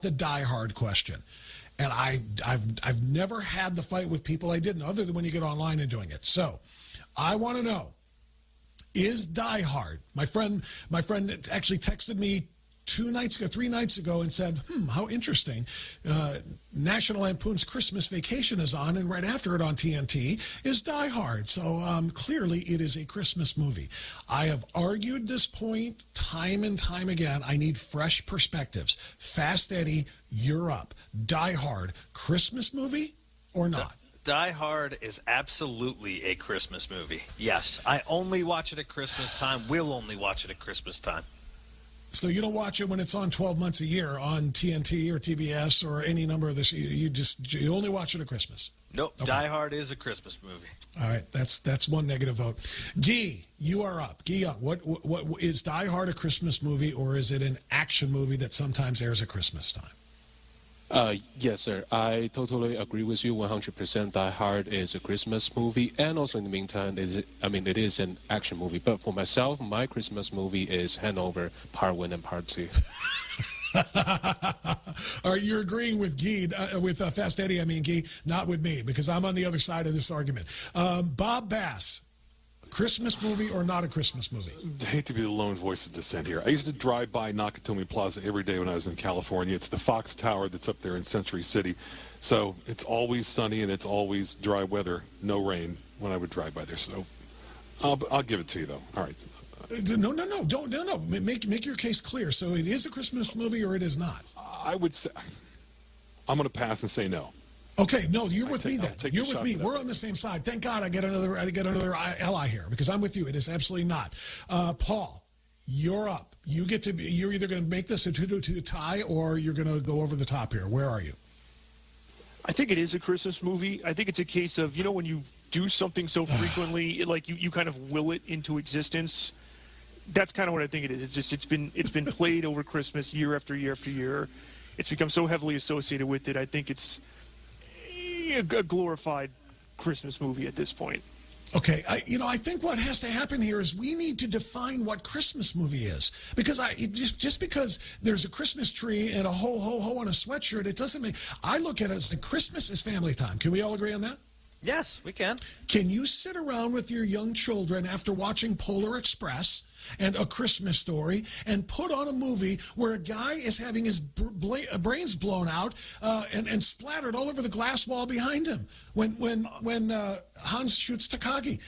the Die Hard question. And I've never had the fight with people I didn't, other than when you get online and doing it. So I want to know, is Die Hard, my friend actually texted me 3 nights ago and said, how interesting. National Lampoon's Christmas Vacation is on, and right after it on TNT is Die Hard. So clearly it is a Christmas movie. I have argued this point time and time again. I need fresh perspectives. Fast Eddie, you're up. Die Hard, Christmas movie or not? Die Hard is absolutely a Christmas movie. Yes, I only watch it at Christmas time. We'll only watch it at Christmas time. So you don't watch it when it's on 12 months a year on TNT or TBS or any number of this. You only watch it at Christmas. Nope. Okay. Die Hard is a Christmas movie. All right, that's one negative vote. Guy, you are up. Guy Young, what is Die Hard a Christmas movie, or is it an action movie that sometimes airs at Christmas time? Yes, sir. I totally agree with you 100%. Die Hard is a Christmas movie, and also in the meantime, it is an action movie. But for myself, my Christmas movie is Hangover Part 1 and Part 2. All right, you're agreeing with Guy, with Fast Eddie, Guy, not with me, because I'm on the other side of this argument. Bob Bass, Christmas movie or not a Christmas movie? I hate to be the lone voice of dissent here. I used to drive by Nakatomi Plaza every day when I was in California. It's the Fox Tower that's up there in Century City. So it's always sunny and it's always dry weather, no rain when I would drive by there. So I'll give it to you, though. All right. No. Don't. Make your case clear. So it is a Christmas movie or it is not? I would say I'm going to pass and say no. Okay, no, you're with me then. You're You're with me. We're on the same side. Thank God I get another ally here, because I'm with you. It is absolutely not. Paul, you're up. You're either going to make this a 2-2 tie or you're going to go over the top here. Where are you? I think it is a Christmas movie. I think it's a case of, when you do something so frequently, like you kind of will it into existence. That's kind of what I think it is. It's been played over Christmas year after year after year. It's become so heavily associated with it. I think it's a glorified Christmas movie at this point. Okay, I think what has to happen here is we need to define what Christmas movie is, because just because there's a Christmas tree and a ho ho ho on a sweatshirt, it doesn't mean. I look at it as Christmas is family time. Can we all agree on that? Yes, we can. Can you sit around with your young children after watching Polar Express and A Christmas Story and put on a movie where a guy is having his brains blown out and splattered all over the glass wall behind him when Hans shoots Takagi,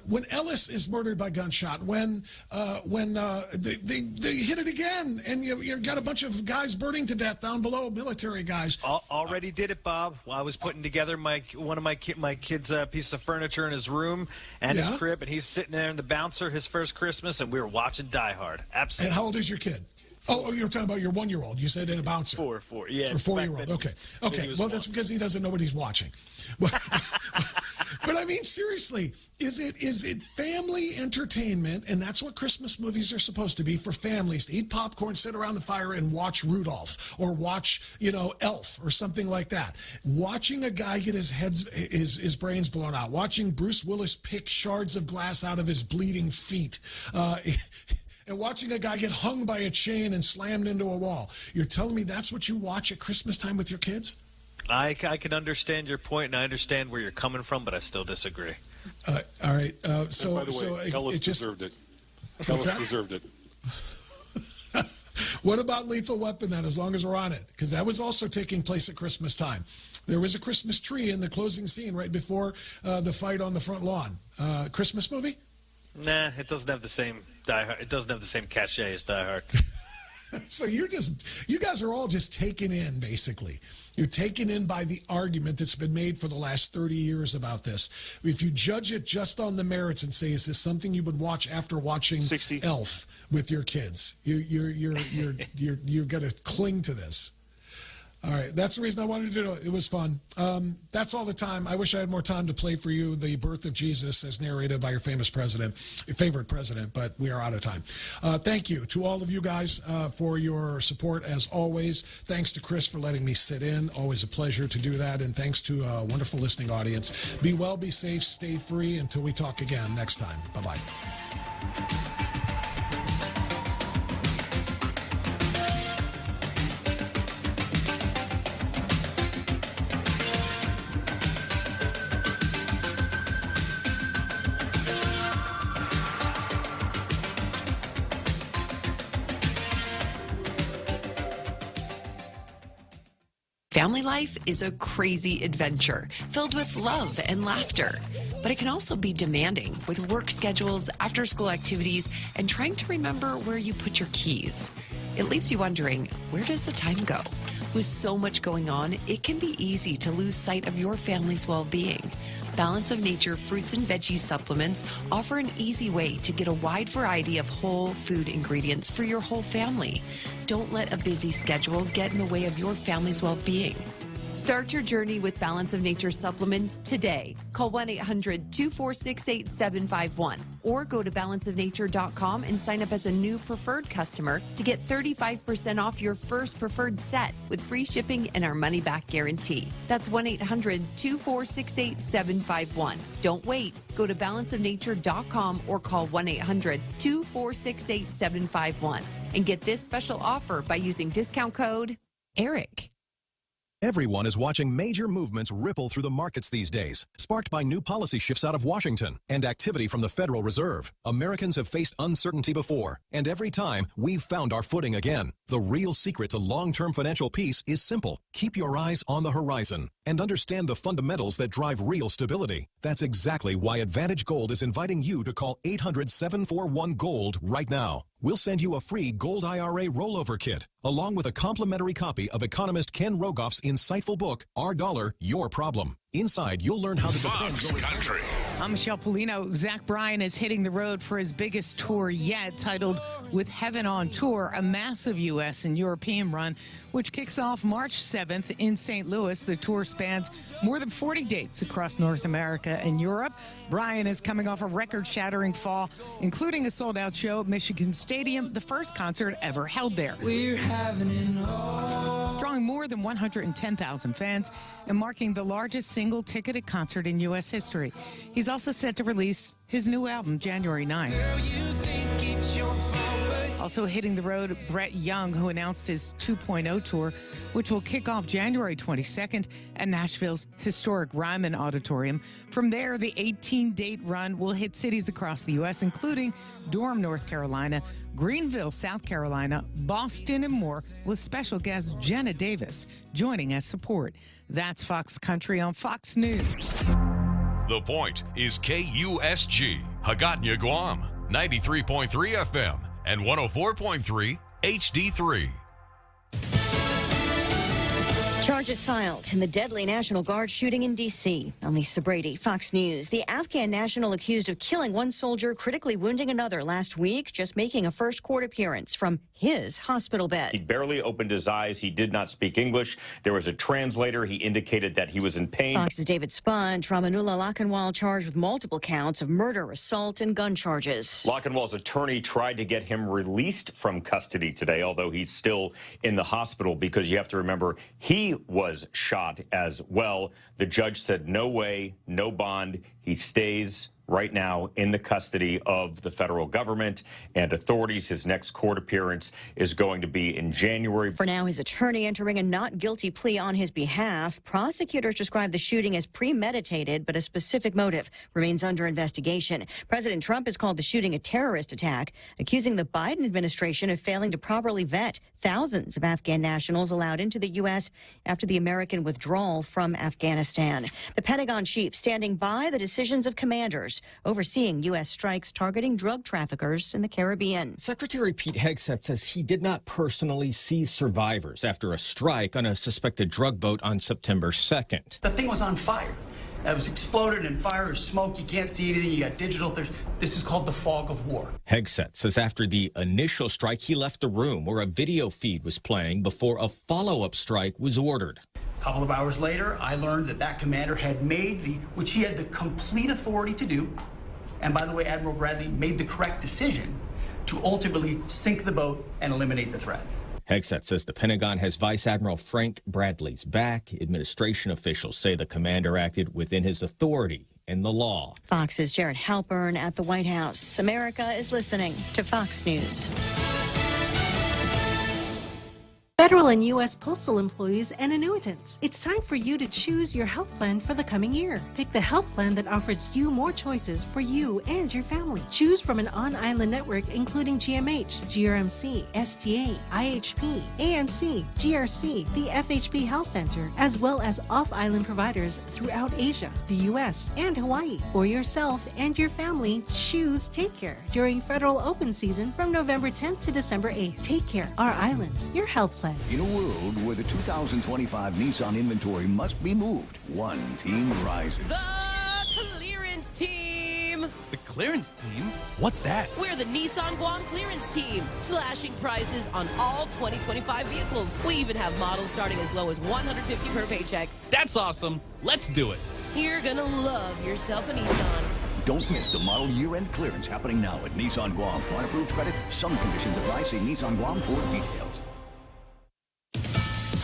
when Ellis is murdered by gunshot, when they hit it again, and you got a bunch of guys burning to death down below, military guys. Already did it, Bob. While I was putting together one of my kids' piece of furniture in his room and his crib, and he's sitting there in the bouncer, his first Christmas, and we were watching Die Hard. Absolutely. And how old is your kid? Oh, you're talking about your 1-year-old. You said in a bouncer. Four. Yeah. Or 4-year-old. Okay. Well, that's because he doesn't know what he's watching. But seriously, is it family entertainment? And that's what Christmas movies are supposed to be, for families to eat popcorn, sit around the fire, and watch Rudolph or watch Elf or something like that. Watching a guy get his brains blown out. Watching Bruce Willis pick shards of glass out of his bleeding feet. And watching a guy get hung by a chain and slammed into a wall. You're telling me that's what you watch at Christmas time with your kids? I can understand your point, and I understand where you're coming from, but I still disagree. All right. By the way, Ellis deserved it. Ellis deserved it. What about Lethal Weapon then, as long as we're on it? Because that was also taking place at Christmas time. There was a Christmas tree in the closing scene right before the fight on the front lawn. Christmas movie? Nah, it doesn't have the same Die Hard. It doesn't have the same cachet as Die Hard. So you guys are all just taken in, basically. You're taken in by the argument that's been made for the last 30 years about this. If you judge it just on the merits and say, is this something you would watch after watching 60. Elf with your kids? You're going to cling to this. All right, that's the reason I wanted to do it. It was fun. That's all the time. I wish I had more time to play for you The Birth of Jesus as narrated by your favorite president, but we are out of time. Thank you to all of you guys for your support, as always. Thanks to Chris for letting me sit in. Always a pleasure to do that, and thanks to a wonderful listening audience. Be well, be safe, stay free until we talk again next time. Bye-bye. Family life is a crazy adventure filled with love and laughter, but it can also be demanding with work schedules, after-school activities, and trying to remember where you put your keys. It leaves you wondering, where does the time go? With so much going on, it can be easy to lose sight of your family's well-being. Balance of Nature fruits and veggie supplements offer an easy way to get a wide variety of whole food ingredients for your whole family. Don't let a busy schedule get in the way of your family's well-being. Start your journey with Balance of Nature supplements today. Call 1-800-246-8751 or go to balanceofnature.com and sign up as a new preferred customer to get 35% off your first preferred set with free shipping and our money-back guarantee. That's 1-800-246-8751. Don't wait. Go to balanceofnature.com or call 1-800-246-8751 and get this special offer by using discount code ERIC. Everyone is watching major movements ripple through the markets these days, sparked by new policy shifts out of Washington and activity from the Federal Reserve. Americans have faced uncertainty before, and every time, we've found our footing again. The real secret to long-term financial peace is simple. Keep your eyes on the horizon and understand the fundamentals that drive real stability. That's exactly why Advantage Gold is inviting you to call 800-741-GOLD right now. We'll send you a free Gold IRA rollover kit, along with a complimentary copy of economist Ken Rogoff's insightful book, Our Dollar, Your Problem. Inside, you'll learn how to defend your Country. I'm Michelle Polino. Zach Bryan is hitting the road for his biggest tour yet, titled With Heaven on Tour, a massive U.S. and European run, which kicks off March 7th in St. Louis. The tour spans more than 40 dates across North America and Europe. Bryan is coming off a record-shattering fall, including a sold-out show at Michigan Stadium, the first concert ever held there. We're having it all. Drawing more than 110,000 fans and marking the largest single-ticketed concert in U.S. history. He's also set to release his new album January 9. Also hitting the road, Brett Young, who announced his 2.0 tour, which will kick off January 22nd at Nashville's historic Ryman Auditorium. From there, the 18-date run will hit cities across the U.S., including Durham, North Carolina, Greenville, South Carolina, Boston, and more, with special guest Jenna Davis joining as support. That's Fox Country on Fox News. The Point is KUSG, Hagåtña, Guam, 93.3 FM and 104.3 HD3. Charges filed in the deadly National Guard shooting in D.C. I'm Lisa Brady, Fox News. The Afghan national accused of killing one soldier, critically wounding another last week, just making a first court appearance from his hospital bed. He barely opened his eyes. He did not speak English. There was a translator. He indicated that he was in pain. Fox's David Sponge. Ramanullah Lakhanwal charged with multiple counts of murder, assault, and gun charges. Lakhanwal's attorney tried to get him released from custody today, although he's still in the hospital, because you have to remember he was shot as well. The judge said no way, no bond. He stays right now in the custody of the federal government and authorities. His next court appearance is going to be in January. For now, his attorney entering a not guilty plea on his behalf. Prosecutors describe the shooting as premeditated, but a specific motive remains under investigation. President Trump has called the shooting a terrorist attack, accusing the Biden administration of failing to properly vet thousands of Afghan nationals allowed into the U.S. after the American withdrawal from Afghanistan. The Pentagon chief standing by the decisions of commanders overseeing U.S. strikes targeting drug traffickers in the Caribbean. Secretary Pete Hegseth says he did not personally see survivors after a strike on a suspected drug boat on September 2nd. The thing was on fire. It was exploded and fire or smoke. You can't see anything. You got digital. This is called the fog of war. Hegseth says after the initial strike, he left the room where a video feed was playing before a follow-up strike was ordered. A couple of hours later, I learned that commander had made which he had the complete authority to do, and by the way, Admiral Bradley made the correct decision to ultimately sink the boat and eliminate the threat. Hegseth says the Pentagon has Vice Admiral Frank Bradley's back. Administration officials say the commander acted within his authority and the law. Fox's Jared Halpern at the White House. America is listening to Fox News. Federal and U.S. postal employees and annuitants. It's time for you to choose your health plan for the coming year. Pick the health plan that offers you more choices for you and your family. Choose from an on-island network including GMH, GRMC, STA, IHP, AMC, GRC, the FHP Health Center, as well as off-island providers throughout Asia, the U.S., and Hawaii. For yourself and your family, choose Take Care during federal open season from November 10th to December 8th. Take Care, our island, your health plan. In a world where the 2025 Nissan inventory must be moved, one team rises. The clearance team. The clearance team? What's that? We're the Nissan Guam clearance team, slashing prices on all 2025 vehicles. We even have models starting as low as $150 per paycheck. That's awesome. Let's do it. You're gonna love yourself a Nissan. Don't miss the model year-end clearance happening now at Nissan Guam. On approved credit, some conditions apply. See Nissan Guam for details.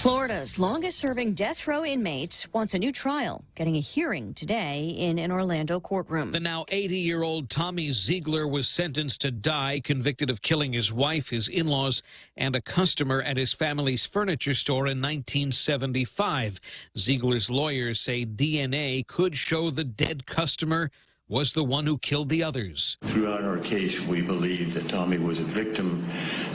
Florida's longest-serving death row inmate wants a new trial, getting a hearing today in an Orlando courtroom. The now 80-year-old Tommy Ziegler was sentenced to die, convicted of killing his wife, his in-laws, and a customer at his family's furniture store in 1975. Ziegler's lawyers say DNA could show the dead customer was the one who killed the others. Throughout our case, we believe that Tommy was a victim,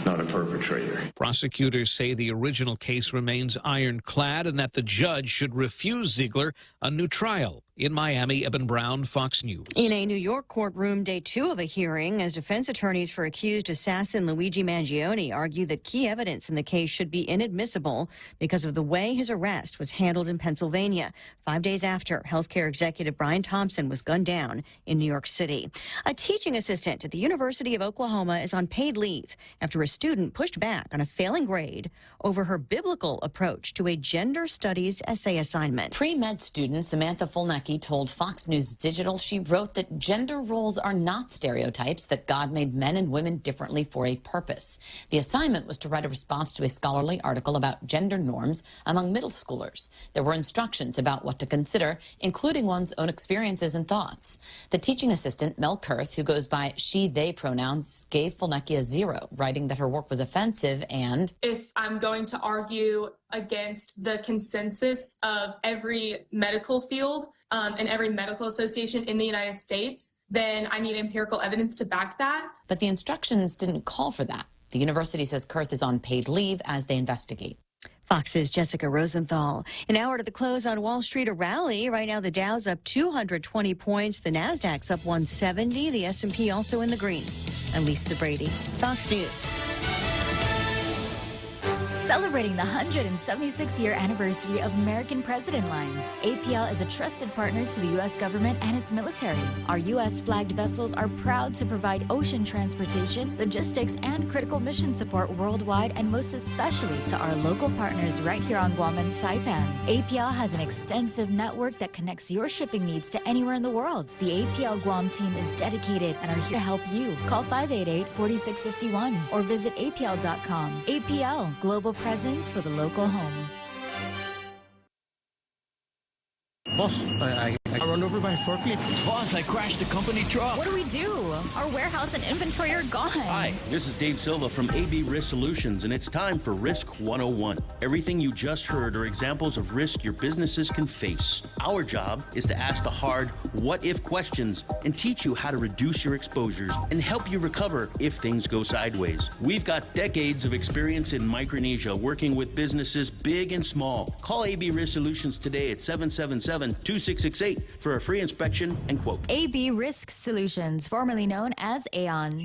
not a perpetrator. Prosecutors say the original case remains ironclad and that the judge should refuse Ziegler a new trial. In Miami, Eben Brown, Fox News. In a New York courtroom, day 2 of a hearing, as defense attorneys for accused assassin Luigi Mangione argue that key evidence in the case should be inadmissible because of the way his arrest was handled in Pennsylvania, 5 days after healthcare executive Brian Thompson was gunned down in New York City. A teaching assistant at the University of Oklahoma is on paid leave after a student pushed back on a failing grade over her biblical approach to a gender studies essay assignment. Pre-med student Samantha Fulnecki told Fox News Digital she wrote that gender roles are not stereotypes, that God made men and women differently for a purpose. The assignment was to write a response to a scholarly article about gender norms among middle schoolers. There were instructions about what to consider, including one's own experiences and thoughts. The teaching assistant, Mel Kurth, who goes by she-they pronouns, gave Fulnecki a 0, writing that her work was offensive and, if I'm going to argue against the consensus of every medical field and every medical association in the United States, then I need empirical evidence to back that. But the instructions didn't call for that. The university says Kurth is on paid leave as they investigate. Fox's Jessica Rosenthal. An hour to the close on Wall Street, a rally. Right now, the Dow's up 220 points. The Nasdaq's up 170. The S&P also in the green. I'm Lisa Brady, Fox News. Celebrating the 176-year anniversary of American President Lines, APL is a trusted partner to the U.S. government and its military. Our U.S.-flagged vessels are proud to provide ocean transportation, logistics, and critical mission support worldwide, and most especially to our local partners right here on Guam and Saipan. APL has an extensive network that connects your shipping needs to anywhere in the world. The APL Guam team is dedicated and are here to help you. Call 588-4651 or visit apl.com. APL, global presence with a local home. Boss, I got run over by a forklift. Boss, I crashed a company truck. What do we do? Our warehouse and inventory are gone. Hi, this is Dave Silva from AB Risk Solutions, and it's time for Risk 101. Everything you just heard are examples of risk your businesses can face. Our job is to ask the hard what-if questions and teach you how to reduce your exposures and help you recover if things go sideways. We've got decades of experience in Micronesia working with businesses big and small. Call AB Risk Solutions today at 777-2668 for a free inspection and quote. AB Risk Solutions, formerly known as Aon.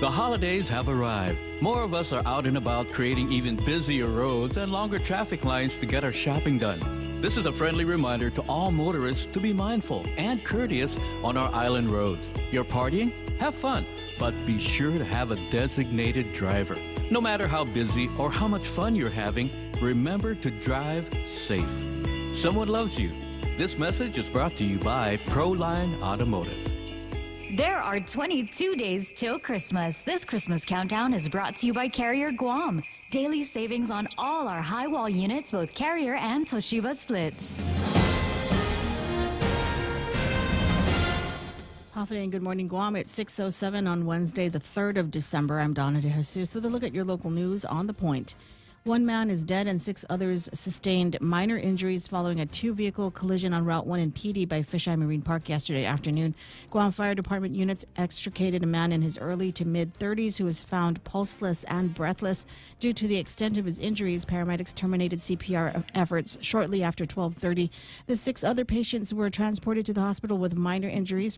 The holidays have arrived. More of us are out and about creating even busier roads and longer traffic lines to get our shopping done. This is a friendly reminder to all motorists to be mindful and courteous on our island roads. You're partying? Have fun, but be sure to have a designated driver. No matter how busy or how much fun you're having, remember to drive safe. Someone loves you. This message is brought to you by Proline Automotive. There are 22 days till Christmas. This Christmas countdown is brought to you by Carrier Guam. Daily savings on all our high wall units, both Carrier and Toshiba splits. Holiday and Good Morning Guam at 6:07 on Wednesday, the 3rd of December. I'm Donna De Jesus with a look at your local news on The Point. One man is dead and 6 others sustained minor injuries following a 2-vehicle collision on Route 1 in PD by Fisheye Marine Park yesterday afternoon. Guam Fire Department units extricated a man in his early to mid-30s who was found pulseless and breathless. Due to the extent of his injuries, paramedics terminated CPR efforts shortly after 12:30. The 6 other patients were transported to the hospital with minor injuries.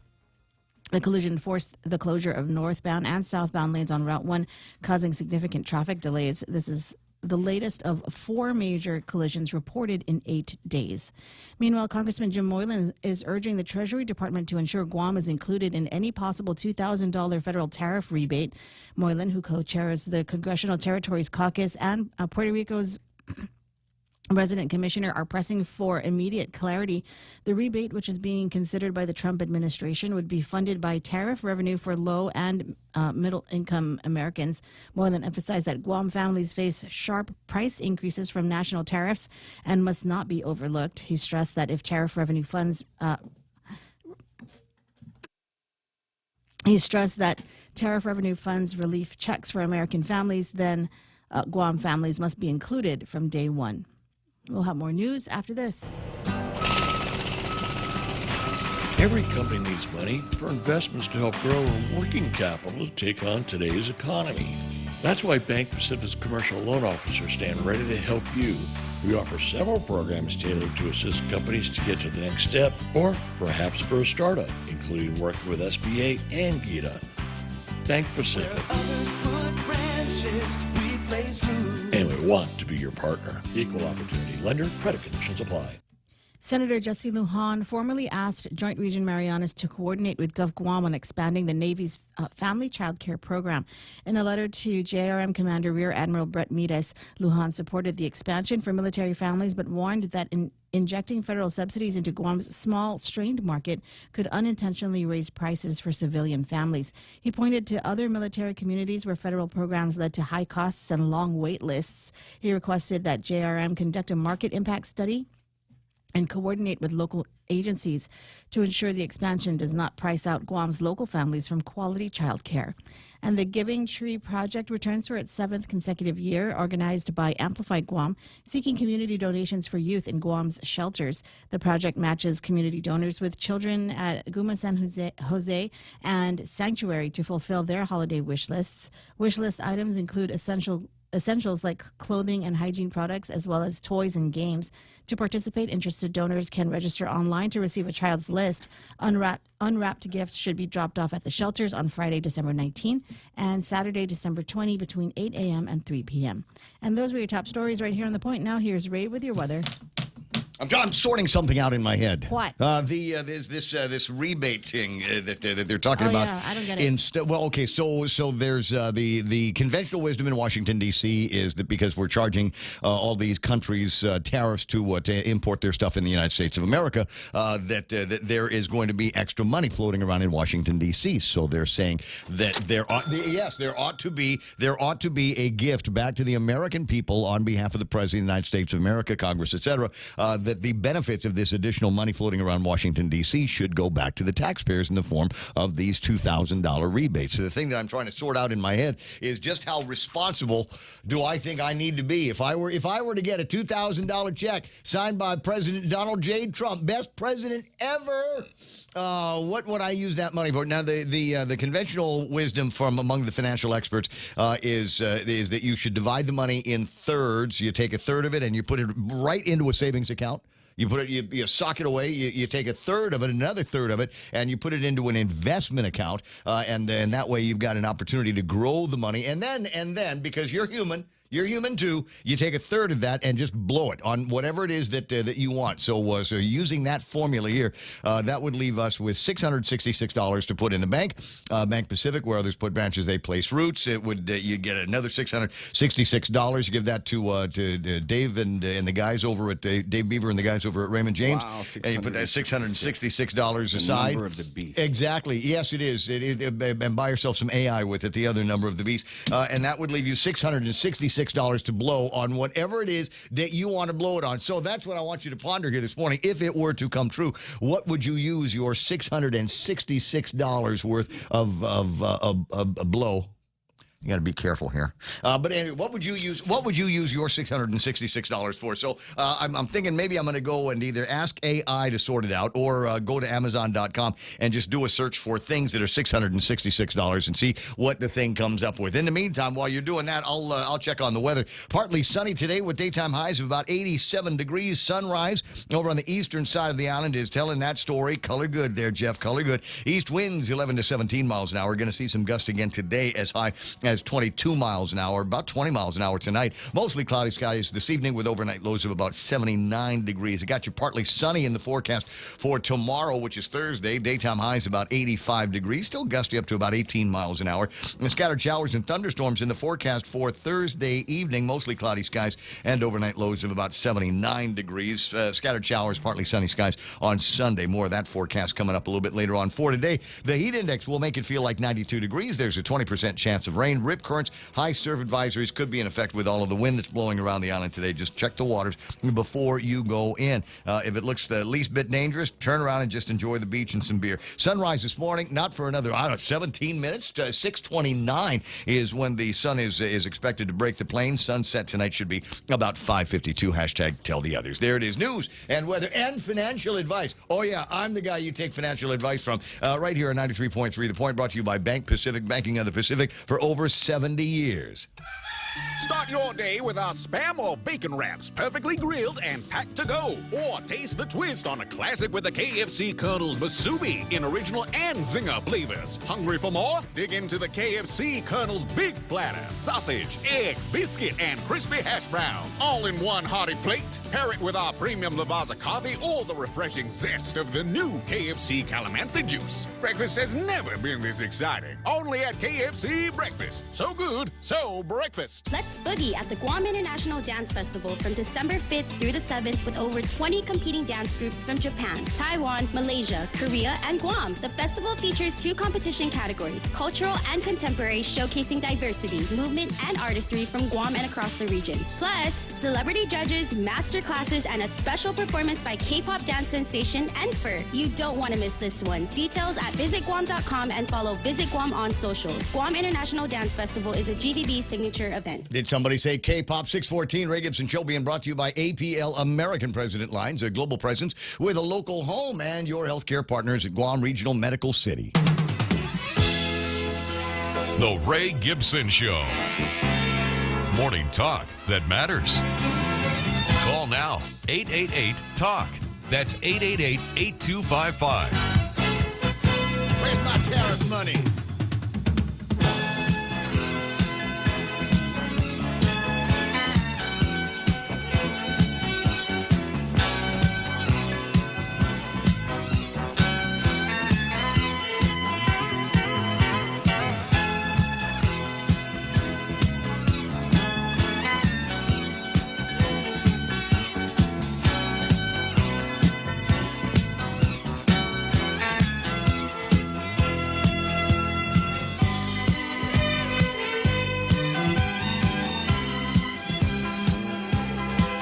The collision forced the closure of northbound and southbound lanes on Route 1, causing significant traffic delays. This is the latest of 4 major collisions reported in 8 days. Meanwhile, Congressman Jim Moylan is urging the Treasury Department to ensure Guam is included in any possible $2,000 federal tariff rebate. Moylan, who co-chairs the Congressional Territories Caucus and Puerto Rico's Resident Commissioner, are pressing for immediate clarity. The rebate, which is being considered by the Trump administration, would be funded by tariff revenue for low and middle-income Americans. Moylan emphasized that Guam families face sharp price increases from national tariffs and must not be overlooked. He stressed that if tariff revenue funds relief checks for American families, then Guam families must be included from day one. We'll have more news after this. Every company needs money for investments to help grow working capital to take on today's economy. That's why Bank Pacific's commercial loan officers stand ready to help you. We offer several programs tailored to assist companies to get to the next step, or perhaps for a startup, including working with SBA and GITA. Bank Pacific. And we want to be your partner. Equal opportunity lender. Credit conditions apply. Senator Jesse Lujan formally asked Joint Region Marianas to coordinate with Gov Guam on expanding the Navy's family child care program. In a letter to JRM Commander Rear Admiral Brett Midas, Lujan supported the expansion for military families, but warned that injecting federal subsidies into Guam's small, strained market could unintentionally raise prices for civilian families. He pointed to other military communities where federal programs led to high costs and long wait lists. He requested that JRM conduct a market impact study and coordinate with local agencies to ensure the expansion does not price out Guam's local families from quality child care. And the Giving Tree Project returns for its 7th consecutive year, organized by Amplify Guam, seeking community donations for youth in Guam's shelters. The project matches community donors with children at Guma San Jose and Sanctuary to fulfill their holiday wish lists. Wish list items include essentials like clothing and hygiene products, as well as toys and games. To participate, interested donors can register online to receive a child's list. Unwrapped gifts should be dropped off at the shelters on Friday, December 19 and Saturday, December 20 between 8 a.m. and 3 p.m. And those were your top stories right here on The Point. Now here's Ray with your weather. I'm sorting something out in my head. What? There's this rebate thing that they're talking about. Yeah, I don't get it. Well, okay, so there's the conventional wisdom in Washington D.C. is that because we're charging all these countries tariffs to import their stuff in the United States of America, that there is going to be extra money floating around in Washington D.C. So they're saying that there ought to be a gift back to the American people on behalf of the President of the United States of America, Congress, etc. That the benefits of this additional money floating around Washington, D.C. should go back to the taxpayers in the form of these $2,000 rebates. So the thing that I'm trying to sort out in my head is just how responsible do I think I need to be? If I were to get a $2,000 check signed by President Donald J. Trump, best president ever, what would I use that money for? Now, the conventional wisdom from among the financial experts is that you should divide the money in thirds. You take a third of it and you put it right into a savings account. You put it, you sock it away. You take a third of it, another third of it, and you put it into an investment account. And then that way you've got an opportunity to grow the money. And then because you're human too, you take a third of that and just blow it on whatever it is that you want. So using that formula here, that would leave us with $666 to put in the bank. Bank Pacific, where others put branches, they place roots. It would you get another $666. You give that to Dave and the guys over at Dave Beaver and the guys over at Raymond James. Wow, and you put that $666 aside. The number of the beast. Exactly. Yes, it is. And buy yourself some AI with it. The other number of the beast, and that would leave you $666 to blow on whatever it is that you want to blow it on. So that's what I want you to ponder here this morning. If it were to come true, what would you use your $666 worth of blow You got to be careful here. But anyway, what would you use? What would you use your $666 for? So I'm thinking maybe I'm going to go and either ask AI to sort it out, or go to Amazon.com and just do a search for things that are $666 and see what the thing comes up with. In the meantime, while you're doing that, I'll check on the weather. Partly sunny today with daytime highs of about 87 degrees. Sunrise over on the eastern side of the island is telling that story. Color good there, Jeff. Color good. East winds 11 to 17 miles an hour. We're going to see some gusts again today as high as 22 miles an hour, about 20 miles an hour tonight. Mostly cloudy skies this evening with overnight lows of about 79 degrees. It got you partly sunny in the forecast for tomorrow, which is Thursday. Daytime highs about 85 degrees. Still gusty up to about 18 miles an hour. And scattered showers and thunderstorms in the forecast for Thursday evening. Mostly cloudy skies and overnight lows of about 79 degrees. Scattered showers, partly sunny skies on Sunday. More of that forecast coming up a little bit later on. For today, the heat index will make it feel like 92 degrees. There's a 20% chance of rain. Rip currents, high surf advisories could be in effect with all of the wind that's blowing around the island today. Just check the waters before you go in. If it looks the least bit dangerous, turn around and just enjoy the beach and some beer. Sunrise this morning, not for another, 17 minutes. 6:29 is when the sun is expected to break the plains. Sunset tonight should be about 5:52. Hashtag tell the others. There it is. News and weather and financial advice. Oh, yeah, I'm the guy you take financial advice from. Right here on 93.3 The Point, brought to you by Bank Pacific, banking of the Pacific for over 70 years. Start your day with our Spam or Bacon Wraps, perfectly grilled and packed to go. Or taste the twist on a classic with the KFC Colonel's Musubi in original and Zinger flavors. Hungry for more? Dig into the KFC Colonel's Big Platter. Sausage, egg, biscuit, and crispy hash brown. All in one hearty plate. Pair it with our premium Lavazza coffee or the refreshing zest of the new KFC Calamansi juice. Breakfast has never been this exciting. Only at KFC Breakfast. So good, so breakfast. Let's boogie at the Guam International Dance Festival from December 5th through the 7th with over 20 competing dance groups from Japan, Taiwan, Malaysia, Korea, and Guam. The festival features 2 competition categories, cultural and contemporary, showcasing diversity, movement, and artistry from Guam and across the region. Plus, celebrity judges, master classes, and a special performance by K-pop dance sensation Enfer. You don't want to miss this one. Details at visitguam.com and follow Visit Guam on socials. Guam International Dance Festival is a GVB signature event. Did somebody say K-Pop? 614, Ray Gibson Show being brought to you by APL American President Lines, a global presence with a local home and your healthcare partners at Guam Regional Medical City. The Ray Gibson Show. Morning talk that matters. Call now, 888-TALK. That's 888-8255. Where's my tariff money?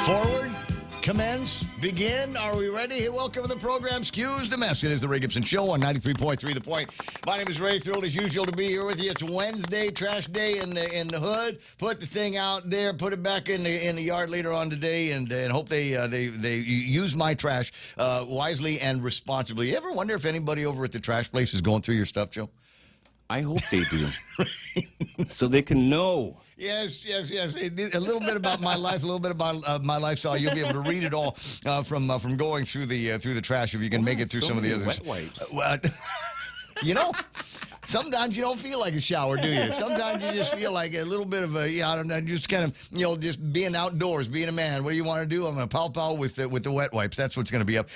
Forward, commence, begin. Are we ready? Welcome to the program. Excuse the mess. It is the Ray Gibson Show on 93.3 The Point. My name is Ray. Thrilled as usual to be here with you. It's Wednesday, trash day in the hood. Put the thing out there. Put it back in the yard later on today, and hope they use my trash wisely and responsibly. You ever wonder if anybody over at the trash place is going through your stuff, Joe? I hope they do, so they can know. Yes. A little bit about my life, a little bit about my lifestyle. You'll be able to read it all from going through the trash if you can make it through some of the others. Wet wipes. You know, sometimes you don't feel like a shower, do you? Sometimes you just feel like a little bit of I don't know, just kind of, just being outdoors, being a man. What do you want to do? I'm going to pow with the wet wipes. That's what's going to be up.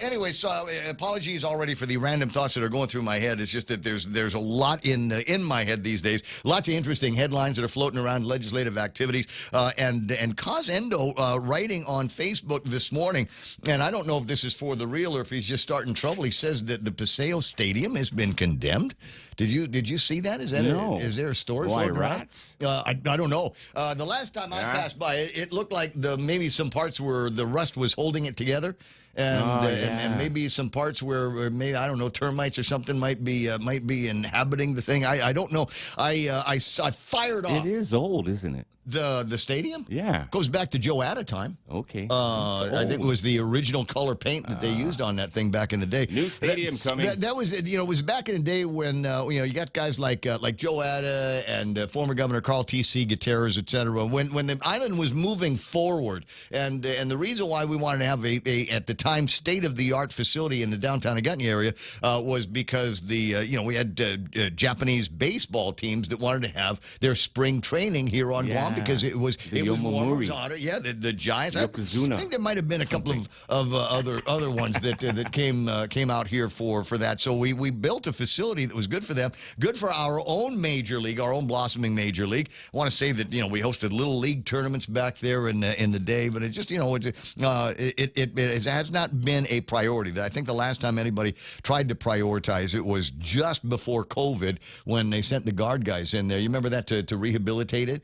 Anyway, so apologies already for the random thoughts that are going through my head. It's just that there's a lot in my head these days. Lots of interesting headlines that are floating around, legislative activities, and Cos Endo writing on Facebook this morning, and I don't know if this is for the real or if he's just starting trouble. He says that the Paseo Stadium has been condemned. Did you see that? Is that no? Is there a story? Why rats? I don't know. The last time I passed by, it looked like maybe some parts where the rust was holding it together, and maybe some parts where maybe, I don't know, termites or something might be inhabiting the thing. I don't know. I fired off. It is old, isn't it? The stadium? Yeah. Goes back to Joe Atta time. Okay. I think it was the original color paint that they used on that thing back in the day. New stadium coming. That was, it was back in the day when, you got guys like Joe Atta and former Governor Carl T.C. Gutierrez, et cetera, when the island was moving forward. And the reason why we wanted to have a at the time, state-of-the-art facility in the downtown Agutney area was because we had Japanese baseball teams that wanted to have their spring training here on Guam because it was warmer, hotter. Yeah, the Giants. I think there might have been a couple of other ones that came out here for that. So we built a facility that was good for them, good for our own major league, our own blossoming major league. I want to say that we hosted little league tournaments back there in the day, but it just it has not been a priority. I think the last time anybody tried to prioritize it was just before COVID when they sent the guard guys in there. You remember that to rehabilitate it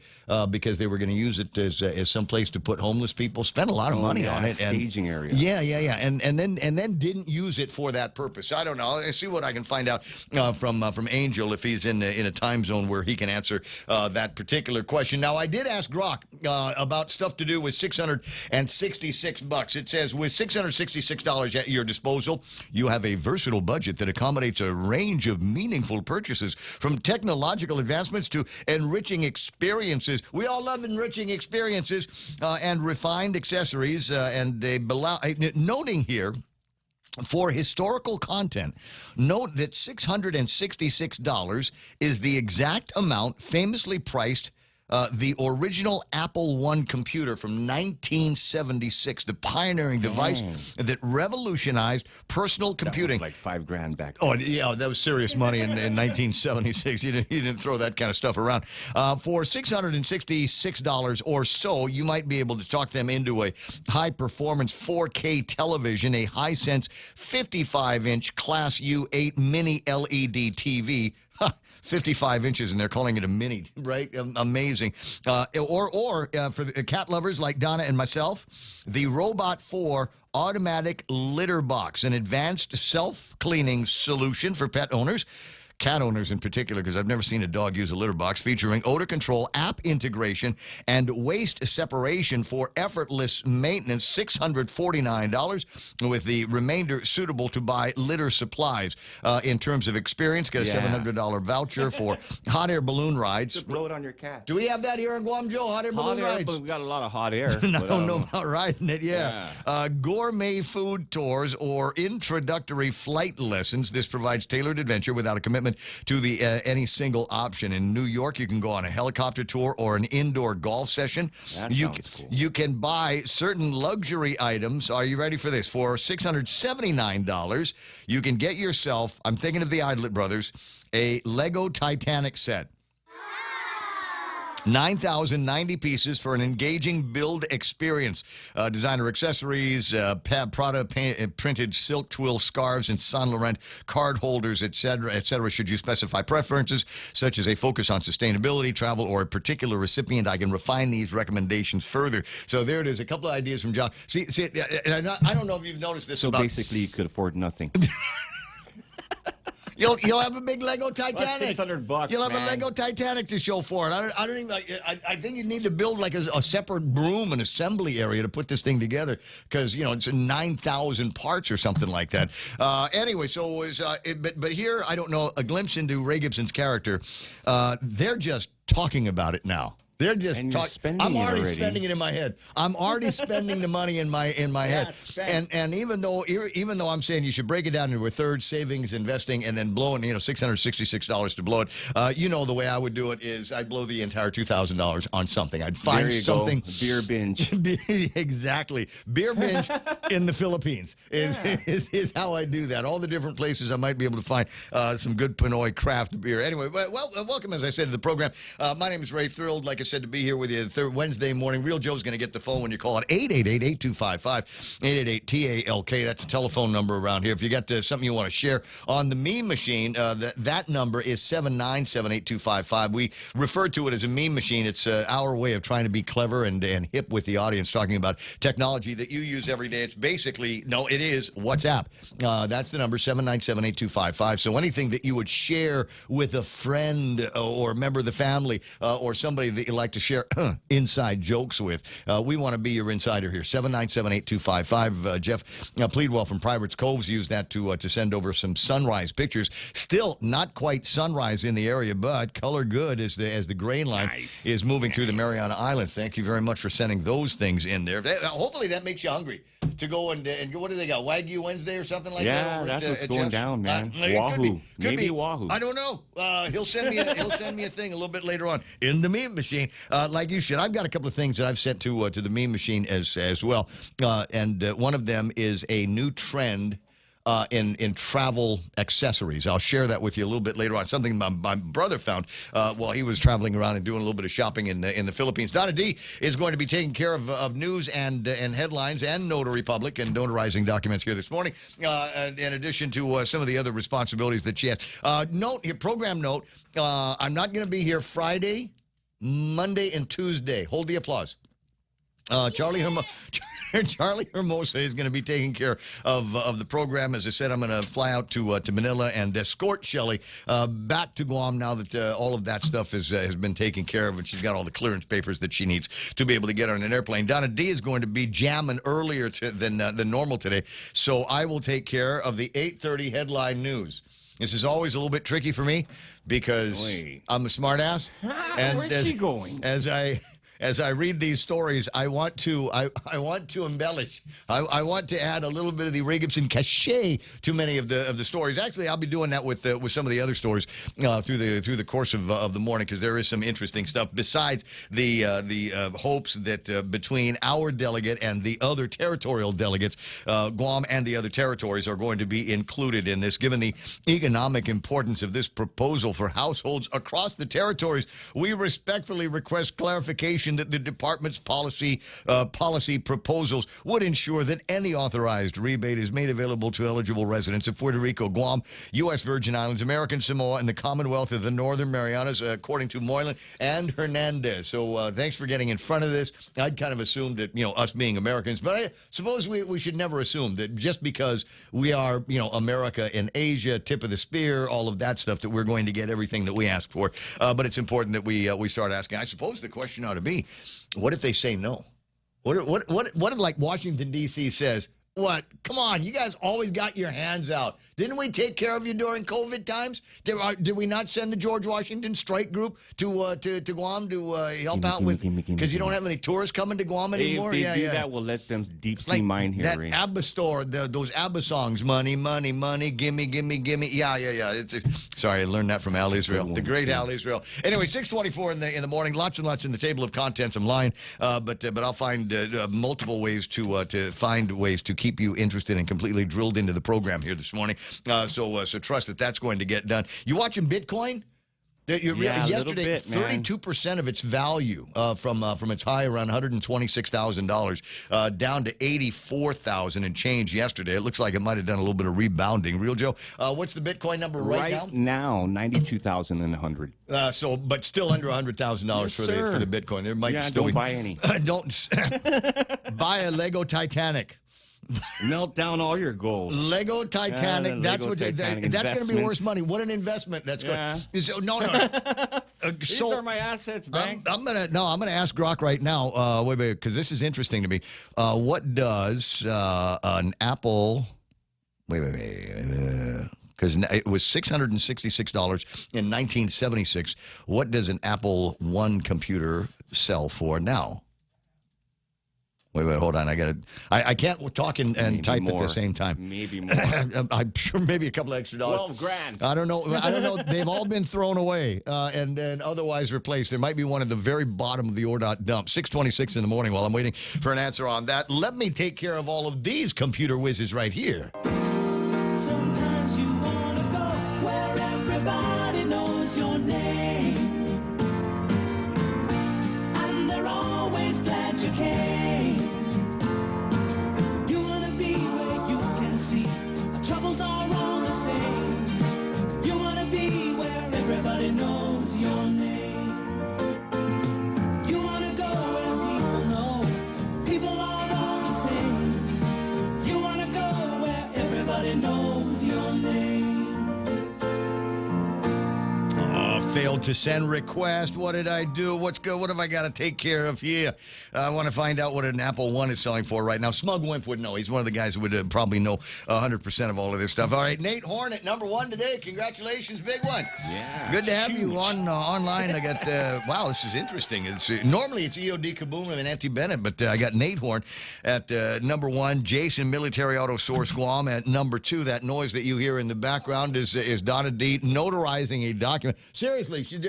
because they were going to use it as some place to put homeless people. Spent a lot of money on it. Staging area. Yeah. And then didn't use it for that purpose. I don't know. I'll see what I can find out from Angel if he's in a time zone where he can answer that particular question. Now, I did ask Grok about stuff to do with $666. It says with $666 at your disposal, you have a versatile budget that accommodates a range of meaningful purchases, from technological advancements to enriching experiences. We all love enriching experiences and refined accessories. And noting here, for historical content, note that $666 is the exact amount famously priced the original Apple I computer from 1976, the pioneering device that revolutionized personal computing. That was like $5,000 back then. Oh, yeah, that was serious money in 1976. You didn't throw that kind of stuff around. For $666 or so, you might be able to talk them into a high-performance 4K television, a Hisense 55-inch Class U8 mini LED TV. 55 inches, and they're calling it a mini, right? Amazing. Or for the cat lovers like Donna and myself, the Robot 4 automatic litter box, an advanced self-cleaning solution for pet owners. Cat owners in particular, because I've never seen a dog use a litter box, featuring odor control, app integration, and waste separation for effortless maintenance. $649, with the remainder suitable to buy litter supplies. In terms of experience, get a $700 voucher for hot air balloon rides. Just blow it on your cat. Do we have that here in Guam, Joe? Hot air balloon rides? But we got a lot of hot air. I don't know about riding it, gourmet food tours or introductory flight lessons. This provides tailored adventure without a commitment to the any single option. In New York, you can go on a helicopter tour or an indoor golf session. That sounds cool. You can buy certain luxury items. Are you ready for this? For $679, you can get yourself, I'm thinking of the Idlet Brothers, a Lego Titanic set. 9,090 pieces for an engaging build experience. Designer accessories, Prada printed silk twill scarves and Saint Laurent card holders, etc., should you specify preferences, such as a focus on sustainability, travel, or a particular recipient. I can refine these recommendations further. So there it is, a couple of ideas from John. See, I don't know if you've noticed this. So basically, you could afford nothing. You'll have a big Lego Titanic. $600. You'll have a Lego Titanic to show for it. I don't even. I think you need to build like a separate room, an assembly area to put this thing together, because it's 9,000 parts or something like that. Anyway, so it was. But here, I don't know, a glimpse into Ray Gibson's character. They're just talking about it now. They're just talking. I'm already spending it in my head. I'm already spending the money in my head. And even though I'm saying you should break it down into a third, savings, investing, and then blowing $666 to blow it. The way I would do it is I'd blow the entire $2,000 on something. I'd find something. Beer binge. Exactly. Beer binge in the Philippines is how I do that. All the different places I might be able to find some good Pinoy craft beer. Anyway, well, welcome, as I said, to the program. My name is Ray. Thrilled, like I said to be here with you Wednesday morning. Real Joe's going to get the phone when you call at 888-8255, 888-TALK. That's a telephone number around here. If you got something you want to share on the meme machine, that number is 797-8255. We refer to it as a meme machine. It's our way of trying to be clever and hip with the audience, talking about technology that you use every day. It's basically, no, it is WhatsApp. That's the number, 797-8255. So anything that you would share with a friend or a member of the family or somebody that you like to share inside jokes with, we want to be your insider here. 797-8255. Jeff Pleadwell from Pirates Cove's used that to send over some sunrise pictures. Still not quite sunrise in the area, but color good as the grain line is moving through the Mariana Islands. Thank you very much for sending those things in there. Hopefully that makes you hungry to go and what do they got? Wagyu Wednesday or something like that? Yeah, that's what's going down, man. Wahoo. Maybe Wahoo. I don't know. He'll send me a thing a little bit later on in the meme machine, like you should. I've got a couple of things that I've sent to the meme machine as well, and one of them is a new trend in travel accessories. I'll share that with you a little bit later on. Something my brother found while he was traveling around and doing a little bit of shopping in the Philippines. Donna D is going to be taking care of news and headlines and Notary Public and notarizing documents here this morning, in addition to some of the other responsibilities that she has. Program note, I'm not going to be here Friday, Monday, and Tuesday. Hold the applause. Charlie Hermosa is going to be taking care of the program. As I said, I'm going to fly out to Manila and escort Shelley back to Guam now that all of that stuff has been taken care of, and she's got all the clearance papers that she needs to be able to get on an airplane. Donna D is going to be jamming earlier than normal today, so I will take care of the 8:30 headline news. This is always a little bit tricky for me because I'm a smartass. And where's she going? As I read these stories, I want to embellish. I want to add a little bit of the Ray Gibson cachet to many of the stories. Actually, I'll be doing that with some of the other stories through the course of the morning, because there is some interesting stuff besides the hopes that between our delegate and the other territorial delegates, Guam and the other territories are going to be included in this. Given the economic importance of this proposal for households across the territories, we respectfully request clarification that the department's policy proposals would ensure that any authorized rebate is made available to eligible residents of Puerto Rico, Guam, U.S. Virgin Islands, American Samoa, and the Commonwealth of the Northern Marianas, according to Moylan and Hernandez. So thanks for getting in front of this. I'd kind of assumed that, us being Americans, but I suppose we should never assume that just because we are, America in Asia, tip of the spear, all of that stuff, that we're going to get everything that we ask for. But it's important that we start asking. I suppose the question ought to be, what if they say no? What if like Washington, D.C. says, what? Come on, you guys always got your hands out. Didn't we take care of you during COVID times? Did we not send the George Washington Strike Group to Guam to help out with? Because you don't have any tourists coming to Guam anymore. If they do that, we'll let them deep sea mine here. That ABBA store, those ABBA songs, money, money, money, gimme, gimme, gimme. Yeah. Sorry, I learned that from Al Israel, the great Al Israel. Anyway, 6:24 in the morning. Lots and lots in the table of contents. I'm lying, but I'll find multiple ways to find ways to keep you interested and completely drilled into the program here this morning. So trust that that's going to get done. You watching Bitcoin? Yesterday, 32% of its value from its high around $126,000 down to $84,000 and change yesterday. It looks like it might have done a little bit of rebounding. Real Joe, what's the Bitcoin number right now? Right now, $92,100. But still under $100,000 for the Bitcoin. There might still don't buy any. Don't buy a Lego Titanic. Melt down all your gold. Lego Titanic. That's going to be worth money. What an investment that's going. No. These are my assets, bank. I'm gonna ask Grok right now. Wait, because this is interesting to me. What does an Apple? Wait. Because it was $666 in 1976. What does an Apple One computer sell for now? Wait, hold on. I can't talk and type at the same time. Maybe more. I'm sure maybe a couple of extra dollars. $12,000. I don't know. They've all been thrown away and otherwise replaced. There might be one at the very bottom of the ORDOT dump. 6:26 in the morning while I'm waiting for an answer on that. Let me take care of all of these computer whizzes right here. Sometimes you want to go where everybody knows your name. okay. You wanna be where you can see our troubles are all the same. You wanna be where everybody knows your name. You wanna go where people know people are all the same. You wanna go where everybody knows your name. Failed to send request. What did I do? What's good? What have I got to take care of here? I want to find out what an Apple One is selling for right now. Smug Wimp would know. He's one of the guys who would probably know 100% of all of this stuff. All right, Nate Horn at number one today. Congratulations, big one. Yeah. Good to have huge. you on online. I got, wow, this is interesting. Normally it's EOD Kaboom and Auntie Bennett, but I got Nate Horn at number one. Jason, Military Auto Source Guam, at number two. That noise that you hear in the background is Donna D notarizing a document. Seriously, she's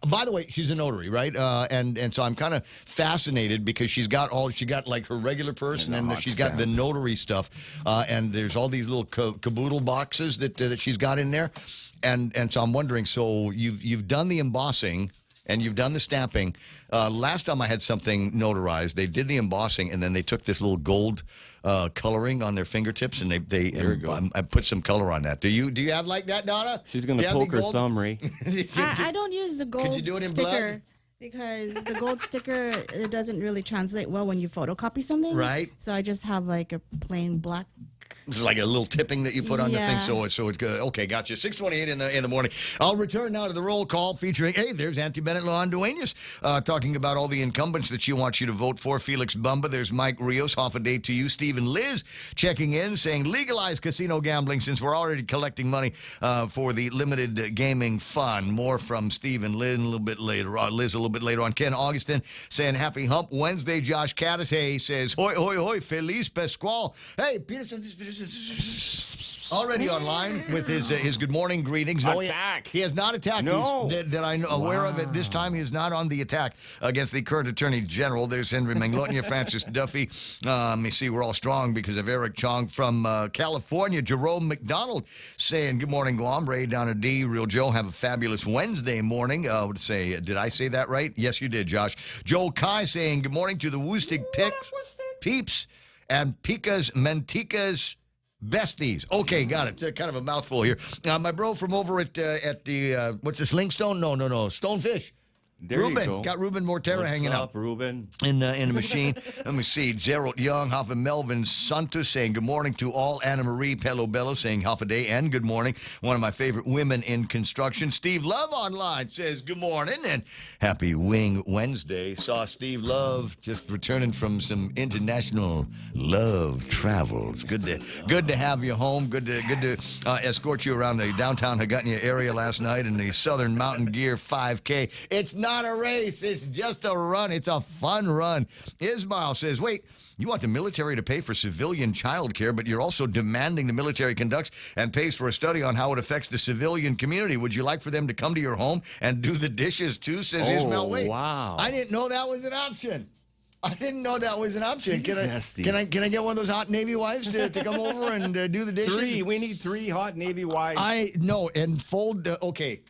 by the way, she's a notary, right? And so I'm kind of fascinated because she got like her regular purse, and then she's got the notary stuff, and there's all these little caboodle boxes that she's got in there, and so I'm wondering. So you've done the embossing and you've done the stamping. Last time I had something notarized, they did the embossing and then they took this little gold coloring on their fingertips, and I put some color on that. Do you have like that, Donna? She's gonna poke her thumb, Ray. I don't use the gold Could you do it in sticker blood? because the gold sticker, it doesn't really translate well when you photocopy something. Right. So I just have like a plain black. It's like a little tipping that you put on the thing, so it's good. Okay, gotcha. 6:28 in the morning. I'll return now to the roll call featuring, there's Auntie Bennett Duenas, talking about all the incumbents that she wants you to vote for. Felix Bumba, there's Mike Rios, half a day to you. Stephen Liz checking in, saying legalize casino gambling since we're already collecting money for the limited gaming fund. More from Stephen Liz a little bit later on. Ken Augustin saying happy hump Wednesday. Josh Caddis says hoi hoi hoi Feliz Pascual. Hey, Peterson already online with his good morning greetings. No, he has not attacked. No. That I'm aware of at this time. He is not on the attack against the current Attorney General. There's Henry Manglotnia, Francis Duffy. Let me see, we're all strong because of Eric Chong from California. Jerome McDonald saying good morning, Guam. Ray down at D. Real Joe, have a fabulous Wednesday morning. Did I say that right? Yes, you did, Josh. Joel Kai saying good morning to the Woostig Peeps and Picas Manticas Besties. Okay, got it. Kind of a mouthful here. My bro from over at the, what's this, Linkstone? No, Stonefish. There Ruben. you go. Got Ruben Mortera hanging What's out. up, Ruben? In the machine. Let me see. Gerald Young, half of Melvin Santos saying good morning to all. Anna Marie Pelobello saying half a day and good morning. One of my favorite women in construction. Steve Love online says good morning and happy Wing Wednesday. Saw Steve Love just returning from some international love travels. Good to have you home. Good to escort you around the downtown Hagutnia area last night in the Southern Mountain Gear 5K. It's not a race. It's just a run. It's a fun run. Ismail says, wait, you want the military to pay for civilian child care, but you're also demanding the military conducts and pays for a study on how it affects the civilian community. Would you like for them to come to your home and do the dishes too, says Ismail. Wait, wow. I didn't know that was an option. Can Jesus, I get one of those hot Navy wives to come over and do the dishes? 3. We need 3 hot Navy wives. I know, and fold. Okay,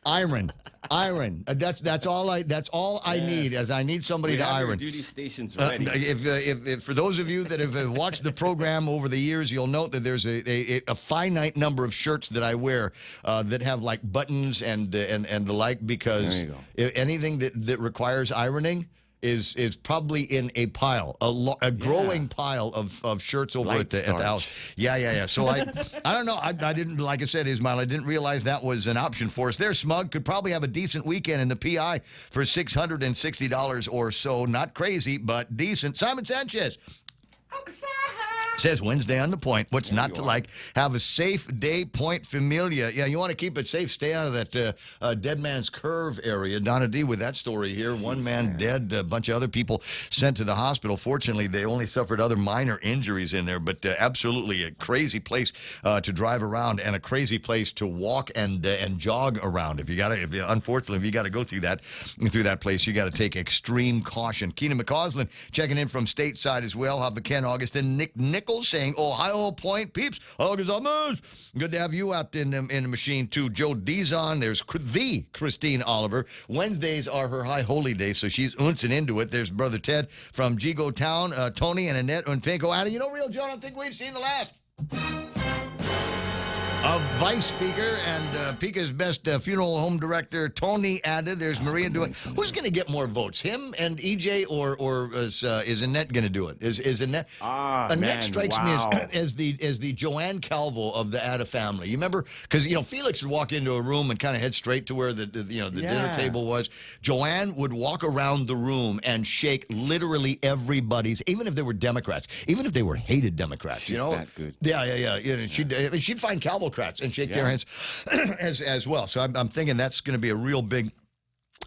iron. That's all I need. As I need somebody to iron. Duty stations ready. If for those of you that have watched the program over the years, you'll note that there's a finite number of shirts that I wear that have like buttons and the like, because anything that requires ironing is probably in a pile, a growing pile of shirts over at the house. Yeah. So I don't know. I didn't, like I said, Ismail, I didn't realize that was an option for us. There, Smug could probably have a decent weekend in the PI for $660 or so. Not crazy, but decent. Simon Sanchez says Wednesday on the point. What's not to like? Have a safe day, Point Familia. Yeah, you want to keep it safe. Stay out of that Dead Man's Curve area. Donna D with that story here. One man dead, a bunch of other people sent to the hospital. Fortunately, they only suffered other minor injuries in there, but absolutely a crazy place to drive around and a crazy place to walk and jog around. Unfortunately, if you got to go through that place, you got to take extreme caution. Keenan McCausland checking in from stateside as well. Have Ken Augustin, Nick Nichols saying, Ohio Point peeps. Oh, good to have you out in the machine, too. Joe Dizon. There's the Christine Oliver. Wednesdays are her high holy day, so she's uncing into it. There's Brother Ted from Jigo Town, Tony and Annette Unpenko. Ada, Real Joe, I don't think we've seen the last. A vice speaker and Pika's best funeral home director, Tony Ada. There's Maria doing. Who's going to get more votes, him and EJ, or is Annette going to do it? Is Annette? Annette strikes me as the Joanne Calvo of the Ada family. You remember? Because Felix would walk into a room and kind of head straight to where the dinner table was. Joanne would walk around the room and shake literally everybody's, even if they were Democrats, even if they were hated Democrats. She's that good. Yeah. She'd find Calvo and shake their hands as well. So I'm thinking that's going to be a real big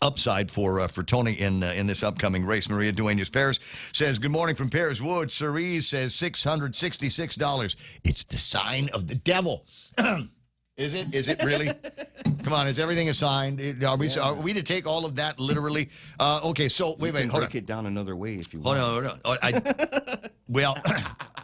upside for Tony in this upcoming race. Maria Duenas Paris says, good morning from Paris Woods. Cerise says $666. It's the sign of the devil. Is it? Is it really? Come on, is everything assigned? Are we to take all of that literally? Okay, so wait, hold on. Break it down another way if you want. Oh, no.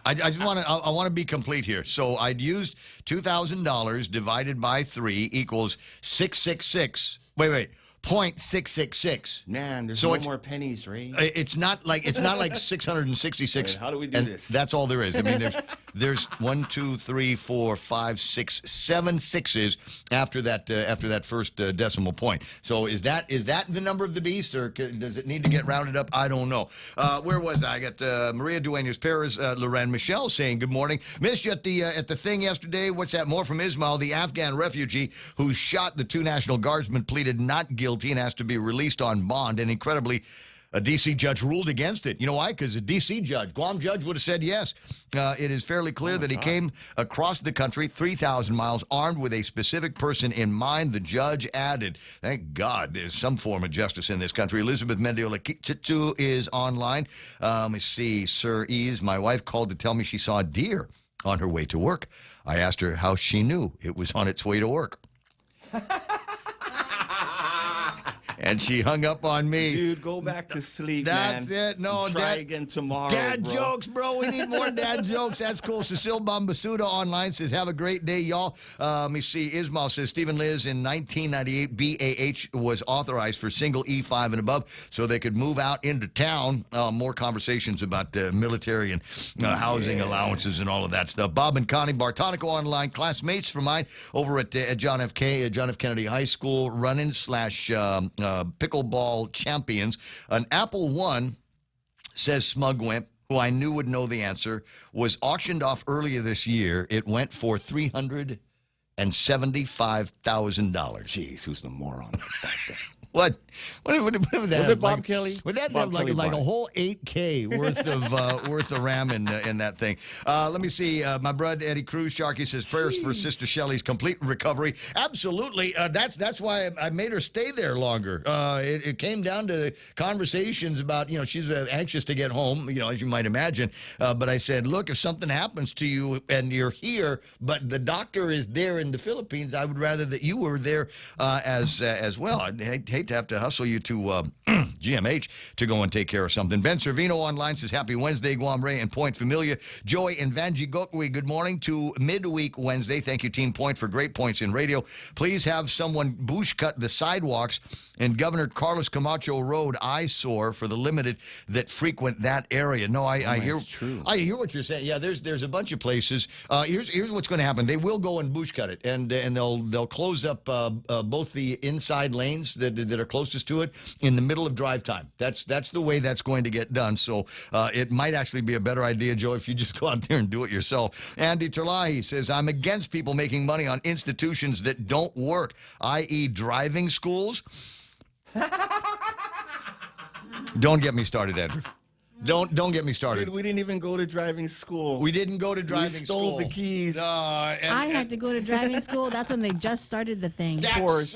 I just want to. I want to be complete here. So I'd used $2,000 divided by 3 equals 666. Wait. 0.666. Man, there's no more pennies, Ray. It's not like 666. Wait, how do we do this? That's all there is. I mean, there's 1, 2, 3, 4, 5, 6, 7 sixes after that first decimal point. So is that the number of the beast, or does it need to get rounded up? I don't know. Where was I? I got Maria Duenas Perez, Loren Michelle saying good morning. Missed you at the thing yesterday. What's that? More from Ismail, the Afghan refugee who shot the 2 National Guardsmen, pleaded not guilty and has to be released on bond. And incredibly, a D.C. judge ruled against it. You know why? Because a D.C. judge, Guam judge, would have said yes. It is fairly clear that he came across the country 3,000 miles armed with a specific person in mind, the judge added. Thank God there's some form of justice in this country. Elizabeth Mendiola Kitsu is online. Let me see. Sir Ease, my wife called to tell me she saw a deer on her way to work. I asked her how she knew it was on its way to work. And she hung up on me. Dude, go back to sleep, That's man. it. No, try again tomorrow, Dad bro. jokes, bro. We need more dad jokes. That's cool. Cecile Bambasuda online says, have a great day, y'all. Let me see. Ismail says, Stephen Liz, in 1998, BAH was authorized for single E5 and above so they could move out into town. More conversations about military and housing allowances and all of that stuff. Bob and Connie Bartonico online, classmates from mine over at John F. Kennedy High School, running / pickleball champions. An Apple One, says Smugwimp, who I knew would know the answer, was auctioned off earlier this year. It went for $375,000. Jeez, who's the moron back there? What would that? Was it Bob Kelly? Would that have like a whole 8K worth of RAM in that thing? Let me see. My brother Eddie Cruz Sharkey says prayers for Sister Shelley's complete recovery. Absolutely. That's why I made her stay there longer. It came down to conversations about she's anxious to get home. As you might imagine. But I said, look, if something happens to you and you're here, but the doctor is there in the Philippines, I would rather that you were there as well. I'd hate to have to hustle you to GMH to go and take care of something. Ben Servino online says, happy Wednesday, Guam Ray and Point Familia. Joy in Vanjigokwe, good morning to midweek Wednesday. Thank you, Team Point, for great points in radio. Please have someone bush cut the sidewalks in Governor Carlos Camacho Road eyesore for the limited that frequent that area. No, I hear true. I hear what you're saying. Yeah, there's a bunch of places. Here's what's going to happen. They will go and bush cut it, and they'll close up both the inside lanes that are closest to it in the middle of drive time. That's the way that's going to get done. So it might actually be a better idea, Joe, if you just go out there and do it yourself. Andy Terlahi says, I'm against people making money on institutions that don't work, i.e. driving schools. Don't get me started, Andrew. Don't get me started. Dude, we didn't even go to driving school. We didn't go to driving school. We stole the keys. I had to go to driving school. That's when they just started the thing. That was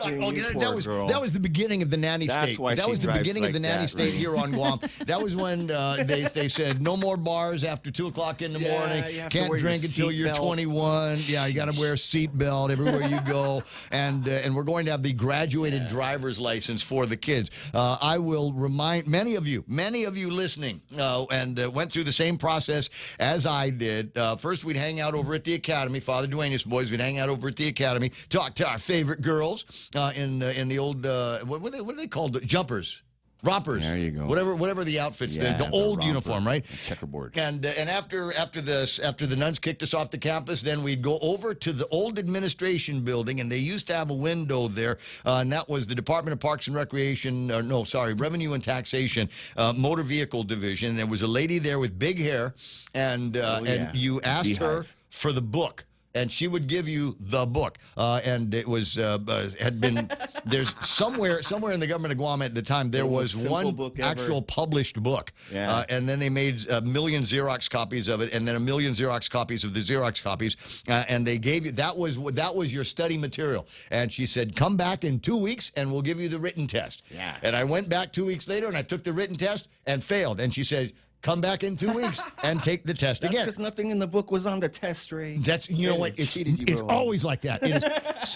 the beginning of the nanny state. That was the beginning of the nanny state here on Guam. That was when they said no more bars after 2 o'clock in the morning. Can't drink until you're 21. Yeah, you got to wear a seatbelt everywhere you go. And we're going to have the graduated driver's license for the kids. I will remind many of you listening. and went through the same process as I did. First, we'd hang out over at the academy. Father Duenas boys, we'd hang out over at the academy, talk to our favorite girls in the old, what are they called? Jumpers. Rompers. There you go. Whatever the outfits, the old romper, uniform, right? Checkerboard. And after the nuns kicked us off the campus, then we'd go over to the old administration building, and they used to have a window there, and that was the Department of Parks and Recreation, Revenue and Taxation, Motor Vehicle Division. And there was a lady there with big hair, and you asked her for the book. And she would give you the book, and it was had been there's somewhere in the government of Guam at the time there was one actual published book, and then they made a million Xerox copies of it, and then a million Xerox copies of the Xerox copies, and they gave you that was your study material. And she said, "Come back in 2 weeks, and we'll give you the written test." Yeah. And I went back 2 weeks later, and I took the written test and failed. And she said, "Come back in 2 weeks and take the test again." That's because nothing in the book was on the test, Ray. That's, you know what? It's always like that.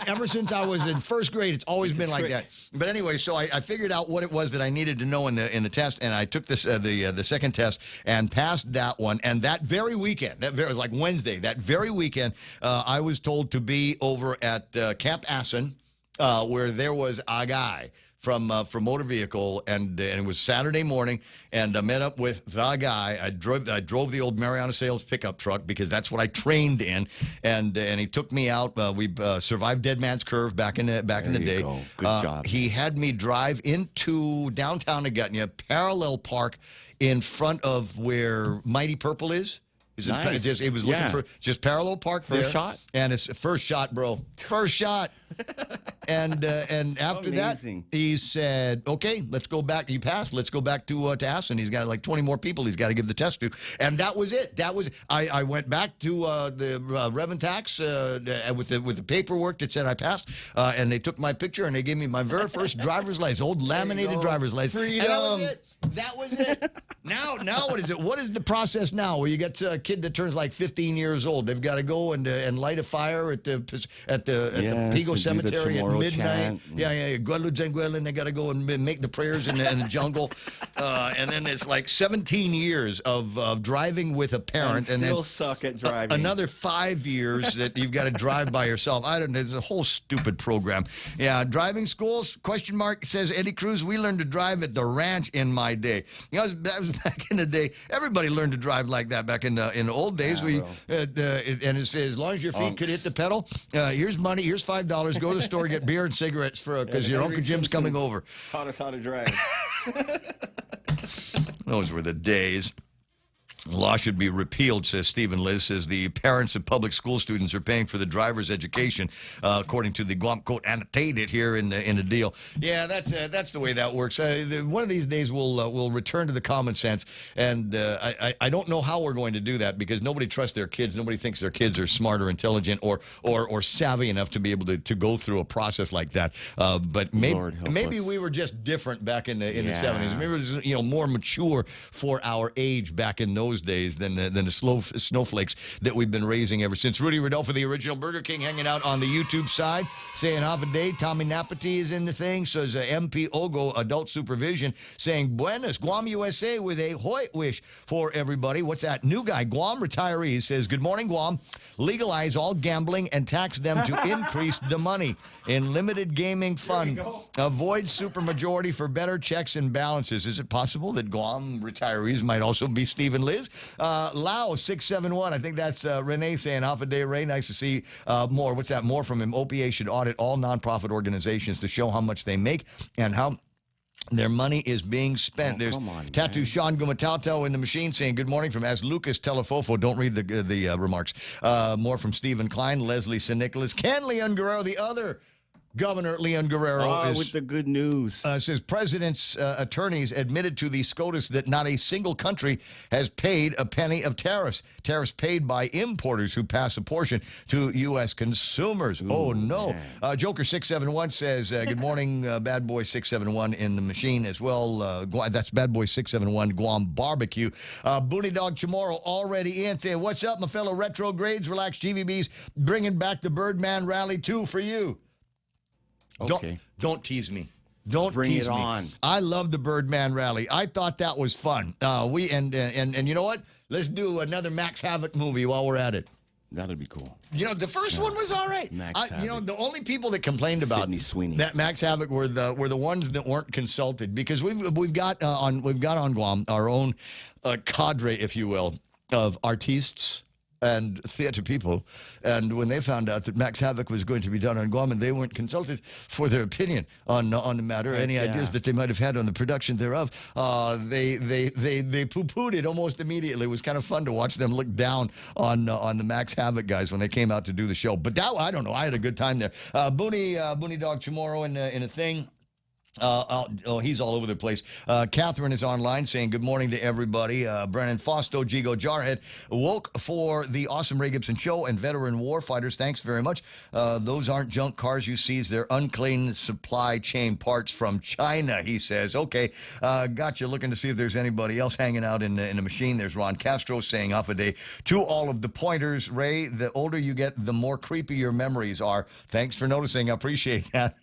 Ever since I was in first grade, it's always been like that. But anyway, so I figured out what it was that I needed to know in the test, and I took this the second test and passed that one. And that very weekend, it was like Wednesday, that very weekend, I was told to be over at Camp Assen, where there was a guy from Motor Vehicle, and it was Saturday morning, and I met up with the guy. I drove the old Mariana Sales pickup truck because that's what I trained in, and he took me out. We survived Dead Man's Curve back in the day. Go. Good job. He had me drive into downtown Agutnia, parallel park in front of where Mighty Purple is. Nice. It was looking for just parallel park there. First shot? And it's first shot, bro. First shot. And after Amazing. that, he said, "Okay, let's go back. You passed. Let's go back to Assen. He's got like 20 more people he's got to give the test to." And that was it. I went back to the Rev and Tax with the paperwork that said I passed, and they took my picture and they gave me my very first driver's license, old laminated driver's license. Freedom. And that was it. That was it. Now what is it? What is the process now? Where you get a kid that turns like 15 years old, they've got to go and light a fire at the Pigo Cemetery at midnight. And they got to go and make the prayers in the jungle. And then it's like 17 years of driving with a parent, and then suck at driving. Another 5 years that you've got to drive by yourself. I don't know. It's a whole stupid program. Yeah, driving schools? ? Says Eddie Cruz. We learned to drive at the ranch in my day. You know, that was back in the day. Everybody learned to drive like that back in the old days. And as long as your feet could hit the pedal, here's money. Here's $5. Go to the store, get beer and cigarettes because your Uncle Jim's coming over. Taught us how to drive. Those were the days. Law should be repealed, says Stephen Liz. Says the parents of public school students are paying for the driver's education, according to the Guam Code annotated here in the deal. Yeah, that's the way that works. One of these days we'll return to the common sense, and I don't know how we're going to do that because nobody trusts their kids. Nobody thinks their kids are smart or intelligent or savvy enough to be able to go through a process like that. But maybe we were just different back in the 70s. Maybe it was more mature for our age back in those days than the snowflakes that we've been raising ever since. Rudy Rodolfo, the original Burger King, hanging out on the YouTube side, saying half a day. Tommy Napati is in the thing. Says MP Ogo, adult supervision, saying Buenas, Guam, USA, with a Hoyt wish for everybody. What's that? New guy, Guam retirees, says, good morning, Guam. Legalize all gambling and tax them to increase the money in limited gaming fund. Avoid supermajority for better checks and balances. Is it possible that Guam retirees might also be Stephen Liz? Lao 671. I think that's Renee saying half a day. Ray, nice to see more. What's that? More from him. OPA should audit all nonprofit organizations to show how much they make and how their money is being spent. There's Tattoo Sean Gumatauto in the machine saying, good morning from As Lucas Telefofo. Don't read the remarks. More from Stephen Klein, Leslie St. Nicholas, Ken Leon Guerrero, the other Governor Leon Guerrero is with the good news. Says president's attorneys admitted to the SCOTUS that not a single country has paid a penny of tariffs. Tariffs paid by importers who pass a portion to U.S. consumers. Oh, no. Joker 671 says, good morning, Bad Boy 671 in the machine as well. That's Bad Boy 671 Guam Barbecue. Booney Dog Chamorro already in saying, what's up, my fellow retrogrades? Relax GVBs, bringing back the Birdman Rally 2 for you. Okay. Don't tease me. Don't Bring tease it me. on. I love the Birdman Rally. I thought that was fun. And you know what? Let's do another Max Havoc movie while we're at it. That'd be cool. You know, the first one was all right. Max Havoc. You know, the only people that complained about Sydney Sweeney. that Max Havoc were the ones that weren't consulted, because we've got on Guam our own cadre, if you will, of artistes and theater people, and when they found out that Max Havoc was going to be done on Guam and they weren't consulted for their opinion on the matter, any ideas that they might have had on the production thereof, they poo-pooed it almost immediately. It was kind of fun to watch them look down on the Max Havoc guys when they came out to do the show. But that, I don't know, I had a good time there. Booney Dog Chamorro in a thing. He's all over the place. Catherine is online saying good morning to everybody. Brennan Fausto, Gigo Jarhead, woke for the awesome Ray Gibson show and veteran warfighters. Thanks very much. Those aren't junk cars you see. They're unclaimed supply chain parts from China, he says. Okay, gotcha. Looking to see if there's anybody else hanging out in the machine. There's Ron Castro saying off a day to all of the pointers. Ray, the older you get, the more creepy your memories are. Thanks for noticing. I appreciate that.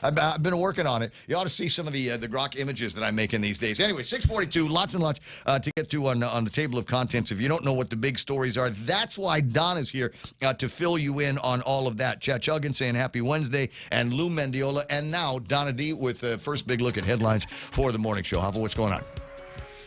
I've been working on it. You ought to see some of the grok images that I'm making these days. Anyway, 6:42, lots and lots to get to on the table of contents. If you don't know what the big stories are, that's why Don is here to fill you in on all of that. Chet Chuggin saying happy Wednesday, and Lou Mendiola, and now Donna D with the first big look at headlines for the morning show. Hava, what's going on?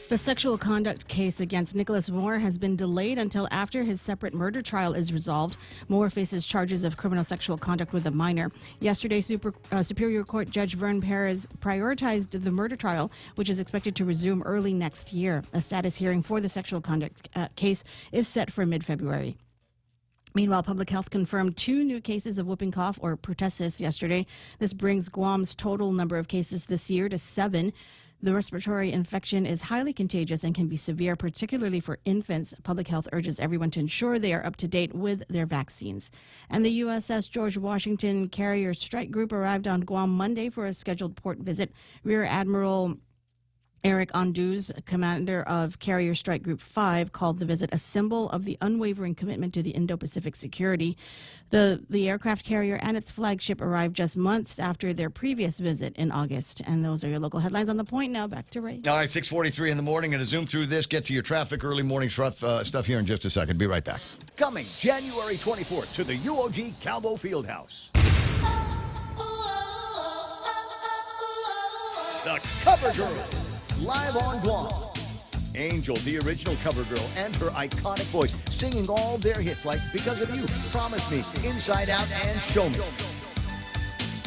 The sexual conduct case against Nicholas Moore has been delayed until after his separate murder trial is resolved. Moore faces charges of criminal sexual conduct with a minor. Yesterday, Superior Court Judge Vern Perez prioritized the murder trial, which is expected to resume early next year. A status hearing for the sexual conduct case is set for mid-February. Meanwhile, Public Health confirmed 2 new cases of whooping cough or pertussis yesterday. This brings Guam's total number of cases this year to 7. The respiratory infection is highly contagious and can be severe, particularly for infants. Public Health urges everyone to ensure they are up to date with their vaccines. And the USS George Washington Carrier Strike Group arrived on Guam Monday for a scheduled port visit. Rear Admiral Eric Anduz, commander of Carrier Strike Group 5, called the visit a symbol of the unwavering commitment to the Indo-Pacific security. The aircraft carrier and its flagship arrived just months after their previous visit in August. And those are your local headlines on The Point. Now back to Ray. All right, 6:43 in the morning. Going to zoom through this, get to your traffic, early morning stuff here in just a second. Be right back. Coming January 24th to the UOG Calvo Fieldhouse. The Cover Girls. Live on Guam. Angel, the original cover girl, and her iconic voice, singing all their hits like Because of You, Promise Me, Inside Out, and Show Me.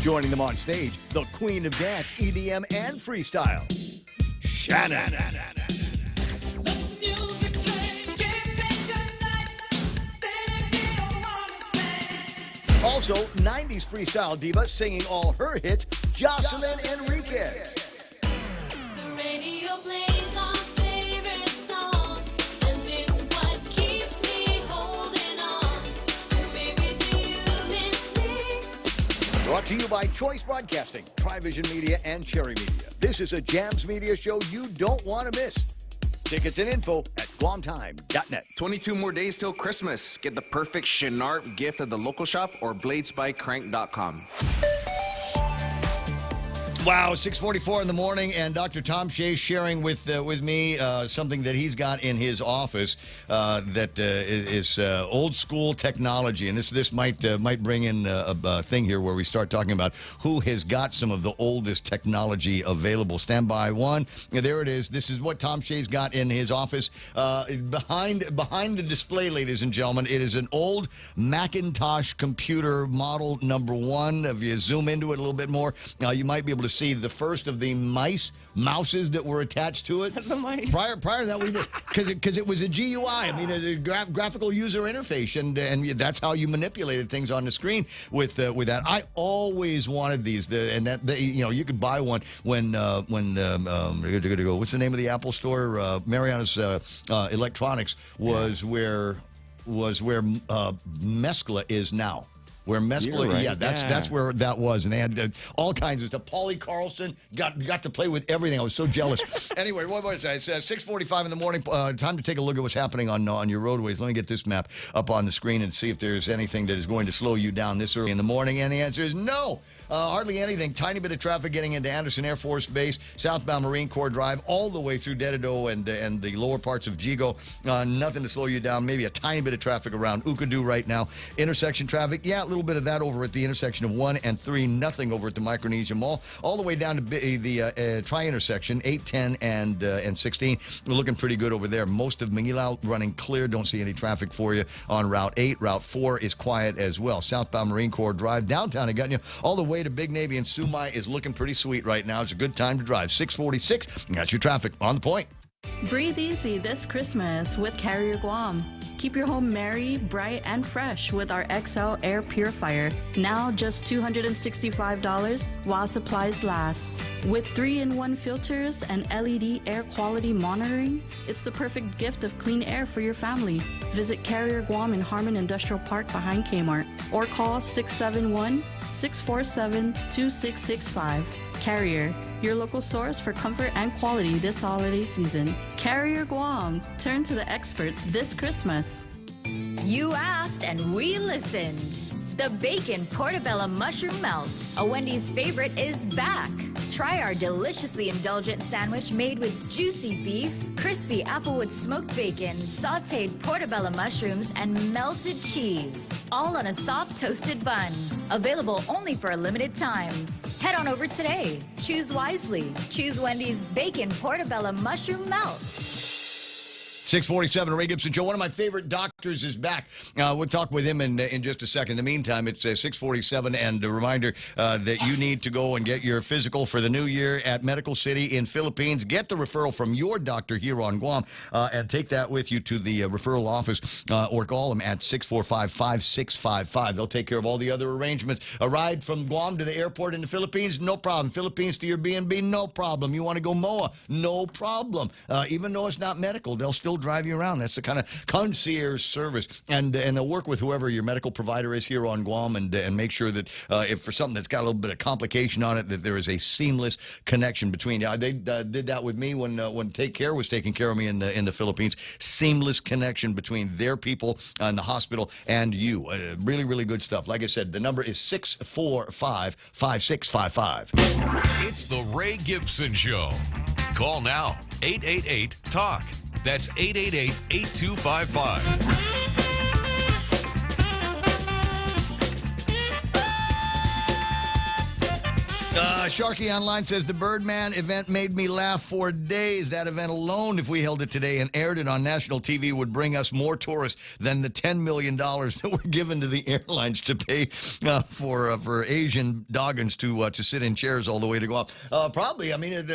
Joining them on stage, the queen of dance, EDM, and freestyle, Shannon. Also, 90s freestyle diva singing all her hits, Jocelyn Enriquez. Brought to you by Choice Broadcasting, Trivision Media, and Cherry Media. This is a Jams Media show you don't want to miss. Tickets and info at guamtime.net. 22 more days till Christmas. Get the perfect Chenart gift at the local shop or bladespycrank.com. Wow, 6:44 in the morning, and Dr. Tom Shea sharing with me something that he's got in his office that is old school technology, and this might bring in a thing here where we start talking about who has got some of the oldest technology available. Stand by one. There it is. This is what Tom Shea's got in his office behind the display, ladies and gentlemen. It is an old Macintosh computer model number 1. If you zoom into it a little bit more, you might be able to see the first of the mouses that were attached to it. The mice. Prior to that, we did because it was a GUI. I mean, a graphical user interface, and that's how you manipulated things on the screen with that. I always wanted these, you could buy one when what's the name of the Apple store? Mariana's Electronics was where Mescla is now. Where mescaline, You're right, yeah, that's where that was, and they had all kinds of stuff. Paulie Carlson got to play with everything. I was so jealous. Anyway, what was that? It's 6:45 in the morning. Time to take a look at what's happening on your roadways. Let me get this map up on the screen and see if there's anything that is going to slow you down this early in the morning. And the answer is no. Hardly anything. Tiny bit of traffic getting into Anderson Air Force Base, southbound Marine Corps Drive, all the way through Dededo and the lower parts of Jigo. Nothing to slow you down. Maybe a tiny bit of traffic around Ukadu right now. Intersection traffic, yeah, a little bit of that over at the intersection of 1 and 3. Nothing over at the Micronesia Mall. All the way down to the tri-intersection, 8, 10, and 16. We're looking pretty good over there. Most of Manila running clear. Don't see any traffic for you on Route 8. Route 4 is quiet as well. Southbound Marine Corps Drive, downtown Agutnia, all the way to Big Navy and Sumai is looking pretty sweet right now. It's a good time to drive. 6:46. That's your traffic on the point. Breathe easy this Christmas with Carrier Guam. Keep your home merry, bright, and fresh with our XL Air Purifier. Now just $265 while supplies last. With 3-in-1 filters and LED air quality monitoring, it's the perfect gift of clean air for your family. Visit Carrier Guam in Harmon Industrial Park behind Kmart or call 671-647-2665. Carrier, your local source for comfort and quality this holiday season. Carrier Guam, turn to the experts this Christmas. You asked and we listened. The Bacon Portobello Mushroom Melt, a Wendy's favorite, is back. Try our deliciously indulgent sandwich made with juicy beef, crispy applewood smoked bacon, sauteed portobello mushrooms, and melted cheese. All on a soft toasted bun. Available only for a limited time. Head on over today. Choose wisely. Choose Wendy's Bacon Portobello Mushroom Melt. 6:47, Ray Gibson Show. One of my favorite doctors is back. We'll talk with him in just a second. In the meantime, it's 6:47, and a reminder that you need to go and get your physical for the new year at Medical City in Philippines. Get the referral from your doctor here on Guam, and take that with you to the referral office, or call them at 645-5655. They'll take care of all the other arrangements. A ride from Guam to the airport in the Philippines, no problem. Philippines to your B&B, no problem. You want to go MOA, no problem. Even though it's not medical, they'll still drive you around. That's the kind of concierge service, and they'll work with whoever your medical provider is here on Guam, and make sure that if for something that's got a little bit of complication on it, that there is a seamless connection between. They did that with me when Take Care was taking care of me in the Philippines. Seamless connection between their people in the hospital and you. Really, really good stuff. Like I said, the number is 645-5655. It's the Ray Gibson Show. Call now, 888-TALK. That's 888-8255. Sharky Online says the Birdman event made me laugh for days. That event alone, if we held it today and aired it on national TV, would bring us more tourists than the $10 million that were given to the airlines to pay for Asian doggons to sit in chairs all the way to go up. Probably, I mean,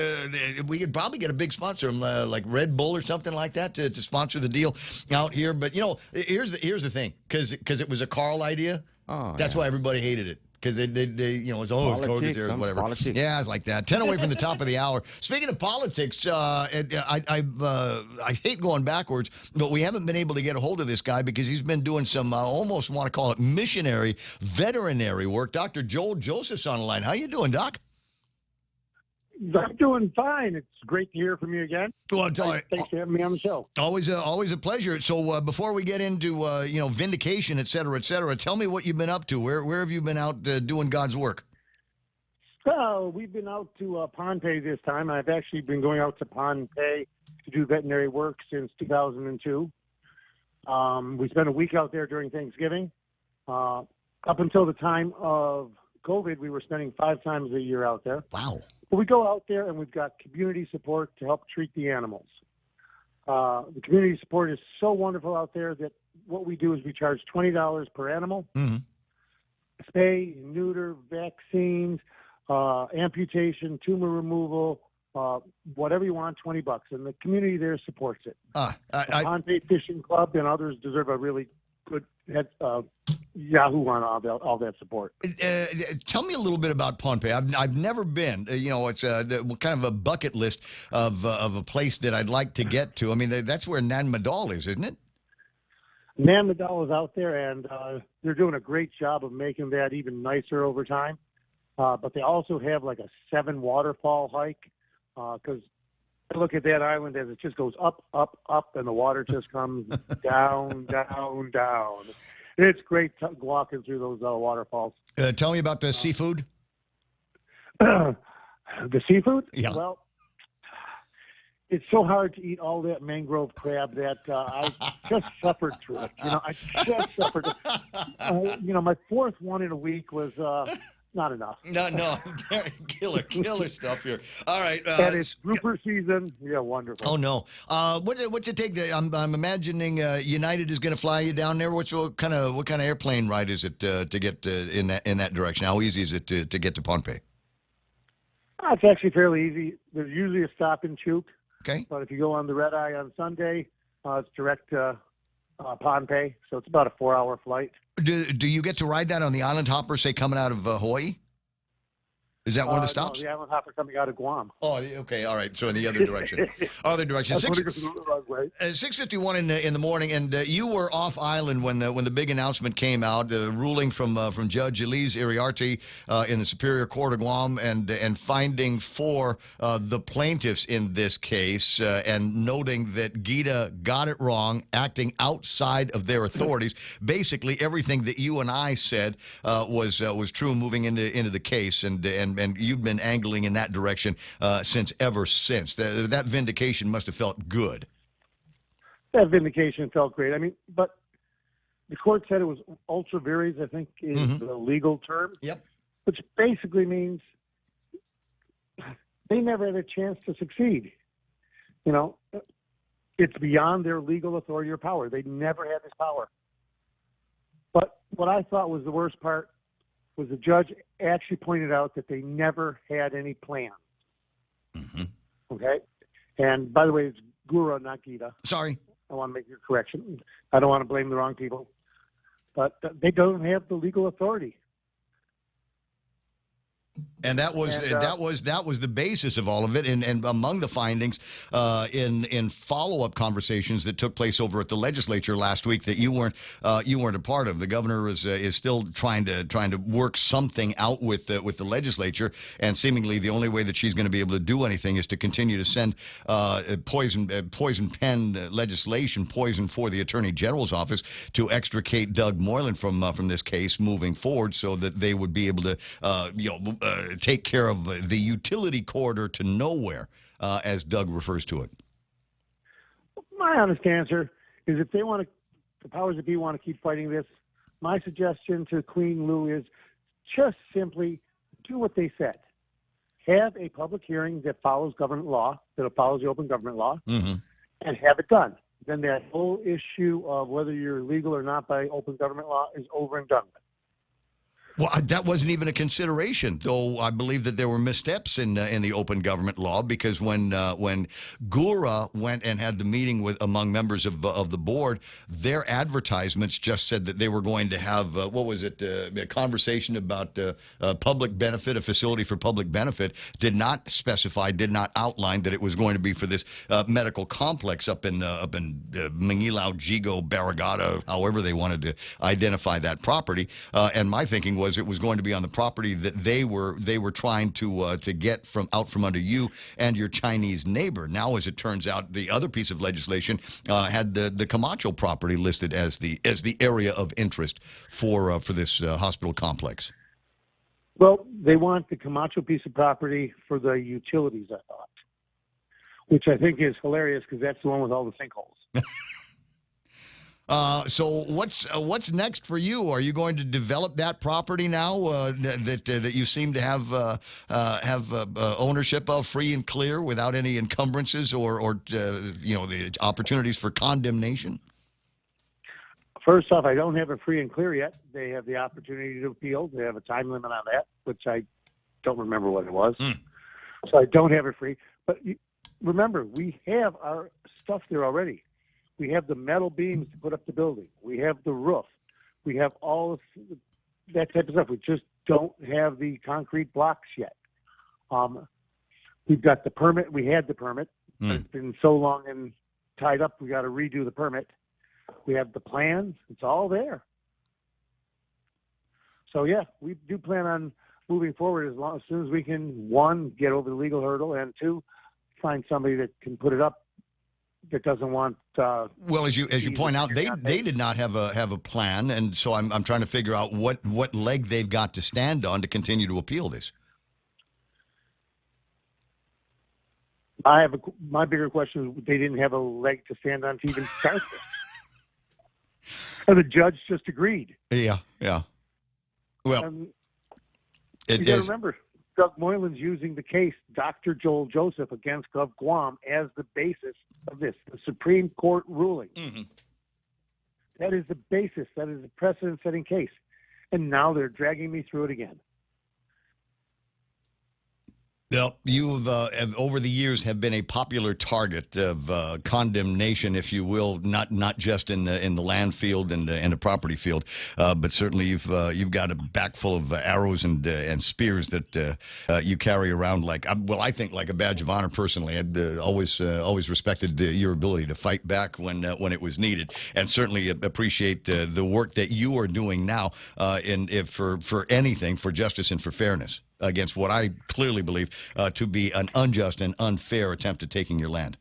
we could probably get a big sponsor, like Red Bull or something like that, to sponsor the deal out here. But here's the thing, because it was a Carl idea. That's why everybody hated it. Because they it's politics, or whatever. Politics. Yeah, it's like that. 10 away from the top of the hour. Speaking of politics, I hate going backwards, but we haven't been able to get a hold of this guy because he's been doing some, almost want to call it missionary, veterinary work. Dr. Joel Joseph's on the line. How you doing, Doc? I'm doing fine. It's great to hear from you again. Well, thanks for having me on the show. Always a pleasure. So before we get into vindication, et cetera, tell me what you've been up to. Where have you been out doing God's work? Well, we've been out to Pohnpei this time. I've actually been going out to Pohnpei to do veterinary work since 2002. We spent a week out there during Thanksgiving. Up until the time of COVID, we were spending 5 times a year out there. Wow. But we go out there and we've got community support to help treat the animals. The community support is so wonderful out there that what we do is we charge $20 per animal. Mm-hmm. Spay, neuter, vaccines, amputation, tumor removal, whatever you want, $20. And the community there supports it. Pohnpei Fishing Club and others deserve a really good Yahoo on all that support. Tell me a little bit about Pohnpei. I've never been. It's kind of a bucket list of a place that I'd like to get to. I mean, that's where Nan Madol is, isn't it? Man Medall is out there, and they're doing a great job of making that even nicer over time. But they also have like a 7 waterfall hike because I look at that island as it just goes up, up, up, and the water just comes down, down, down. It's great walking through those waterfalls. Tell me about the seafood. The seafood? Yeah. Well, it's so hard to eat all that mangrove crab that I just suffered through it. I just suffered. My 4th one in a week was not enough. No, killer stuff here. All right, and it's grouper season. Yeah, wonderful. Oh no, what's it take? I'm imagining United is going to fly you down there. What kind of airplane ride is it to get in that direction? How easy is it to get to Pohnpei? It's actually fairly easy. There's usually a stop in Chuk. Okay. But if you go on the red eye on Sunday, it's direct to Pohnpei, so it's about a 4-hour flight. Do you get to ride that on the island hopper, say, coming out of Hawaii? Is that one of the stops? No, the island hopper coming out of Guam. Oh, okay, all right. So in the other direction. Other direction. That's when it goes the wrong way. 6:51 in the morning, and you were off island when the big announcement came out, the ruling from Judge Elise Iriarte in the Superior Court of Guam, and finding for the plaintiffs in this case, and noting that Gita got it wrong, acting outside of their authorities. Basically, everything that you and I said was true moving into the case, and you've been angling in that direction ever since. That vindication must have felt good. That vindication felt great. I mean, but the court said it was ultra vires, I think is the legal term. Yep. Which basically means they never had a chance to succeed. It's beyond their legal authority or power. They never had this power. But what I thought was the worst part was the judge actually pointed out that they never had any plans. Mm-hmm. Okay? And by the way, it's Gura, not Gita. Sorry. I want to make your correction. I don't want to blame the wrong people. But they don't have the legal authority. And that was the basis of all of it, and among the findings in follow-up conversations that took place over at the legislature last week that you weren't a part of. The governor is still trying to work something out with the legislature, and seemingly the only way that she's going to be able to do anything is to continue to send poison pen legislation, poison for the Attorney General's office to extricate Doug Moylan from this case moving forward, so that they would be able to take care of the utility corridor to nowhere, as Doug refers to it. My honest answer is if the powers that be want to keep fighting this, my suggestion to Queen Lou is just simply do what they said. Have a public hearing that follows government law, that follows the open government law, and have it done. Then that whole issue of whether you're legal or not by open government law is over and done with. Well, that wasn't even a consideration, though I believe that there were missteps in the open government law, because when Gura went and had the meeting among members of the board, their advertisements just said that they were going to have, a conversation about public benefit, a facility for public benefit, did not outline that it was going to be for this medical complex up in Mangilau, Jigo, Barragata, however they wanted to identify that property. And my thinking was it was going to be on the property that they were trying to get from under you and your Chinese neighbor. Now, as it turns out, the other piece of legislation had the Camacho property listed as the area of interest for this hospital complex. Well, they want the Camacho piece of property for the utilities, I thought, which I think is hilarious because that's the one with all the sinkholes. So what's next for you? Are you going to develop that property now that you seem to have ownership of, free and clear, without any encumbrances or the opportunities for condemnation? First off, I don't have it free and clear yet. They have the opportunity to appeal. They have a time limit on that, which I don't remember what it was. So I don't have it free. But remember, we have our stuff there already. We have the metal beams to put up the building. We have the roof. We have all that type of stuff. We just don't have the concrete blocks yet. We've got the permit. We had the permit. But it's been so long and tied up, we got to redo the permit. We have the plans. It's all there. So, yeah, we do plan on moving forward as soon as we can, one, get over the legal hurdle, and two, find somebody that can put it up that doesn't want. Well, as you point out, they did not have a plan, and so I'm trying to figure out what leg they've got to stand on to continue to appeal this. My bigger question is they didn't have a leg to stand on to even start this. And the judge just agreed. Yeah. Well, you got to remember, Doug Moylan's using the case, Dr. Joel Joseph against Gov Guam, as the basis of this, the Supreme Court ruling. Mm-hmm. That is the basis. That is the precedent-setting case. And now they're dragging me through it again. Well, you've over the years have been a popular target of condemnation, if you will, not just in the land field and the property field, but certainly you've got a back full of arrows and spears that you carry around I think like a badge of honor. Personally, I'd always respected your ability to fight back when it was needed, and certainly appreciate the work that you are doing now for anything, for justice and for fairness, against what I clearly believe to be an unjust and unfair attempt at taking your land.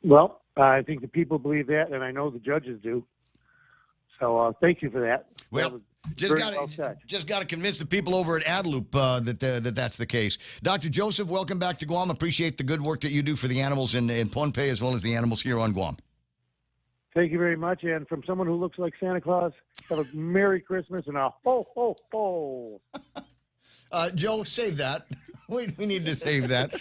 Well, I think the people believe that, and I know the judges do. So thank you for that. Well, just got to convince the people over at Adelup that that's the case. Dr. Joseph, welcome back to Guam. Appreciate the good work that you do for the animals in Pohnpei as well as the animals here on Guam. Thank you very much. And from someone who looks like Santa Claus, have a Merry Christmas and a ho, ho, ho. Joe, save that. We need to save that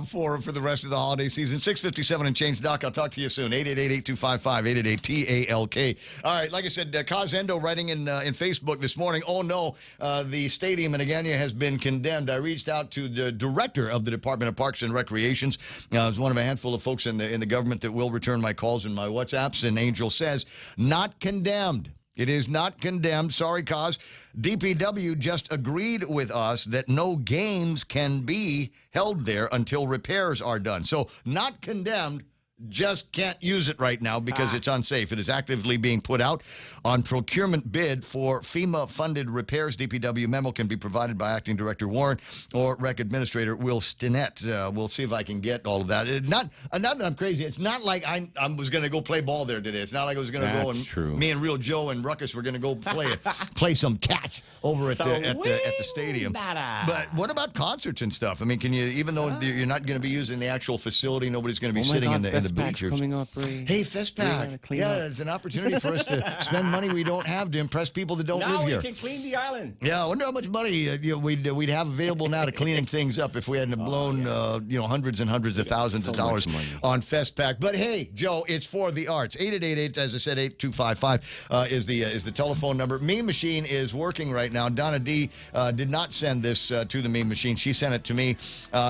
for the rest of the holiday season. 6:57 and change, Doc. I'll talk to you soon. 888-8255-888-TALK. All right, like I said, Kaz Endo writing in Facebook this morning, oh no, the stadium in Agana has been condemned. I reached out to the director of the Department of Parks and Recreations. I was one of a handful of folks in the government that will return my calls and my WhatsApps, and Angel says, not condemned. It is not condemned. Sorry, Kaz. DPW just agreed with us that no games can be held there until repairs are done. So not condemned, just can't use it right now because it's unsafe. It is actively being put out on procurement bid for FEMA-funded repairs. DPW memo can be provided by Acting Director Warren or Rec Administrator Will Stinnett. We'll see if I can get all of that. Not that I'm crazy. It's not like I was going to go play ball there today. It's not like I was going to go and me and Real Joe and Ruckus were going to go play some catch over at the stadium. But what about concerts and stuff? I mean, can you, even though you're not going to be using the actual facility, nobody's going to be sitting in the bleachers. Coming up, Ray. Hey, Festpac. Yeah, it's an opportunity for us to spend money we don't have to impress people that don't live here. Now we can clean the island. Yeah, I wonder how much money we'd have available now to cleaning things up if we hadn't blown hundreds and hundreds of thousands of dollars on Festpac. But hey, Joe, it's for the arts. 888, as I said, 8255 is the telephone number. Meme Machine is working right now. Donna D did not send this to the Meme Machine. She sent it to me.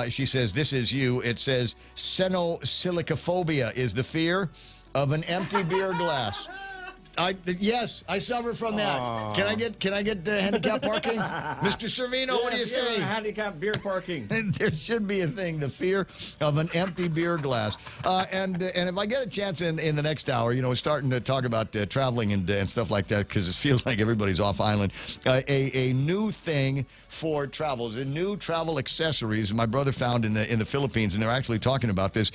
She says, "This is you." It says, "Senosilicophobia is the fear of an empty beer glass." Yes, I suffer from that. Aww. Can I get handicap parking? Mr. Servino, what do you say? Handicap beer parking. There should be a thing, the fear of an empty beer glass. And if I get a chance in the next hour, starting to talk about traveling and stuff like that, because it feels like everybody's off island. A new thing for travels, a new travel accessories my brother found in the Philippines, and they're actually talking about this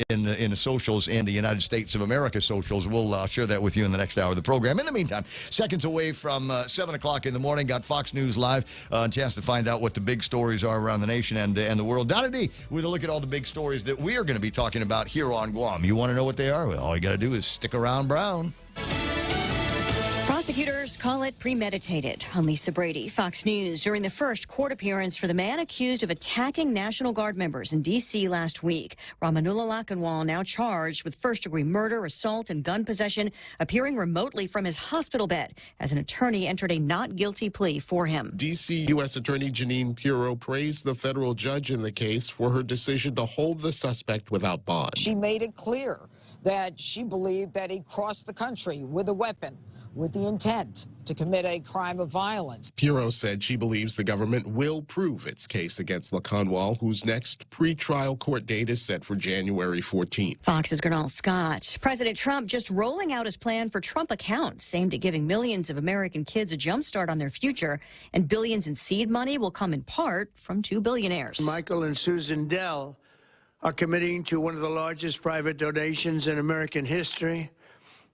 in the socials in the United States of America socials. We'll share that with you in the next hour of the program. In the meantime, seconds away from 7 o'clock in the morning, got Fox News Live, a chance to find out what the big stories are around the nation and the world. Donna D with a look at all the big stories that we are going to be talking about here on Guam. You want to know what they are? Well, all you got to do is stick around, Brown. Prosecutors call it premeditated. I'm Lisa Brady, Fox News. During the first court appearance for the man accused of attacking National Guard members in D.C. last week, Ramanullah Lakanwal, now charged with first-degree murder, assault, and gun possession, appearing remotely from his hospital bed as an attorney entered a not guilty plea for him. D.C. U.S. Attorney Janine Pirro praised the federal judge in the case for her decision to hold the suspect without bond. She made it clear that she believed that he crossed the country with a weapon with the intent to commit a crime of violence. Pirro said she believes the government will prove its case against Lacanwal, whose next pre-trial court date is set for January 14th. Fox's Gernal Scott. President Trump just rolling out his plan for Trump accounts aimed at giving millions of American kids a jump start on their future, and billions in seed money will come in part from two billionaires. Michael and Susan Dell are committing to one of the largest private donations in American history,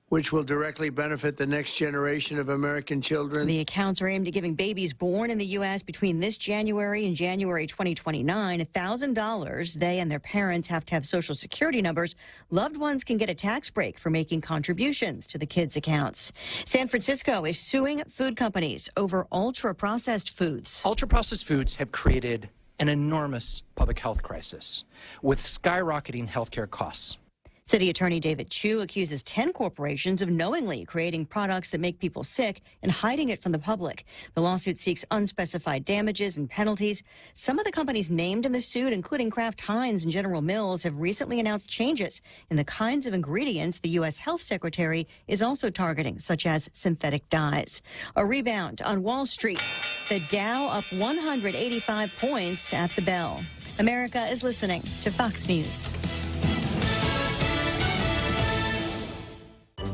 which will directly benefit the next generation of American children. The accounts are aimed at giving babies born in the U.S. between this January and January 2029 $1,000. They and their parents have to have Social Security numbers. Loved ones can get a tax break for making contributions to the kids' accounts. San Francisco is suing food companies over ultra-processed foods. Ultra-processed foods have created an enormous public health crisis with skyrocketing healthcare costs. City Attorney David Chu accuses 10 corporations of knowingly creating products that make people sick and hiding it from the public. The lawsuit seeks unspecified damages and penalties. Some of the companies named in the suit, including Kraft Heinz and General Mills, have recently announced changes in the kinds of ingredients the U.S. Health Secretary is also targeting, such as synthetic dyes. A rebound on Wall Street. The Dow up 185 points at the bell. America is listening to Fox News.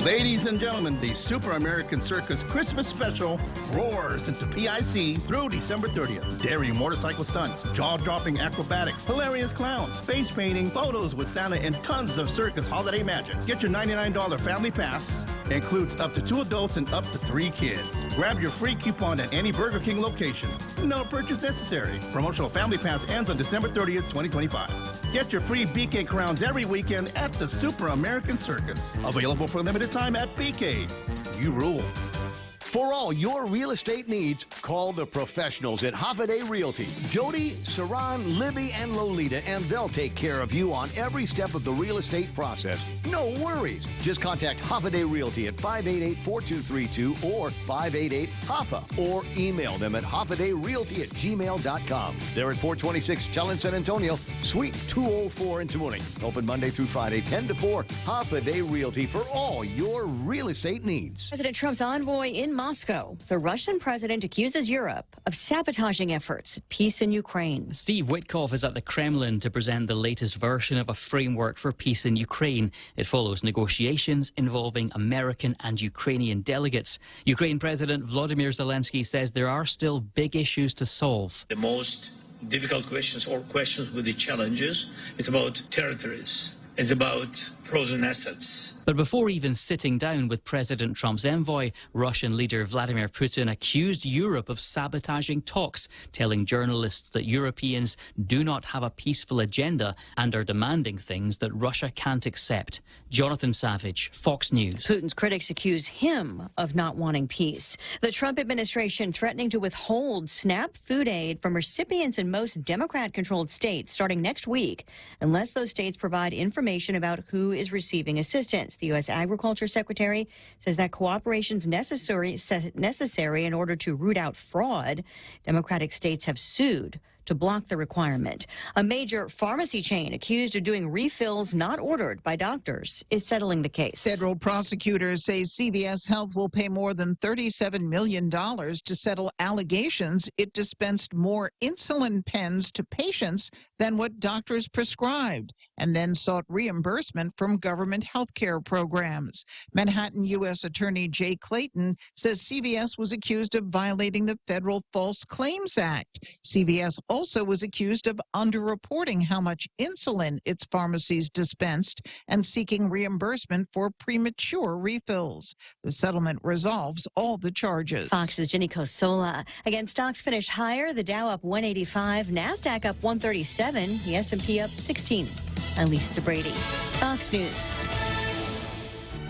Ladies and gentlemen, the Super American Circus Christmas Special roars into PIC through December 30th. Daring motorcycle stunts, jaw-dropping acrobatics, hilarious clowns, face painting, photos with Santa, and tons of circus holiday magic. Get your $99 family pass. Includes up to 2 adults and up to 3 kids. Grab your free coupon at any Burger King location. No purchase necessary. Promotional family pass ends on December 30th, 2025. Get your free BK crowns every weekend at the Super American Circus. Available for a limited time at BK. You rule. For all your real estate needs, call the professionals at Hoffaday Realty. Jody, Saran, Libby, and Lolita, and they'll take care of you on every step of the real estate process. No worries. Just contact Hoffaday Realty at 588-4232 or 588-HOFFA or email them at hoffadayrealty@gmail.com. They're at 426 Chellen, San Antonio, Suite 204 in Tamuning. Open Monday through Friday, 10 to 4. Hoffaday Realty for all your real estate needs. President Trump's envoy in Moscow. The Russian president accuses Europe of sabotaging efforts at peace in Ukraine. Steve Witkoff is at the Kremlin to present the latest version of a framework for peace in Ukraine. It follows negotiations involving American and Ukrainian delegates. Ukraine President Volodymyr Zelensky says there are still big issues to solve. The most difficult questions, or questions with the challenges, is about territories. It's about frozen assets. But before even sitting down with President Trump's envoy, Russian leader Vladimir Putin accused Europe of sabotaging talks, telling journalists that Europeans do not have a peaceful agenda and are demanding things that Russia can't accept. Jonathan Savage, Fox News. Putin's critics accuse him of not wanting peace. The Trump administration threatening to withhold SNAP food aid from recipients in most Democrat-controlled states starting next week, unless those states provide information about who is receiving assistance. The U.S. Agriculture Secretary says that cooperation is necessary in order to root out fraud. Democratic states have sued to block the requirement. A major pharmacy chain accused of doing refills not ordered by doctors is settling the case. Federal prosecutors say CVS Health will pay more than $37 million to settle allegations it dispensed more insulin pens to patients than what doctors prescribed, and then sought reimbursement from government health care programs. Manhattan U.S. Attorney Jay Clayton says CVS was accused of violating the Federal False Claims Act. CVS also was accused of underreporting how much insulin its pharmacies dispensed and seeking reimbursement for premature refills. The settlement resolves all the charges. Fox's Ginny Cosola. Again, stocks finished higher. The Dow up 185, NASDAQ up 137, the S&P up 16. I'm Lisa Brady, Fox News.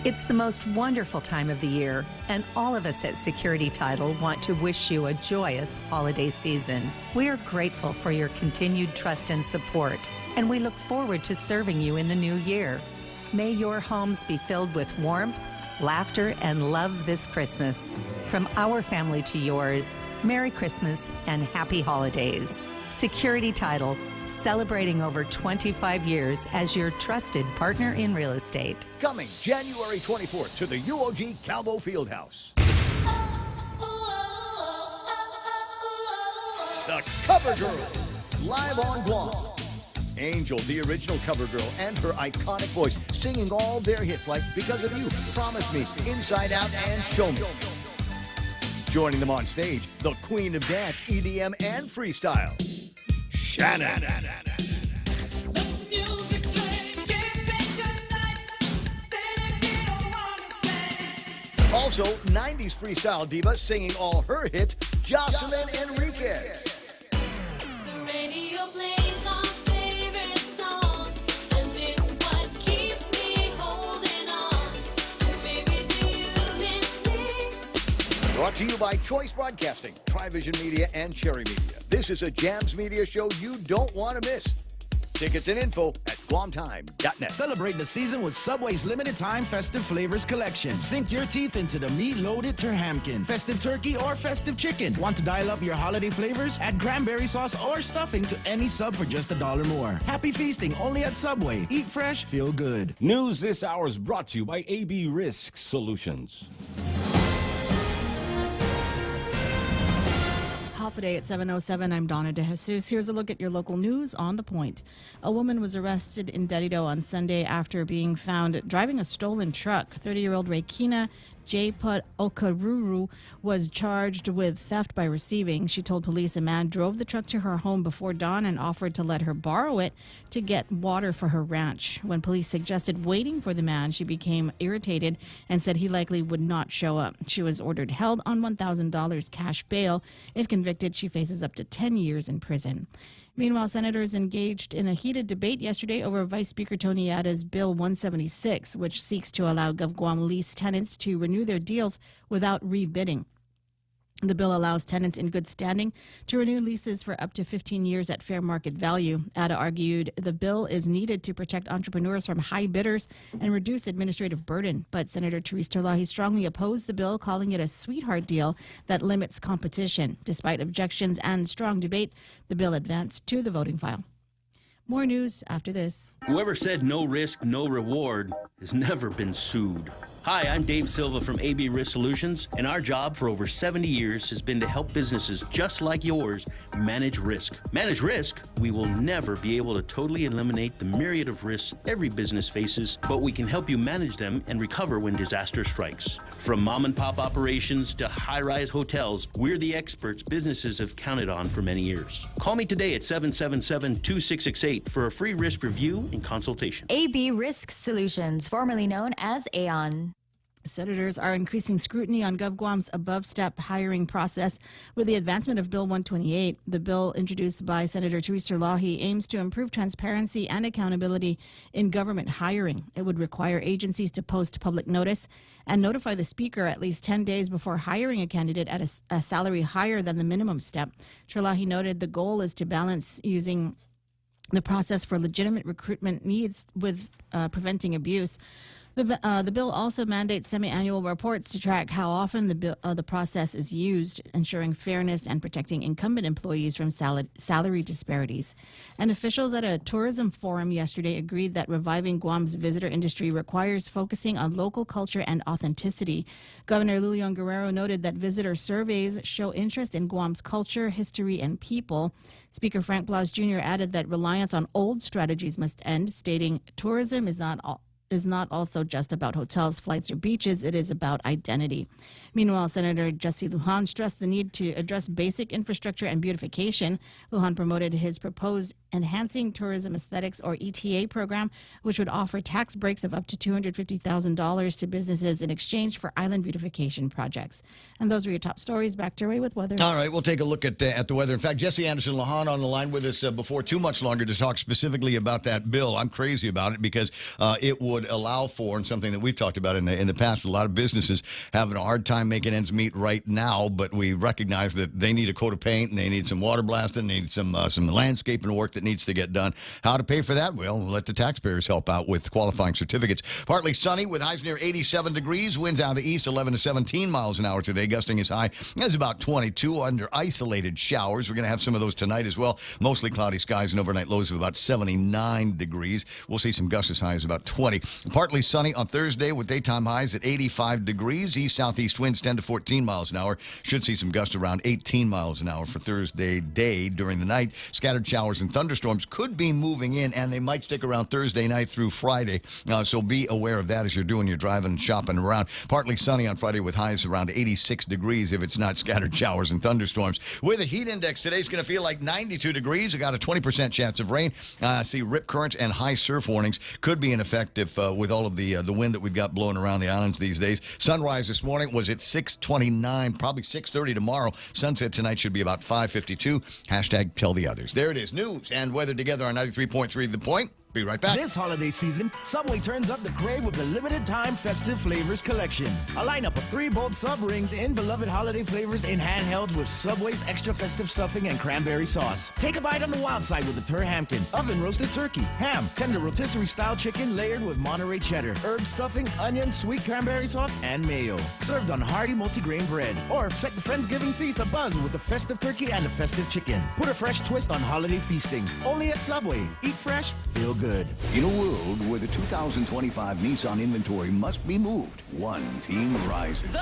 It's the most wonderful time of the year, and all of us at Security Title want to wish you a joyous holiday season. We are grateful for your continued trust and support, and we look forward to serving you in the new year. May your homes be filled with warmth, laughter, and love this Christmas. From our family to yours, Merry Christmas and Happy Holidays. Security Title, celebrating over 25 years as your trusted partner in real estate. Coming January 24th to the UOG Calvo Fieldhouse. The Cover Girl, live on Guam. Angel, the original cover girl, and her iconic voice, singing all their hits like Because of You, Promise Me, Inside Out, and Show Me. Joining them on stage, the queen of dance, EDM, and freestyle, Shannon. Also, 90s freestyle diva singing all her hits, Jocelyn Enriquez. Brought to you by Choice Broadcasting, Trivision Media, and Cherry Media. This is a Jams Media show you don't want to miss. Tickets and info at guamtime.net. Celebrate the season with Subway's limited time festive flavors collection. Sink your teeth into the meat-loaded Terhamkin, festive turkey, or festive chicken. Want to dial up your holiday flavors? Add cranberry sauce or stuffing to any sub for just $1 more. Happy feasting only at Subway. Eat fresh, feel good. News this hour is brought to you by AB Risk Solutions. Half a day at 7:07. I'm Donna DeJesus. Here's a look at your local news on The Point. A woman was arrested in Dedido on Sunday after being found driving a stolen truck. 30-year-old Rekina J-Put Okaruru was charged with theft by receiving. She told police a man drove the truck to her home before dawn and offered to let her borrow it to get water for her ranch. When police suggested waiting for the man, she became irritated and said he likely would not show up. She was ordered held on $1,000 cash bail. If convicted, she faces up to 10 years in prison. Meanwhile, senators engaged in a heated debate yesterday over Vice Speaker Tony Yada's Bill 176, which seeks to allow GovGuam lease tenants to renew their deals without rebidding. The bill allows tenants in good standing to renew leases for up to 15 years at fair market value. Ada argued the bill is needed to protect entrepreneurs from high bidders and reduce administrative burden. But Senator Therese Terlahi strongly opposed the bill, calling it a sweetheart deal that limits competition. Despite objections and strong debate, the bill advanced to the voting file. More news after this. Whoever said no risk, no reward has never been sued. Hi, I'm Dave Silva from AB Risk Solutions, and our job for over 70 years has been to help businesses just like yours manage risk. Manage risk? We will never be able to totally eliminate the myriad of risks every business faces, but we can help you manage them and recover when disaster strikes. From mom and pop operations to high-rise hotels, we're the experts businesses have counted on for many years. Call me today at 777-2668 for a free risk review and consultation. AB Risk Solutions, formerly known as Aon. Senators are increasing scrutiny on GovGuam's above-step hiring process with the advancement of Bill 128. The bill, introduced by Senator Therese Terlahi, aims to improve transparency and accountability in government hiring. It would require agencies to post public notice and notify the Speaker at least 10 days before hiring a candidate at a salary higher than the minimum step. Terlahi noted the goal is to balance using the process for legitimate recruitment needs with preventing abuse. The bill also mandates semi-annual reports to track how often the process is used, ensuring fairness and protecting incumbent employees from salary disparities. And officials at a tourism forum yesterday agreed that reviving Guam's visitor industry requires focusing on local culture and authenticity. Governor Lulion Guerrero noted that visitor surveys show interest in Guam's culture, history, and people. Speaker Frank Blas Jr. added that reliance on old strategies must end, stating tourism is not also just about hotels, flights, or beaches. It is about identity. Meanwhile, Senator Jesse Lujan stressed the need to address basic infrastructure and beautification. Lujan promoted his proposed Enhancing Tourism Aesthetics, or ETA, program, which would offer tax breaks of up to $250,000 to businesses in exchange for island beautification projects. And those were your top stories. Back to Ray with weather. All right, we'll take a look at the weather. In fact, Jesse Anderson Lujan on the line with us before too much longer to talk specifically about that bill. I'm crazy about it because it would would allow for, and something that we've talked about in the past, a lot of businesses having a hard time making ends meet right now, but we recognize that they need a coat of paint and they need some water blasting, they need some landscaping work that needs to get done. How to pay for that? Well, let the taxpayers help out with qualifying certificates. Partly sunny with highs near 87 degrees. Winds out of the east 11 to 17 miles an hour today. Gusting as high as about 22 under isolated showers. We're going to have some of those tonight as well. Mostly cloudy skies and overnight lows of about 79 degrees. We'll see some gusts as high as about 20. Partly sunny on Thursday with daytime highs at 85 degrees. East-southeast winds 10 to 14 miles an hour. Should see some gusts around 18 miles an hour for Thursday day during the night. Scattered showers and thunderstorms could be moving in, and they might stick around Thursday night through Friday. So be aware of that as you're doing your driving and shopping around. Partly sunny on Friday with highs around 86 degrees if it's not scattered showers and thunderstorms. With a heat index, today's going to feel like 92 degrees. We got a 20% chance of rain. See rip currents and high surf warnings could be in effect if with all of the wind that we've got blowing around the islands these days. Sunrise this morning was at 6:29, probably 6:30 tomorrow. Sunset tonight should be about 5:52. Hashtag tell the others. There it is. News and weather together on 93.3 The Point. Be right back. This holiday season, Subway turns up the crave with the limited time festive flavors collection. A lineup of 3 bold sub rings in beloved holiday flavors in handhelds with Subway's extra festive stuffing and cranberry sauce. Take a bite on the wild side with the Terhamkin, oven roasted turkey, ham, tender rotisserie style chicken layered with Monterey cheddar, herb stuffing, onion, sweet cranberry sauce, and mayo. Served on hearty multigrain bread. Or set the Friendsgiving feast abuzz with the festive turkey and the festive chicken. Put a fresh twist on holiday feasting. Only at Subway. Eat fresh, feel good. In a world where the 2025 Nissan inventory must be moved, one team rises. The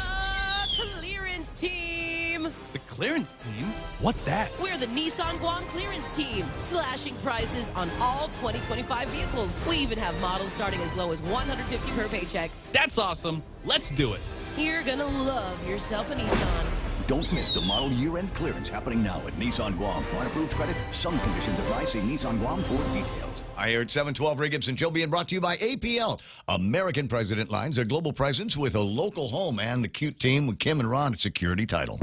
clearance team. The clearance team? What's that? We're the Nissan Guam clearance team, slashing prices on all 2025 vehicles. We even have models starting as low as $150 per paycheck. That's awesome. Let's do it. You're gonna love yourself a Nissan. Don't miss the model year-end clearance happening now at Nissan Guam. On approved credit, some conditions apply. See Nissan Guam for details. I hear at 712 Ray Gibson Show being brought to you by APL. American President Lines, a global presence with a local home, and the cute team with Kim and Ron at Security Title.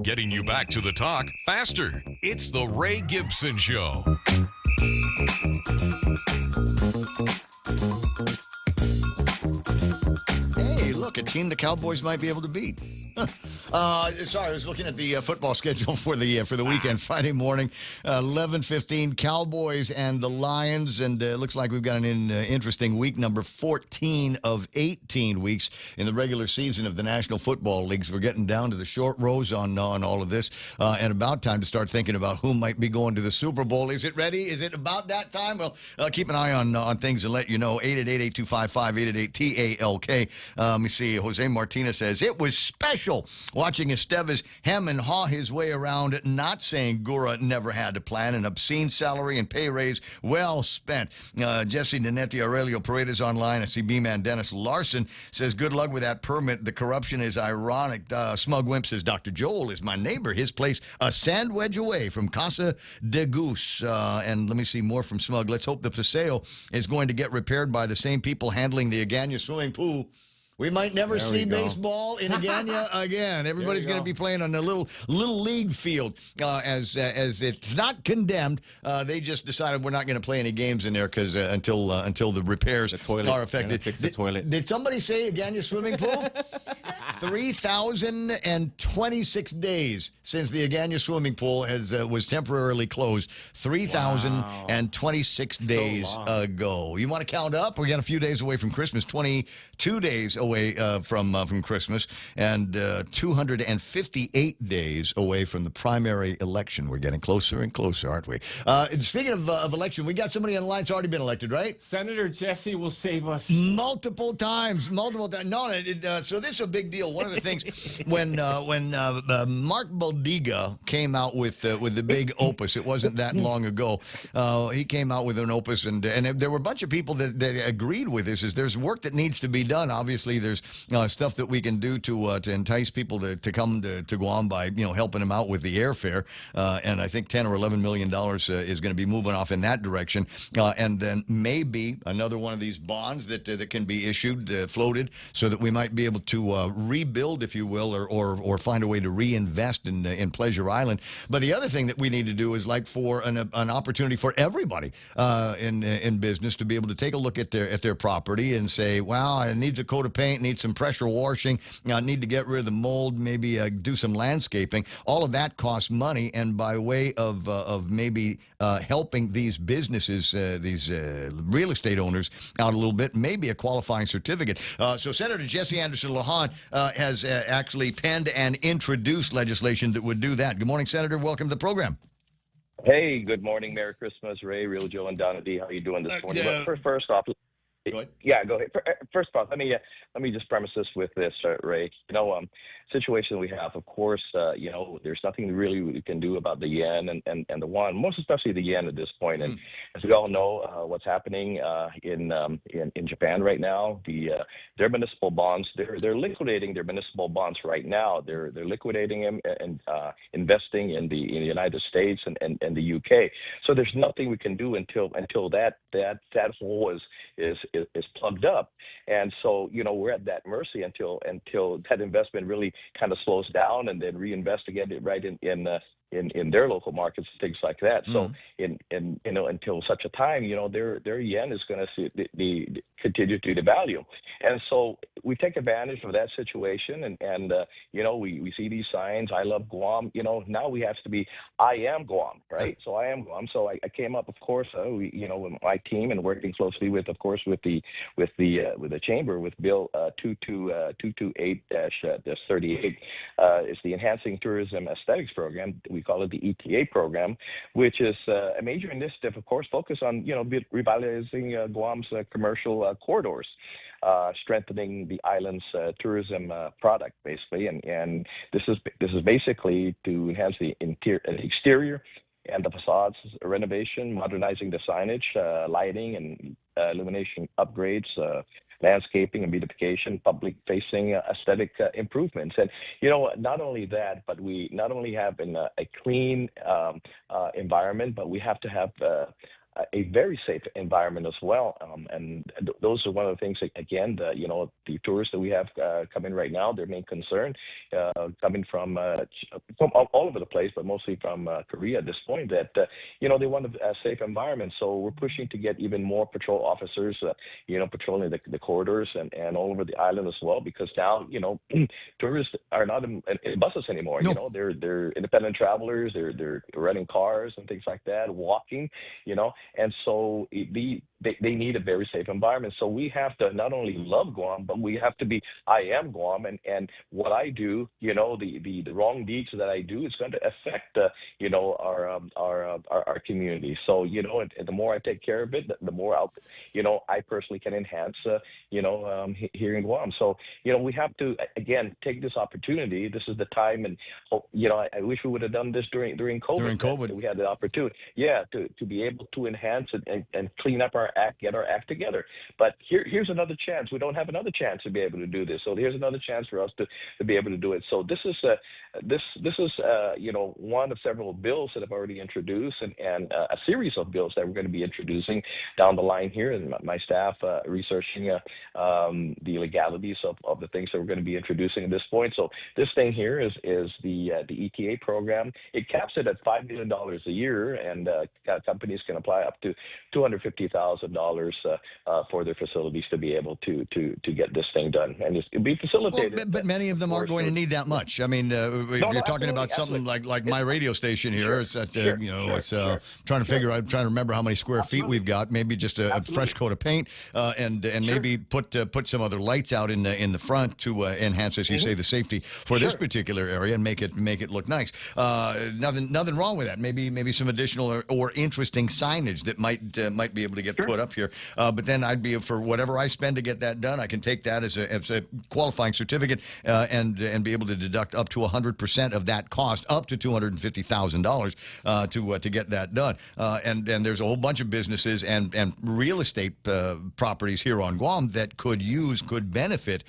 Getting you back to the talk faster. It's the Ray Gibson Show. Hey, look, a team the Cowboys might be able to beat. Sorry, I was looking at the football schedule for the weekend. Friday morning, 11:15, Cowboys and the Lions, and it looks like we've got an interesting week, number 14 of 18 weeks in the regular season of the National Football Leagues. We're getting down to the short rows on all of this, and about time to start thinking about who might be going to the Super Bowl. Is it ready? Is it about that time? Well, keep an eye on things and let you know. 888-8255, 888-TALK. Let me see. Jose Martinez says, it was special watching Estevez hem and haw his way around, not saying Gura never had to plan. An obscene salary and pay raise well spent. Jesse Nanetti, Aurelio Paredes online. I see B-Man Dennis Larson says, good luck with that permit. The corruption is ironic. Smug Wimp says, Dr. Joel is my neighbor. His place a sand wedge away from Casa de Goose. And let me see more from Smug. Let's hope the Paseo is going to get repaired by the same people handling the Agana swimming pool. We might never see baseball in Agana again. Everybody's going to be playing on a little league field. As it's not condemned, they just decided we're not going to play any games in there because until the repairs are effected. Fix the toilet. Did somebody say Agana swimming pool? 3,026 days since the Agana swimming pool was temporarily closed. 3,026 days ago. You want to count up? We got a few days away from Christmas. 22 days away from Christmas, and 258 days away from the primary election. We're getting closer and closer, aren't we? Speaking of election, we got somebody on the line that's already been elected, right? Senator Jesse will save us. Multiple times. No, so this is a big deal. One of the things, when Mark Baldiga came out with the big opus, it wasn't that long ago, he came out with an opus, and there were a bunch of people that agreed with this. Is there's work that needs to be done. Obviously, there's stuff that we can do to entice people to come to Guam by helping them out with the airfare, and I think $10 or $11 million is going to be moving off in that direction, and then maybe another one of these bonds that can be issued, floated, so that we might be able to rebuild, if you will, or find a way to reinvest in Pleasure Island. But the other thing that we need to do is like for an opportunity for everybody in business to be able to take a look at their property and say, wow, it needs a coat of paint, needs some pressure washing, need to get rid of the mold, maybe do some landscaping. All of that costs money, and by way of maybe helping these businesses, these real estate owners out a little bit, maybe a qualifying certificate. So Senator Jesse Anderson Lahan has actually penned and introduced legislation that would do that. Good morning, Senator. Welcome to the program. Hey, good morning. Merry Christmas, Ray, Real Joe, and Donna D. How are you doing this morning? First off, go ahead. Yeah, go ahead. First off, let me just premise this with this, Ray. Situation we have, of course, there's nothing really we can do about the yen and the won, most especially the yen at this point. And as we all know, what's happening in Japan right now, their municipal bonds, they're liquidating their municipal bonds right now. They're liquidating them and investing in the United States and the UK. So there's nothing we can do until that hole is plugged up. And so we're at that mercy until that investment really kind of slows down, and then reinvest again right in their local markets, things like that. So until such a time, their yen is going to continue to devalue. And so we take advantage of that situation, and we see these signs, I love Guam. Now we have to be, I am Guam, right? So I am Guam. So I came up, of course, with my team and working closely with the chamber with Bill 228-38. It's the Enhancing Tourism Aesthetics Program. We call it the ETA program, which is a major initiative, of course, focused on revitalizing Guam's commercial corridors, strengthening the island's tourism product, basically, and this is basically to enhance the exterior and the facades renovation, modernizing the signage, lighting, and illumination upgrades, landscaping and beautification, public-facing aesthetic improvements. And, not only that, but we not only have a clean environment, but we have to have a very safe environment as well. And those are one of the things, again, the tourists that we have coming right now, their main concern, coming from all over the place, but mostly from Korea at this point, that, they want a safe environment. So we're pushing to get even more patrol officers, patrolling the corridors and all over the island as well, because now, tourists are not in buses anymore. No. They're independent travelers, they're renting cars and things like that, walking, and so they need a very safe environment. So we have to not only love Guam, but we have to be, I am Guam, and what I do, the wrong deeds that I do is going to affect, our community. So, and the more I take care of it, the more I personally can enhance, here in Guam. So, we have to, again, take this opportunity. This is the time, and, I wish we would have done this during COVID. During COVID. We had the opportunity, to be able to enhance it and clean up our act, get our act together. But here's another chance. We don't have another chance to be able to do this. So here's another chance for us to be able to do it. So this is one of several bills that I've already introduced, and a series of bills that we're going to be introducing down the line here, and my staff researching the legalities of the things that we're going to be introducing at this point. So this thing here is the ETA program. It caps it at $5 million a year, and companies can apply up to $250,000 for their facilities to be able to get this thing done, and it'll be facilitated. Well, but many of them aren't going to need that much. I mean, if you're talking about something like my radio station here, it's at trying to remember how many square feet we've got. Maybe just a fresh coat of paint, and maybe put some other lights out in the front to enhance, as you say, the safety for this particular area and make it look nice. Nothing wrong with that. Maybe some additional or interesting signage that might be able to get put up here. But then I'd be, for whatever I spend to get that done, I can take that as a qualifying certificate and be able to deduct up to 100% of that cost, up to $250,000 to get that done. And there's a whole bunch of businesses and real estate properties here on Guam that could benefit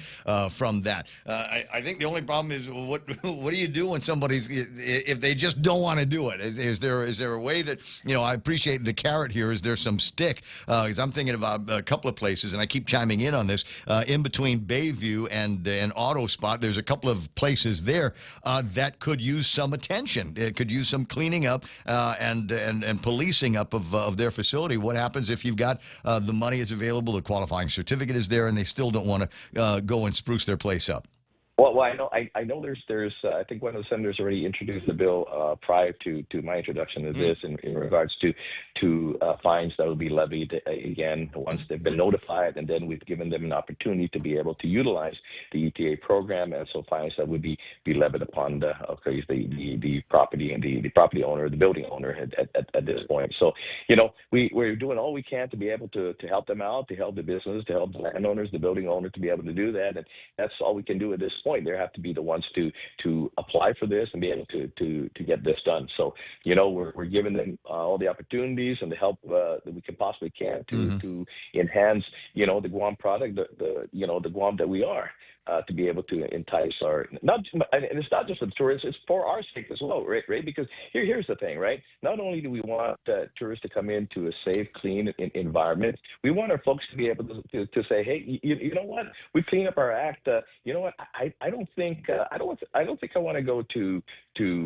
from that. I think the only problem is what do you do when if they just don't want to do it? Is there a way that, I appreciate the carrot here? Is there some stick? Because I'm thinking about a couple of places, and I keep chiming in on this. In between Bayview and Auto Spot, there's a couple of places there that could use some attention. It could use some cleaning up and policing up of their facility. What happens if you've got the money is available, the qualifying certificate is there, and they still don't want to go and spruce their place up? Well, I know there's I think one of the senators already introduced the bill prior to my introduction to this in regards to fines that will be levied again once they've been notified, and then we've given them an opportunity to be able to utilize the ETA program, and so fines that would be levied upon the property and the property owner, the building owner at this point. So we're doing all we can to be able to help them out, to help the business, to help the landowners, the building owner to be able to do that, and that's all we can do at this point. They have to be the ones to apply for this and be able to get this done. So we're giving them all the opportunities and the help that we can possibly to enhance the Guam product, the Guam that we are. To be able to entice and it's not just for the tourists, it's for our sake as well, right? Because here's the thing, right? Not only do we want tourists to come into a safe, clean environment, we want our folks to be able to say, hey, you know what? We clean up our act. You know what? I don't think I want to go to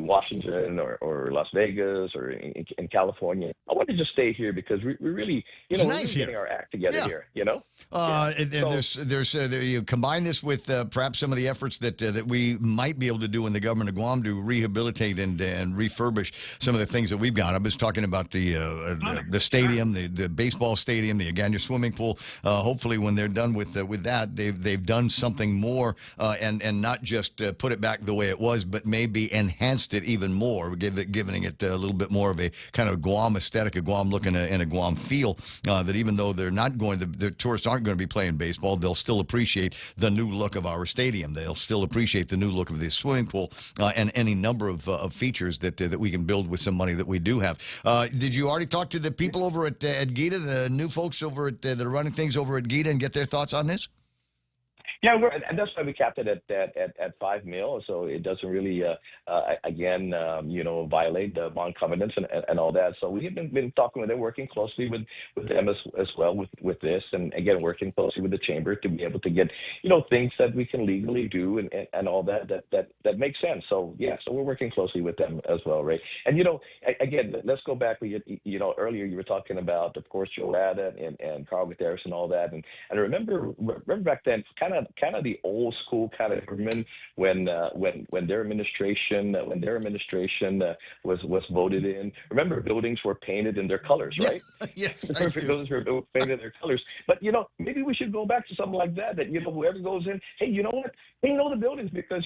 Washington or Las Vegas or in California. I want to just stay here because we really, we're really getting our act together here. You combine this with perhaps some of the efforts that we might be able to do in the government of Guam to rehabilitate and refurbish some of the things that we've got. I was talking about the stadium, the baseball stadium, the Aganya swimming pool. Hopefully, when they're done with that, they've done something more and not just put it back the way it was, but maybe enhanced it even more, giving it a little bit more of a kind of Guam aesthetic, a Guam look and a Guam feel. That even though they're not going, the tourists aren't going to be playing baseball, they'll still appreciate the new look of our stadium. They'll still appreciate the new look of the swimming pool and any number of features that we can build with some money that we do have. Did you already talk to the people over at Gita, the new folks over at that are running things over at Gita, and get their thoughts on this? Yeah, and that's why we capped it at $5 million, so it doesn't really, violate the bond covenants and all that. So we have been talking with them, working closely with them as well with this, and again working closely with the chamber to be able to get things that we can legally do and all that makes sense. So yeah, so we're working closely with them as well, Ray. And again, let's go back. Earlier you were talking about, of course, Joanna and Carl Gutierrez and all that, and I remember back then, kind of the old school kind of government when their administration was voted in. Remember, buildings were painted in their colors, right? Yes, buildings were painted in their colors. But maybe we should go back to something like that. That whoever goes in, hey, you know what? They know the buildings because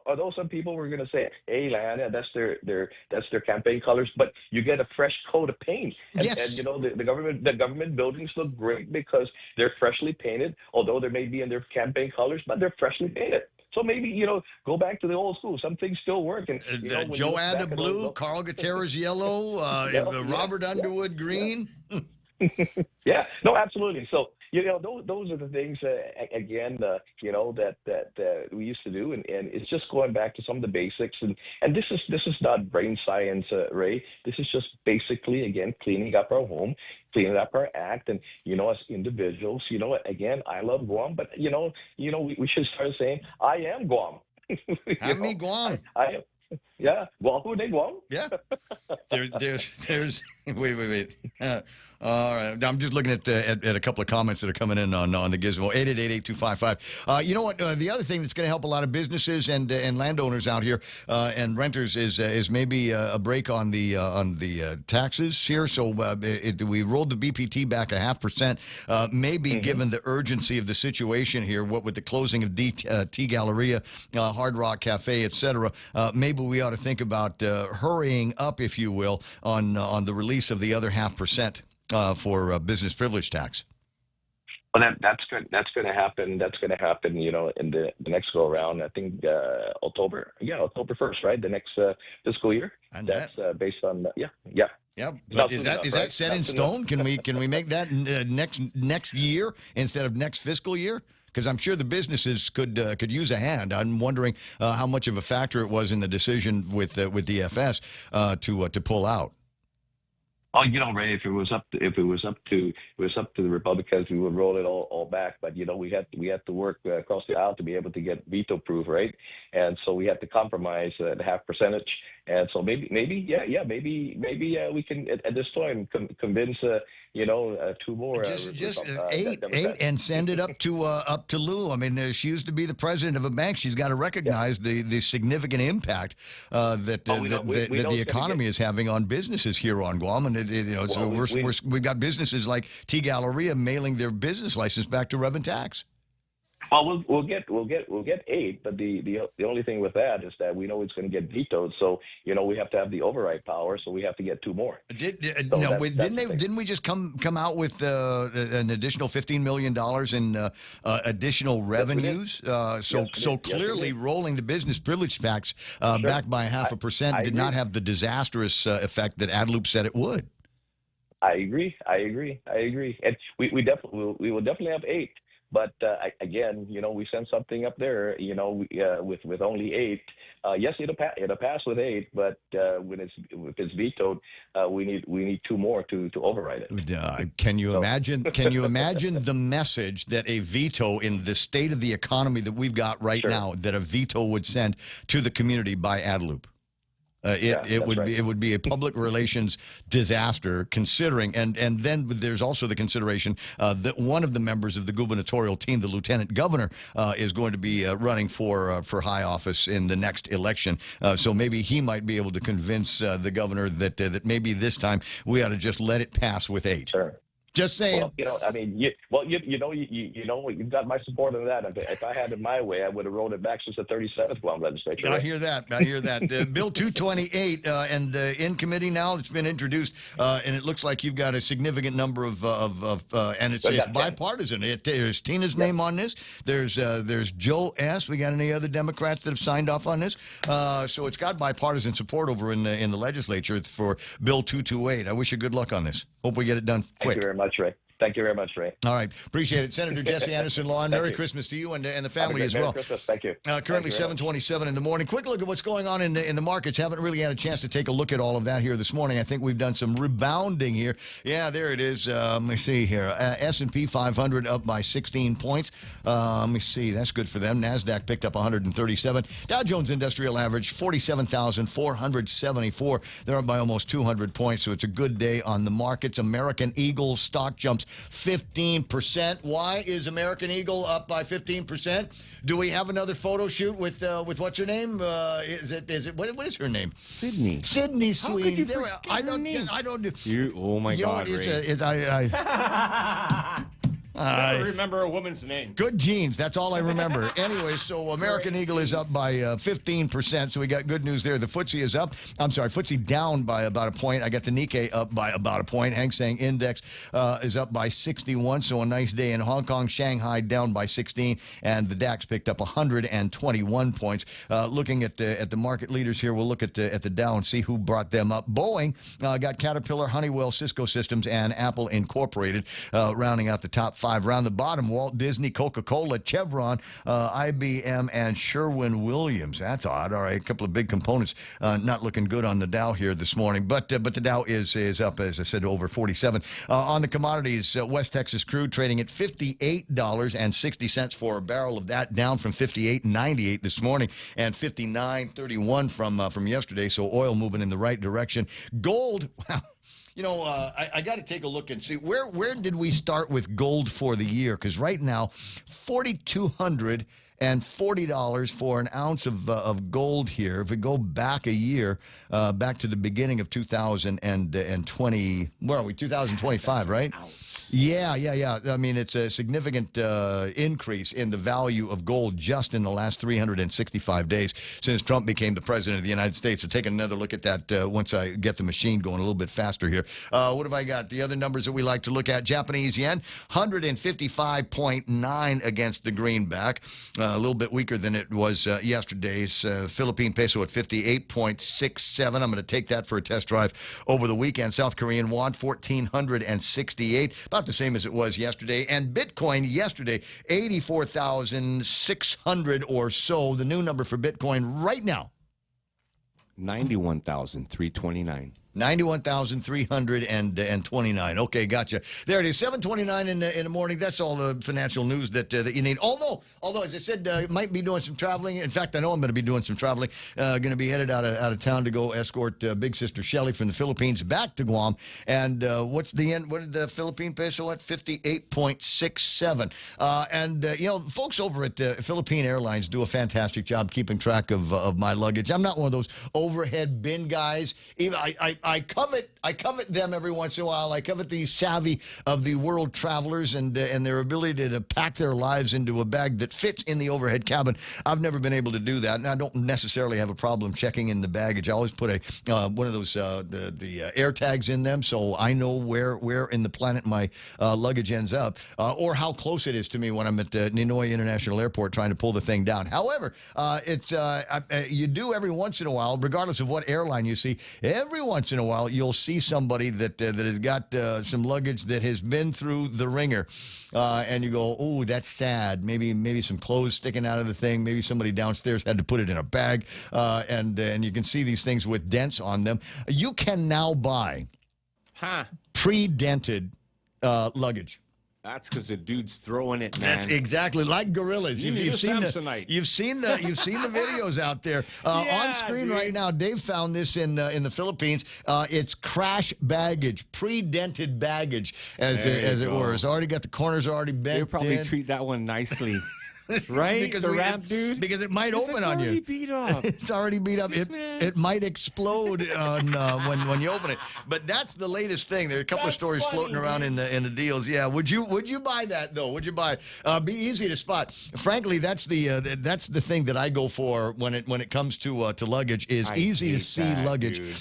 although some people were going to say, hey, Lana, that's their campaign colors, but you get a fresh coat of paint, and the government buildings look great because they're freshly painted. Although they may be in their campaign colors, but they're freshly painted. So maybe, go back to the old school. Some things still work. And Joanna blue, Carl Gutierrez yellow, Robert Underwood green. Yeah, no, absolutely. So, those are the things, again, that we used to do. And it's just going back to some of the basics. And this is not brain science, Ray. This is just basically, again, cleaning up our home, cleaning up our act. And, as individuals, again, I love Guam. But, we should start saying, I am Guam. Have me Guam. I am. Yeah, Guam, de Guam. Yeah. There's. Wait. All right. I'm just looking at a couple of comments that are coming in on the Gizmo. 888-8255. You know what? The other thing that's going to help a lot of businesses and landowners out here and renters is maybe a break on the taxes here. So we rolled the BPT back 0.5%. Maybe given the urgency of the situation here, what with the closing of T Galleria, Hard Rock Cafe, etc., maybe we ought to think about hurrying up, if you will, on the release of the other 0.5%. For business privilege tax. Well, that's good. That's going to happen. That's going to happen. In the next go around. I think October 1st, right? The next fiscal year. And that's based on Yeah. But is that set in stone? Can we make that next year instead of next fiscal year? Because I'm sure the businesses could use a hand. I'm wondering how much of a factor it was in the decision with the FS to pull out. Oh, Ray, if it was up to the Republicans, we would roll it all back. But we had to work across the aisle to be able to get veto proof, right? And so we had to compromise the half percentage. And so maybe we can at this time convince two more. Just eight, and send it up to Lou. I mean, she used to be the president of a bank. She's got to recognize the significant impact that the economy is having on businesses here on Guam, and we got businesses like T Galleria mailing their business license back to Rev and Tax. Well, we'll get 8, but the only thing with that is that we know it's going to get vetoed. So we have to have the override power. So we have to get 2 more. Didn't we just come out with an additional $15 million in additional revenues? Clearly, rolling the business privilege tax back by 0.5% did not have the disastrous effect that AdLoop said it would. I agree, and we will definitely have 8. But again, we send something up there, with only 8. Yes, it'll pass with 8, but if it's vetoed, we need 2 more to override it. Can you imagine? Can you imagine the message that a veto in the state of the economy that we've got right now, that a veto would send to the community by AdLoop? It would be a public relations disaster, considering, and then there's also the consideration that one of the members of the gubernatorial team, the lieutenant governor, is going to be running for high office in the next election. So maybe he might be able to convince the governor that maybe this time we ought to just let it pass with 8. Sure. Just saying. Well, you've got my support on that. If I had it my way, I would have rolled it back since the 37th Guam legislature. I hear that. Bill 228, and in committee now, it's been introduced, and it looks like you've got a significant number of and it's bipartisan. There's Tina's name on this. There's Joe S. We got any other Democrats that have signed off on this? So it's got bipartisan support over in the legislature for Bill 228. I wish you good luck on this. Hope we get it done quick. Thank you very much, Ray. Thank you very much, Ray. All right. Appreciate it. Senator Jesse Anderson Law, Merry Christmas to you and the family as well. Merry Christmas. Thank you. Currently 7:27 in the morning. Quick look at what's going on in the markets. Haven't really had a chance to take a look at all of that here this morning. I think we've done some rebounding here. Yeah, there it is. Let me see here. S&P 500 up by 16 points. Let me see. That's good for them. NASDAQ picked up 137. Dow Jones Industrial Average 47,474. They're up by almost 200 points, so it's a good day on the markets. American Eagle stock jumps 15%. Why is American Eagle up by 15%? Do we have another photo shoot with what's her name? Is it what is her name? Sydney. Sydney Sweeney. How could you forget her name? I don't do. Oh my God, Ray. I never remember a woman's name. Good genes. That's all I remember. Anyway, so American Eagle is up by 15%. So we got good news there. The FTSE is up. I'm sorry, FTSE down by about a point. I got the Nikkei up by about a point. Hang Seng Index is up by 61. So a nice day in Hong Kong. Shanghai down by 16. And the DAX picked up 121 points. Looking at the market leaders here, we'll look at the Dow and see who brought them up. Boeing got Caterpillar, Honeywell, Cisco Systems, and Apple Incorporated rounding out the top 5. Round the bottom, Walt Disney, Coca-Cola, Chevron, IBM, and Sherwin-Williams. That's odd. All right, a couple of big components not looking good on the Dow here this morning. But the Dow is up, as I said, over 47. On the commodities, West Texas crude trading at $58.60 for a barrel of that, down from $58.98 this morning and $59.31 from yesterday. So oil moving in the right direction. Gold, wow. I got to take a look and see where did we start with gold for the year? Because right now, $4,240 for an ounce of gold here. If we go back a year, back to the beginning of 2020, where are we? 2025, right? Yeah. I mean, it's a significant increase in the value of gold just in the last 365 days since Trump became the president of the United States. So take another look at that once I get the machine going a little bit faster here. What have I got? The other numbers that we like to look at. Japanese yen, 155.9 against the greenback. A little bit weaker than it was yesterday's. Philippine peso at 58.67. I'm going to take that for a test drive over the weekend. South Korean won, 1,468. About the same as it was yesterday. And Bitcoin yesterday, 84,600 or so. The new number for Bitcoin right now, 91,329. 91,329. Okay, gotcha. There it is. 7:29 in the morning. That's all the financial news that you need. Although as I said, might be doing some traveling. In fact, I know I'm going to be doing some traveling. Going to be headed out of town to go escort big sister Shelly from the Philippines back to Guam. And what's the end? What did the Philippine peso at? 58.67. Folks over at Philippine Airlines do a fantastic job keeping track of my luggage. I'm not one of those overhead bin guys. Even I covet them every once in a while. I covet the savvy of the world travelers and their ability to pack their lives into a bag that fits in the overhead cabin. I've never been able to do that, and I don't necessarily have a problem checking in the baggage. I always put one of those the air tags in them, so I know where in the planet my luggage ends up, or how close it is to me when I'm at Ninoy International Airport trying to pull the thing down. However, you do every once in a while, regardless of what airline you see. Every once in a while, you'll see somebody that has got some luggage that has been through the ringer, and you go, "Oh, that's sad." Maybe some clothes sticking out of the thing. Maybe somebody downstairs had to put it in a bag, and you can see these things with dents on them. You can now buy pre-dented luggage. That's because the dude's throwing it, man. That's exactly like gorillas. You've seen the videos out there on screen right now. Dave found this in the Philippines. It's crash baggage, pre-dented baggage, as it were. It's already got the corners already bent. They'll probably treat that one nicely. Right? Because the ramp, dude? Because it might open on you. Beat up. It's already beat up. It might explode on, when you open it. But that's the latest thing. There are a couple of stories floating around in the deals. Yeah. Would you buy that though? Would you buy it? Be easy to spot. Frankly, that's the thing that I go for when it comes to luggage is easy to see luggage. Dude.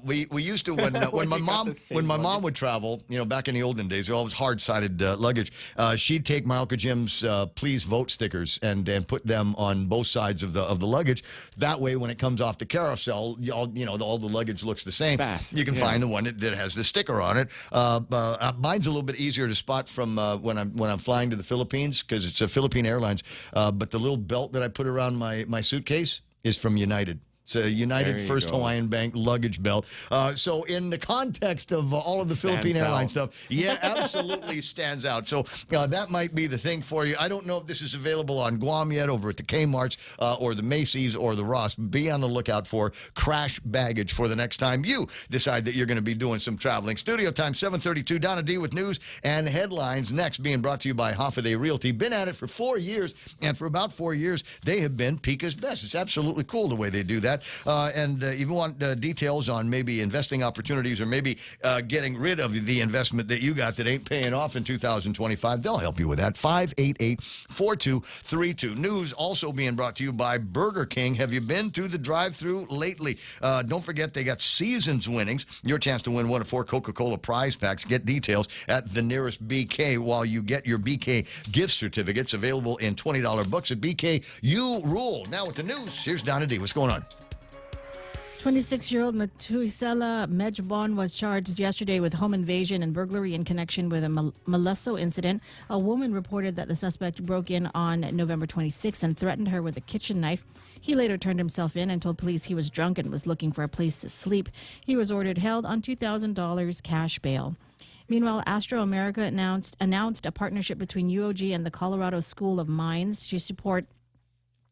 We used to when my mom would travel, back in the olden days, always hard-sided luggage. She'd take my Uncle Jim's please vote stickers and put them on both sides of the luggage. That way, when it comes off the carousel, all the luggage looks the same. Fast. You can find the one that has the sticker on it. Mine's a little bit easier to spot from when I'm flying to the Philippines because it's a Philippine Airlines. But the little belt that I put around my suitcase is from United. It's a United First Hawaiian Bank luggage belt. So in the context of all of the Philippine Airlines stuff, absolutely stands out. So that might be the thing for you. I don't know if this is available on Guam yet over at the Kmart's or the Macy's or the Ross. Be on the lookout for crash baggage for the next time you decide that you're going to be doing some traveling. Studio time, 7:32. Donna D with news and headlines next, being brought to you by Hoffaday Realty. Been at it for 4 years, and for about 4 years, they have been Pika's best. It's absolutely cool the way they do that. And if you want details on maybe investing opportunities or maybe getting rid of the investment that you got that ain't paying off in 2025, they'll help you with that. 588-4232. News also being brought to you by Burger King. Have you been through the drive-thru lately? Don't forget they got seasons winnings. Your chance to win one of 4 Coca-Cola prize packs. Get details at the nearest BK while you get your BK gift certificates available in $20 books at BK. You rule. Now with the news, here's Donna D. What's going on? 26-year-old Matuisela Mejbon was charged yesterday with home invasion and burglary in connection with a Malesso incident. A woman reported that the suspect broke in on November 26 and threatened her with a kitchen knife. He later turned himself in and told police he was drunk and was looking for a place to sleep. He was ordered held on $2,000 cash bail. Meanwhile, Astro America announced a partnership between UOG and the Colorado School of Mines to support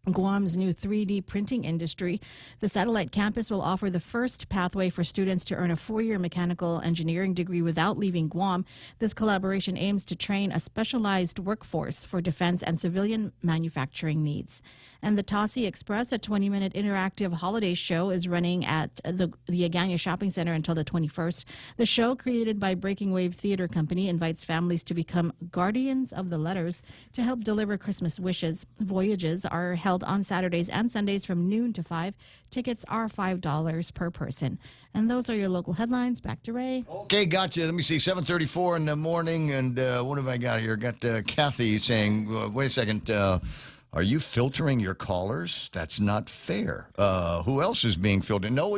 Guam's new 3D printing industry. The satellite campus will offer the first pathway for students to earn a 4-year mechanical engineering degree without leaving Guam. This collaboration aims to train a specialized workforce for defense and civilian manufacturing needs. And the Tossie Express, a 20-minute interactive holiday show, is running at the Agana Shopping Center until the 21st. The show, created by Breaking Wave Theater Company, invites families to become guardians of the letters to help deliver Christmas wishes. Voyages are held on Saturdays and Sundays from noon to 5. Tickets are $5 per person. And those are your local headlines. Back to Ray. Okay, gotcha. Let me see. 7:34 in the morning. And what have I got here? Got Kathy saying, wait a second. Are you filtering your callers? That's not fair. Who else is being filtered? No,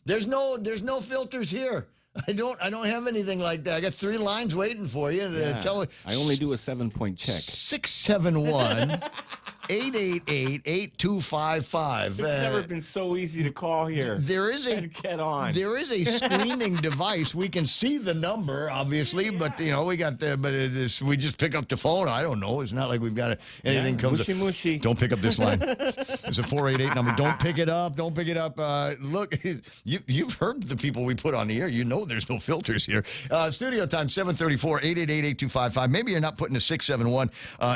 There's no filters here. I don't have anything like that. I got 3 lines waiting for you. I only do a 7-point check. 671 888-8255. It's never been so easy to call here. There is a get on. There is a screening device. We can see the number, obviously, but we got we just pick up the phone. I don't know. It's not like we've got anything comes. Mushy. Don't pick up this line. It's a 488 number. Don't pick it up. Don't pick it up. Look, you've heard the people we put on the air. You know there's no filters here. Studio time 734-888-8255. Maybe you're not putting a 671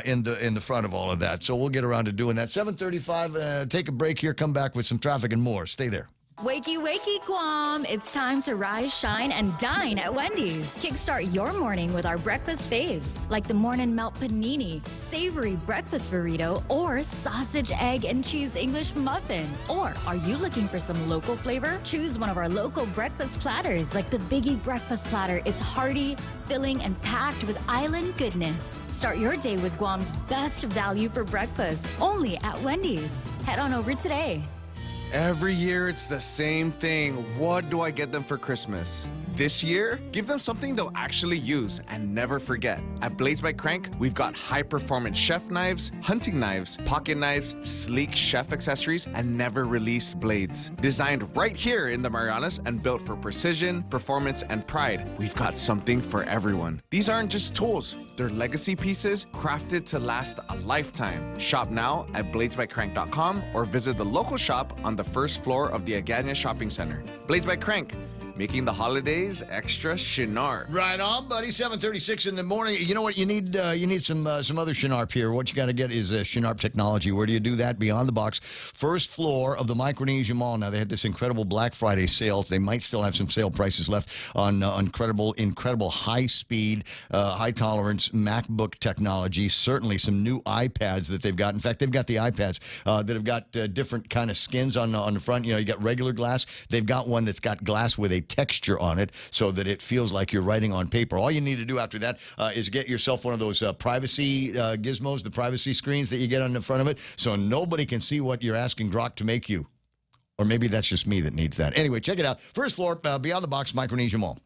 in the front of all of that. So we'll get around to doing that. 735. Take a break here. Come back with some traffic and more. Stay there. Wakey, wakey, Guam. It's time to rise, shine, and dine at Wendy's. Kickstart your morning with our breakfast faves, like the morning melt panini, savory breakfast burrito, or sausage, egg, and cheese English muffin. Or are you looking for some local flavor? Choose one of our local breakfast platters, like the Biggie Breakfast Platter. It's hearty, filling, and packed with island goodness. Start your day with Guam's best value for breakfast, only at Wendy's. Head on over today. Every year it's the same thing. What do I get them for Christmas? This year, give them something they'll actually use and never forget. At Blades by Crank, we've got high-performance chef knives, hunting knives, pocket knives, sleek chef accessories, and never-released blades. Designed right here in the Marianas and built for precision, performance, and pride, we've got something for everyone. These aren't just tools. They're legacy pieces crafted to last a lifetime. Shop now at bladesbycrank.com or visit the local shop on the first floor of the Agania Shopping Center. Blades by Crank, making the holidays extra Shinarp. Right on, buddy. 7:36 in the morning. You know what you need? You need some other Shinarp here. What you got to get is Shinarp technology. Where do you do that? Beyond the Box, first floor of the Micronesia Mall. Now they had this incredible Black Friday sale. They might still have some sale prices left on incredible high speed, high tolerance MacBook technology. Certainly some new iPads that they've got. In fact, they've got the iPads that have got different kind of skins on the front. You got regular glass. They've got one that's got glass with a texture on it so that it feels like you're writing on paper. All you need to do after that is get yourself one of those privacy gizmos, the privacy screens that you get on the front of it, so nobody can see what you're asking Grok to make you. Or maybe that's just me that needs that. Anyway, check it out. First floor, Beyond the Box, Micronesia Mall.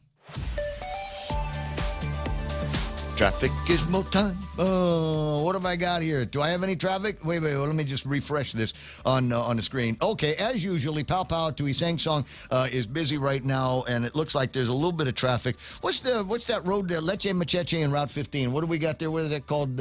Traffic gizmo time. Oh, what have I got here? Do I have any traffic? Wait, let me just refresh this on the screen. Okay, as usually, Pow Pow to Isang Song is busy right now, and it looks like there's a little bit of traffic. What's that road, Leche Macheche and Route 15? What do we got there? What is that called?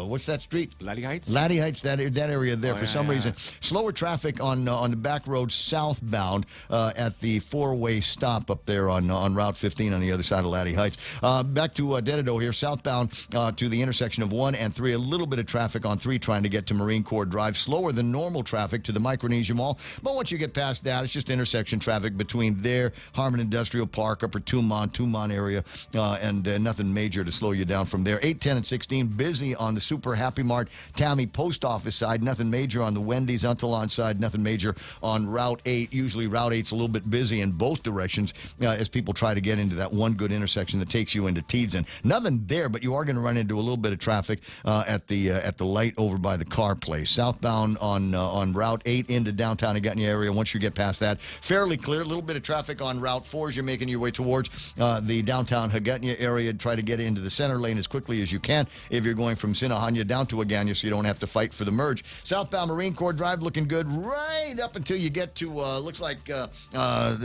What's that street? Laddie Heights? Laddie Heights, that area there for some reason. Slower traffic on the back road southbound at the four-way stop up there on Route 15 on the other side of Laddie Heights. Back to Dededo here, southbound to the intersection of 1 and 3. A little bit of traffic on 3 trying to get to Marine Corps Drive. Slower than normal traffic to the Micronesia Mall. But once you get past that, it's just intersection traffic between there, Harmon Industrial Park, Upper Tumon area, and nothing major to slow you down from there. 8, 10, and 16, busy on the Super Happy Mart, Tammy Post Office side. Nothing major on the Wendy's Untalon side. Nothing major on Route 8. Usually Route 8's a little bit busy in both directions as people try to get into that one good intersection that takes you into Teedson. Nothing there, but you are going to run into a little bit of traffic at the light over by the car place. Southbound on Route 8 into downtown Agania area. Once you get past that, fairly clear. A little bit of traffic on Route 4 as you're making your way towards the downtown Agania area. Try to get into the center lane as quickly as you can if you're going from Sinahanya down to Agania, so you don't have to fight for the merge. Southbound Marine Corps Drive looking good right up until you get to looks like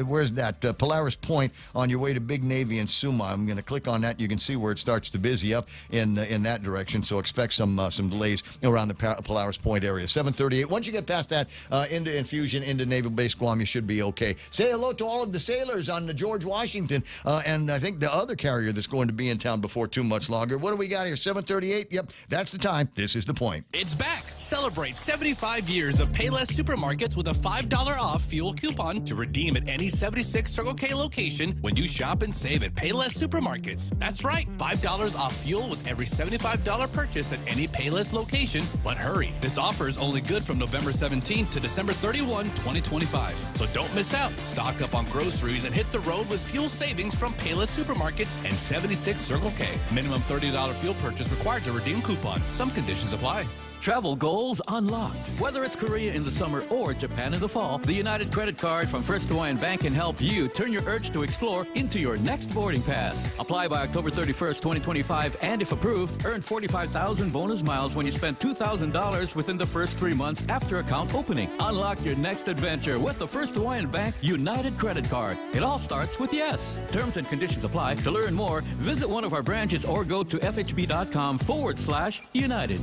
where's that Polaris Point on your way to Big Navy and Suma. I'm going to click on that. You can see where it starts to busy up in that direction. So expect some delays around the Polaris Point area. 7:38. Once you get past that into Infusion, into Naval Base Guam, you should be okay. Say hello to all of the sailors on the George Washington, and I think the other carrier that's going to be in town before too much longer. What do we got here? 7:38. Yep, that's the time. This is The Point. It's back. Celebrate 75 years of Payless Supermarkets with a $5 off fuel coupon to redeem at any 76 Circle K location when you shop and save at Payless Supermarkets. That's right, $5 off fuel with every $75 purchase at any Payless location. But hurry, this offer is only good from November 17th to December 31, 2025. So don't miss out. Stock up on groceries and hit the road with fuel savings from Payless Supermarkets and 76 Circle K. Minimum $30 fuel purchase required to redeem coupon. Some conditions apply. Travel goals unlocked. Whether it's Korea in the summer or Japan in the fall, the United Credit Card from First Hawaiian Bank can help you turn your urge to explore into your next boarding pass. Apply by October 31st, 2025, and if approved, earn 45,000 bonus miles when you spend $2,000 within the first 3 months after account opening. Unlock your next adventure with the First Hawaiian Bank United Credit Card. It all starts with yes. Terms and conditions apply. To learn more, visit one of our branches or go to fhb.com/United.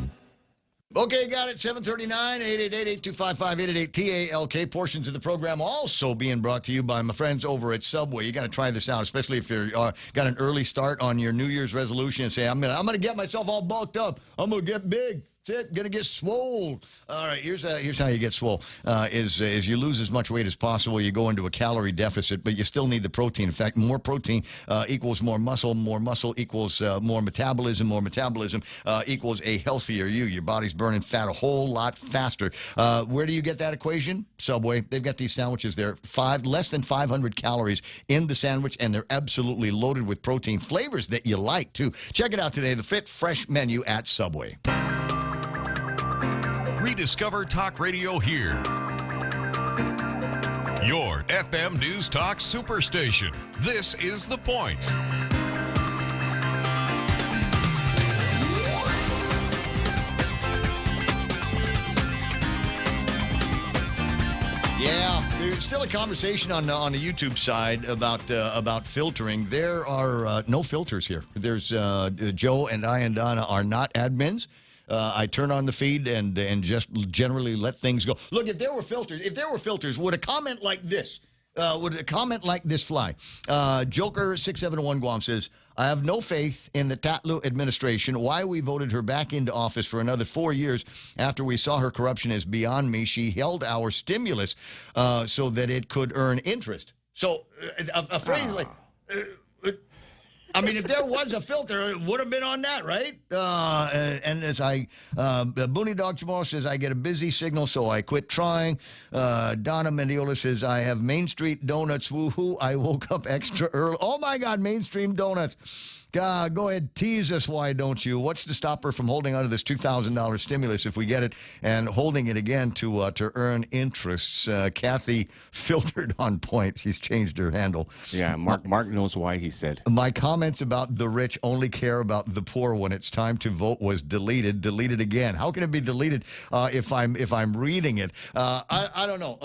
Okay, got it. 739-888-8255-888-TALK. Portions of the program also being brought to you by my friends over at Subway. You got to try this out, especially if you're got an early start on your New Year's resolution and say, I'm gonna get myself all bulked up. I'm gonna get big. That's it. Gonna get swole. All right. Here's how you get swole. Is you lose as much weight as possible. You go into a calorie deficit, but you still need the protein. In fact, more protein equals more muscle. More muscle equals more metabolism. More metabolism equals a healthier you. Your body's burning fat a whole lot faster. Where do you get that equation? Subway. They've got these sandwiches there. Less than 500 calories in the sandwich, and they're absolutely loaded with protein flavors that you like too. Check it out today. The Fit Fresh menu at Subway. Rediscover Talk Radio here. Your FM News Talk Superstation. This is The Point. Yeah, there's still a conversation on the YouTube side about filtering. There are no filters here. There's Joe and I and Donna are not admins. I turn on the feed and just generally let things go. Look, if there were filters, would a comment like this fly? Joker671 Guam says, I have no faith in the Tatlu administration. Why we voted her back into office for another 4 years after we saw her corruption is beyond me. She held our stimulus so that it could earn interest. So a phrase like... I mean, if there was a filter, it would have been on that, right? And as Booney Dog tomorrow says, I get a busy signal, so I quit trying. Donna Mendiola says, I have Main Street Donuts. Woohoo! I woke up extra early. Oh my God, Mainstream Donuts. God, go ahead, tease us, why don't you? What's to stop her from holding onto this $2,000 stimulus if we get it and holding it again to earn interests? Kathy filtered on points. He's changed her handle. Yeah, Mark knows why, he said. My comments about the rich only care about the poor when it's time to vote was deleted. Deleted again. How can it be deleted if I'm reading it? I don't know.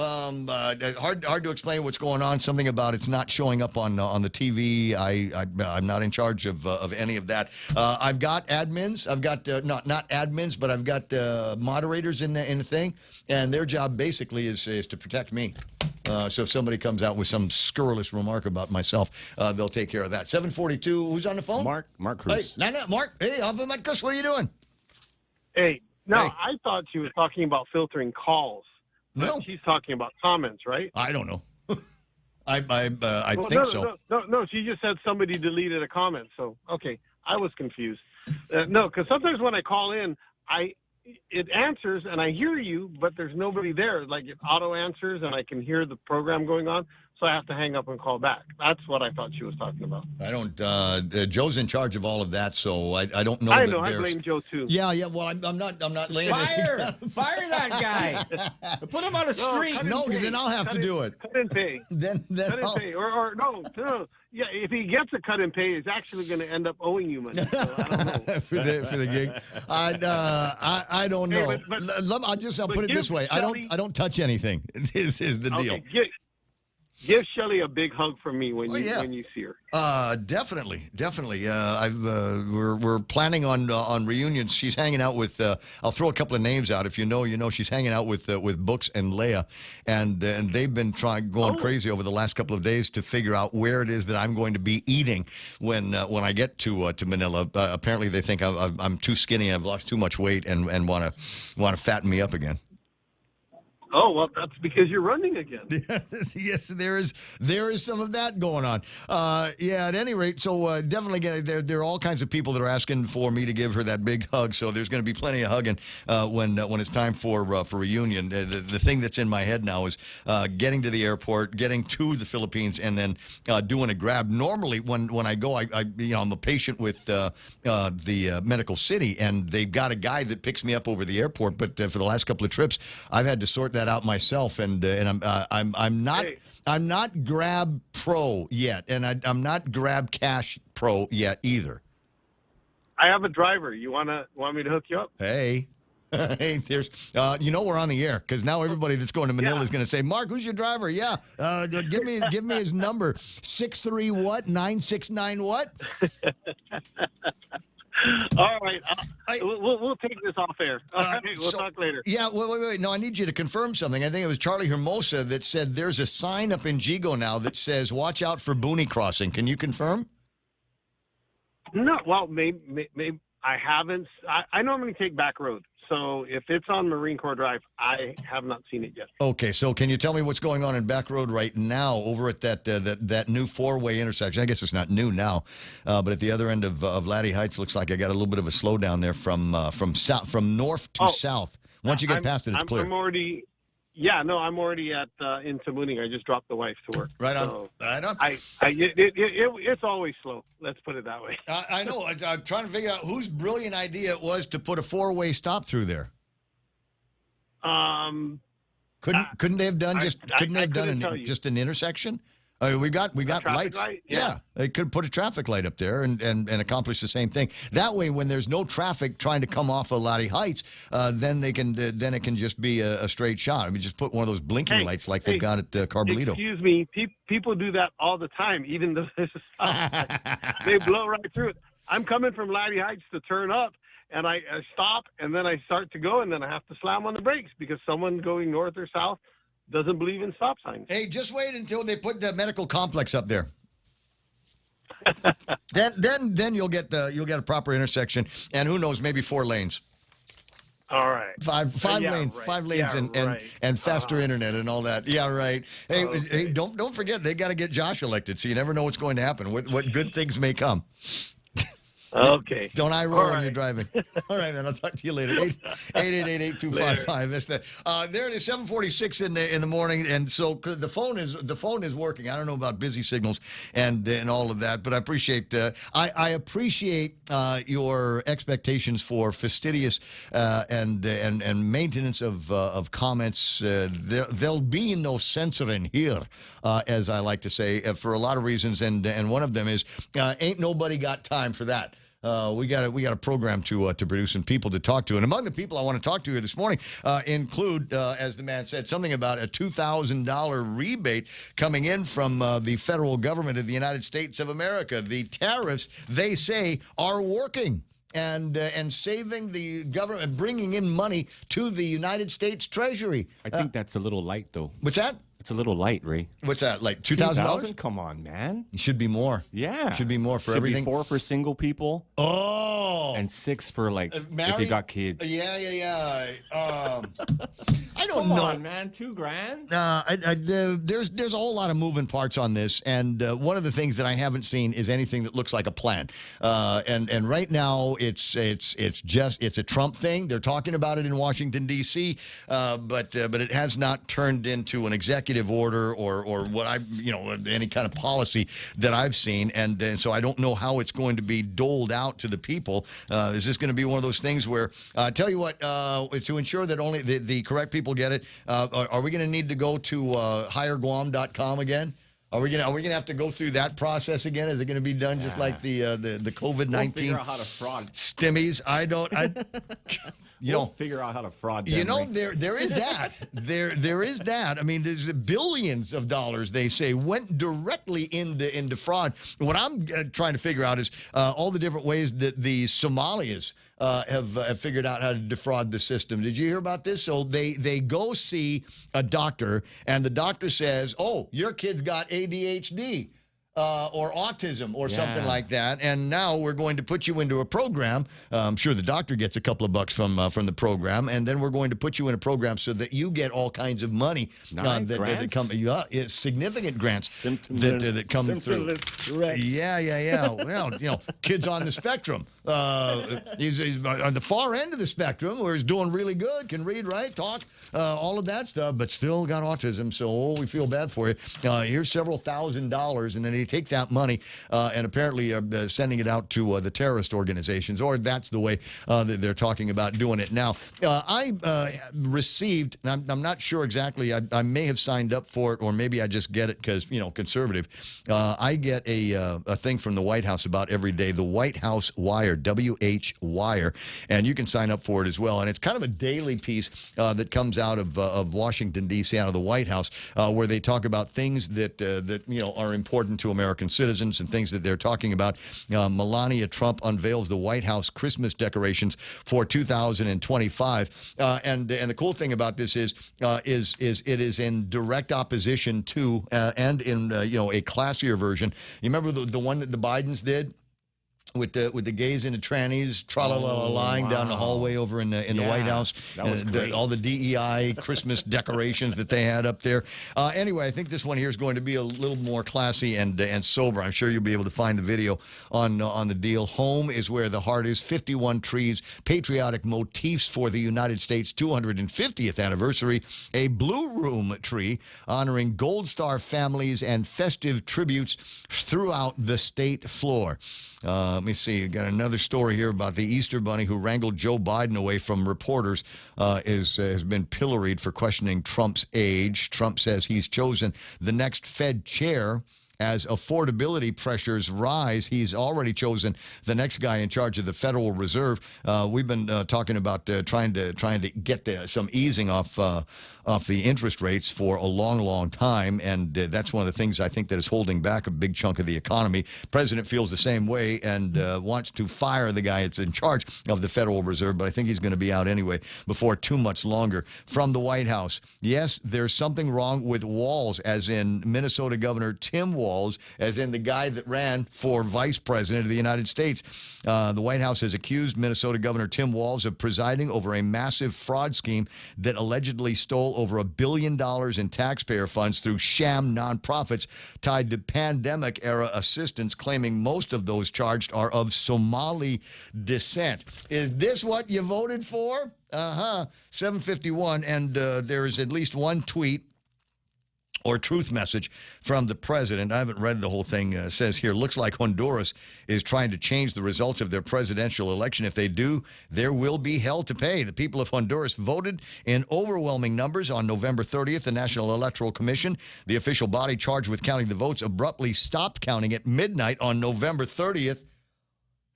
Hard to explain what's going on. Something about it's not showing up on the TV. I'm not in charge of any of that. I've got admins. I've got not admins, but I've got moderators in the thing, and their job basically is to protect me. So if somebody comes out with some scurrilous remark about myself, they'll take care of that. 742. Who's on the phone? Mark Cruz. Hey, Mark. Hey, Alpha Cruz, what are you doing? Hey, no, Hey. I thought she was talking about filtering calls. No. She's talking about comments, right? I don't know. I Well, think so. No, she just said somebody deleted a comment. So, okay, I was confused. No, because sometimes when I call in, it answers and I hear you, but there's nobody there. Like it auto answers and I can hear the program going on. So I have to hang up and call back. That's what I thought she was talking about. I don't. Joe's in charge of all of that, so I don't know. I know. I blame Joe too. Yeah. Well, I'm not laying. Fire that guy. Put him on a street. No, because then I'll have to do it. Cut and pay. Then cut and pay. Or no. Yeah, if he gets a cut and pay, he's actually going to end up owing you money. So I don't know. for the gig. I don't know. Hey, I'll put it this way. I don't touch anything. This is the deal. Give Shelly a big hug from me when you see her. Definitely. We're planning on reunions. She's hanging out with. I'll throw a couple of names out. If you know. She's hanging out with Books and Leia, and they've been going crazy over the last couple of days to figure out where it is that I'm going to be eating when I get to Manila. Apparently, they think I'm too skinny. I've lost too much weight and want to fatten me up again. Oh, well, that's because you're running again. Yes, there is some of that going on. Yeah, at any rate, so definitely there are all kinds of people that are asking for me to give her that big hug. So there's going to be plenty of hugging when it's time for reunion. The thing that's in my head now is getting to the airport, getting to the Philippines, and then doing a grab. Normally, when I go, I'm a patient with the medical city, and they've got a guy that picks me up over the airport. But for the last couple of trips, I've had to sort that out myself, and I'm not. Hey. I'm not Grab Pro yet, and I'm not Grab Cash Pro yet either. I have a driver. You want me to hook you up? Hey. Hey, there's, we're on the air because now everybody that's going to Manila is going to say, Mark, who's your driver? Yeah, give me his number. 63 what? 969 what? All right. We'll take this off air. All right, we'll talk later. Yeah, wait. No, I need you to confirm something. I think it was Charlie Hermosa that said there's a sign up in Jigo now that says, watch out for boonie crossing. Can you confirm? No, well, maybe I haven't. I normally take back road. So if it's on Marine Corps Drive, I have not seen it yet. Okay, so can you tell me what's going on in Back Road right now over at that new four-way intersection? I guess it's not new now, but at the other end of Laddie Heights, looks like I got a little bit of a slowdown there from north to south. Once you get past it, it's clear. I'm already at in Tamuning. I just dropped the wife to work. Right on. So right on. It's always slow. Let's put it that way. I know. I'm trying to figure out whose brilliant idea it was to put a four-way stop through there. Couldn't they have done just an intersection? I mean, we got lights. Light? Yeah, they could put a traffic light up there and accomplish the same thing. That way, when there's no traffic trying to come off of Laddie Heights, then it can just be a straight shot. I mean, just put one of those blinking lights like they've got at Carbolito. Excuse me, people do that all the time, even though there's a stop. They blow right through it. I'm coming from Laddie Heights to turn up, and I stop, and then I start to go, and then I have to slam on the brakes because someone going north or south doesn't believe in stop signs. Hey, just wait until they put the medical complex up there. then you'll get a proper intersection, and who knows, maybe 4 lanes. All right. Five lanes, right. 5 lanes, and faster internet and all that. Yeah, right. Hey, hey, don't forget they got to get Josh elected, so you never know what's going to happen. What good things may come. Okay. Don't I roll when you're driving. All right, man. I'll talk to you later. 888-8255. That's there it is, 7:46 in the morning, and so the phone is working. I don't know about busy signals and all of that, but I appreciate I appreciate your expectations for fastidious and maintenance of comments. There'll be no censoring here, as I like to say, for a lot of reasons, and one of them is ain't nobody got time for that. We got a program to produce and people to talk to. And among the people I want to talk to here this morning include, as the man said, something about a $2,000 rebate coming in from the federal government of the United States of America. The tariffs, they say, are working and saving the government and bringing in money to the United States Treasury. I think that's a little light, though. What's that? It's a little light, Ray. What's that, like $2,000? Come on, man. It should be more. Yeah. It should be more for everything. Should be 4 for single people. Oh. And 6 for, like, if you got kids. Yeah. I don't Come know. on, man. $2,000? There's a whole lot of moving parts on this, and one of the things that I haven't seen is anything that looks like a plan. And right now it's a Trump thing. They're talking about it in Washington D.C., but it has not turned into an executive order or what any kind of policy that I've seen, and so I don't know how it's going to be doled out to the people. Is this going to be one of those things where tell you what, to ensure that only the correct people get it, are we going to need to go to hireguam.com again? Are we gonna have to go through that process again? Is it going to be done just like the COVID-19 We'll figure out how to fraud stimmies? We'll figure out how to fraud them. There is that. there is that. I mean, there's billions of dollars, they say, went directly into fraud. What I'm trying to figure out is all the different ways that the Somalis have figured out how to defraud the system. Did you hear about this? So they go see a doctor, and the doctor says, "Oh, your kid's got ADHD." or autism or something Yeah. like that, and now we're going to put you into a program. I'm sure the doctor gets a couple of bucks from the program, and then we're going to put you in a program so that you get all kinds of money that come. It's significant grants that come through. Symptomless Tourette's. Yeah. Well, kids on the spectrum. He's on the far end of the spectrum where he's doing really good, can read, write, talk, all of that stuff, but still got autism. So we feel bad for you. Here's several $1,000s, and then they take that money and apparently are sending it out to the terrorist organizations, or that's the way that they're talking about doing it. Now, I received, and I'm not sure exactly, I may have signed up for it, or maybe I just get it because, conservative. I get a thing from the White House about every day, the White House Wire, WH Wire, and you can sign up for it as well. And it's kind of a daily piece that comes out of Washington, D.C., out of the White House, where they talk about things that are important to American citizens and things that they're talking about. Melania Trump unveils the White House Christmas decorations for 2025, and the cool thing about this is it is in direct opposition to and in a classier version. You remember the one that the Bidens did? With the gays and the trannies, lying down the hallway over in the White House. That was great. All the DEI Christmas decorations that they had up there. Anyway, I think this one here is going to be a little more classy and sober. I'm sure you'll be able to find the video on the deal. Home is where the heart is. 51 trees, patriotic motifs for the United States 250th anniversary. A blue room tree honoring Gold Star families and festive tributes throughout the state floor. Let me see. Got another story here about the Easter Bunny who wrangled Joe Biden away from reporters has been pilloried for questioning Trump's age. Trump says he's chosen the next Fed chair. As affordability pressures rise, he's already chosen the next guy in charge of the Federal Reserve. We've been talking about trying to get some easing off the interest rates for a long time, and that's one of the things I think that is holding back a big chunk of the economy. President feels the same way and wants to fire the guy that's in charge of the Federal Reserve, but I think he's going to be out anyway before too much longer. From the White House, yes, there's something wrong with Walz, as in Minnesota Governor Tim Walz, as in the guy that ran for vice president of the United States. The White House has accused Minnesota Governor Tim Walz of presiding over a massive fraud scheme that allegedly stole over $1 billion in taxpayer funds through sham nonprofits tied to pandemic-era assistance, claiming most of those charged are of Somali descent. Is this what you voted for? 7:51, and there is at least one tweet or truth message from the president. I haven't read the whole thing. Says here, looks like Honduras is trying to change the results of their presidential election. If they do, there will be hell to pay. The people of Honduras voted in overwhelming numbers on November 30th. The National Electoral Commission, the official body charged with counting the votes, abruptly stopped counting at midnight on November 30th.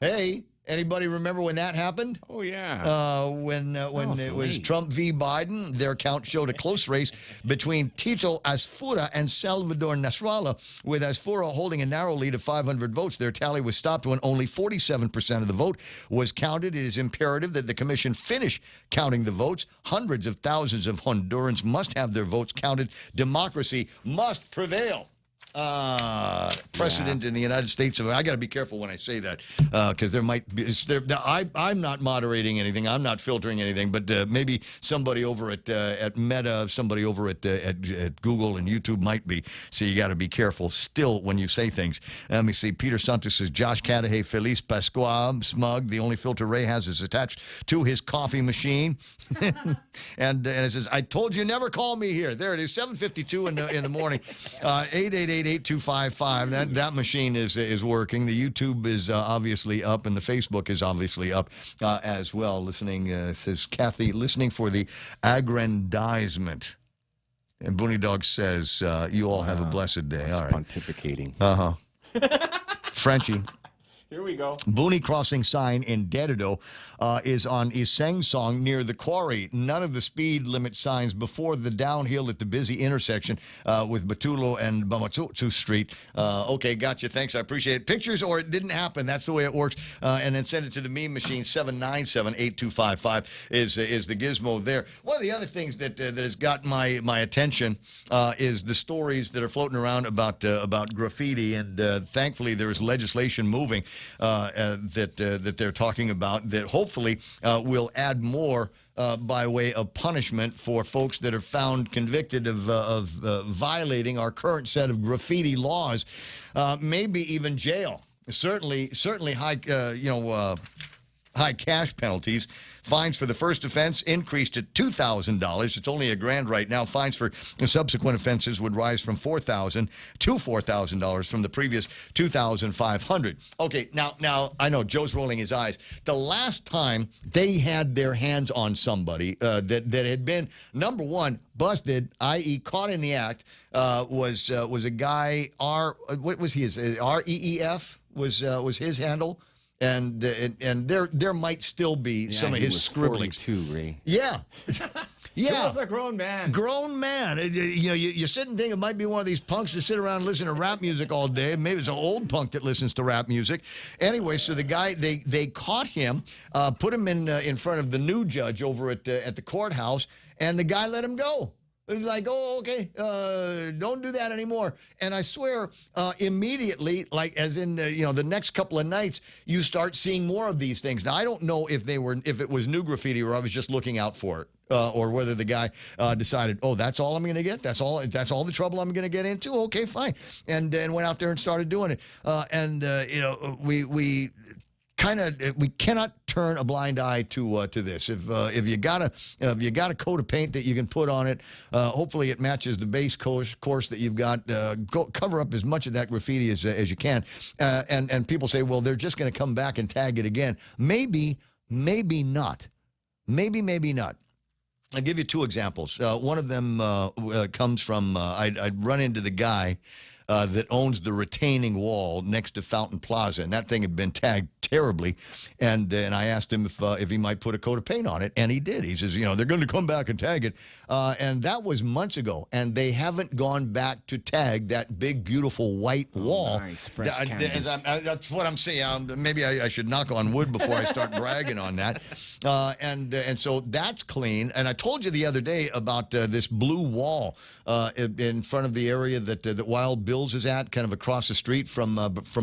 Hey, anybody remember when that happened? Oh, yeah. When it was Trump v. Biden, their count showed a close race between Tito Asfura and Salvador Nasrallah, with Asfura holding a narrow lead of 500 votes. Their tally was stopped when only 47% of the vote was counted. It is imperative that the commission finish counting the votes. Hundreds of thousands of Hondurans must have their votes counted. Democracy must prevail. Precedent in the United States. I got to be careful when I say that because there might be. I'm not moderating anything. I'm not filtering anything. But maybe somebody over at Meta, somebody over at Google and YouTube might be. So you got to be careful still when you say things. Let me see. Peter Santos says Josh Cadahay, Feliz Pascua, smug. The only filter Ray has is attached to his coffee machine. and it says, I told you never call me here. There it is. 7:52 in the morning. 888-8255. That machine is working. The YouTube is obviously up, and the Facebook is obviously up as well. Listening, says Kathy, listening for the aggrandizement. And Booney Dog says, you all have a blessed day. That's all right. pontificating. Frenchie. Here we go. Booney Crossing sign in Dedido is on Iseng Song near the quarry. None of the speed limit signs before the downhill at the busy intersection with Batulo and Bamatsu Street. Okay, gotcha. Thanks. I appreciate it. Pictures or it didn't happen. That's the way it works. And then send it to the meme machine. 797-8255 is the gizmo there. One of the other things that has got my attention is the stories that are floating around about graffiti. And thankfully, there is legislation moving that they're talking about that hopefully will add more by way of punishment for folks that are found convicted of violating our current set of graffiti laws. Maybe even jail. Certainly high high cash penalties. Fines for the first offense increased to $2,000. It's only $1,000 right now. Fines for subsequent offenses would rise from $4,000 to $4,000 from the previous $2,500. Okay, now I know Joe's rolling his eyes. The last time they had their hands on somebody that had been, number one, busted, i.e. caught in the act, was a guy, what was his, REEF was his handle. And there might still be some of his scribblings. 42, Ray. Yeah. Yeah. Joe's a grown man. Grown man. You sit and think it might be one of these punks that sit around and listen to rap music all day. Maybe it's an old punk that listens to rap music. Anyway, so the guy, they caught him, put him in front of the new judge over at the courthouse, and the guy let him go. It was like, oh, okay, don't do that anymore. And I swear, immediately, like as in the next couple of nights, you start seeing more of these things. Now, I don't know if it was new graffiti or I was just looking out for it, or whether the guy decided, oh, that's all I'm going to get. That's all the trouble I'm going to get into. Okay, fine, and went out there and started doing it. We cannot turn a blind eye to this. If you got a coat of paint that you can put on it, hopefully it matches the base course that you've got. Cover up as much of that graffiti as you can. And people say, well, they're just going to come back and tag it again. Maybe not. Maybe not. I'll give you two examples. One of them comes from I'd run into the guy that owns the retaining wall next to Fountain Plaza, and that thing had been tagged terribly. And I asked him if he might put a coat of paint on it, and he did. He says, they're going to come back and tag it. And that was months ago, and they haven't gone back to tag that big, beautiful white wall. Nice, fresh canvas. That's what I'm saying. Maybe I should knock on wood before I start bragging on that. And so that's clean. And I told you the other day about this blue wall in front of the area that Wild Bill is at, kind of across the street from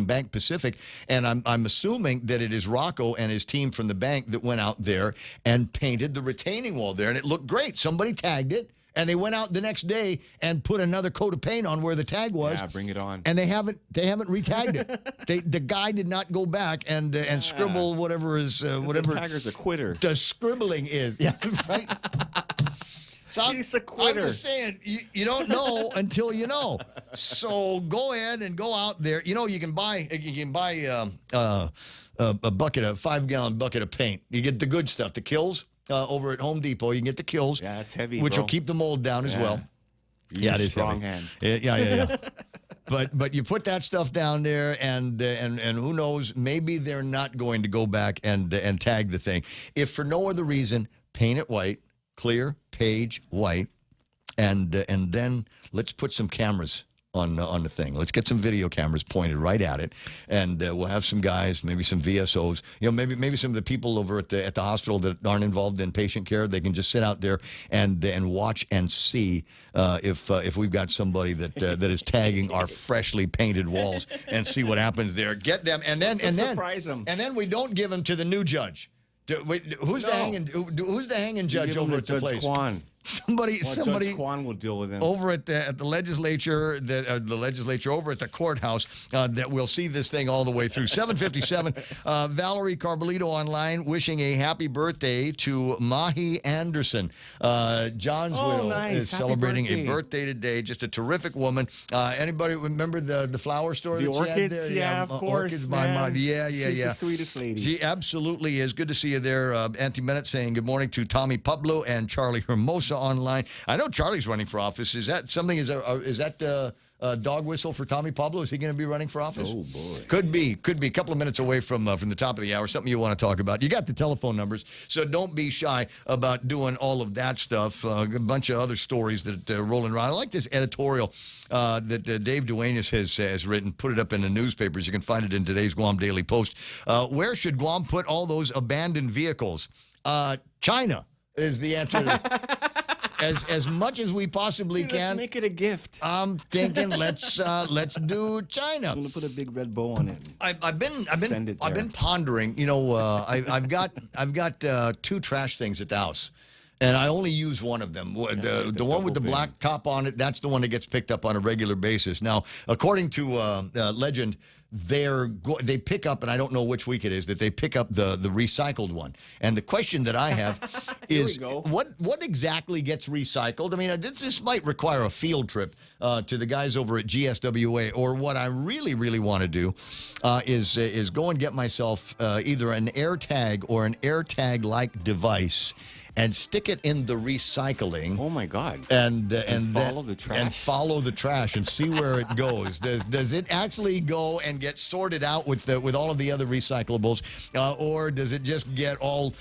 Bank Pacific, and I'm assuming that it is Rocco and his team from the bank that went out there and painted the retaining wall there, and it looked great. Somebody tagged it, and they went out the next day and put another coat of paint on where the tag was. Yeah, bring it on. And they haven't retagged it. The guy did not go back and scribble whatever The tagger's a quitter. The scribbling is. Yeah, right. So He's a quitter. I'm just saying, you don't know until you know. So go ahead and go out there. You can buy a bucket, a 5-gallon bucket of paint. You get the good stuff, the Kills over at Home Depot. You can get the Kills. Yeah, it's heavy, which bro. will keep the mold down as well. Yeah, it is strong heavy. hand. Yeah. But you put that stuff down there, and who knows? Maybe they're not going to go back and tag the thing. If for no other reason, paint it white. Clear page white, and then let's put some cameras on the thing. Let's get some video cameras pointed right at it, and we'll have some guys, maybe some VSOs. Maybe some of the people over at the hospital that aren't involved in patient care, they can just sit out there and watch and see if we've got somebody that is tagging our freshly painted walls, and see what happens there. Get them, and then surprise them. And then we don't give them to the new judge. Who's the hanging judge over at the place? Quan. Somebody. Judge Quan will deal with him over at the legislature, the legislature over at the courthouse, that will see this thing all the way through. 7:57. Valerie Carbolito online wishing a happy birthday to Mahi Anderson. John's widow is Happy celebrating birthday. a birthday today. Just a terrific woman. Anybody remember the flower store? The that she had orchids, there? yeah, of course. Orchids by Mahi. Yeah. She's the sweetest lady. She absolutely is. Good to see you there. Auntie Bennett saying good morning to Tommy Pablo and Charlie Hermosa online. I know Charlie's running for office. Is that something? Is that dog whistle for Tommy Pablo? Is he going to be running for office? Oh, boy. Could be. A couple of minutes away from the top of the hour. Something you want to talk about. You got the telephone numbers, so don't be shy about doing all of that stuff. A bunch of other stories that rolling around. I like this editorial that Dave Duenas has written. Put it up in the newspapers. You can find it in today's Guam Daily Post. Where should Guam put all those abandoned vehicles? China is the answer. As much as we possibly can. Let's make it a gift. I'm thinking let's do China. I'm gonna put a big red bow on it. I've been pondering. You know, I've got 2 trash things at the house, and I only use one of them. The one with the black top on it. That's the one that gets picked up on a regular basis. Now, according to legend, they pick up, and I don't know which week it is, that they pick up the recycled one. And the question that I have is, what exactly gets recycled? I mean, this might require a field trip to the guys over at GSWA, or what I really, really want to do is go and get myself either an AirTag or an AirTag-like device and stick it in the recycling. Oh my God! And follow the trash. And follow the trash and see where it goes. Does it actually go and get sorted out with all of the other recyclables, or does it just get all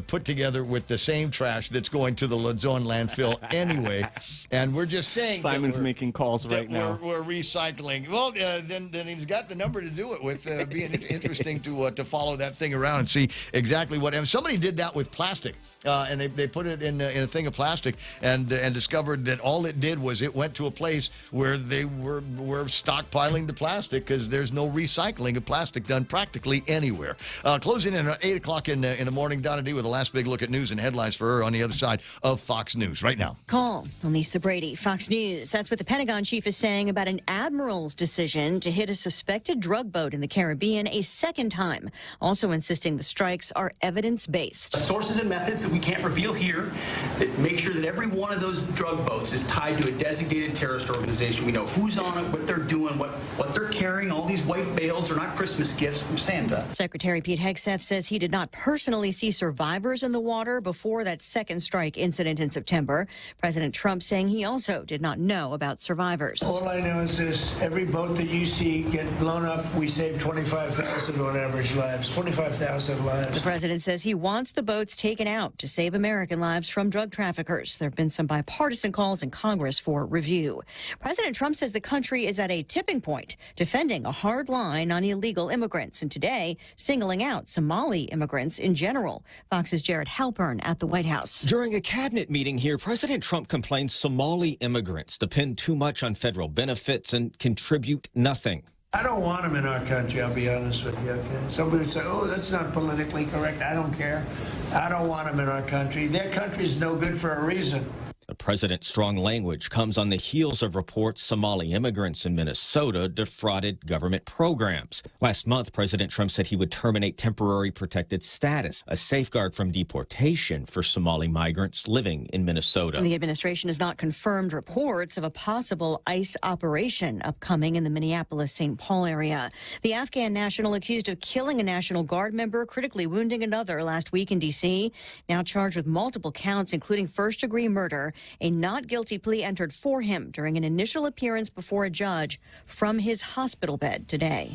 put together with the same trash that's going to the Luzon landfill anyway? And we're just saying Simon's making calls right now. We're recycling. Well, then he's got the number to do it with. Being interesting to follow that thing around and see exactly what. And somebody did that with plastic. And they put it in a thing of plastic and discovered that all it did was it went to a place where they were stockpiling the plastic because there's no recycling of plastic done practically anywhere. Closing in at 8 o'clock in the morning, Donna D with the last big look at news and headlines for her on the other side of Fox News right now. Call on Lisa Brady, Fox News. That's what the Pentagon chief is saying about an admiral's decision to hit a suspected drug boat in the Caribbean a second time, also insisting the strikes are evidence-based. Sources and methods that we can't reveal here that make sure that every one of those drug boats is tied to a designated terrorist organization. We know who's on it, what they're doing, what they're carrying. All these white bales are not Christmas gifts from Santa. Secretary Pete Hegseth says he did not personally see survivors in the water before that second strike incident in September. President Trump saying he also did not know about survivors. All I know is this: every boat that you see get blown up, we save 25,000 on average lives. 25,000 lives. The president says he wants the boats taken out to save American lives from drug traffickers. There have been some bipartisan calls in Congress for review. President Trump says the country is at a tipping point, defending a hard line on illegal immigrants, and today singling out Somali immigrants in general. Fox's Jared Halpern at the White House. During a cabinet meeting here, President Trump complained Somali immigrants depend too much on federal benefits and contribute nothing. I don't want them in our country, I'll be honest with you, okay? Somebody would say, oh, that's not politically correct. I don't care. I don't want them in our country. Their country's no good for a reason. The president's strong language comes on the heels of reports Somali immigrants in Minnesota defrauded government programs. Last month, President Trump said he would terminate temporary protected status, a safeguard from deportation for Somali migrants living in Minnesota. The administration has not confirmed reports of a possible ICE operation upcoming in the Minneapolis-St. Paul area. The Afghan national accused of killing a National Guard member, critically wounding another last week in D.C., now charged with multiple counts, including first-degree murder. A not guilty plea entered for him during an initial appearance before a judge from his hospital bed today.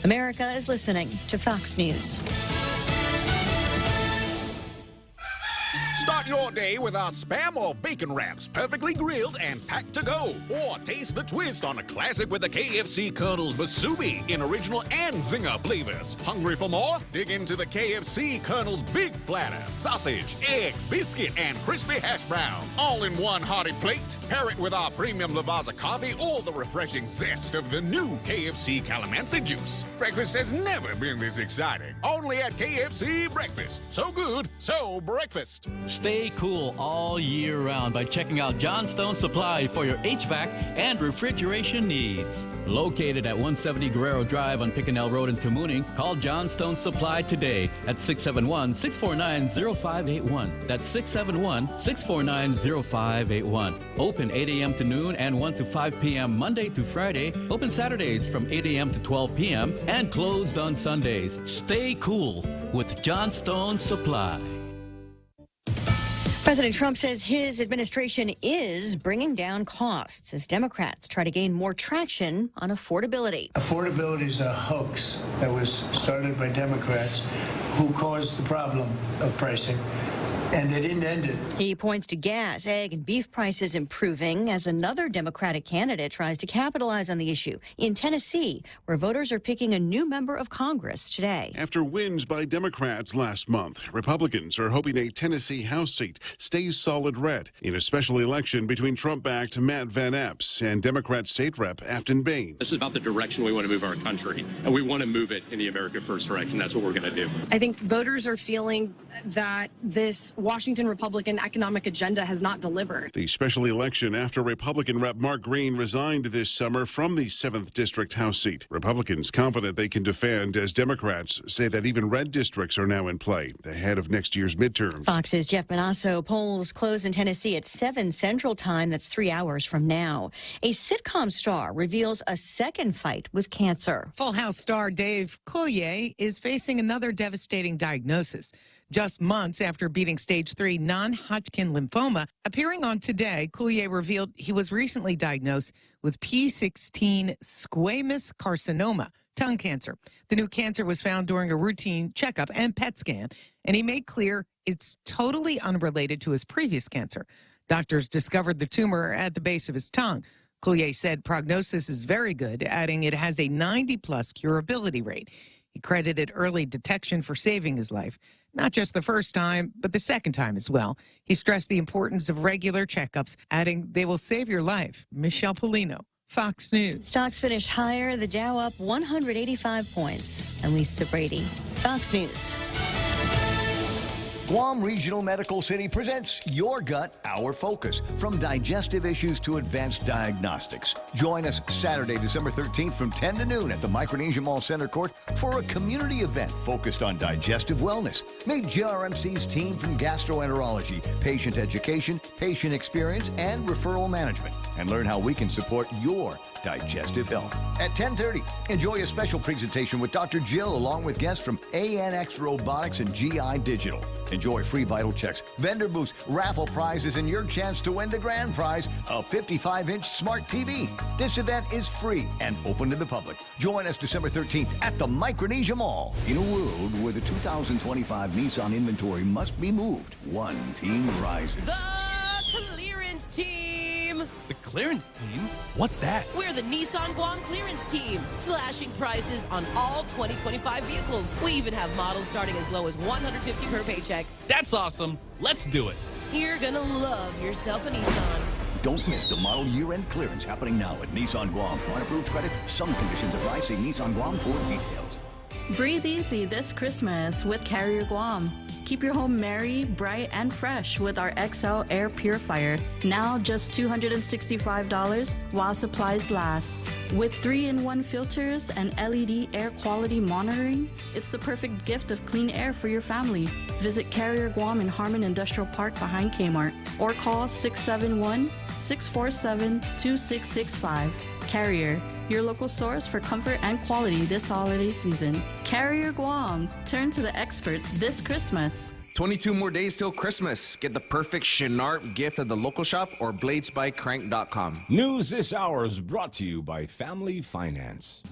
America is listening to Fox News. Start your day with our Spam or Bacon Wraps, perfectly grilled and packed to go. Or taste the twist on a classic with the KFC Colonel's Musubi in original and Zinger flavors. Hungry for more? Dig into the KFC Colonel's Big Platter. Sausage, egg, biscuit, and crispy hash brown. All in one hearty plate. Pair it with our premium Lavazza coffee or the refreshing zest of the new KFC Calamansi juice. Breakfast has never been this exciting. Only at KFC Breakfast. So good, so breakfast. Stay cool all year round by checking out Johnstone Supply for your HVAC and refrigeration needs. Located at 170 Guerrero Drive on Picanel Road in Tamuning, call Johnstone Supply today at 671-649-0581. That's 671-649-0581. Open 8 a.m. to noon and 1 to 5 p.m. Monday to Friday. Open Saturdays from 8 a.m. to 12 p.m. and closed on Sundays. Stay cool with Johnstone Supply. President Trump says his administration is bringing down costs as Democrats try to gain more traction on affordability. Affordability is a hoax that was started by Democrats who caused the problem of pricing, and they didn't end it. He points to gas, egg, and beef prices improving as another Democratic candidate tries to capitalize on the issue in Tennessee, where voters are picking a new member of Congress today. After wins by Democrats last month, Republicans are hoping a Tennessee House seat stays solid red in a special election between Trump-backed Matt Van Epps and Democrat State Rep Afton Bain. This is about the direction we want to move our country, and we want to move it in the America First direction. That's what we're going to do. I think voters are feeling that this Washington Republican economic agenda has not delivered. The special election after Republican Rep Mark Green resigned this summer from the 7th District House seat. Republicans confident they can defend as Democrats say that even red districts are now in play ahead of next year's midterms. Fox's Jeff Manasso. Polls close in Tennessee at 7 Central Time. That's 3 hours from now. A sitcom star reveals a second fight with cancer. Full House star Dave Coulier is facing another devastating diagnosis. Just months after beating stage 3 non-Hodgkin lymphoma, appearing on Today, Coulier revealed he was recently diagnosed with P16 squamous carcinoma, tongue cancer. The new cancer was found during a routine checkup and PET scan, and he made clear it's totally unrelated to his previous cancer. Doctors discovered the tumor at the base of his tongue. Coulier said prognosis is very good, adding it has a 90-plus curability rate. He credited early detection for saving his life. Not just the first time, but the second time as well. He stressed the importance of regular checkups, adding they will save your life. Michelle Polino, Fox News. Stocks finished higher, the Dow up 185 points. And Lisa Brady, Fox News. Guam Regional Medical City presents Your Gut, Our Focus. From digestive issues to advanced diagnostics. Join us Saturday, December 13th from 10 to noon at the Micronesia Mall Center Court for a community event focused on digestive wellness. Meet JRMC's team from gastroenterology, patient education, patient experience, and referral management. And learn how we can support your digestive health. At 10:30, enjoy a special presentation with Dr. Jill along with guests from ANX Robotics and GI Digital. Enjoy free vital checks, vendor booths, raffle prizes, and your chance to win the grand prize, a 55-inch smart TV. This event is free and open to the public. Join us December 13th at the Micronesia Mall. In a world where the 2025 Nissan inventory must be moved, one team rises. The clearance team. The clearance team? What's that? We're the Nissan Guam clearance team, slashing prices on all 2025 vehicles. We even have models starting as low as $150 per paycheck. That's awesome. Let's do it. You're gonna love yourself a Nissan. Don't miss the model year-end clearance happening now at Nissan Guam. On approved credit, some conditions apply. See Nissan Guam for details. Breathe easy this Christmas with Carrier Guam. Keep your home merry, bright, and fresh with our XL Air Purifier. Now just $265 while supplies last. With 3-in-1 filters and LED air quality monitoring, it's the perfect gift of clean air for your family. Visit Carrier Guam in Harmon Industrial Park behind Kmart or call 671-647-2665. Carrier, your local source for comfort and quality this holiday season. Carrier Guam, turn to the experts this Christmas. 22 more days till Christmas. Get the perfect Shinarp gift at the local shop or bladesbycrank.com. News this hour is brought to you by Family Finance.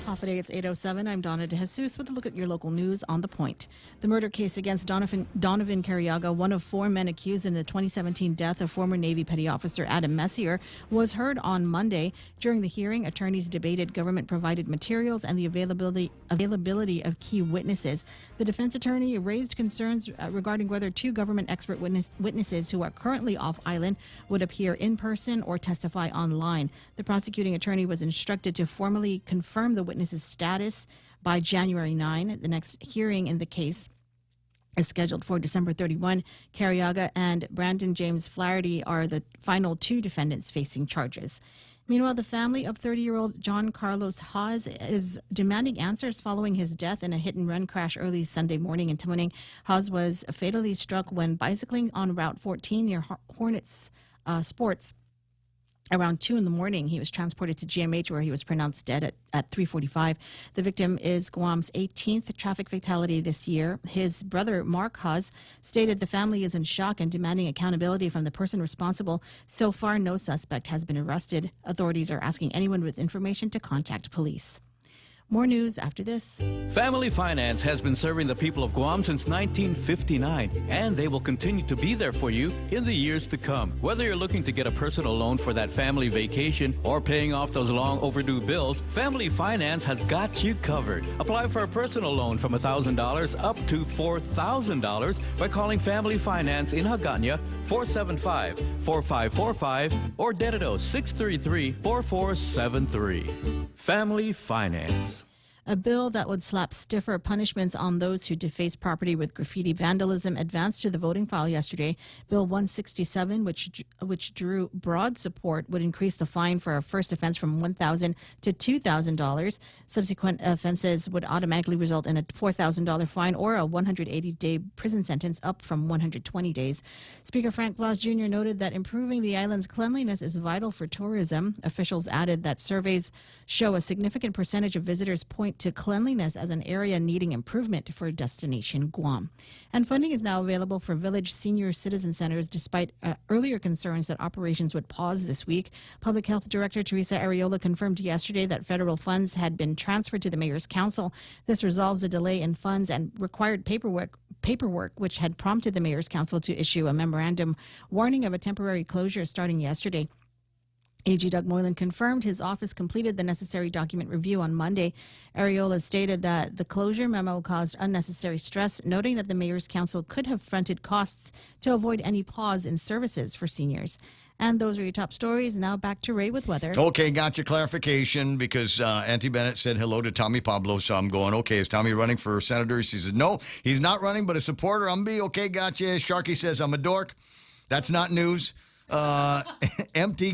Off today, it's 8:07. I'm Donna DeJesus with a look at your local news on The Point. The murder case against Donovan Carriaga, one of 4 men accused in the 2017 death of former Navy Petty Officer Adam Messier, was heard on Monday. During the hearing, attorneys debated government-provided materials and the availability of key witnesses. The defense attorney raised concerns regarding whether 2 government expert witnesses who are currently off island would appear in person or testify online. The prosecuting attorney was instructed to formally confirm the witness's status by January 9. The next hearing in the case is scheduled for December 31. Carriaga and Brandon James Flaherty are the final 2 defendants facing charges. Meanwhile, the family of 30-year-old John Carlos Haas is demanding answers following his death in a hit-and-run crash early Sunday morning in Tamuning. Haas was fatally struck when bicycling on Route 14 near Hornets Sports Around 2 in the morning, he was transported to GMH where he was pronounced dead at 3:45. The victim is Guam's 18th traffic fatality this year. His brother, Mark Hawes, stated the family is in shock and demanding accountability from the person responsible. So far, no suspect has been arrested. Authorities are asking anyone with information to contact police. More news after this. Family Finance has been serving the people of Guam since 1959, and they will continue to be there for you in the years to come. Whether you're looking to get a personal loan for that family vacation or paying off those long overdue bills, Family Finance has got you covered. Apply for a personal loan from $1,000 up to $4,000 by calling Family Finance in Hagåtña 475-4545 or Dededo 633-4473. Family Finance. A bill that would slap stiffer punishments on those who deface property with graffiti vandalism advanced to the voting file yesterday. Bill 167, which drew broad support, would increase the fine for a first offense from $1,000 to $2,000. Subsequent offenses would automatically result in a $4,000 fine or a 180-day prison sentence, up from 120 days. Speaker Frank Blas Jr. noted that improving the island's cleanliness is vital for tourism. Officials added that surveys show a significant percentage of visitors point to cleanliness as an area needing improvement for destination Guam. And funding is now available for village senior citizen centers despite earlier concerns that operations would pause this week. Public Health Director Teresa Arreola confirmed yesterday that federal funds had been transferred to the Mayor's Council. This resolves a delay in funds and required paperwork, which had prompted the Mayor's Council to issue a memorandum warning of a temporary closure starting yesterday. AG Doug Moylan confirmed his office completed the necessary document review on Monday. Arreola stated that the closure memo caused unnecessary stress, noting that the Mayor's Council could have fronted costs to avoid any pause in services for seniors. And those are your top stories. Now back to Ray with weather. Okay, got your clarification because Auntie Bennett said hello to Tommy Pablo. So I'm going, okay, is Tommy running for senator? She says, no, he's not running, but a supporter. I'm be okay, gotcha. Sharky says, I'm a dork. That's not news. Empty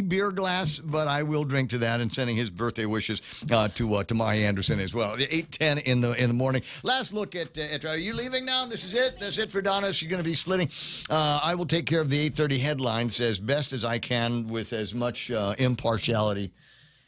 beer glass, but I will drink to that, and sending his birthday wishes to Maya Anderson as well. 8:10 in the morning. Last look at are you leaving now? This is it. That's it for Donna. She's going to be slitting. I will take care of the 8:30 headlines as best as I can with as much impartiality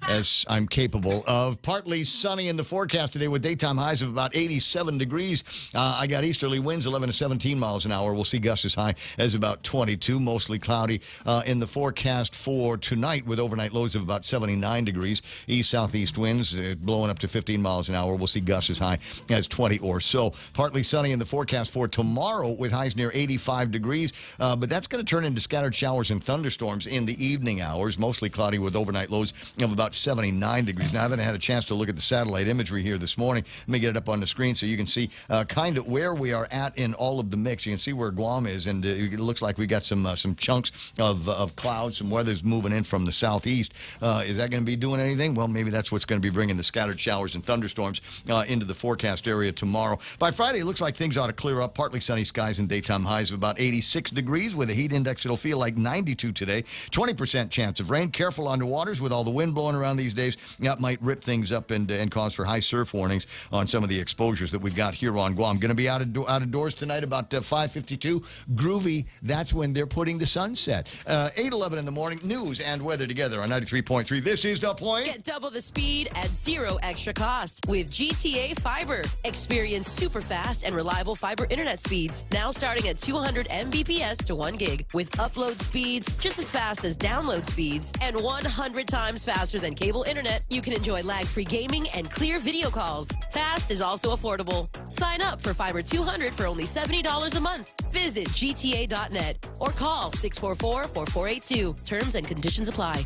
as I'm capable of. Partly sunny in the forecast today with daytime highs of about 87 degrees. I got easterly winds 11 to 17 miles an hour. We'll see gusts as high as about 22. Mostly cloudy in the forecast for tonight with overnight lows of about 79 degrees. East-southeast winds blowing up to 15 miles an hour. We'll see gusts as high as 20 or so. Partly sunny in the forecast for tomorrow with highs near 85 degrees. But that's going to turn into scattered showers and thunderstorms in the evening hours. Mostly cloudy with overnight lows of about 79 degrees. Now, I haven't had a chance to look at the satellite imagery here this morning. Let me get it up on the screen so you can see kind of where we are at in all of the mix. You can see where Guam is, and it looks like we got some chunks of clouds. Some weather's moving in from the southeast. Is that going to be doing anything? Well, maybe that's what's going to be bringing the scattered showers and thunderstorms into the forecast area tomorrow. By Friday, it looks like things ought to clear up. Partly sunny skies and daytime highs of about 86 degrees with a heat index that'll feel like 92 today. 20% chance of rain. Careful on the waters with all the wind blowing around these days. That might rip things up and cause for high surf warnings on some of the exposures that we've got here on Guam. Going to be out of doors tonight about 5:52. Groovy. That's when they're putting the sunset. 8:11 in the morning. News and weather together on 93.3. This is The Point. Get double the speed at zero extra cost with GTA Fiber. Experience super fast and reliable fiber internet speeds. Now starting at 200 Mbps to 1 gig with upload speeds just as fast as download speeds and 100 times faster than cable internet. You can enjoy lag-free gaming and clear video calls. Fast is also affordable. Sign up for Fiber 200 for only $70 a month. Visit gta.net or call 644-4482. Terms and conditions apply.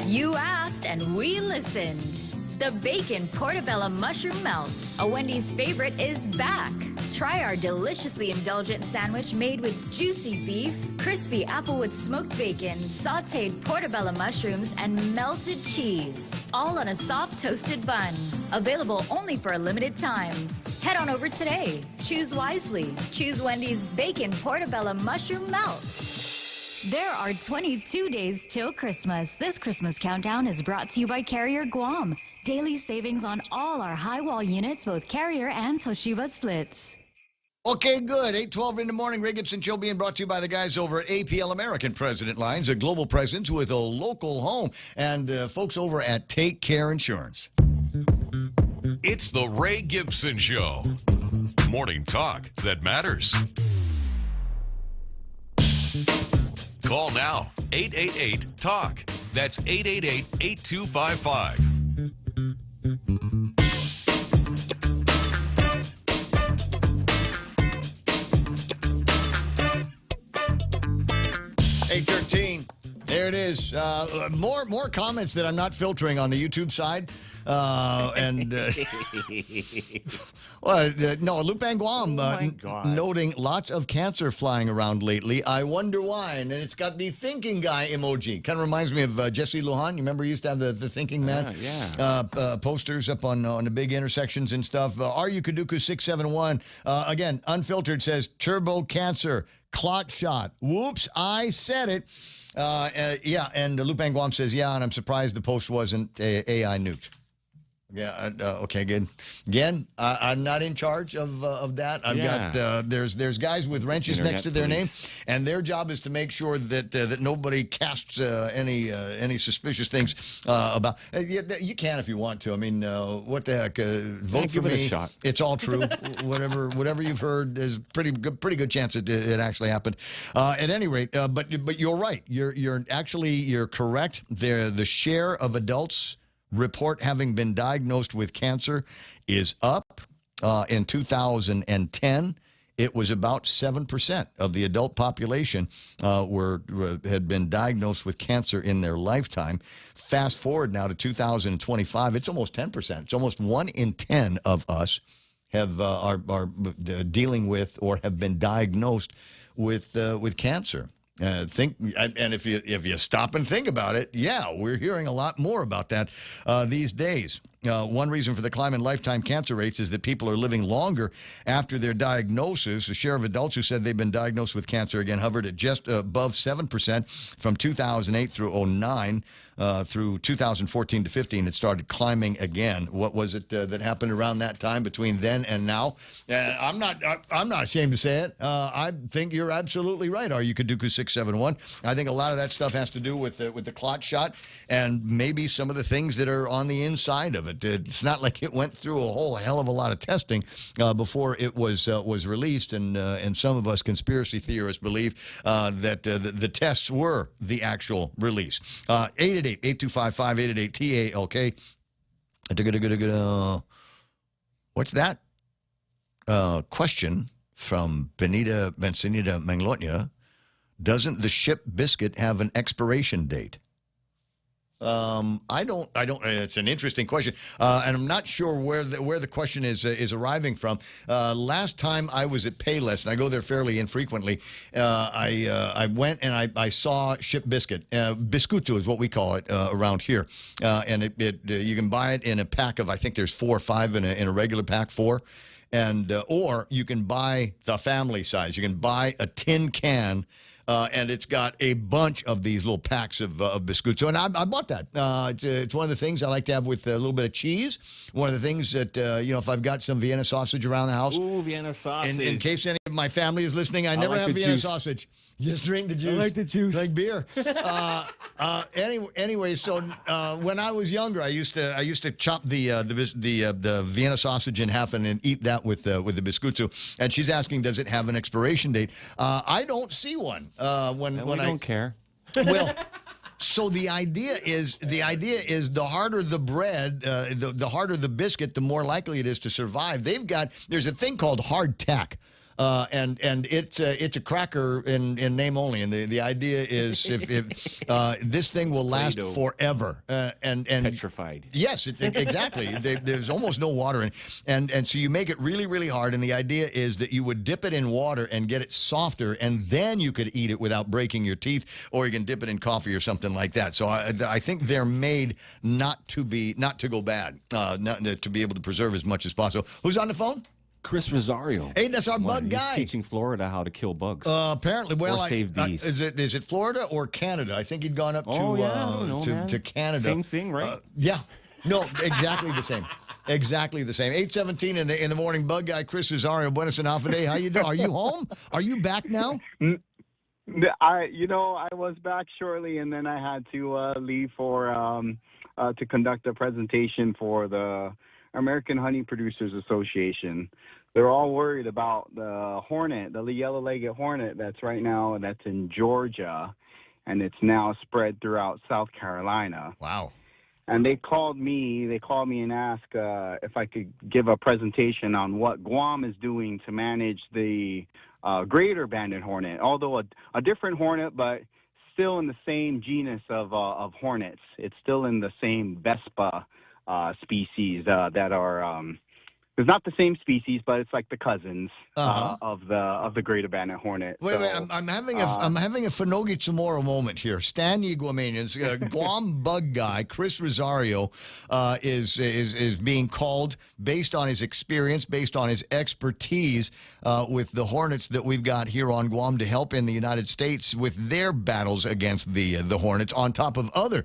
You asked and we listened. The Bacon Portobello Mushroom Melt, a Wendy's favorite, is back. Try our deliciously indulgent sandwich made with juicy beef, crispy applewood smoked bacon, sauteed portobello mushrooms, and melted cheese, all on a soft toasted bun. Available only for a limited time. Head on over today. Choose wisely. Choose Wendy's Bacon Portobello Mushroom Melt. There are 22 days till Christmas. This Christmas countdown is brought to you by Carrier Guam. Daily savings on all our high wall units, both Carrier and Toshiba splits. Okay, good. 8:12 in the morning. Ray Gibson Show being brought to you by the guys over at APL American President Lines, a global presence with a local home, and folks over at Take Care Insurance. It's the Ray Gibson Show. Morning talk that matters. Call now. 888-TALK. That's 888-8255. 8:13. There it is. More comments that I'm not filtering on the YouTube side. No, Luke Van Guam noting lots of cancer flying around lately. I wonder why. And then it's got the thinking guy emoji. Kind of reminds me of Jesse Lujan. You remember he used to have the thinking man? Posters up on the big intersections and stuff. RU 671 again, unfiltered, says turbo cancer. Clot shot. Whoops, I said it. And Luke Van Guam says, yeah, and I'm surprised the post wasn't AI nuked. Yeah. Okay. Good. Again, I'm not in charge of that. I've got there's guys with wrenches next to their name, and their job is to make sure that that nobody casts any suspicious things about. You can if you want to. I mean, what the heck? Vote for me. Give it a shot. It's all true. whatever you've heard, there's pretty good chance it actually happened. At any rate, but you're right. You're correct. The share of adults report having been diagnosed with cancer is up. In 2010, it was about 7% of the adult population had been diagnosed with cancer in their lifetime. Fast forward now to 2025, it's almost 10%. It's almost 1 in 10 of us are dealing with or have been diagnosed with cancer. If you stop and think about it, we're hearing a lot more about that these days. One reason for the climb in lifetime cancer rates is that people are living longer after their diagnosis. The share of adults who said they've been diagnosed with cancer again hovered at just above 7% from 2008 through 2009. Through 2014 to 15, it started climbing again. What was it that happened around that time between then and now? I'm not ashamed to say it. I think you're absolutely right. Kaduku 671. I think a lot of that stuff has to do with the clot shot and maybe some of the things that are on the inside of it. It's not like it went through a whole hell of a lot of testing before it was released, and some of us conspiracy theorists believe that the tests were the actual release. 888-8255-888-TALK. What's that? Question from Benita Manglotnia. Doesn't the ship biscuit have an expiration date? I don't. It's an interesting question, and I'm not sure where the question is arriving from. Last time I was at Payless, and I go there fairly infrequently. I went and I saw ship biscuit. Biscuito is what we call it around here, and you can buy it in a pack of, I think there's 4 or 5 in a regular pack, 4, and or you can buy the family size. You can buy a tin can. And it's got a bunch of these little packs of biscuits. So, and I bought that. It's one of the things I like to have with a little bit of cheese. One of the things that, if I've got some Vienna sausage around the house. Ooh, Vienna sausage. In case any of my family is listening, I never have Vienna sausage. Just drink the juice. I like the juice. Like beer. Anyway, so when I was younger, I used to chop the Vienna sausage in half and then eat that with the biscuito. And she's asking, does it have an expiration date? I don't see one. When I don't care. Well, so the idea is the harder the bread, the harder the biscuit, the more likely it is to survive. There's a thing called hardtack. And it's a cracker in name only, and the idea is if this thing will last forever and petrified. Yes, exactly. There's almost no water in, and so you make it really, really hard. And the idea is that you would dip it in water and get it softer, and then you could eat it without breaking your teeth, or you can dip it in coffee or something like that. So I think they're made not to go bad, not to be able to preserve as much as possible. Who's on the phone? Chris Rosario. Hey, that's our bug guy. He's teaching Florida how to kill bugs. Apparently, well, or save bees. Is it Florida or Canada? I think he'd gone up to Canada. Same thing, right? Yeah. No, exactly the same. Exactly the same. 8:17 in the morning. Bug guy Chris Rosario, Buenos Aires. How you doing? Are you home? Are you back now? I was back shortly, and then I had to leave for to conduct a presentation for the American Honey Producers Association. They're all worried about the hornet, the yellow-legged hornet that's in Georgia, and it's now spread throughout South Carolina. Wow. And they called me and asked if I could give a presentation on what Guam is doing to manage the greater banded hornet, although a different hornet, but still in the same genus of hornets. It's still in the same Vespa species that are. It's not the same species, but it's like the cousins of the greater banded hornet. Wait, I'm having a Finogi Chamorro moment here. Stan Guamanians, Guam bug guy Chris Rosario is being called based on his experience, based on his expertise with the hornets that we've got here on Guam to help in the United States with their battles against the hornets, on top of other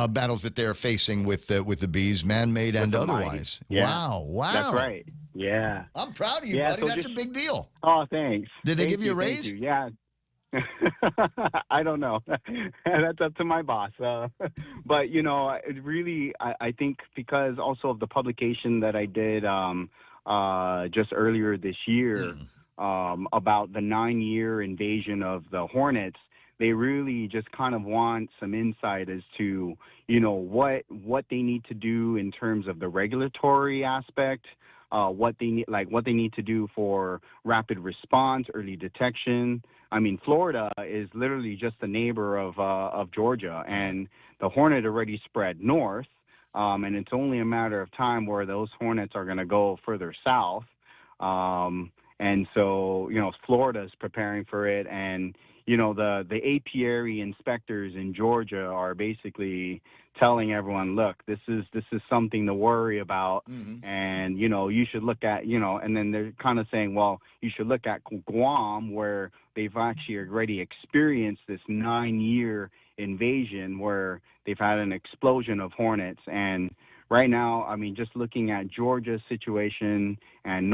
battles that they're facing with the bees, man-made and otherwise. Yeah. Wow. That's right. Yeah. I'm proud of you, buddy. So That's a big deal. Oh, thanks. Did they Thank give you a raise? Thank you. Yeah. I don't know. That's up to my boss. But, it really, I think because also of the publication that I did just earlier this year about the 9-year invasion of the hornets, they really just kind of want some insight as to, what they need to do in terms of the regulatory aspect, what they need to do for rapid response, early detection. I mean, Florida is literally just a neighbor of Georgia, and the hornet already spread north, and it's only a matter of time where those hornets are going to go further south. And so, Florida is preparing for it, and the apiary inspectors in Georgia are basically telling everyone, look, this is something to worry about, and you should look at, and then they're kind of saying, well, you should look at Guam, where they've actually already experienced this 9-year invasion where they've had an explosion of hornets. And right now, I mean, just looking at Georgia's situation and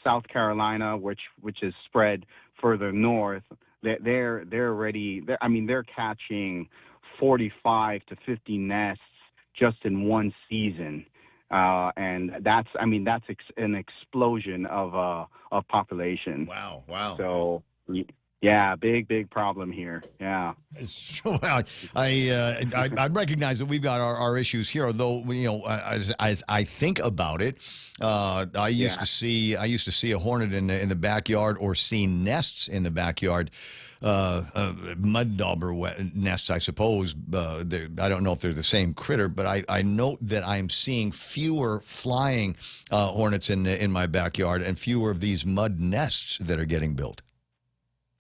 South Carolina, which is spread further north, they're catching 45 to 50 nests just in one season, and that's an explosion of population. Wow. So. Yeah, big problem here. Yeah. So, I recognize that we've got our issues here, though. As I think about it, I used to see a hornet in the backyard, or see nests in the backyard. Mud dauber nests, I suppose. I don't know if they're the same critter, but I note that I'm seeing fewer flying hornets in my backyard, and fewer of these mud nests that are getting built.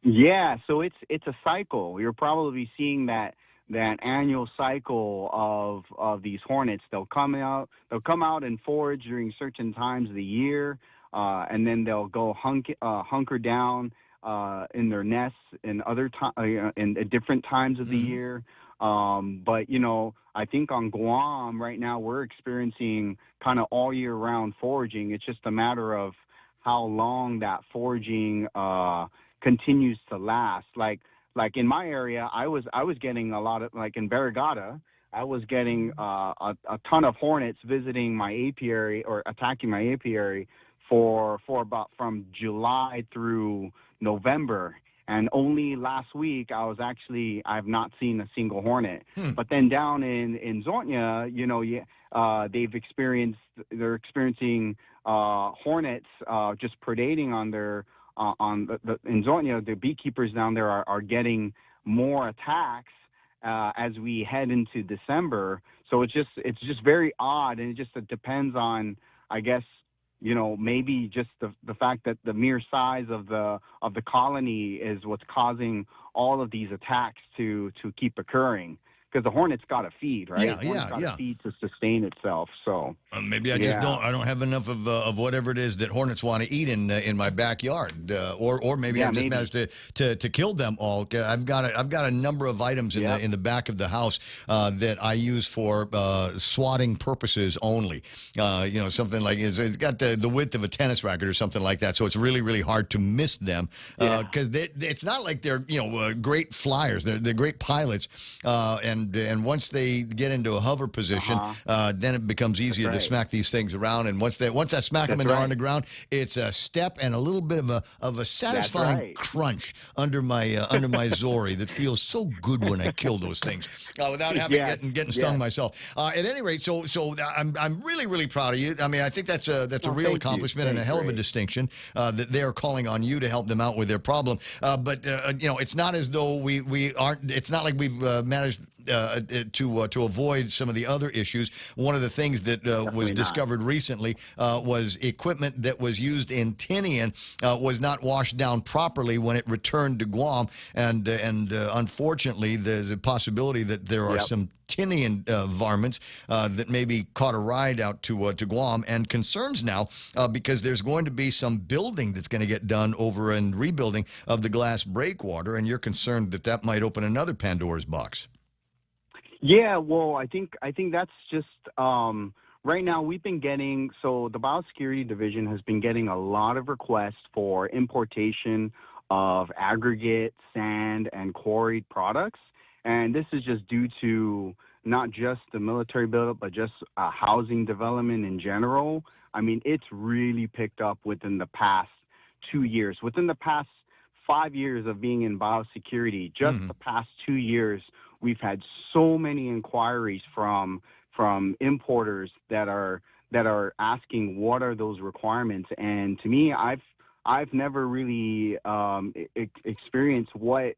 Yeah, so it's a cycle. You're probably seeing that annual cycle of these hornets. They'll come out and forage during certain times of the year, and then they'll go hunker down in their nests in in different times of the year. But I think on Guam right now we're experiencing kind of all year round foraging. It's just a matter of how long that foraging continues to last. Like in my area, I was getting a lot of, like in Barrigada, I was getting a ton of hornets visiting my apiary or attacking my apiary for about from July through November. And only last week I've not seen a single hornet. But then down in Zornia, they're experiencing hornets just predating on their in Zornia. The beekeepers down there are getting more attacks as we head into December. So it's just very odd, and it depends on, I guess, maybe just the fact that the mere size of the colony is what's causing all of these attacks to keep occurring. because the hornet's got to feed, right? Yeah, The hornet's got to yeah. feed to sustain itself. So maybe I just don't. I don't have enough of whatever it is that hornets want to eat in my backyard, or maybe I've just managed to kill them all. I've got a number of items in the back of the house that I use for swatting purposes only. Something like it's got the width of a tennis racket or something like that, so it's really hard to miss them because it's not like they're great flyers. They're great pilots, and once they get into a hover position, then it becomes easier to smack these things around. And once I smack them and they're on the ground, it's a step and a little bit of a satisfying crunch under my Zori that feels so good when I kill those things without having getting stung myself. At any rate, so I'm really proud of you. I mean, I think that's a real accomplishment and a hell of a distinction that they are calling on you to help them out with their problem. But it's not as though we aren't. It's not like we've managed to avoid some of the other issues. One of the things that was discovered recently was equipment that was used in Tinian was not washed down properly when it returned to Guam, and unfortunately, there's a possibility that there are some Tinian varmints that maybe caught a ride out to Guam, and concerns now because there's going to be some building that's going to get done over and rebuilding of the glass breakwater, and you're concerned that that might open another Pandora's box. Yeah, well, I think that's just right now we've been getting, so the Biosecurity Division has been getting a lot of requests for importation of aggregate, sand, and quarried products. And this is just due to not just the military buildup, but just housing development in general. I mean, it's really picked up within the past 2 years. Within the past 5 years of being in biosecurity, just the past 2 years, we've had so many inquiries from importers that are asking what are those requirements. And to me, I've never really experienced what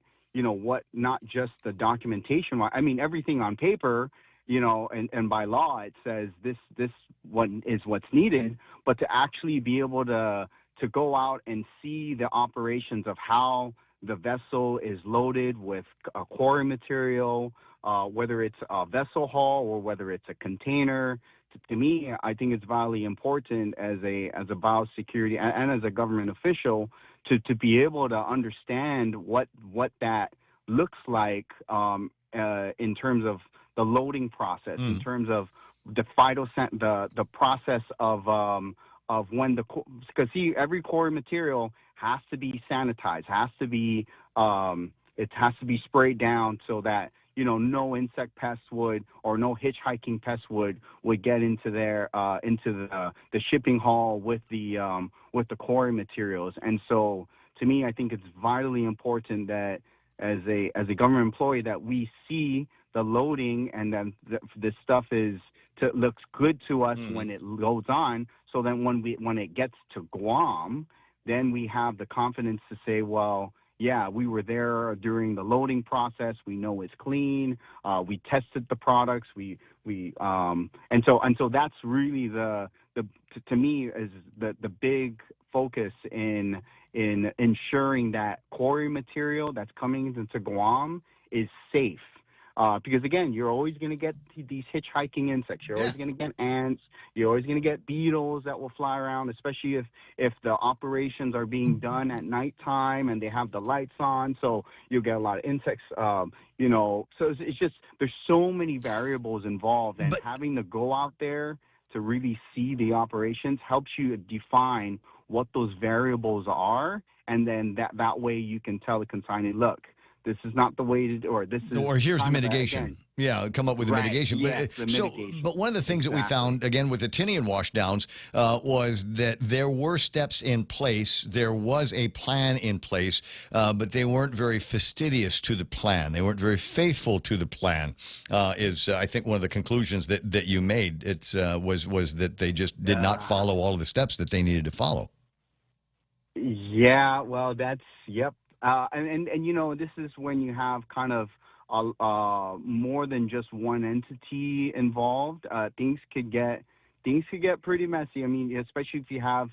not just the documentation. I mean, everything on paper, and by law it says this one is what's needed, but to actually be able to go out and see the operations of how the vessel is loaded with quarry material, whether it's a vessel hull or whether it's a container. To me, I think it's vitally important as a biosecurity and as a government official to be able to understand what that looks like in terms of the loading process, in terms of the the process of when because every quarry material has to be sanitized, has to be it has to be sprayed down so that no insect pests or no hitchhiking pests would get into there into the shipping hall with the quarry materials. And so to me, I think it's vitally important that as a government employee that we see the loading and then this stuff looks good to us when it goes on. So then when it gets to Guam, then we have the confidence to say, well, yeah, we were there during the loading process. We know it's clean. We tested the products. And so that's really to me is the big focus in ensuring that quarry material that's coming into Guam is safe. Because again, you're always going to get these hitchhiking insects. You're always going to get ants. You're always going to get beetles that will fly around, especially if the operations are being done at nighttime and they have the lights on. So you'll get a lot of insects. So it's just there's so many variables involved, and having to go out there to really see the operations helps you define what those variables are, and then that way you can tell the consignee, look, this is not the way to do, or this is. Or here's the mitigation. Yeah, come up with the mitigation. Yes, the mitigation. But one of the things that we found, again, with the Tinian washdowns, was that there were steps in place. There was a plan in place, but they weren't very fastidious to the plan. They weren't very faithful to the plan, is, I think, one of the conclusions that you made. It was that they just did not follow all of the steps that they needed to follow. Yeah, well, yep. And this is when you have kind of more than just one entity involved. Things could get pretty messy. I mean, especially if you have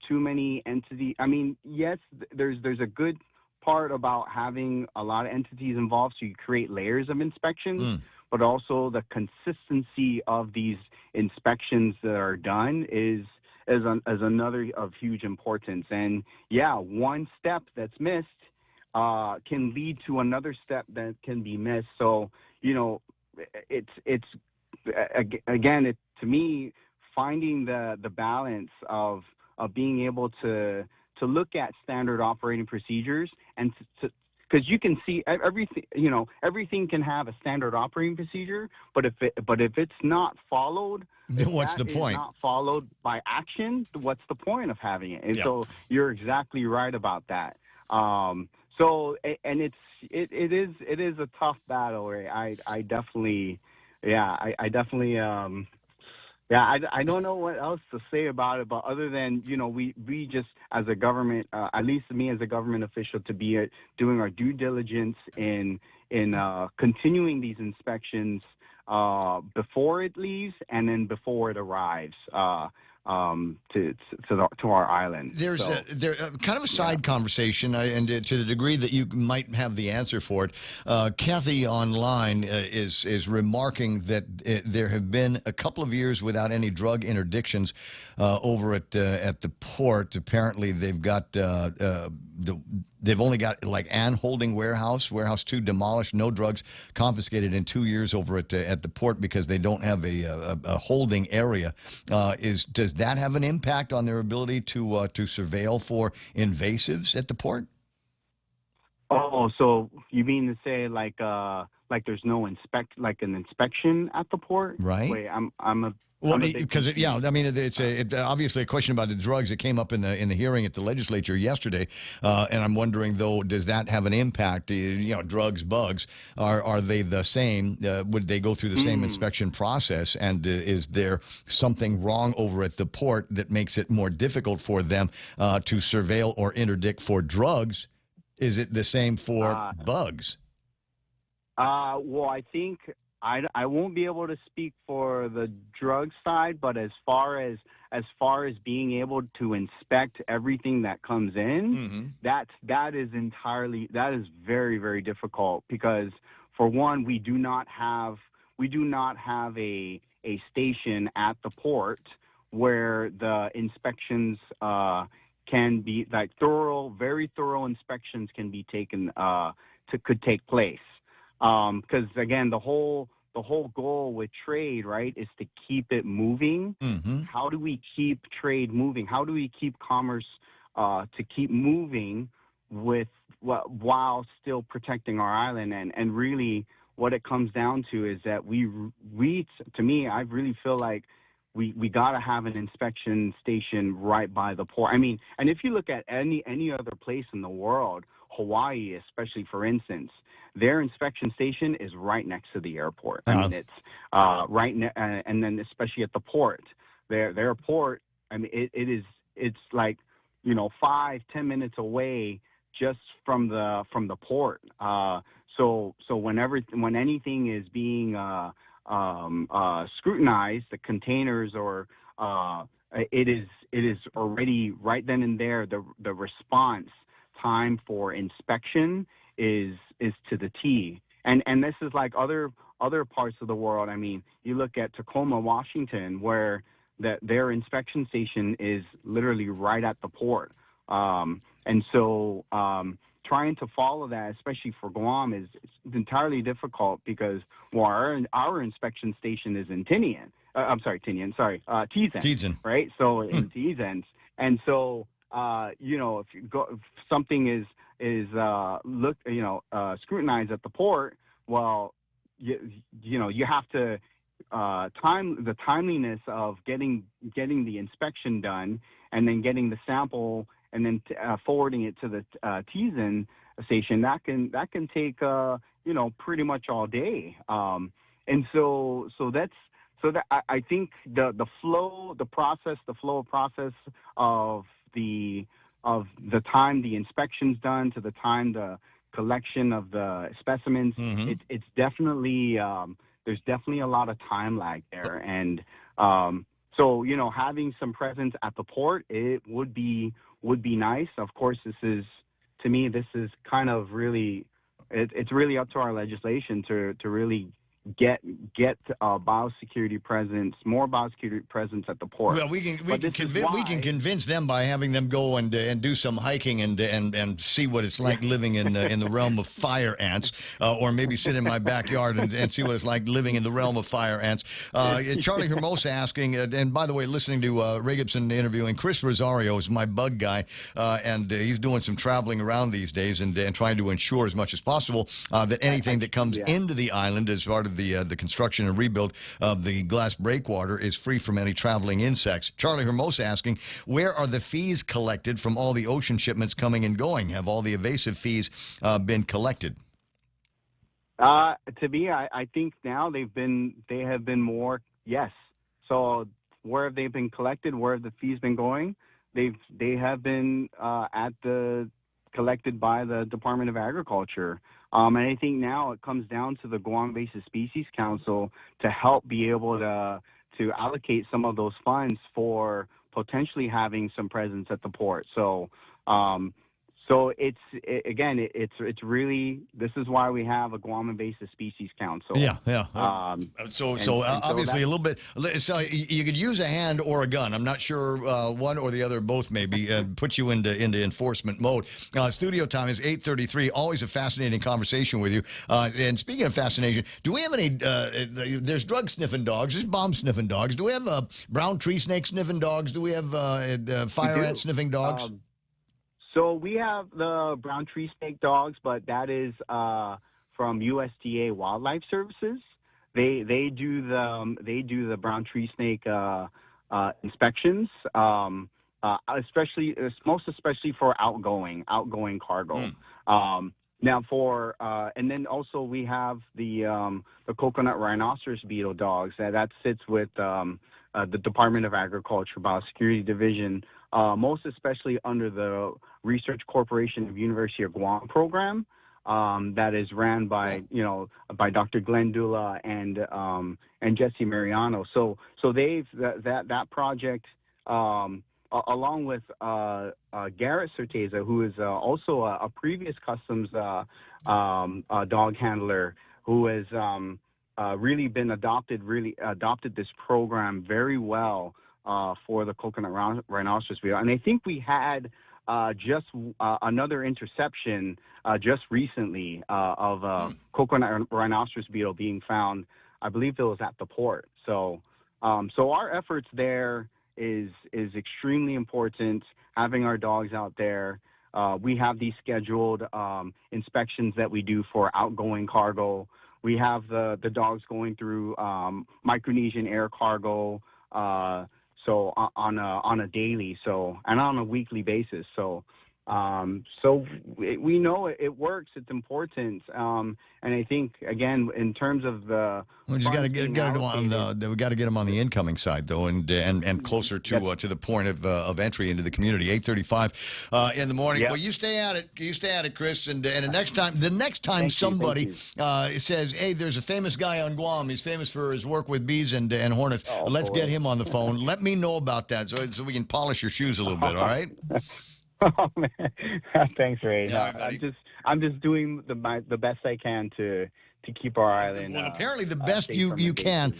too many entities. I mean, yes, there's a good part about having a lot of entities involved, so you create layers of inspections. but also the consistency of these inspections that are done is another of huge importance. And yeah, one step that's missed can lead to another step that can be missed. So, it's again, to me, finding the balance of being able to look at standard operating procedures and because you can see everything, everything can have a standard operating procedure, but if it's not followed, then what's the is point? not followed by action, what's the point of having it? And Yeah. so you're exactly right about that. So and it is a tough battle. Right? I definitely, I definitely. I don't know what else to say about it, but other than, we just, as a government, at least me as a government official, to be doing our due diligence in continuing these inspections before it leaves and then before it arrives to our island. There's kind of a side conversation, and to the degree that you might have the answer for it, Kathy online is remarking that there have been a couple of years without any drug interdictions over at the port. Apparently, they've got they've only got like Ann Holding Warehouse 2 demolished, no drugs confiscated in 2 years over at the port because they don't have a holding area. Does that have an impact on their ability to surveil for invasives at the port? Oh, so you mean to say like there's no an inspection at the port? Right. Wait, I'm Well, because it's obviously a question about the drugs that came up in the hearing at the legislature yesterday, and I'm wondering though, does that have an impact? Drugs, bugs, are they the same? Would they go through the same inspection process? And is there something wrong over at the port that makes it more difficult for them to surveil or interdict for drugs? Is it the same for bugs? Well, I think I won't be able to speak for the drug side, but as far as being able to inspect everything that comes in, that is very, very difficult because, for one, we do not have a station at the port where the inspections can be like very thorough inspections can be taken could take place. Because again, the whole goal with trade, right, is to keep it moving. How do we keep trade moving? How do we keep commerce to keep moving while still protecting our island? And really, what it comes down to is that to me, I really feel like we got to have an inspection station right by the port. I mean, and if you look at any other place in the world, Hawaii, especially, for instance, their inspection station is right next to the airport. I mean, it's and then especially at the port, their port. I mean, it's like 5-10 minutes away just from the port. So when anything is being scrutinized, the containers or it is already right then and there. The response time for inspection is to the T. And this is like other parts of the world. I mean, you look at Tacoma, Washington, where their inspection station is literally right at the port. And so trying to follow that, especially for Guam, is entirely difficult because, well, our inspection station is in Tinian. Tizen. Right? So in Tizen. And so, if something is scrutinized at the port, well, you have to the timeliness of getting the inspection done and then getting the sample and then forwarding it to the Tizen station. That can take pretty much all day. And so that I think the flow of process of the time the inspection's done to the time the collection of the specimens, it's definitely there's definitely a lot of time lag there, and so having some presence at the port, it would be nice. Of course, this is kind of really it's really up to our legislation to really get biosecurity presence, more biosecurity presence at the port. Well, we can convince them by having them go and do some hiking and see what it's like living in the realm of fire ants, or maybe sit in my backyard and see what it's like living in the realm of fire ants. Charlie Hermosa asking, and by the way, listening to Ray Gibson interviewing Chris Rosario is my bug guy, and he's doing some traveling around these days and trying to ensure as much as possible that anything that comes into the island as part of the construction and rebuild of the glass breakwater is free from any traveling insects. Charlie Hermosa asking, where are the fees collected from all the ocean shipments coming and going? Have all the evasive fees been collected? To me, I think now they have been more, yes. So where have they been collected? Where have the fees been going? They have been collected by the Department of Agriculture. And I think now it comes down to the Guam Invasive Species Council to help be able to allocate some of those funds for potentially having some presence at the port. So it's really, this is why we have a Guam Invasive Species Council. Yeah. So obviously a little bit. So you could use a hand or a gun. I'm not sure one or the other, both maybe, put you into enforcement mode. Studio time is 8:33. Always a fascinating conversation with you. And speaking of fascination, do we have any? There's drug sniffing dogs. There's bomb sniffing dogs. Do we have brown tree snake sniffing dogs? Do we have fire ant sniffing dogs? So we have the brown tree snake dogs, but that is from USDA Wildlife Services. They do the brown tree snake inspections, most especially for outgoing cargo. Now and then also we have the coconut rhinoceros beetle dogs that sits with the Department of Agriculture Biosecurity Division, most especially under the Research Corporation of University of Guam program that is ran by by Dr. Glenn Dula and Jesse Mariano. So that project along with Garrett Certeza, who is also a previous customs dog handler who has really adopted this program very well for the coconut rhinoceros beetle. And I think we had just another interception just recently of coconut rhinoceros beetle being found. I believe it was at the port. So our efforts there is extremely important. Having our dogs out there, we have these scheduled inspections that we do for outgoing cargo. We have the dogs going through Micronesian air cargo. So on a daily, and on a weekly basis. So we know it works. It's important, and I think again in terms of the we just got to get them on we got to get them on the incoming side though, and closer to the point of entry into the community. 8:35 in the morning. Yep. Well, you stay at it, Chris, and the next time somebody says, "Hey, there's a famous guy on Guam. He's famous for his work with bees and hornets. Let's get him on the phone. Let me know about that so we can polish your shoes a little bit. All right." Oh man, thanks, Ray. I'm just doing the best I can to keep our island. Well, apparently the best you can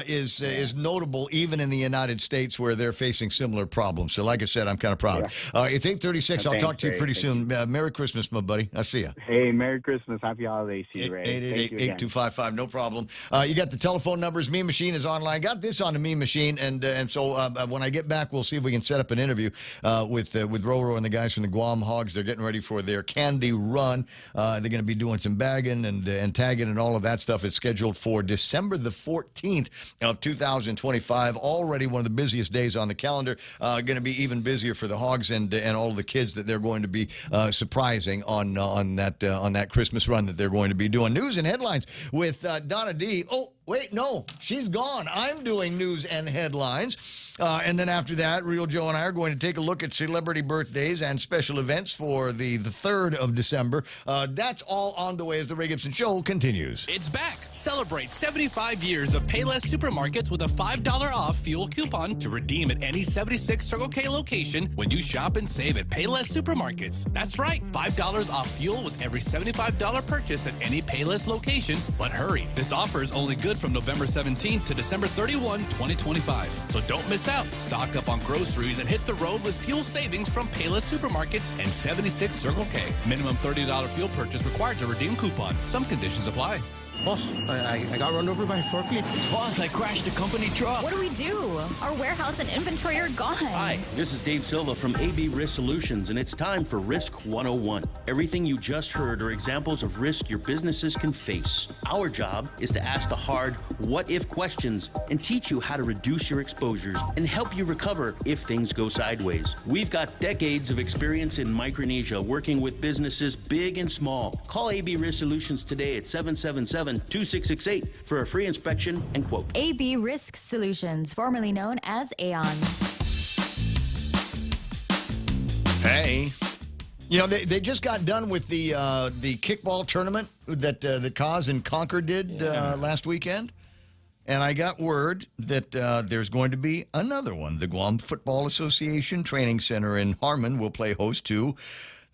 is notable even in the United States where they're facing similar problems. So, like I said, I'm kind of proud. Yeah. It's 8:36. I'll talk to you pretty soon. Merry Christmas, my buddy. I'll see you. Hey, Merry Christmas. Happy holidays to you, Ray. 888-8255. No problem. You got the telephone numbers. Meme Machine is online. Got this on the Meme Machine, and so when I get back, we'll see if we can set up an interview with Roro and the guys from the Guam Hogs. They're getting ready for their candy run. They're going to be doing some bagging and tagging and all of that stuff. Is scheduled for December the 14th of 2025. Already one of the busiest days on the calendar. Going to be even busier for the Hogs and all of the kids that they're going to be surprising on that Christmas run that they're going to be doing. News and headlines with Donna D. wait, no, she's gone. I'm doing news and headlines. And then after that, Real Joe and I are going to take a look at celebrity birthdays and special events for the 3rd of December. That's all on the way as the Ray Gibson Show continues. It's back. Celebrate 75 years of Payless Supermarkets with a $5 off fuel coupon to redeem at any 76 Circle K location when you shop and save at Payless Supermarkets. That's right, $5 off fuel with every $75 purchase at any Payless location. But hurry, this offer is only good from November 17th to December 31, 2025. So don't miss out. Stock up on groceries and hit the road with fuel savings from Payless Supermarkets and 76 Circle K. Minimum $30 fuel purchase required to redeem coupon. Some conditions apply. Boss, I got run over by a forklift. Boss, I crashed a company truck. What do we do? Our warehouse and inventory are gone. Hi, this is Dave Silva from AB Risk Solutions, and it's time for Risk 101. Everything you just heard are examples of risk your businesses can face. Our job is to ask the hard what-if questions and teach you how to reduce your exposures and help you recover if things go sideways. We've got decades of experience in Micronesia working with businesses big and small. Call AB Risk Solutions today at 777-2668 for a free inspection and quote. AB Risk Solutions, formerly known as Aon. Hey. You know, they just got done with the kickball tournament that the Cause and Conquer did last weekend. And I got word that there's going to be another one. The Guam Football Association Training Center in Harmon will play host to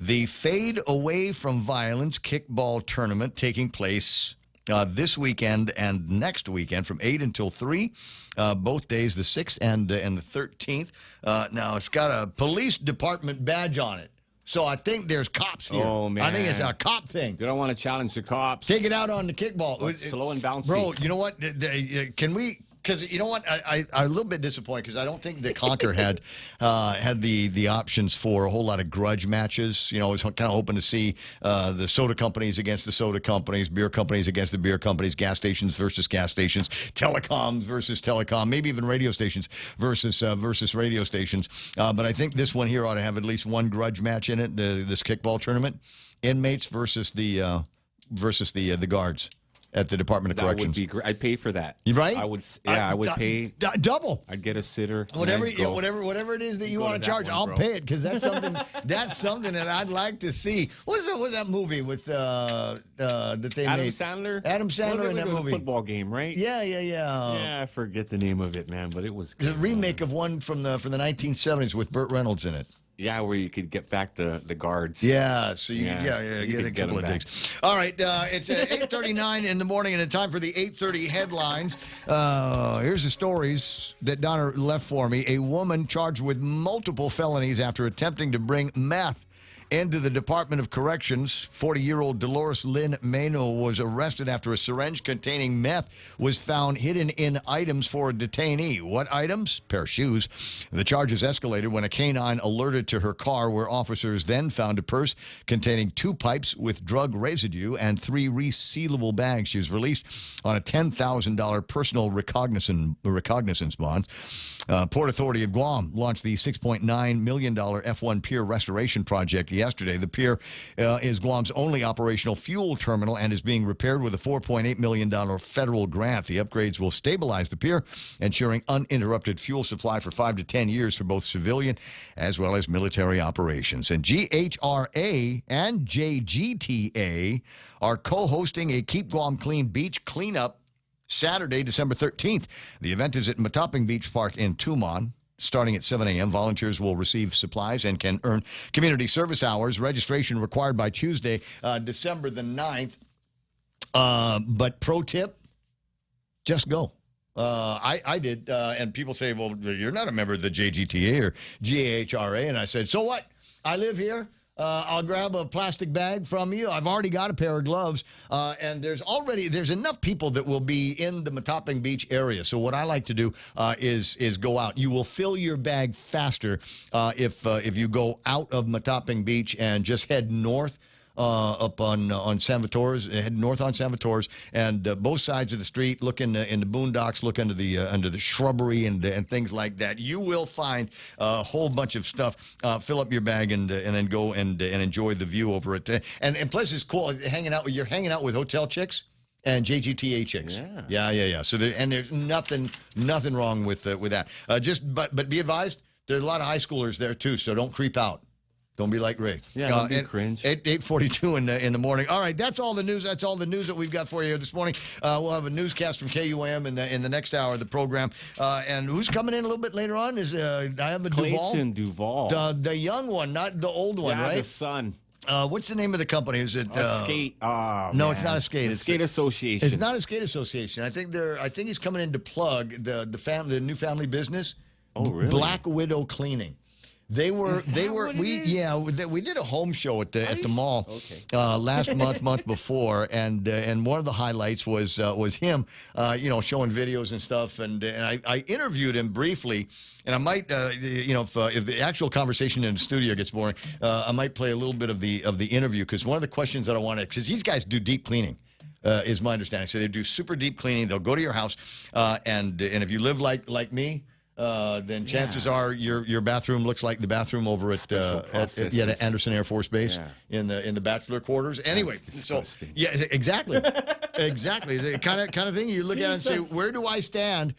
the Fade Away from Violence kickball tournament taking place this weekend and next weekend from 8 until 3, both days, the 6th and the 13th. Now, it's got a police department badge on it. So I think there's cops here. Oh, man. I think it's a cop thing. They don't want to challenge the cops. Take it out on the kickball. Slow and bouncy. Bro, you know what? Can we... Because you know what, I'm a little bit disappointed because I don't think the Conquer had the options for a whole lot of grudge matches. You know, I was kind of hoping to see the soda companies against the soda companies, beer companies against the beer companies, gas stations versus gas stations, telecoms versus telecom, maybe even radio stations versus radio stations. But I think this one here ought to have at least one grudge match in it. This kickball tournament, inmates versus the guards at the Department of Corrections. That would be great. I'd pay for that. Right? I would. Yeah, I would pay double. I'd get a sitter. Whatever it is that you want to charge, I'll pay it because that's something. That's something that I'd like to see. What was that movie with that they Adam made? Sandler. Adam Sandler in that movie. Football game, right? Yeah. Yeah, I forget the name of it, man, but it was a remake of one from the 1970s with Burt Reynolds in it. Yeah, where you could get back the guards. Yeah, so you could get a couple of digs. All right, it's 8:39 in the morning, and it's time for the 8:30 headlines. Here's the stories that Donna left for me. A woman charged with multiple felonies after attempting to bring meth into the Department of Corrections. 40-year-old Dolores Lynn Mano was arrested after a syringe containing meth was found hidden in items for a detainee. What items? Pair of shoes. The charges escalated when a canine alerted to her car, where officers then found a purse containing 2 pipes with drug residue and 3 resealable bags. She was released on a $10,000 personal recognizance bond. Port Authority of Guam launched the $6.9 million F1 Pier restoration project yesterday. The pier is Guam's only operational fuel terminal and is being repaired with a $4.8 million federal grant. The upgrades will stabilize the pier, ensuring uninterrupted fuel supply for 5 to 10 years for both civilian as well as military operations. And GHRA and JGTA are co-hosting a Keep Guam Clean beach cleanup Saturday, December 13th. The event is at Mataping Beach Park in Tumon. Starting at 7 a.m., volunteers will receive supplies and can earn community service hours. Registration required by Tuesday, December the 9th. But pro tip, just go. I did, and people say, well, you're not a member of the JGTA or GAHRA. And I said, so what? I live here. I'll grab a plastic bag from you. I've already got a pair of gloves. And there's enough people that will be in the Mataping Beach area. So what I like to do is go out. You will fill your bag faster if you go out of Mataping Beach and just head north. Up on San Vitores, head north on San Vitores, and both sides of the street, look in the boondocks, look under the shrubbery and things like that. You will find a whole bunch of stuff. Fill up your bag and then go and enjoy the view over it. And plus, it's cool hanging out. You're hanging out with hotel chicks. and JGTA chicks. Yeah. So there's nothing wrong with that. But be advised, there's a lot of high schoolers there too. So don't creep out. Don't be like Ray. Yeah, don't be cringe. 8:42 in the morning. All right, that's all the news. That's all the news that we've got for you here this morning. We'll have a newscast from KUAM in the next hour of the program. And who's coming in a little bit later on is I have a Clayton Duval. The young one, not the old one, right? The son. What's the name of the company? Is it Skate? No, it's not a skate. It's Skate Association. It's not a skate association. I think he's coming in to plug the new family business. Oh, really? Black Widow Cleaning. We did a home show at the mall last month before, and one of the highlights was him showing videos and stuff, and I interviewed him briefly, and I might if the actual conversation in the studio gets boring, I might play a little bit of the interview, because one of the questions that I wanted, because these guys do deep cleaning. Is my understanding. So they do super deep cleaning. They'll go to your house, and if you live like me, then chances are your bathroom looks like the bathroom over at the Anderson Air Force Base in the bachelor quarters. Anyway, so exactly. The kind of thing you look at and say, where do I stand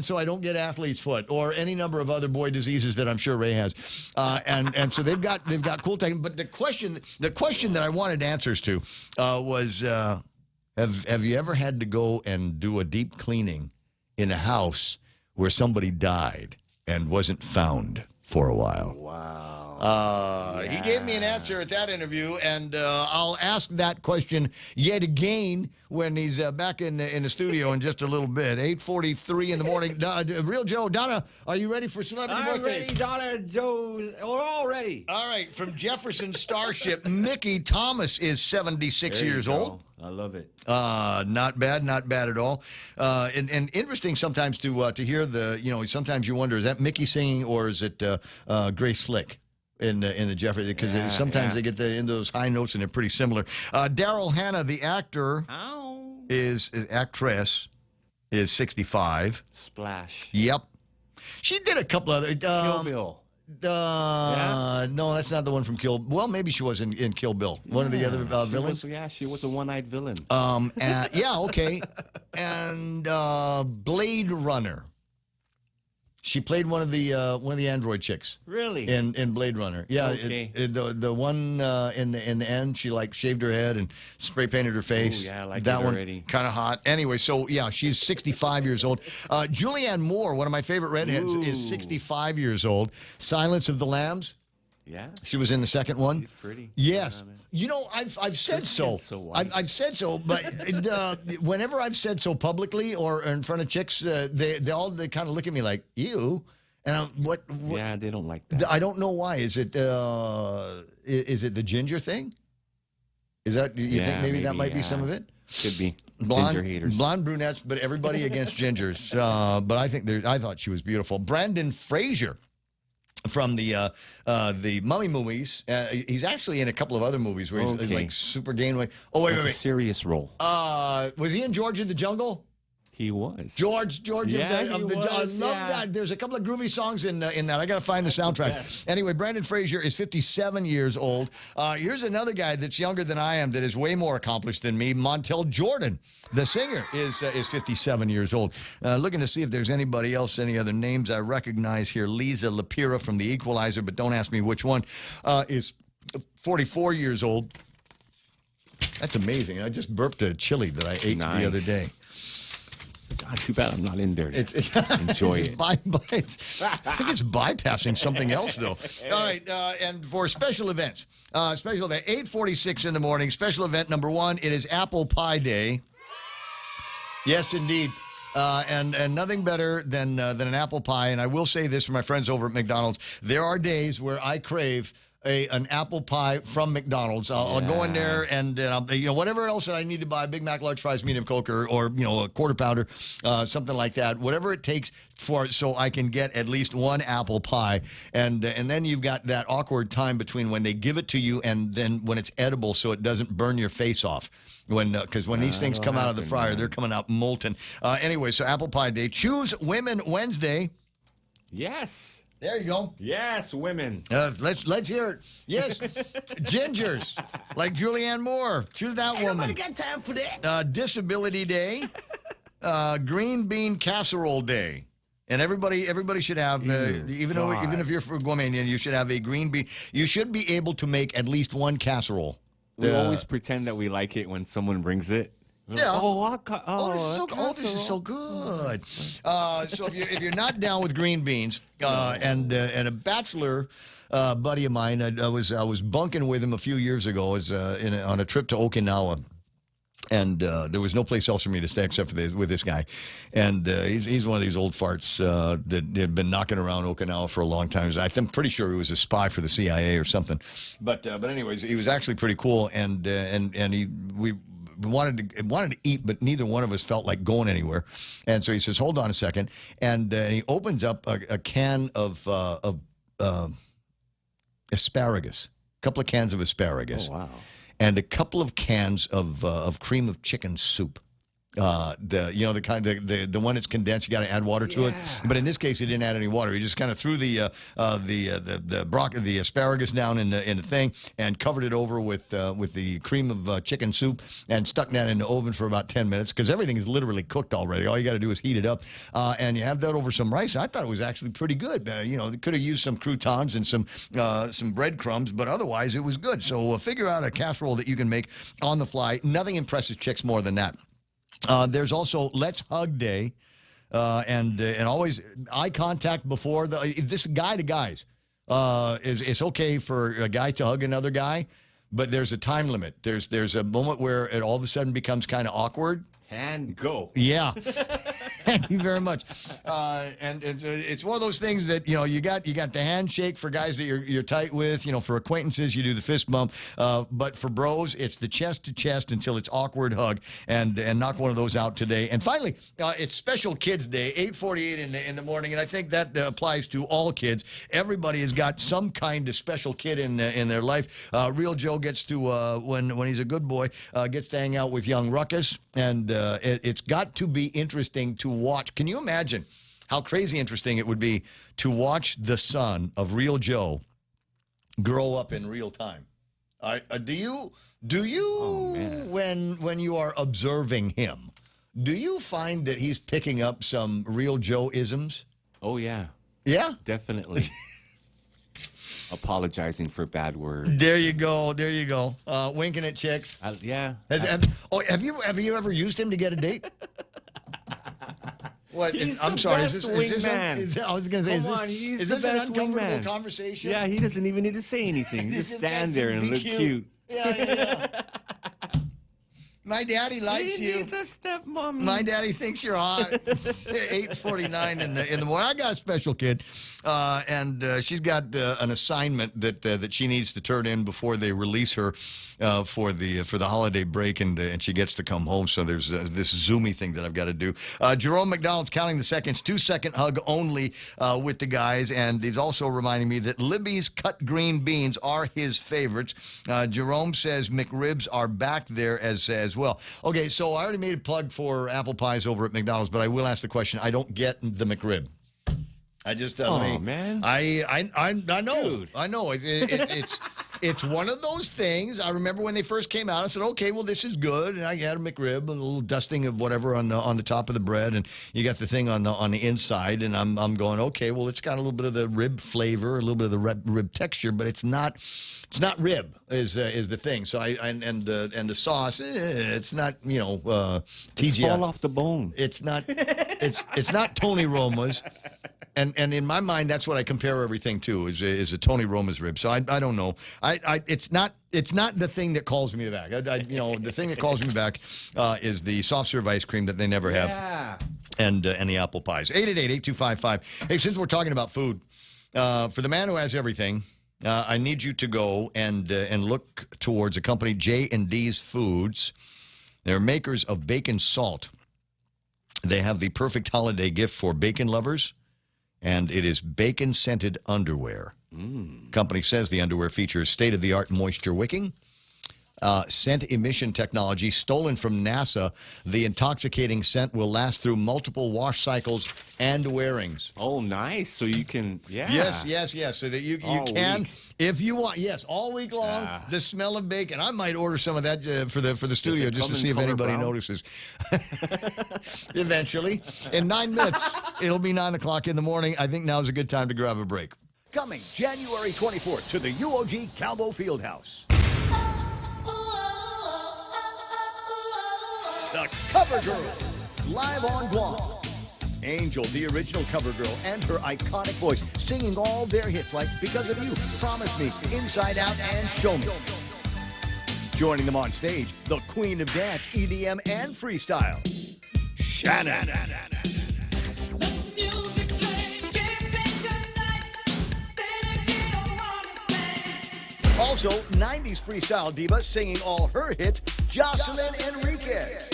so I don't get athlete's foot or any number of other boy diseases that I'm sure Ray has, and so they've got cool things. But the question that I wanted answers to was have you ever had to go and do a deep cleaning in a house where somebody died and wasn't found for a while? Wow. He gave me an answer at that interview, and I'll ask that question yet again when he's back in the studio in just a little bit. 8:43 in the morning. Real Joe, Donna, are you ready for celebrity birthdays? I'm ready, Donna, Joe. We're all ready. All right. From Jefferson Starship, Mickey Thomas is 76 years old. I love it. Not bad at all. And interesting sometimes to hear sometimes you wonder, is that Mickey singing or is it Grace Slick in the Jeffrey? Because sometimes they get into those high notes and they're pretty similar. Daryl Hannah, the actor, actress, is 65. Splash. Yep. She did a couple other. Kill Bill. No, that's not the one from Kill. Well, maybe she was in Kill Bill. One of the other villains. She was a one-eyed villain. Okay. And Blade Runner. She played one of the android chicks. Really? In Blade Runner. Yeah. Okay. The one in the end, she shaved her head and spray painted her face. Ooh, yeah, I like that it one already. Kind of hot. Anyway, so yeah, she's 65 years old. Julianne Moore, one of my favorite redheads, is 65 years old. Silence of the Lambs. Yeah. She was in the second one. She's pretty. Yes. I've said so. I've said so, but whenever I've said so publicly or in front of chicks, they kind of look at me like, ew. And what? Yeah, they don't like that. I don't know why. Is it the ginger thing? Is that, do you think maybe that might be some of it? Could be. Ginger haters. Blonde brunettes, but everybody against gingers. But I thought she was beautiful. Brandon Fraser from the Mummy movies. He's actually in a couple of other movies where he's like super gain weight. Oh, wait. A serious role. Was he in George of the Jungle? He was. George he was, I love that. There's a couple of groovy songs in that. I got to find the soundtrack. Anyway, Brandon Fraser is 57 years old. Here's another guy that's younger than I am that is way more accomplished than me. Montel Jordan, the singer, is 57 years old. Looking to see if there's anybody else, any other names I recognize here. Lisa Lapira from The Equalizer, but don't ask me which one, is 44 years old. That's amazing. I just burped a chili that I ate the other day. God, too bad I'm not in there. Enjoy it. I think it's bypassing something else, though. All right, and for special events, 8:46 in the morning, special event number 1, it is Apple Pie Day. Yes, indeed. And nothing better than an apple pie. And I will say this for my friends over at McDonald's. There are days where I crave an apple pie from McDonald's. I'll go in there and whatever else that I need to buy, Big Mac, large fries, medium Coke, or a quarter pounder, something like that. Whatever it takes so I can get at least one apple pie, and then you've got that awkward time between when they give it to you and then when it's edible, so it doesn't burn your face off. Because when these things come out of the fryer, they're coming out molten. Anyway, so Apple Pie Day. Choose Women Wednesday. Yes. There you go. Yes, women. Let's hear it. Yes, gingers. Like Julianne Moore. Choose that woman. Nobody got time for that. Disability Day. Green bean casserole day. And everybody should have, even if you're from Guamanian, you should have a green bean. You should be able to make at least one casserole. We always pretend that we like it when someone brings it. Yeah. This This is so good. So if you're not down with green beans, and a bachelor buddy of mine, I was bunking with him a few years ago, on a trip to Okinawa. And there was no place else for me to stay except for with this guy. And he's one of these old farts that had been knocking around Okinawa for a long time. I'm pretty sure he was a spy for the CIA or something. But anyways, he was actually pretty cool. And we wanted to eat, but neither one of us felt like going anywhere. And so he says, "Hold on a second," and he opens up a can of asparagus, a couple of cans of asparagus. Oh, wow. And a couple of cans of cream of chicken soup. The one that's condensed, you got to add water to it. But in this case, he didn't add any water. He just kind of threw the asparagus down in the thing and covered it over with the cream of chicken soup and stuck that in the oven for about 10 minutes because everything is literally cooked already. All you got to do is heat it up, and you have that over some rice. I thought it was actually pretty good. They could have used some croutons and some breadcrumbs, but otherwise it was good. So figure out a casserole that you can make on the fly. Nothing impresses chicks more than that. There's also Let's Hug Day, and always eye contact before this guy to guys. It's okay for a guy to hug another guy, but there's a time limit. There's a moment where it all of a sudden becomes kind of awkward. And go. Yeah. Thank you very much. And it's one of those things that, you got the handshake for guys that you're tight with. For acquaintances, you do the fist bump. But for bros, it's the chest to chest until it's awkward hug. And knock one of those out today. And finally, it's Special Kids Day, 8:48 in the morning. And I think that applies to all kids. Everybody has got some kind of special kid in their life. Real Joe gets to, when he's a good boy, gets to hang out with young Ruckus. And it's got to be interesting to watch. Can you imagine how crazy interesting it would be to watch the son of Real Joe grow up in real time? Do you when you are observing him, do you find that he's picking up some Real Joe isms? Oh, yeah. Yeah? Definitely. Apologizing for bad words. There you go. Winking at chicks. Yeah. Have you ever used him to get a date? What? I'm sorry. Is this wingman. I was going to say, is this an uncomfortable wingman. Conversation? Yeah, he doesn't even need to say anything. Just stand there and look cute. Yeah. My daddy likes you. He needs a stepmom. My daddy thinks you're hot. 8:49 in the morning. I got a special kid, and she's got an assignment that she needs to turn in before they release her for the holiday break, and she gets to come home. So there's this Zoomy thing that I've got to do. Jerome McDonald's counting the seconds, 2-second hug only with the guys, and he's also reminding me that Libby's cut green beans are his favorites. Jerome says McRibs are back there as well. Okay, so I already made a plug for apple pies over at McDonald's, but I will ask the question. I don't get the McRib. I just man. I know. Dude. I know. It's one of those things. I remember when they first came out, I said, okay, well, this is good. And I had a McRib, a little dusting of whatever on the top of the bread, and you got the thing on the inside. And I'm going, okay, well, it's got a little bit of the rib flavor, a little bit of the rib texture, but it's not rib is the thing. So and the sauce, it's not TGI. It's fall off the bone. It's not it's not Tony Roma's. And in my mind, that's what I compare everything to is a Tony Roma's rib. So I don't know. It's not the thing that calls me back. The thing that calls me back is the soft serve ice cream that they never have. Yeah. And the apple pies. 888-8255. Hey, since we're talking about food, for the man who has everything, I need you to go and look towards a company, J&D's Foods. They're makers of bacon salt. They have the perfect holiday gift for bacon lovers. And it is bacon-scented underwear. Company says the underwear features state-of-the-art moisture wicking, scent emission technology stolen from NASA. The intoxicating scent will last through multiple wash cycles and wearings. Oh, nice. So you can, yeah. Yes. So that you All can, week. if you want, yes, all week long, the smell of bacon. I might order some of that for the studio just to see if anybody notices. Eventually. In 9 minutes, it'll be 9 o'clock in the morning. I think now's a good time to grab a break. Coming January 24th to the UOG Calvo Fieldhouse. The Cover Girl, live on Guam. Angel, the original cover girl, and her iconic voice, singing all their hits like Because of You, Promise Me, Inside Out, and Show Me. Joining them on stage, the queen of dance, EDM, and freestyle, Shannon. Also, 90s freestyle diva singing all her hits, Jocelyn Enriquez.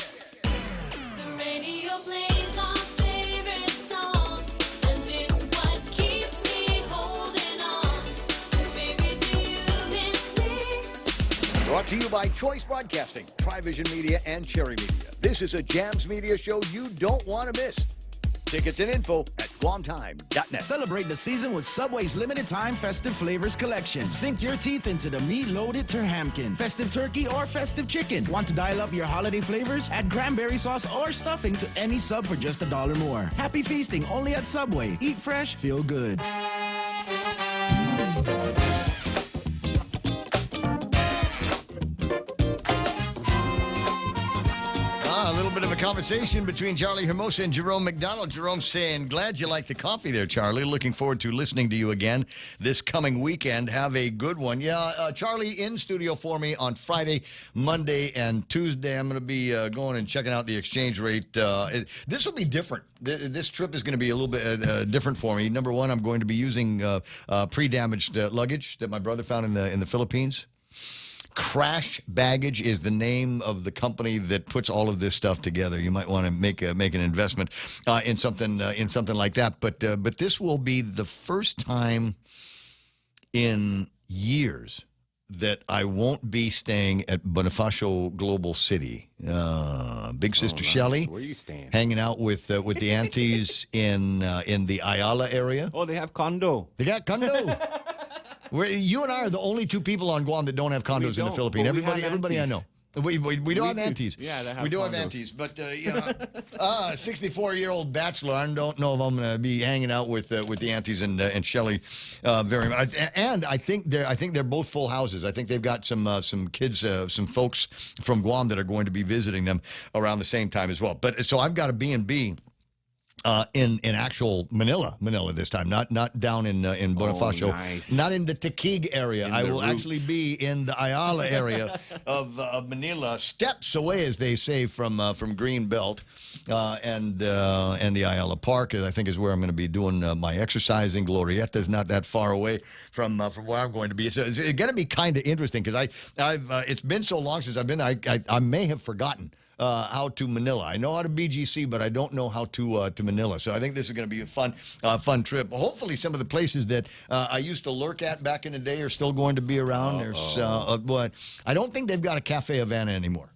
Brought to you by Choice Broadcasting, Trivision Media, and Cherry Media. This is a Jams Media show you don't want to miss. Tickets and info at guamtime.net. Celebrate the season with Subway's limited time festive flavors collection. Sink your teeth into the meat-loaded terhamkin, festive turkey, or festive chicken. Want to dial up your holiday flavors? Add cranberry sauce or stuffing to any sub for just $1 more. Happy feasting only at Subway. Eat fresh, feel good. A little bit of a conversation between Charlie Hermosa and Jerome McDonald. Jerome saying, glad you like the coffee there, Charlie. Looking forward to listening to you again this coming weekend. Have a good one. Yeah, Charlie in studio for me on Friday, Monday, and Tuesday. I'm going to be going and checking out the exchange rate. This will be different. This trip is going to be a little bit different for me. Number one, I'm going to be using pre-damaged luggage that my brother found in the Philippines. Crash Baggage is the name of the company that puts all of this stuff together. You might want to make an investment in something like that. But this will be the first time in years that I won't be staying at Bonifacio Global City. Big Sister Shelley, where are you staying? Hanging out with the aunties in the Ayala area. Oh, they have condo. They got condo. You and I are the only two people on Guam that don't have condos in the Philippines. Everybody I know. We do have aunties. Yeah, they have we do condos. have aunties. But, 64-year-old bachelor, I don't know if I'm going to be hanging out with the aunties and Shelley very much. And I think they're both full houses. I think they've got some kids, some folks from Guam that are going to be visiting them around the same time as well. But so I've got a B&B. In actual Manila this time, not down in Bonifacio, nice. Not in the Taguig area. I will roots. actually be in the Ayala area of Manila, steps away, as they say, from Greenbelt and the Ayala Park. I think is where I'm going to be doing my exercising. Glorietta's not that far away from where I'm going to be. So it's going to be kind of interesting because I've it's been so long since I've been. I may have forgotten how to Manila. I know how to BGC, but I don't know how to Manila. So I think this is going to be a fun trip. Hopefully, some of the places that I used to lurk at back in the day are still going to be around. But I don't think they've got a Cafe Havana anymore.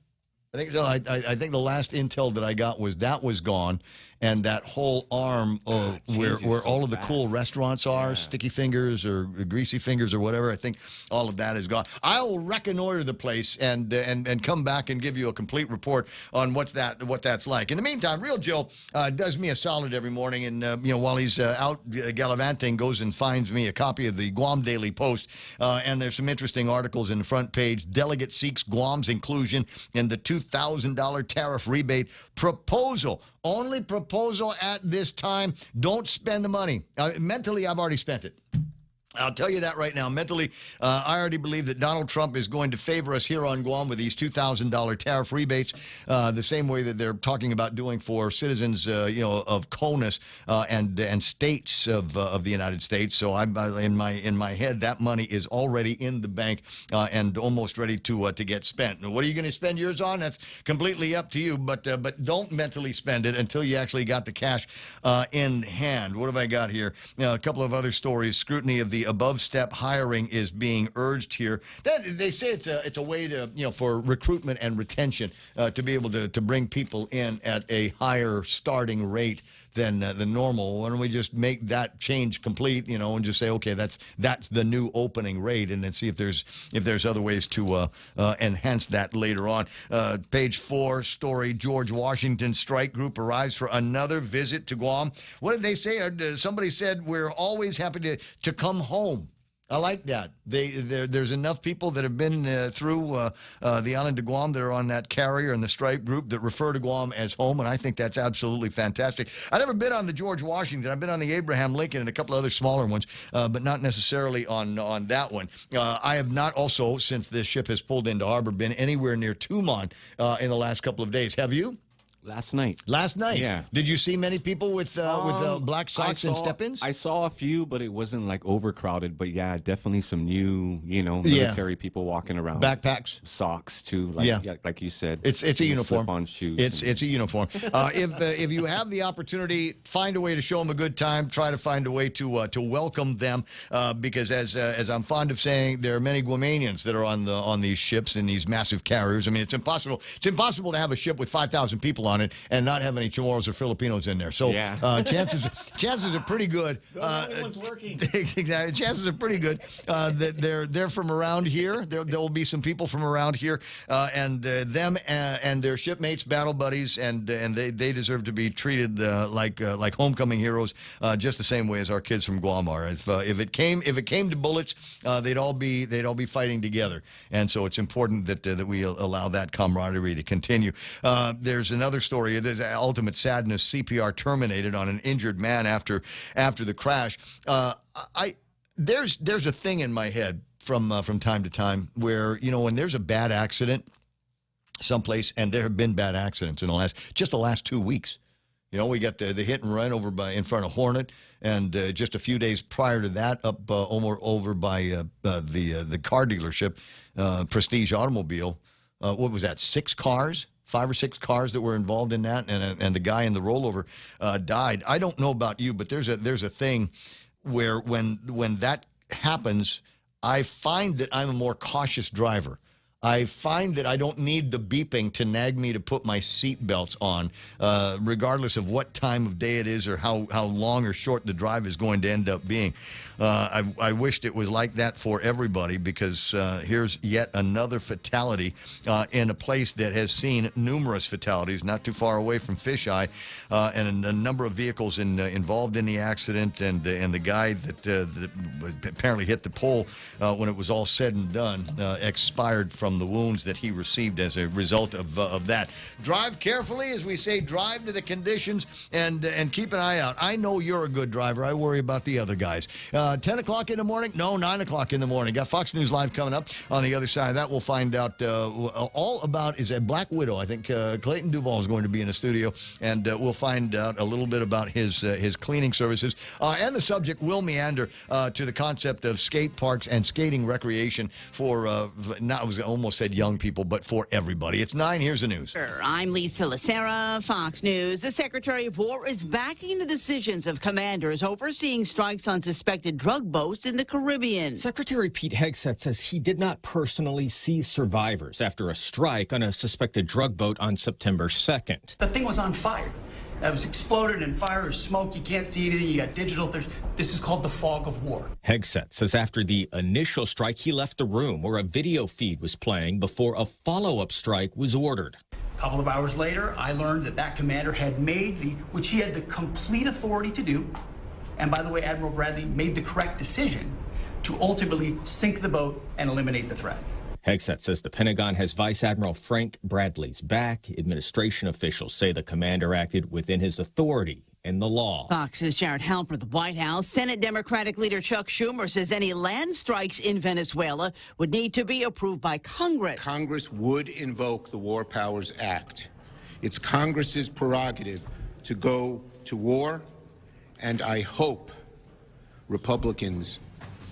I think the last intel that I got was that was gone, and that whole arm of where all of the cool restaurants are, Sticky Fingers or Greasy Fingers or whatever, I think all of that is gone. I'll reconnoiter the place and come back and give you a complete report on what that's like. In the meantime, Real Joe does me a solid every morning, and while he's out gallivanting, goes and finds me a copy of the Guam Daily Post, and there's some interesting articles in the front page. Delegate seeks Guam's inclusion in the $2,000 tariff rebate proposal. Only proposal at this time. Don't spend the money. Mentally, I've already spent it. I'll tell you that right now. Mentally, I already believe that Donald Trump is going to favor us here on Guam with these $2,000 tariff rebates, the same way that they're talking about doing for citizens, of CONUS and states of the United States. So I'm in my head, that money is already in the bank and almost ready to get spent. Now, what are you going to spend yours on? That's completely up to you. But don't mentally spend it until you actually got the cash in hand. What have I got here? A couple of other stories. Scrutiny of the above step hiring is being urged here. They say it's a way to, for recruitment and retention, to be able to bring people in at a higher starting rate than normal. Why don't we just make that change complete, and just say, okay, that's the new opening rate, and then see if there's other ways to enhance that later on. Page 4 story: George Washington strike group arrives for another visit to Guam. What did they say? Somebody said, we're always happy to come home. I like that. There's enough people that have been through the island of Guam that are on that carrier and the strike group that refer to Guam as home, and I think that's absolutely fantastic. I've never been on the George Washington. I've been on the Abraham Lincoln and a couple other smaller ones, but not necessarily on that one. I have not also, since this ship has pulled into harbor, been anywhere near Tumon in the last couple of days. Have you? Last night. Last night? Yeah. Did you see many people with black socks and step-ins? I saw a few, but it wasn't like overcrowded. But yeah, definitely some new, military people walking around. Backpacks, socks too. Like you said, it's a uniform. Slip-on shoes. It's a uniform. If you have the opportunity, find a way to show them a good time. Try to find a way to welcome them, because as I'm fond of saying, there are many Guamanians that are on these ships in these massive carriers. I mean, it's impossible. It's impossible to have a ship with 5,000 people on it and not have any Chamorros or Filipinos in there. So chances are pretty good. Everyone's working. Exactly. Chances are pretty good that they're from around here. There will be some people from around here, and them and their shipmates, battle buddies, and they deserve to be treated like homecoming heroes, just the same way as our kids from Guam are. If it came to bullets, they'd all be fighting together, and so it's important that we allow that camaraderie to continue. There's another story. There's ultimate sadness. CPR terminated on an injured man after the crash. There's a thing in my head from time to time where, when there's a bad accident someplace, and there have been bad accidents in the last 2 weeks. We got the hit and run in front of Hornet, and just a few days prior to that, up over by the car dealership, Prestige Automobile. What was that? 5 or 6 cars that were involved in that, and the guy in the rollover died. I don't know about you, but there's a thing where when that happens, I find that I'm a more cautious driver. I find that I don't need the beeping to nag me to put my seat belts on, regardless of what time of day it is or how long or short the drive is going to end up being. I wished it was like that for everybody, because here's yet another fatality in a place that has seen numerous fatalities, not too far away from Fisheye, and a number of vehicles involved in the accident, and the guy that apparently hit the pole when it was all said and done expired from the wounds that he received as a result of that. Drive carefully, as we say. Drive to the conditions, and keep an eye out. I know you're a good driver. I worry about the other guys. 10 o'clock in the morning? No, 9 o'clock in the morning. Got Fox News Live coming up. On the other side of that, we'll find out all about, is a Black Widow. I think Clayton Duvall is going to be in the studio, and we'll find out a little bit about his cleaning services. And the subject will meander to the concept of skate parks and skating recreation for, I almost said young people, but for everybody. It's 9. Here's the news. I'm Lisa Lacera, Fox News. The Secretary of War is backing the decisions of commanders overseeing strikes on suspected drug boats in the Caribbean. Secretary Pete Hegseth says he did not personally see survivors after a strike on a suspected drug boat on September 2nd. The thing was on fire. It was exploded and fire or smoke. You can't see anything. You got digital. This is called the fog of war. Hegseth says after the initial strike, he left the room where a video feed was playing before a follow-up strike was ordered. A couple of hours later, I learned that commander had made which he had the complete authority to do. And by the way, Admiral Bradley made the correct decision to ultimately sink the boat and eliminate the threat. Hegseth says the Pentagon has Vice Admiral Frank Bradley's back. Administration officials say the commander acted within his authority and the law. Fox's Jared Halper, the White House. Senate Democratic leader Chuck Schumer says any land strikes in Venezuela would need to be approved by Congress. Congress would invoke the War Powers Act. It's Congress's prerogative to go to war, and I hope Republicans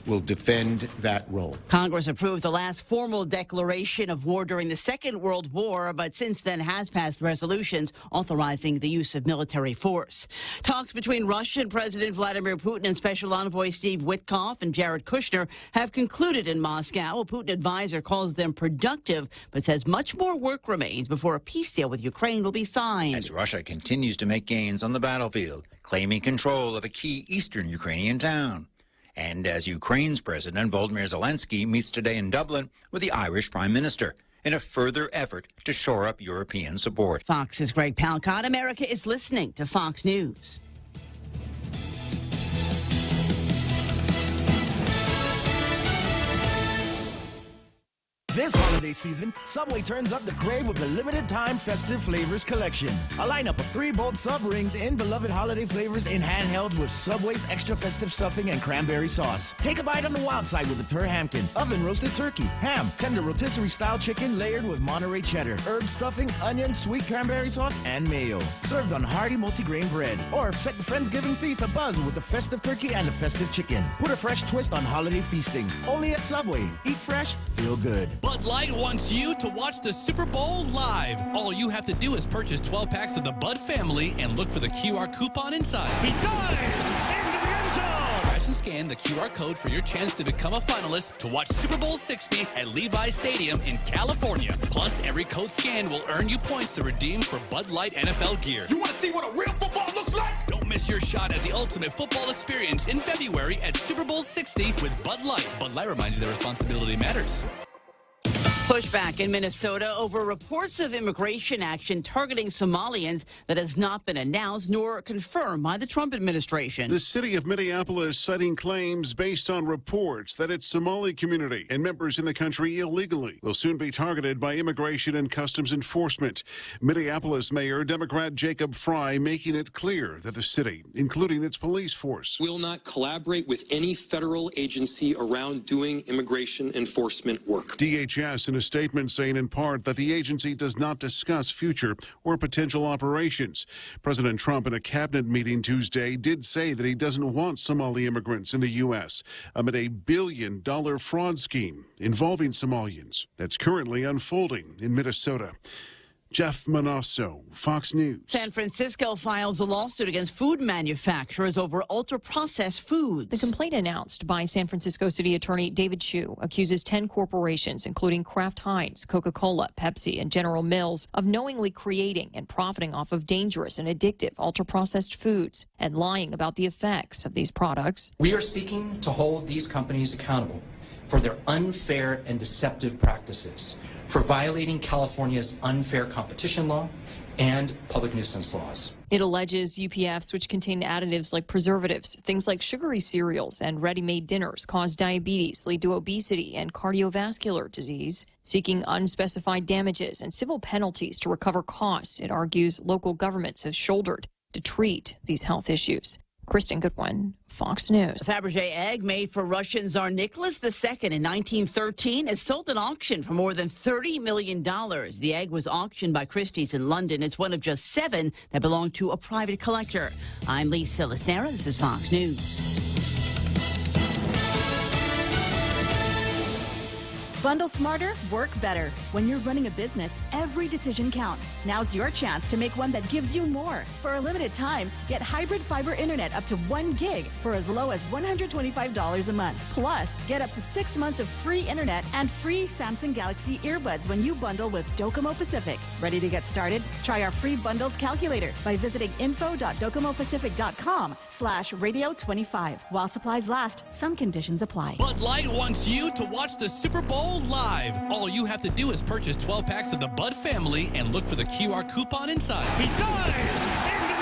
will defend that role. Congress approved the last formal declaration of war during the Second World War, but since then has passed resolutions authorizing the use of military force. Talks between Russian President Vladimir Putin and Special Envoy Steve Witkoff and Jared Kushner have concluded in Moscow. A Putin advisor calls them productive, but says much more work remains before a peace deal with Ukraine will be signed. As Russia continues to make gains on the battlefield, claiming control of a key eastern Ukrainian town. And as Ukraine's President Volodymyr Zelensky meets today in Dublin with the Irish Prime Minister in a further effort to shore up European support. Fox's Greg Palcott. America is listening to Fox News. This holiday season, Subway turns up the crave with the limited-time festive flavors collection. A lineup of 3 bold sub rings in beloved holiday flavors in handhelds with Subway's extra festive stuffing and cranberry sauce. Take a bite on the wild side with the Terhamkin, oven-roasted turkey, ham, tender rotisserie-style chicken layered with Monterey cheddar, herb stuffing, onion, sweet cranberry sauce, and mayo. Served on hearty multigrain bread. Or set the Friendsgiving feast abuzz with the festive turkey and the festive chicken. Put a fresh twist on holiday feasting. Only at Subway. Eat fresh, feel good. Bud Light wants you to watch the Super Bowl live. All you have to do is purchase 12 packs of the Bud family and look for the QR coupon inside. He dives into the end zone. Scratch and scan the QR code for your chance to become a finalist to watch Super Bowl 60 at Levi Stadium in California. Plus, every code scanned will earn you points to redeem for Bud Light NFL gear. You want to see what a real football looks like? Don't miss your shot at the ultimate football experience in February at Super Bowl 60 with Bud Light. Bud Light reminds you that responsibility matters. Pushback in Minnesota over reports of immigration action targeting Somalians that has not been announced nor confirmed by the Trump administration. The city of Minneapolis citing claims based on reports that its Somali community and members in the country illegally will soon be targeted by Immigration and Customs Enforcement. Minneapolis Mayor Democrat Jacob Fry making it clear that the city, including its police force, will not collaborate with any federal agency around doing immigration enforcement work. DHS in a statement saying in part that the agency does not discuss future or potential operations. President Trump in a cabinet meeting Tuesday did say that he doesn't want Somali immigrants in the U.S. amid a billion-dollar fraud scheme involving Somalians that's currently unfolding in Minnesota. Jeff Manasso, Fox News. San Francisco files a lawsuit against food manufacturers over ultra-processed foods. The complaint announced by San Francisco City Attorney David Chu accuses 10 corporations, including Kraft Heinz, Coca-Cola, Pepsi, and General Mills, of knowingly creating and profiting off of dangerous and addictive ultra-processed foods and lying about the effects of these products. We are seeking to hold these companies accountable for their unfair and deceptive practices, for violating California's unfair competition law and public nuisance laws. It alleges UPFs, which contain additives like preservatives, things like sugary cereals and ready-made dinners, cause diabetes, lead to obesity and cardiovascular disease. Seeking unspecified damages and civil penalties to recover costs, it argues local governments have shouldered to treat these health issues. Kristen Goodwin, Fox News. A Fabergé egg made for Russian Tsar Nicholas II in 1913 is sold at auction for more than $30 million. The egg was auctioned by Christie's in London. It's one of just 7 that belong to a private collector. I'm Lisa Lacera. This is Fox News. Bundle smarter, work better. When you're running a business, every decision counts. Now's your chance to make one that gives you more. For a limited time, get hybrid fiber internet up to 1 gig for as low as $125 a month. Plus, get up to 6 months of free internet and free Samsung Galaxy earbuds when you bundle with Docomo Pacific. Ready to get started? Try our free bundles calculator by visiting info.docomopacific.com/radio25. While supplies last, some conditions apply. Bud Light wants you to watch the Super Bowl live. All you have to do is purchase 12 packs of the Bud family and look for the QR coupon inside. He dives into the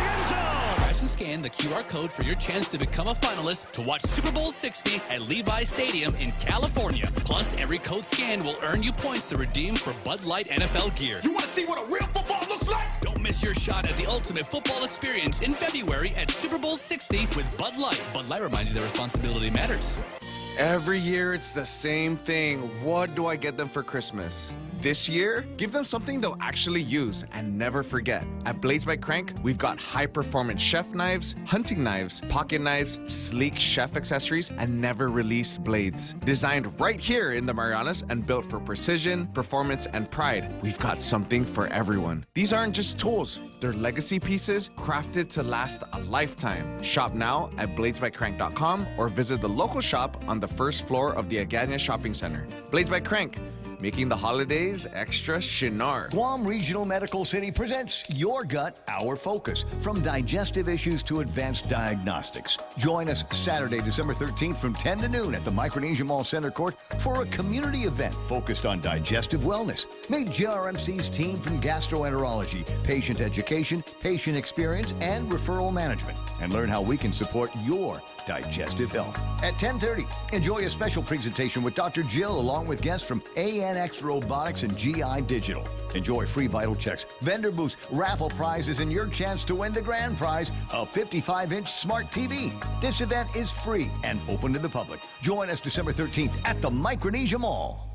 end zone. Scratch and scan the QR code for your chance to become a finalist to watch Super Bowl 60 at Levi Stadium in California. Plus, every code scanned will earn you points to redeem for Bud Light NFL gear. You want to see what a real football looks like? Don't miss your shot at the ultimate football experience in February at Super Bowl 60 with Bud Light. Bud Light reminds you that responsibility matters. Every year it's the same thing. What do I get them for Christmas? This year, give them something they'll actually use and never forget. At Blades by Crank, we've got high-performance chef knives, hunting knives, pocket knives, sleek chef accessories, and never-released blades. Designed right here in the Marianas and built for precision, performance, and pride, we've got something for everyone. These aren't just tools. They're legacy pieces crafted to last a lifetime. Shop now at bladesbycrank.com or visit the local shop on the first floor of the Agania Shopping Center. Blades by Crank, making the holidays extra chinar. Guam Regional Medical City presents Your Gut, Our Focus. From digestive issues to advanced diagnostics. Join us Saturday, December 13th from 10 to noon at the Micronesia Mall Center Court for a community event focused on digestive wellness. Meet JRMC's team from gastroenterology, patient education, patient experience, and referral management. And learn how we can support your digestive health. At 10:30, enjoy a special presentation with Dr. Jill along with guests from ANX Robotics and GI Digital. Enjoy free vital checks, vendor booths, raffle prizes, and your chance to win the grand prize, a 55-inch smart TV. This event is free and open to the public. Join us December 13th at the Micronesia Mall.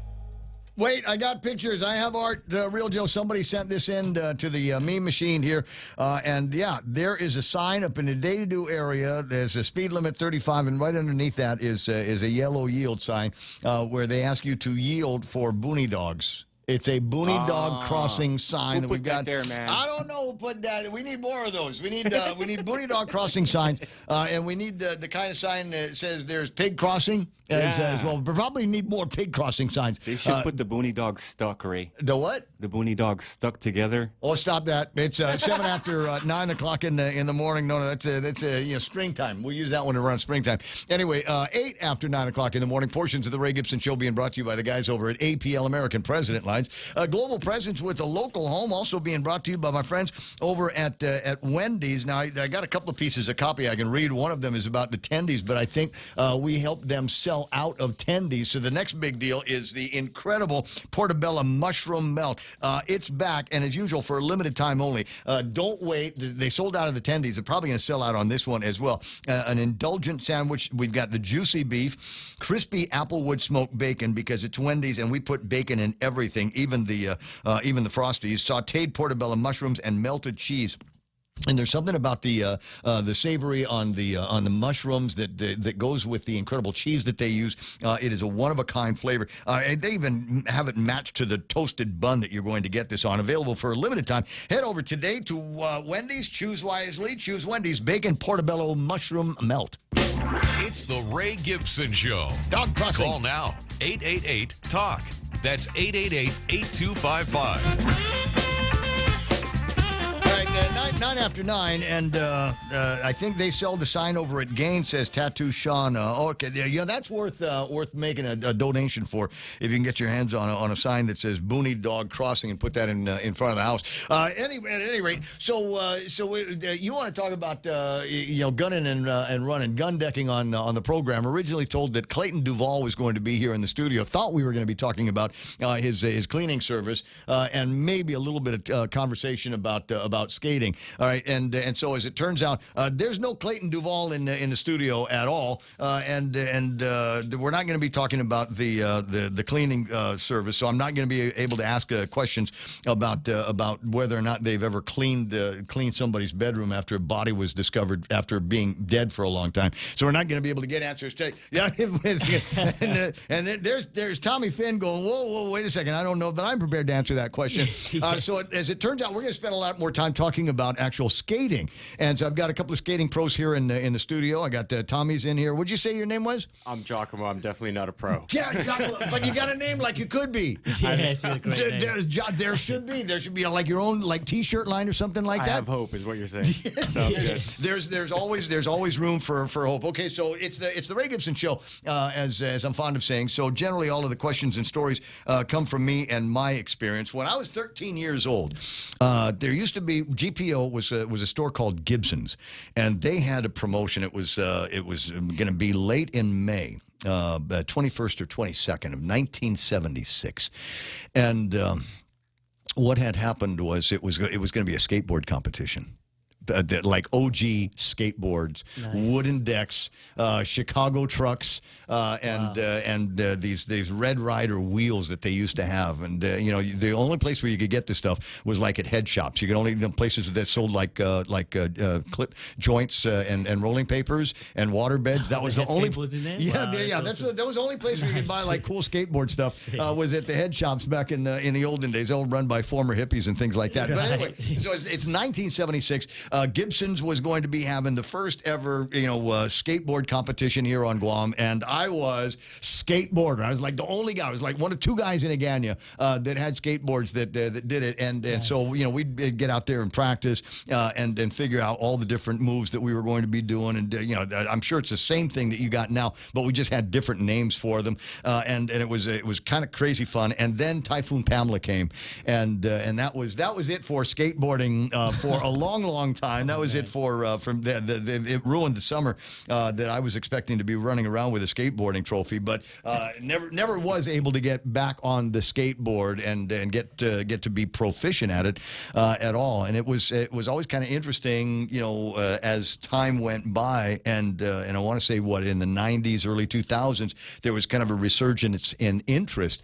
Wait, I got pictures. I have art. Real Joe, somebody sent this in to the meme machine here. And, yeah, there is a sign up in the day-to-do area. There's a speed limit 35, and right underneath that is a yellow yield sign where they ask you to yield for boonie dogs. It's a boonie dog crossing sign that we've got there, man. I don't know who put that. We need more of those. We need boonie dog crossing signs, and we need the kind of sign that says there's pig crossing as well. We probably need more pig crossing signs. They should put the boonie dogs stuck, Ray. The what? The boonie dogs stuck together. Oh, stop that! It's 7 after 9 o'clock in the morning. No, that's springtime. We'll use that one around springtime. Anyway, 8 after 9 o'clock in the morning. Portions of the Ray Gibson Show being brought to you by the guys over at APL American President Lines. A global presence with a local home, also being brought to you by my friends over at Wendy's. Now, I got a couple of pieces of copy I can read. One of them is about the tendies, but I think we helped them sell out of tendies. So the next big deal is the incredible Portobello Mushroom Melt. It's back, and as usual, for a limited time only. Don't wait. They sold out of the tendies. They're probably going to sell out on this one as well. An indulgent sandwich. We've got the juicy beef, crispy applewood smoked bacon, because it's Wendy's, and we put bacon in everything, even the Frosties, sautéed portobello mushrooms, and melted cheese. And there's something about the savory on the mushrooms that goes with the incredible cheese that they use. It is a one-of-a-kind flavor. They even have it matched to the toasted bun that you're going to get this on. Available for a limited time. Head over today to Wendy's. Choose wisely. Choose Wendy's Bacon Portobello Mushroom Melt. It's the Ray Gibson Show. Dog crossing. Call now. 888-TALK. That's 888-8255. 9 after 9, and I think they sell the sign over at Gaines, says Tattoo Sean. Okay, yeah, that's worth making a donation for if you can get your hands on a sign that says Boonie Dog Crossing and put that in front of the house. Anyway, at any rate, so you want to talk about gunning and running, gun decking on the program. Originally told that Clayton Duvall was going to be here in the studio. Thought we were going to be talking about his cleaning service and maybe a little bit of conversation about skating. All right, and so as it turns out, there's no Clayton Duvall in the studio at all, and we're not going to be talking about the cleaning service. So I'm not going to be able to ask questions about whether or not they've ever cleaned somebody's bedroom after a body was discovered after being dead for a long time. So we're not going to be able to get answers to and there's Tommy Finn going, whoa, wait a second, I don't know that I'm prepared to answer that question. Yes. So as it turns out, we're going to spend a lot more time talking about actual skating. And so I've got a couple of skating pros here in the studio. I got Tommy's in here. What'd you say your name was? I'm Giacomo. I'm definitely not a pro. Yeah, Giacomo, but you got a name like you could be. Yes, there should be like your own T-shirt line or something like that. I have hope, is what you're saying. Sounds good. There's always room for hope. Okay, so it's the Ray Gibson Show, as I'm fond of saying. So generally, all of the questions and stories come from me and my experience. When I was 13 years old, there used to be GPO was a store called Gibson's, and they had a promotion. It was going to be late in May, 21st or 22nd of 1976, and what had happened was it was going to be a skateboard competition. like OG skateboards, wooden decks, Chicago trucks, and these Red Ryder wheels that they used to have. And the only place where you could get this stuff was like at head shops. You could only the places that sold like clip joints and rolling papers and water beds. That was the only. In there? Yeah, Wow, that was the only place where you could buy like cool skateboard stuff. Was at the head shops back in the olden days, all run by former hippies and things like that. But anyway, so it's 1976. Gibson's was going to be having the first ever skateboard competition here on Guam, and I was skateboarder. I was like the only guy. I was like one of two guys in Agana that had skateboards that did it, and so we'd get out there and practice and figure out all the different moves that we were going to be doing, and I'm sure it's the same thing that you got now, but we just had different names for them, and it was kind of crazy fun. And then Typhoon Pamela came, and that was it for skateboarding for a long time. That was it for it ruined the summer that I was expecting to be running around with a skateboarding trophy, but never was able to get back on the skateboard and get to be proficient at it at all. And it was always kind of interesting, as time went by, and I want to say in the 90s, early 2000s, there was kind of a resurgence in interest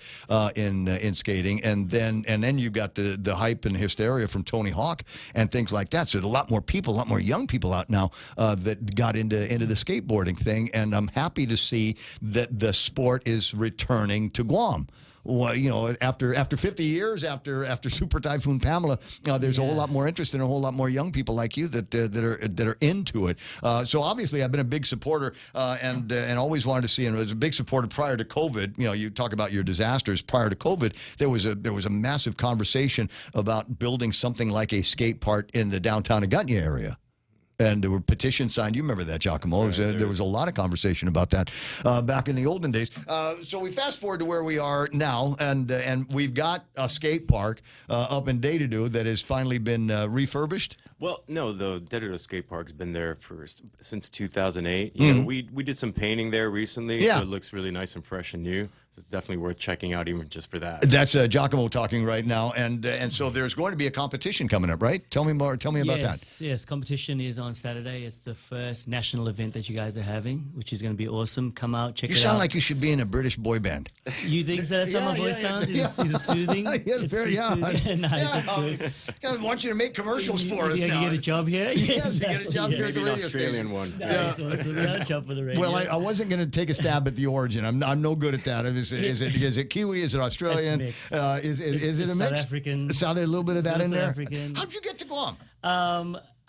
in skating, and then you got the hype and hysteria from Tony Hawk and things like that. So there's a lot more young people out now that got into the skateboarding thing, and I'm happy to see that the sport is returning to Guam. Well, after 50 years, after Super Typhoon Pamela, there's a whole lot more interest and a whole lot more young people like you that are into it. So obviously, I've been a big supporter and always wanted to see, and was a big supporter prior to COVID. You talk about your disasters prior to COVID. There was a massive conversation about building something like a skate park in the downtown Agana area. And there were petitions signed. You remember that, Giacomo. There was a lot of conversation about that back in the olden days. So we fast forward to where we are now, and we've got a skate park up in Dedadu that has finally been refurbished. Well, no, the Dedadu skate park's been there since 2008. We did some painting there recently, so it looks really nice and fresh and new. So it's definitely worth checking out, even just for that. That's Giacomo talking right now, and so there's going to be a competition coming up, right? Tell me more. Tell me about that. Yes, competition is on Saturday. It's the first national event that you guys are having, which is going to be awesome. Come out, check it out. You sound like you should be in a British boy band. You think so? That's how my voice sounds? Is it soothing? Yes, very, Nice, that's good. I want you to make commercials for us now. You get a job here? Yes, you get a job here at the radio Australian station. one. Nice. Yeah. Job for the radio. Well, I wasn't going to take a stab at the origin. I'm no good at that. Is it Kiwi? Is it Australian? It's mixed. Is it a mix? South African. Sounded a little bit of that in there. African. How'd you get to Guam?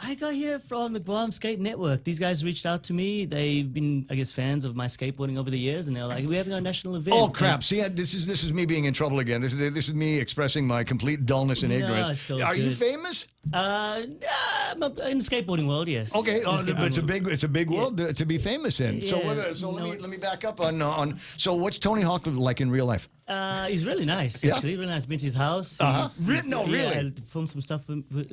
I got here from the Guam Skate Network. These guys reached out to me. They've been, I guess, fans of my skateboarding over the years, and they're like, "We're having our national event." Oh crap! See, this is me being in trouble again. This is me expressing my complete dullness and ignorance. It's so Are good. you famous? In the skateboarding world, yes. Okay, but it's a big world to be famous in. Yeah, So let me back up on. So what's Tony Hawk like in real life? He's really nice, actually. Really nice. Been to his house. Really? I filmed some stuff.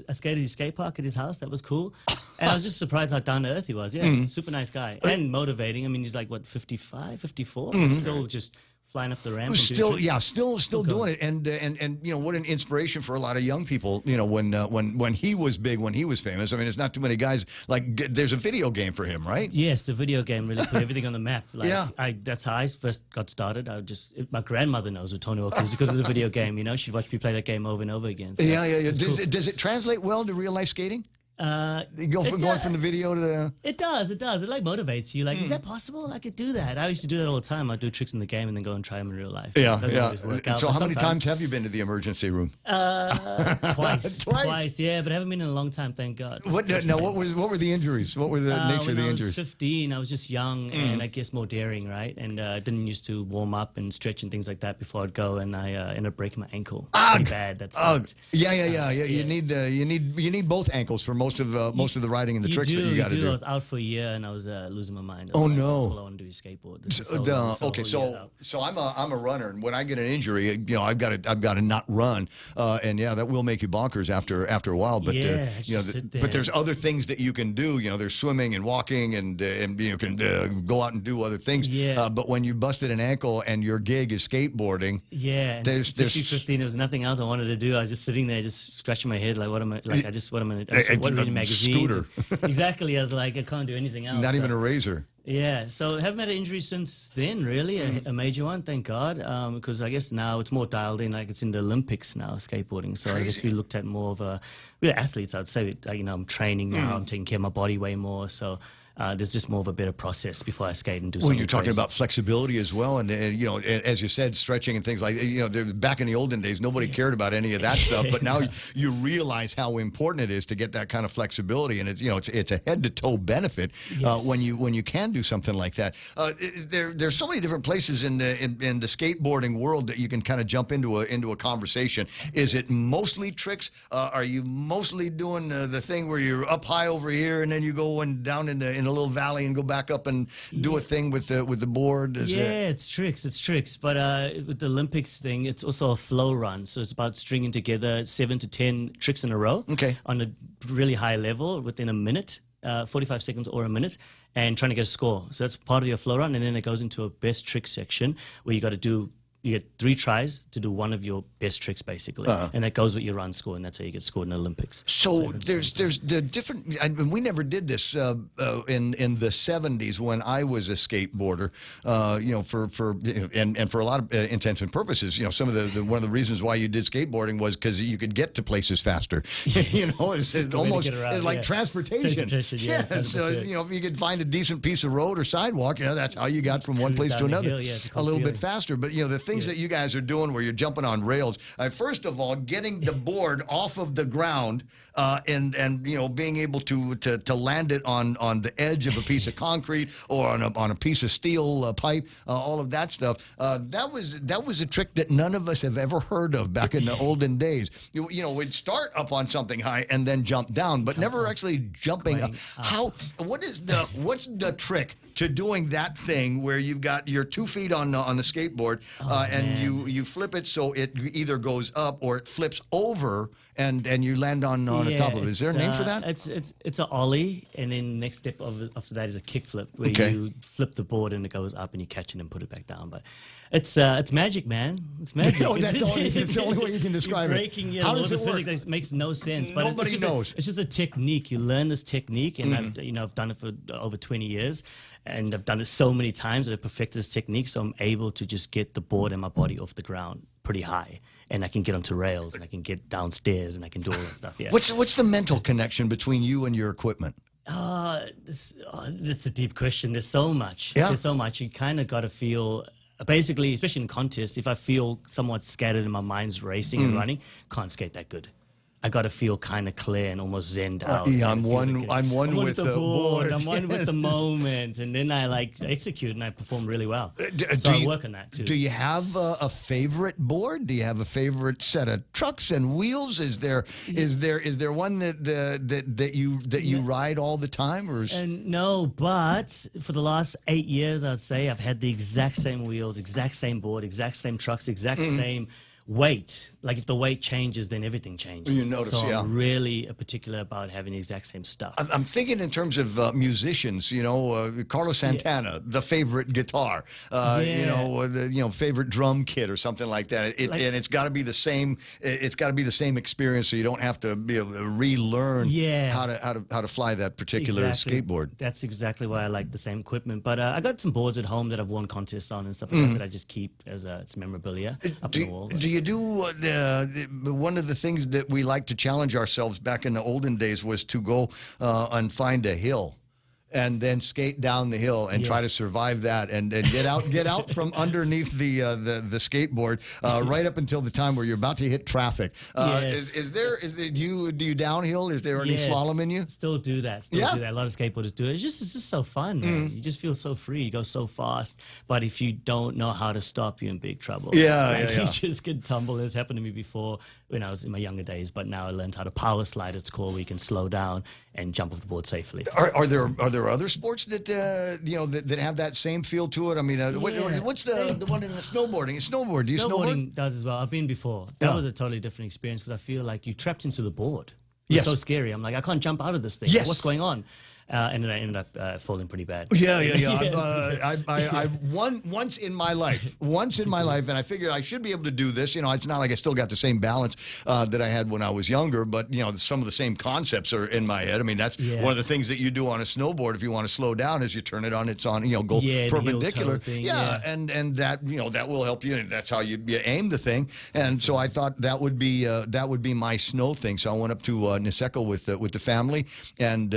I skated his skate park at his house. That was cool. And I was just surprised how down to earth he was. Yeah, super nice guy. And motivating. I mean, he's like, 55, 54? Still just flying up the ramp. Still doing it, and what an inspiration for a lot of young people. When he was big, when he was famous. I mean, it's not too many guys. Like, there's a video game for him, right? Yes, the video game really put everything on the map. That's how I first got started. My grandmother knows what Tony Hawk is because of the video game. She'd watch me play that game over and over again. So Does it translate well to real life skating? Going from the video to the... It does. It motivates you. Is that possible? I could do that. I used to do that all the time. I'd do tricks in the game and then go and try them in real life. Yeah. So how many times have you been to the emergency room? Twice, yeah, but I haven't been in a long time, thank God. What were the injuries? What were the nature of the injuries? When I was 15, I was just young and I guess more daring, right? And didn't used to warm up and stretch and things like that before I'd go, and I ended up breaking my ankle. Pretty bad. That sucked. Yeah. You need both ankles for most of the riding and the tricks that you got to do. I was out for a year and I was losing my mind. No! All I want to do is skateboard. So I'm a runner, and when I get an injury, I've got to not run, and that will make you bonkers after a while. But but there's other things that you can do. There's swimming and walking, and you can go out and do other things. But when you busted an ankle and your gig is skateboarding, there's 15. There was nothing else I wanted to do. I was just sitting there, just scratching my head, like, what am I? Like, what am I? What reading a magazines. scooter. Exactly. I was like, I can't do anything else. Not even a razor. Yeah, so haven't had an injury since then, really, a major one, thank God, because I guess now it's more dialed in, like it's in the Olympics now, skateboarding. So I guess we looked at more of we're athletes, I'd say. I'm training now, I'm taking care of my body way more, so there's just more of a better process before I skate and do something. Well, you're talking crazy. about flexibility as well, and as you said, stretching and things like back in the olden days, nobody cared about any of that stuff, but now you realize how important it is to get that kind of flexibility, and it's a head to toe benefit when you can do something like that. There's so many different places in the skateboarding world that you can kind of jump into a conversation. Is it mostly tricks? Are you mostly doing the thing where you're up high over here and then you go down in a little valley and go back up and do a thing with the board? It's tricks. But with the Olympics thing, it's also a flow run. So it's about stringing together 7 to 10 tricks in a row on a really high level within a minute, 45 seconds or a minute, and trying to get a score. So that's part of your flow run, and then it goes into a best trick section where you get 3 tries to do one of your best tricks, basically. And that goes with your run score, and that's how you get scored in the Olympics. So there's the different... we never did this in the 70s when I was a skateboarder, for a lot of intents and purposes. Some of one of the reasons why you did skateboarding was because you could get to places faster. It's almost it's like transportation. Yes, so, if you could find a decent piece of road or sidewalk, that's how you got from one place to another a little bit faster. But, the things that you guys are doing where you're jumping on rails, first of all, getting the board off of the ground and being able to land it on the edge of a piece of concrete or on a piece of steel pipe, all of that stuff. That was a trick that none of us have ever heard of back in the olden days. We'd start up on something high and then jump down, but never actually jumping up. What's the trick to doing that thing where you've got your 2 feet on the skateboard and you flip it so it either goes up or it flips over and you land on the top of it? Is there a name for that? It's an ollie, and then next step after that is a kick flip where you flip the board and it goes up and you catch it and put it back down. But it's magic, man. It's magic. It's the only way you can describe it. Breaking How does it work? Physics makes no sense. But Nobody knows. It's just a technique. You learn this technique, and I've done it for over 20 years. And I've done it so many times that I've perfected this technique, so I'm able to just get the board and my body off the ground pretty high. And I can get onto rails, and I can get downstairs, and I can do all that stuff, What's the mental connection between you and your equipment? It's a deep question. There's so much. Yeah. There's so much. You kind of got to feel... Basically, especially in contests, if I feel somewhat scattered and my mind's racing and running, can't skate that good. I got to feel kind of clear and almost zenned out. I'm one with the board. I'm one with the moment, and then I execute and I perform really well. So I work on that too. Do you have a favorite board? Do you have a favorite set of trucks and wheels? Is there one that you ride all the time, or? No, but for the last 8 years, I'd say I've had the exact same wheels, exact same board, exact same trucks, exact same weight. Like if the weight changes, then everything changes. You notice, so I'm really particular about having the exact same stuff. I'm thinking in terms of musicians. Carlos Santana, the favorite guitar. Favorite drum kit or something like that. And it's got to be the same. It's got to be the same experience, so you don't have to be able to relearn how to fly that particular skateboard. That's exactly why I like the same equipment. But I got some boards at home that I've won contests on and stuff like that I just keep as it's memorabilia up on the wall. Do you do one of the things that we like to challenge ourselves back in the olden days was to go and find a hill and then skate down the hill and try to survive that and get out from underneath the skateboard right up until the time where you're about to hit traffic. Do you downhill? Is there any slalom in you? Still do that. Do that. A lot of skateboarders do it. It's just so fun, man. You just feel so free. You go so fast. But if you don't know how to stop, you're in big trouble. You just get tumble. It's happened to me before when I was in my younger days. But now I learned how to power slide. It's called, where you can slow down and jump off the board safely. Are there other sports that that have that same feel to it? I mean, what's the one in the snowboarding? Snowboard. Do you snowboard? Does as well. I've been before. That was a totally different experience because I feel like you're trapped into the board. It's so scary. I'm like, I can't jump out of this thing. What's going on? and then I ended up falling pretty bad. Yeah. I won once in my life, and I figured I should be able to do this. It's not like I still got the same balance that I had when I was younger, but some of the same concepts are in my head. I mean, that's one of the things that you do on a snowboard if you want to slow down is you turn it on its on, go perpendicular. Thing, and that that will help you. That's how you aim the thing. And so I thought that would be my snow thing. So I went up to Niseko with the family, and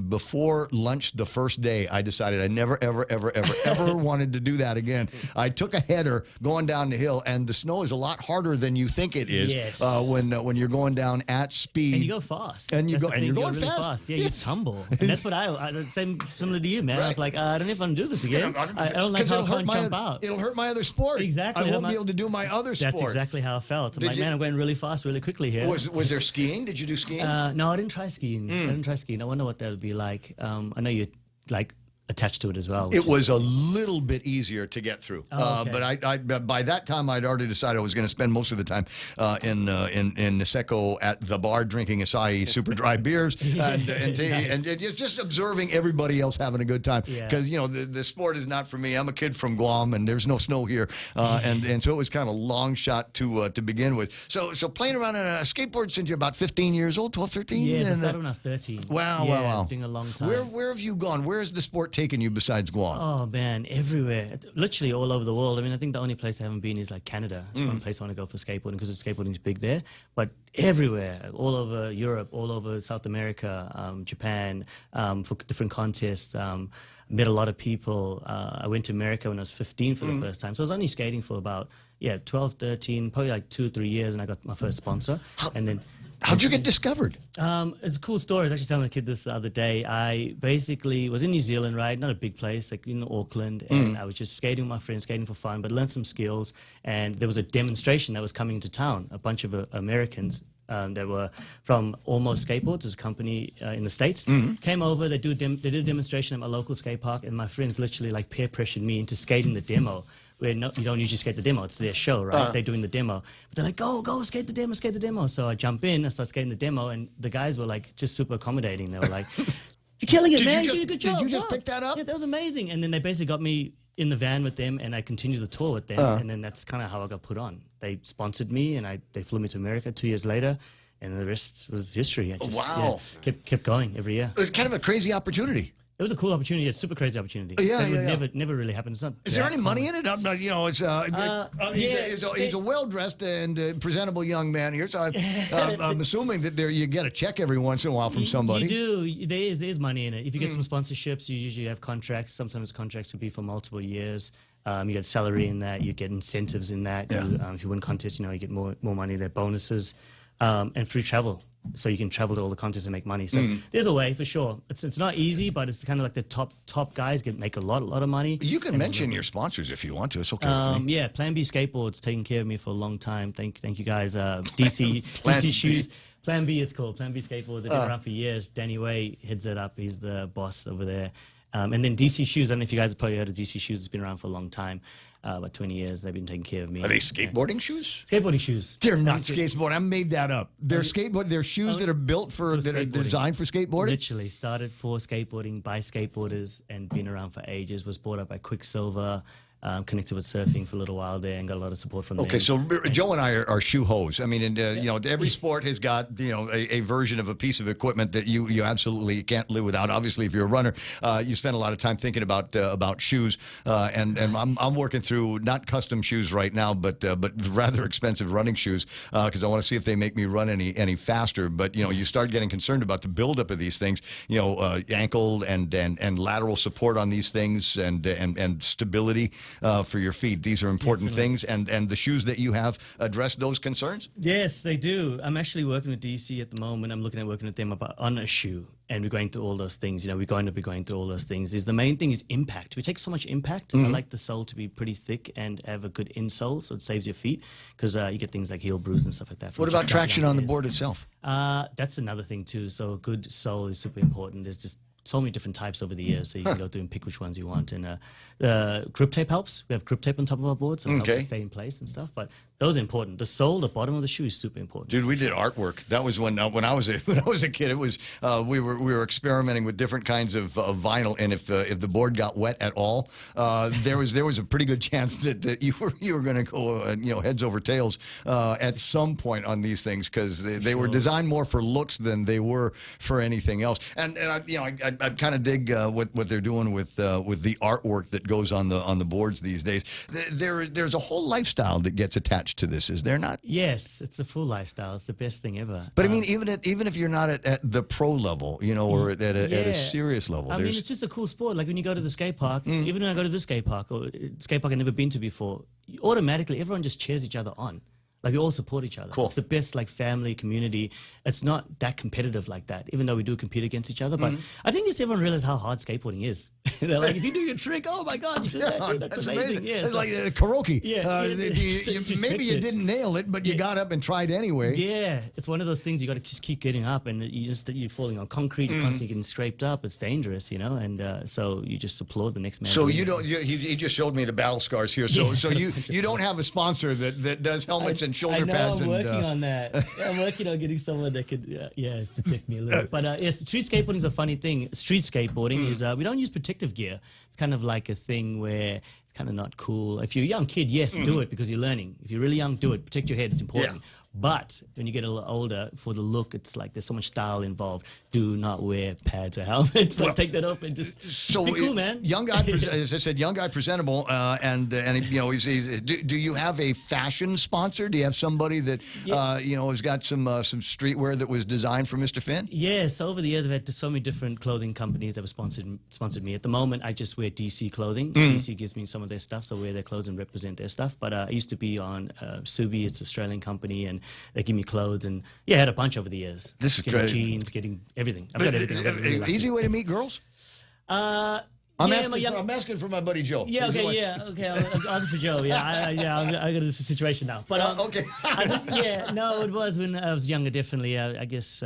before lunch the first day, I decided I never ever wanted to do that again. I took a header going down the hill, and the snow is a lot harder than you think it is. Yes. When you're going down at speed, and you go fast, and you're really going fast. Yeah, you tumble, and that's what similar to you, man. Right. I was like, I don't know if I can do this again. I don't like how I can't jump out. It'll hurt my other sport. Exactly. I won't be able to do my other sport. That's exactly how I felt. I'm like, man, I'm going really fast, really quickly here. Was there skiing? Did you do skiing? No, I didn't try skiing. I wonder what that would be like. I know you're like attached to it as well. It was a little bit easier to get through, okay. but I by that time I'd already decided I was going to spend most of the time in Niseko at the bar drinking acai super dry beers and just observing everybody else having a good time because the sport is not for me. I'm a kid from Guam and there's no snow here, and so it was kind of a long shot to begin with. So playing around on a skateboard since you're about 15 years old, 12, 13. Yeah, I started when I was 13. Wow. Doing a long time. Where have you gone? Where has the sport taken you besides Guam? Oh man, everywhere, literally all over the world. I mean, I think the only place I haven't been is like Canada. It's one place I want to go for skateboarding because skateboarding is big there. But everywhere, all over Europe, all over South America, Japan, for different contests. Met a lot of people. I went to America when I was 15 for the first time. So I was only skating for about 12, 13, probably like 2 or 3 years, and I got my first sponsor. And then. How'd you get discovered? It's a cool story. I was actually telling the kid this the other day. I basically was in New Zealand, right? Not a big place, like in Auckland. And I was just skating with my friends, skating for fun, but learned some skills. And there was a demonstration that was coming to town. A bunch of Americans that were from Almost Skateboards, as a company in the States, came over. They did a demonstration at my local skate park. And my friends literally like peer pressured me into skating the demo. Where you don't usually skate the demo. It's their show, right? They're doing the demo. But they're like, go, skate the demo. So I jump in, I start skating the demo, and the guys were like just super accommodating. They were like, you're killing it, man. You did a good job. Did you just pick that up? Yeah, that was amazing. And then they basically got me in the van with them, and I continued the tour with them. And then that's kind of how I got put on. They sponsored me, and they flew me to America 2 years later. And the rest was history. I just, kept going every year. It was kind of a crazy opportunity. It was a cool opportunity. It's a super crazy opportunity. Never really happened. It's not. Is there any money in it? He's a well-dressed and presentable young man here, so I'm assuming that you get a check every once in a while from somebody. You do. There is money in it. If you get some sponsorships, you usually have contracts. Sometimes contracts could be for multiple years. You get salary in that. You get incentives in that. If you win contests, you get more money. There are bonuses and free travel. So you can travel to all the contests and make money. So there's a way for sure. It's not easy, but it's kind of like the top guys make a lot of money. You can mention your sponsors if you want to. It's okay with me. Yeah, Plan B Skateboards taking care of me for a long time. Thank you guys. DC Shoes. Plan B it's called. Plan B Skateboards. They've been around for years. Danny Way heads it up. He's the boss over there. And then DC Shoes. I don't know if you guys have probably heard of DC Shoes. It's been around for a long time. About 20 years, they've been taking care of me. Are they skateboarding shoes? Skateboarding shoes. They're not skateboarding. I made that up. They're They're shoes that are built that are designed for skateboarding. Literally started for skateboarding by skateboarders and been around for ages. Was bought up by Quicksilver. Connected with surfing for a little while there and got a lot of support from them. Okay, so Joe and I are shoe hoes. I mean, every sport has got a version of a piece of equipment that you absolutely can't live without. Obviously, if you're a runner, you spend a lot of time thinking about shoes. And I'm working through not custom shoes right now, but rather expensive running shoes because I want to see if they make me run any faster. But you start getting concerned about the buildup of these things. Ankle and lateral support on these things and stability. For your feet. These are important things, and the shoes that you have address those concerns? Yes, they do. I'm actually working with DC at the moment. I'm looking at working with them on a shoe, and we're going through all those things. We're going to be going through all those things. The main thing is impact. We take so much impact. I like the sole to be pretty thick and have a good insole, so it saves your feet, because you get things like heel bruise and stuff like that. What about traction on the board itself? That's another thing too. So a good sole is super important. There's just so many different types over the years, so you can go through and pick which ones you want. And the grip tape helps. We have grip tape on top of our board, so it helps it stay in place and stuff. But those are important. The sole, the bottom of the shoe is super important. Dude, we did artwork. That was when I was a kid. It was we were experimenting with different kinds of vinyl, and if the board got wet at all, there was a pretty good chance that you were going to go heads over tails at some point on these things, because they were designed more for looks than they were for anything else. And I kind of dig what they're doing with the artwork that goes on the boards these days. There's a whole lifestyle that gets attached to this, is there not? Yes, it's a full lifestyle. It's the best thing ever. But I mean, even if you're not at the pro level, or at a serious level, I mean, it's just a cool sport. Like when you go to the skate park, even when I go to this skate park or skate park I've never been to before, automatically everyone just cheers each other on. Like we all support each other. Cool. It's the best family community. It's not that competitive like that, even though we do compete against each other. But I think just everyone realizes how hard skateboarding is. They're like, if you do your trick, oh my God, you did that, dude. That's amazing. Yeah, it's like karaoke. It's maybe you didn't nail it, but you got up and tried anyway. Yeah, it's one of those things you got to just keep getting up, and you're falling on concrete, you're constantly getting scraped up. It's dangerous, and so you just applaud the next man. So you don't. He just showed me the battle scars here. So you don't have a sponsor that does helmets and shoulder pads. I'm working on that. I'm working on getting someone that could, protect me a little. But yes, street skateboarding is a funny thing. Street skateboarding is we don't use protective gear. It's kind of like a thing where it's kind of not cool. If you're a young kid, yes, do it because you're learning. If you're really young, do it. Protect your head. It's important. Yeah. But when you get a little older, for the look, it's like there's so much style involved. Do not wear pads or helmets. Take that off and just be cool, man. Young guy, as I said, young guy presentable, and do you have a fashion sponsor? Do you have somebody that has got some streetwear that was designed for Mr. Finn? Yes, over the years I've had so many different clothing companies that have sponsored me. At the moment, I just wear DC clothing. DC gives me some of their stuff, so I wear their clothes and represent their stuff. But I used to be on Subi. It's an Australian company, and they give me clothes, and I had a bunch over the years. This is great. Jeans, getting everything. I've got everything. Easy way to meet girls? I'm asking for my buddy Joe. Yeah, okay. I'm asking for Joe. I got a situation now. But okay. It was when I was younger. Definitely, I guess.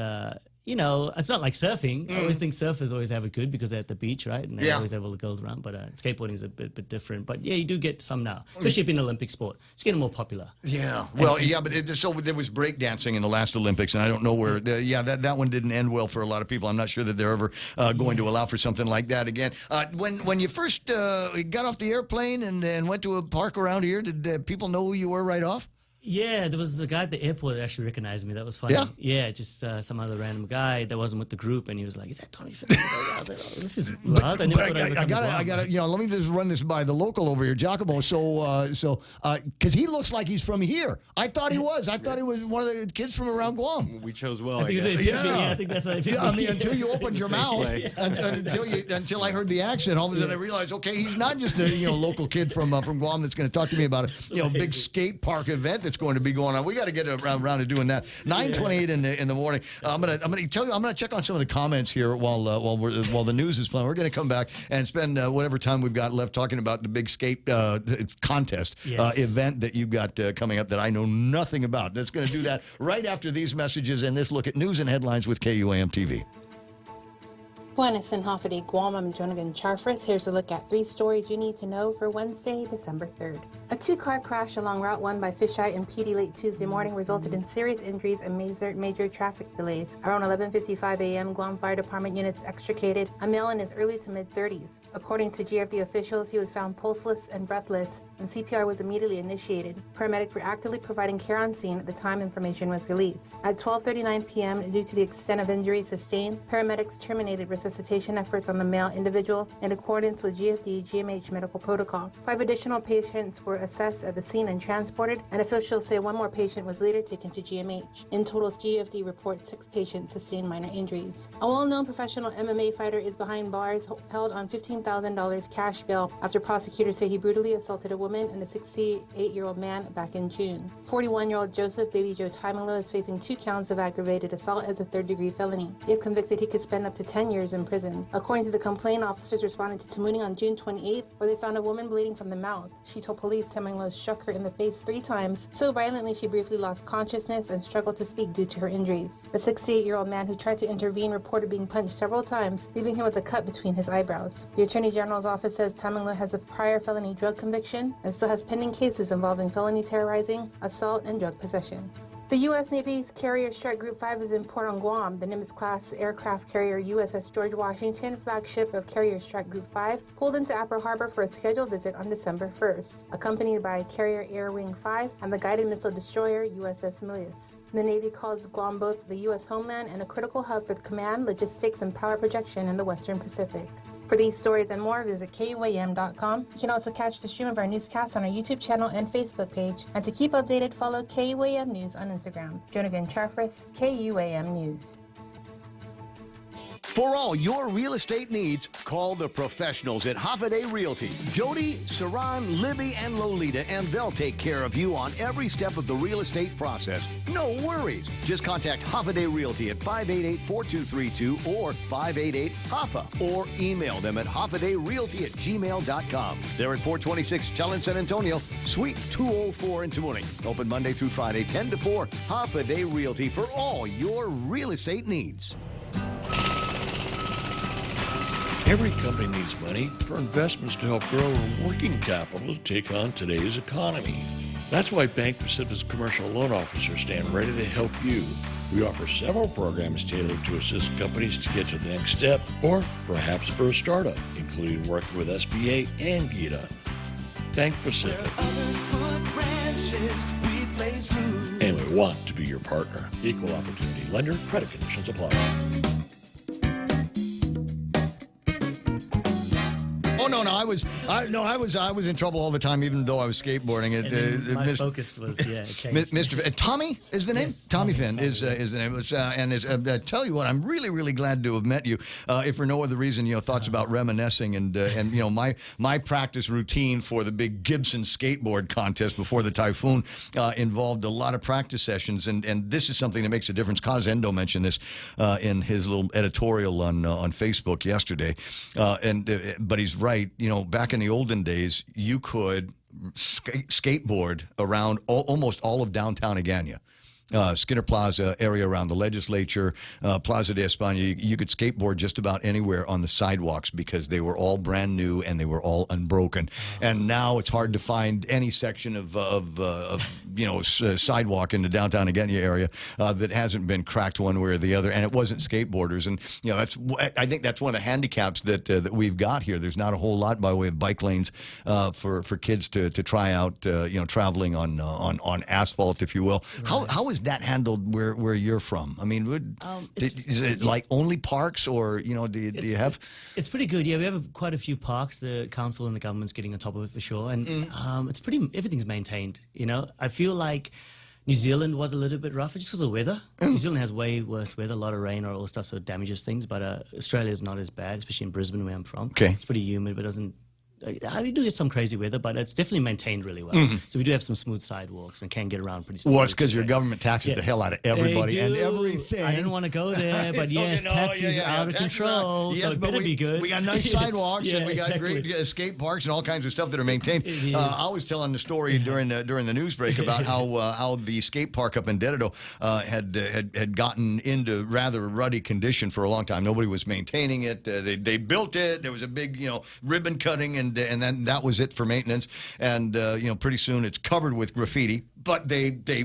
It's not like surfing. I always think surfers always have it good because they're at the beach, right? And they always have all the girls around. But skateboarding is a bit different. But you do get some now, especially being an Olympic sport. It's getting more popular. Yeah. Well, but so there was breakdancing in the last Olympics, and I don't know where. That one didn't end well for a lot of people. I'm not sure that they're ever going to allow for something like that again. When you first got off the airplane and went to a park around here, did people know who you were right off? Yeah, there was a guy at the airport that actually recognized me. That was funny. Yeah, just some other random guy that wasn't with the group, and he was like, "Is that Tony Finn?" I was like, oh, this is wild. I gotta. Let me just run this by the local over here, Giacomo. So, because he looks like he's from here. I thought he was. I thought he was one of the kids from around Guam. We chose well. I think that's why. I mean, until you opened your mouth, until I heard the accent, all of a sudden I realized, okay, he's not just a local kid from Guam that's going to talk to me about a big skate park event that's going to be going on. We got to get around to doing that. 9:28 in the morning. I'm gonna tell you. I'm gonna check on some of the comments here while the news is flowing. We're gonna come back and spend whatever time we've got left talking about the big skate contest event that you've got coming up that I know nothing about. That's gonna do that right after these messages and this look at news and headlines with KUAM TV. Buenas and Hafide Guam, I'm Jonagan Charfris. Here's a look at 3 stories you need to know for Wednesday, December 3rd. A 2-car crash along Route 1 by Fisheye and PD late Tuesday morning resulted in serious injuries and major traffic delays. Around 11:55 a.m., Guam Fire Department units extricated a male in his early to mid-30s. According to GFD officials, he was found pulseless and breathless, and CPR was immediately initiated. Paramedics were actively providing care on scene at the time information was released. At 12:39 p.m., due to the extent of injuries sustained, paramedics terminated resuscitation efforts on the male individual in accordance with GFD GMH medical protocol. 5 additional patients were assessed at the scene and transported, and officials say 1 more patient was later taken to GMH. In total, GFD reports 6 patients sustained minor injuries. A well-known professional MMA fighter is behind bars, held on $15,000 cash bail after prosecutors say he brutally assaulted a woman and a 68-year-old man back in June. 41-year-old Joseph Baby Joe Timalo is facing 2 counts of aggravated assault as a 3rd-degree felony. If convicted, he could spend up to 10 years in prison. According to the complaint, officers responded to Tamuning on June 28th, where they found a woman bleeding from the mouth. She told police accused Taminglo struck her in the face 3 times, so violently she briefly lost consciousness and struggled to speak due to her injuries. The 68-year-old man who tried to intervene reported being punched several times, leaving him with a cut between his eyebrows. The Attorney General's office says Taminglo has a prior felony drug conviction and still has pending cases involving felony terrorizing, assault, and drug possession. The U.S. Navy's Carrier Strike Group 5 is in port on Guam. The Nimitz-class aircraft carrier USS George Washington, flagship of Carrier Strike Group 5, pulled into Apra Harbor for its scheduled visit on December 1st, accompanied by Carrier Air Wing 5 and the guided missile destroyer USS Milius. The Navy calls Guam both the U.S. homeland and a critical hub for command, logistics, and power projection in the Western Pacific. For these stories and more, visit KUAM.com. You can also catch the stream of our newscasts on our YouTube channel and Facebook page. And to keep updated, follow KUAM News on Instagram. Jonathan Charfris, KUAM News. For all your real estate needs, call the professionals at Hoffaday Realty. Jody, Saran, Libby, and Lolita, and they'll take care of you on every step of the real estate process. No worries. Just contact Hoffaday Realty at 588-4232 or 588-HOFFA or email them at hoffadayrealty@gmail.com. They're at 426 Tell in San Antonio, Suite 204 in Tamuning. Open Monday through Friday, 10 to 4. Hoffaday Realty for all your real estate needs. Every company needs money for investments to help grow or working capital to take on today's economy. That's why Bank Pacific's commercial loan officers stand ready to help you. We offer several programs tailored to assist companies to get to the next step or perhaps for a startup, including working with SBA and GITA. Bank Pacific. And we want to be your partner. Equal opportunity lender. Credit conditions apply. No, I was in trouble all the time, even though I was skateboarding. My focus was changed. Mr. Tommy is the name. Yes, Tommy Finn is the name. And tell you what, I'm really glad to have met you. If for no other reason, thoughts about reminiscing and my practice routine for the big Gibson skateboard contest before the typhoon involved a lot of practice sessions, and this is something that makes a difference. Kaz Endo mentioned this in his little editorial on Facebook yesterday, but he's right. Back in the olden days, you could skateboard around almost all of downtown Agana. Skinner Plaza area around the legislature, Plaza de España, you could skateboard just about anywhere on the sidewalks because they were all brand new and they were all unbroken. And now it's hard to find any section of sidewalk in the downtown Agana area that hasn't been cracked one way or the other. And it wasn't skateboarders. And I think that's one of the handicaps that we've got here. There's not a whole lot by way of bike lanes for kids to try out, traveling on asphalt, if you will. Right. How is that handled where you're from? I mean, is it like only parks, or do you have? It's pretty good. Yeah, we have quite a few parks. The council and the government's getting on top of it for sure, and it's everything's maintained. I feel like New Zealand was a little bit rougher just because of the weather. New Zealand has way worse weather, a lot of rain or all the stuff, so it damages things. But Australia is not as bad, especially in Brisbane, where I'm from. Okay, it's pretty humid, but it doesn't. We do get some crazy weather, but it's definitely maintained really well. So we do have some smooth sidewalks and can get around pretty smoothly. Well, it's because your government taxes the hell out of everybody and everything. I didn't want to go there, but yes, taxis are out of control, so it better be good. We got nice sidewalks and we got great skate parks and all kinds of stuff that are maintained. I was telling the story during the news break about how the skate park up in Dedido had gotten into rather ruddy condition for a long time. Nobody was maintaining it. They built it. There was a big ribbon cutting and then that was it for maintenance. And pretty soon it's covered with graffiti. But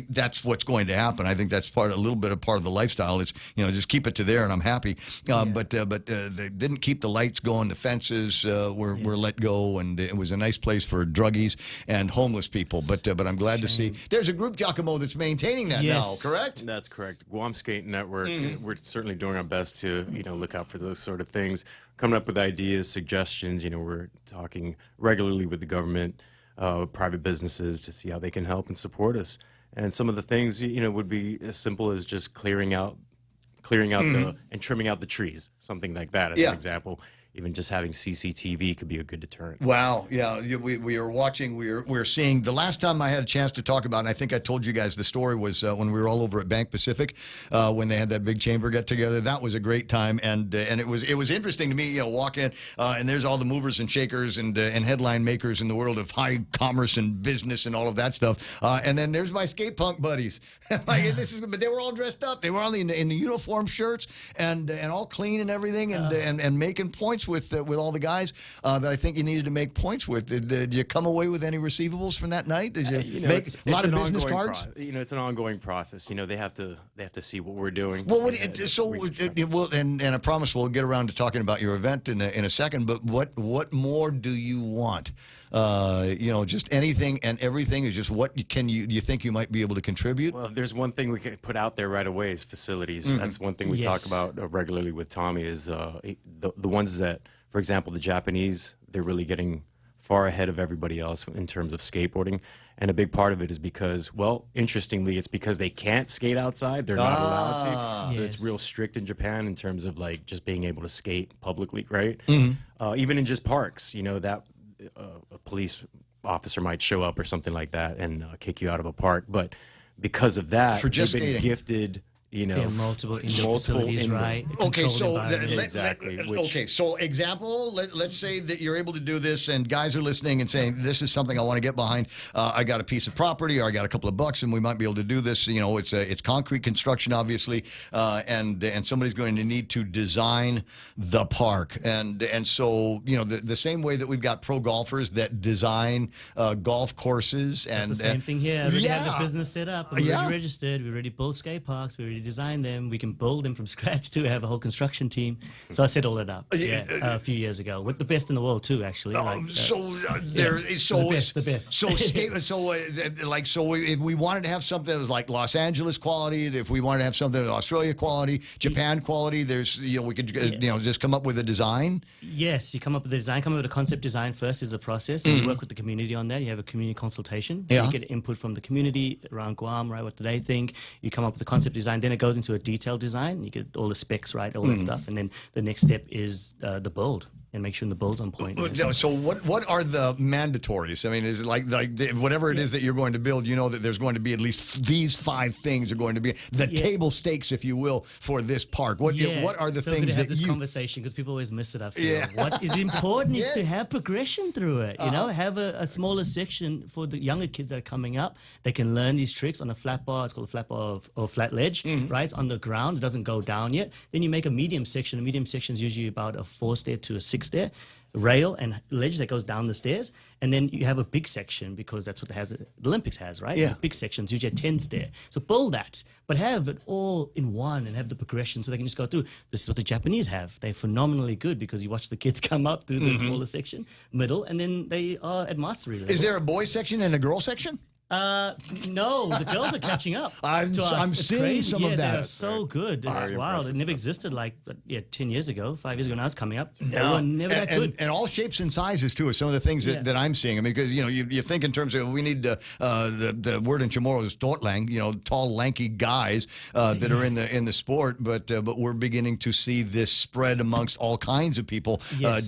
that's what's going to happen. I think that's a little bit of part of the lifestyle. Is just keep it to there, and I'm happy. But they didn't keep the lights going. The fences were let go, and it was a nice place for druggies and homeless people. But I'm glad to see there's a group, Giacomo, that's maintaining that now. Correct? That's correct. Guam Skate Network. We're certainly doing our best to look out for those sort of things. Coming up with ideas, suggestions. We're talking regularly with the government. Private businesses to see how they can help and support us. And some of the things, would be as simple as just clearing out and trimming out the trees, something like that as an example. even just having CCTV could be a good deterrent. Wow. Yeah. We are watching. We're seeing. The last time I had a chance to talk about, and I think I told you guys the story, was when we were all over at Bank Pacific when they had that big chamber get together. That was a great time, and it was interesting to me. Walk in and there's all the movers and shakers and headline makers in the world of high commerce and business and all of that stuff. And then there's my skate punk buddies. But they were all dressed up. They were all in the uniform shirts and all clean and everything, and making points with all the guys that I think you needed to make points with. Did you come away with any receive's from that night? Did you make a lot of business cards? It's an ongoing process. They have to see what we're doing. Well, and I promise we'll get around to talking about your event in a second. But what more do you want? Just anything and everything is just what you think you might be able to contribute? Well, if there's one thing we can put out there right away is facilities. Mm-hmm. That's one thing we talk about regularly with Tommy is the ones that, for example, the Japanese, they're really getting far ahead of everybody else in terms of skateboarding. And a big part of it is because, well, interestingly, it's because they can't skate outside. They're not allowed to. So it's real strict in Japan in terms of like just being able to skate publicly, right? Mm-hmm. Even in just parks, that a police officer might show up or something like that and kick you out of a park. But because of that, for just they've been skating. Gifted. Multiple indoor facilities, right? Okay, so exactly. So example, let's say that you're able to do this, and guys are listening and saying, "This is something I want to get behind. I got a piece of property, or I got a couple of bucks, and we might be able to do this." It's concrete construction, obviously, and somebody's going to need to design the park, and so the same way that we've got pro golfers that design golf courses, and the same thing here. We already have the business set up. We're already registered. We already built skate parks. We already design them. We can build them from scratch too. Have a whole construction team. So I set all that up a few years ago with the best in the world too. Actually, the best. So if we wanted to have something that was like Los Angeles quality, if we wanted to have something that was Australia quality, Japan quality, we could just come up with a design. Yes, you come up with a design. Come up with a concept design first is a process, and you work with the community on that. You have a community consultation. So you get input from the community around Guam, right? What do they think? You come up with the concept design. Then it goes into a detailed design. You get all the specs right, all that stuff, and then the next step is the build. And make sure the build's on point. So what are the mandatories? I mean, is it like whatever it is that you're going to build, that there's going to be at least these 5 things are going to be the table stakes, if you will, for this park. What are the things that this conversation because people always miss it. I feel what is important is to have progression through it. Have a smaller section for the younger kids that are coming up. They can learn these tricks on a flat bar. It's called a flat bar or flat ledge, right? It's on the ground. It doesn't go down yet. Then you make a medium section. A medium section is usually about a 4-stair to a 6-stair rail and ledge that goes down the stairs, and then you have a big section because that's what the Olympics has, right? Yeah. Big sections, usually a 10-stair. So build that, but have it all in one and have the progression so they can just go through. This is what the Japanese have. They're phenomenally good because you watch the kids come up through the smaller section, middle, and then they are at mastery level. Is there a boy section and a girl section? No, the girls are catching up. I'm seeing crazy. some of that. They're so good. It's wild. It never existed 10 years ago, 5 years ago when I was coming up. They were never that good. And all shapes and sizes, too, are some of the things that I'm seeing. I mean, because, you think in terms of we need the word in Chamorro is tortlang, tall, lanky guys that are in the sport. But we're beginning to see this spread amongst all kinds of people,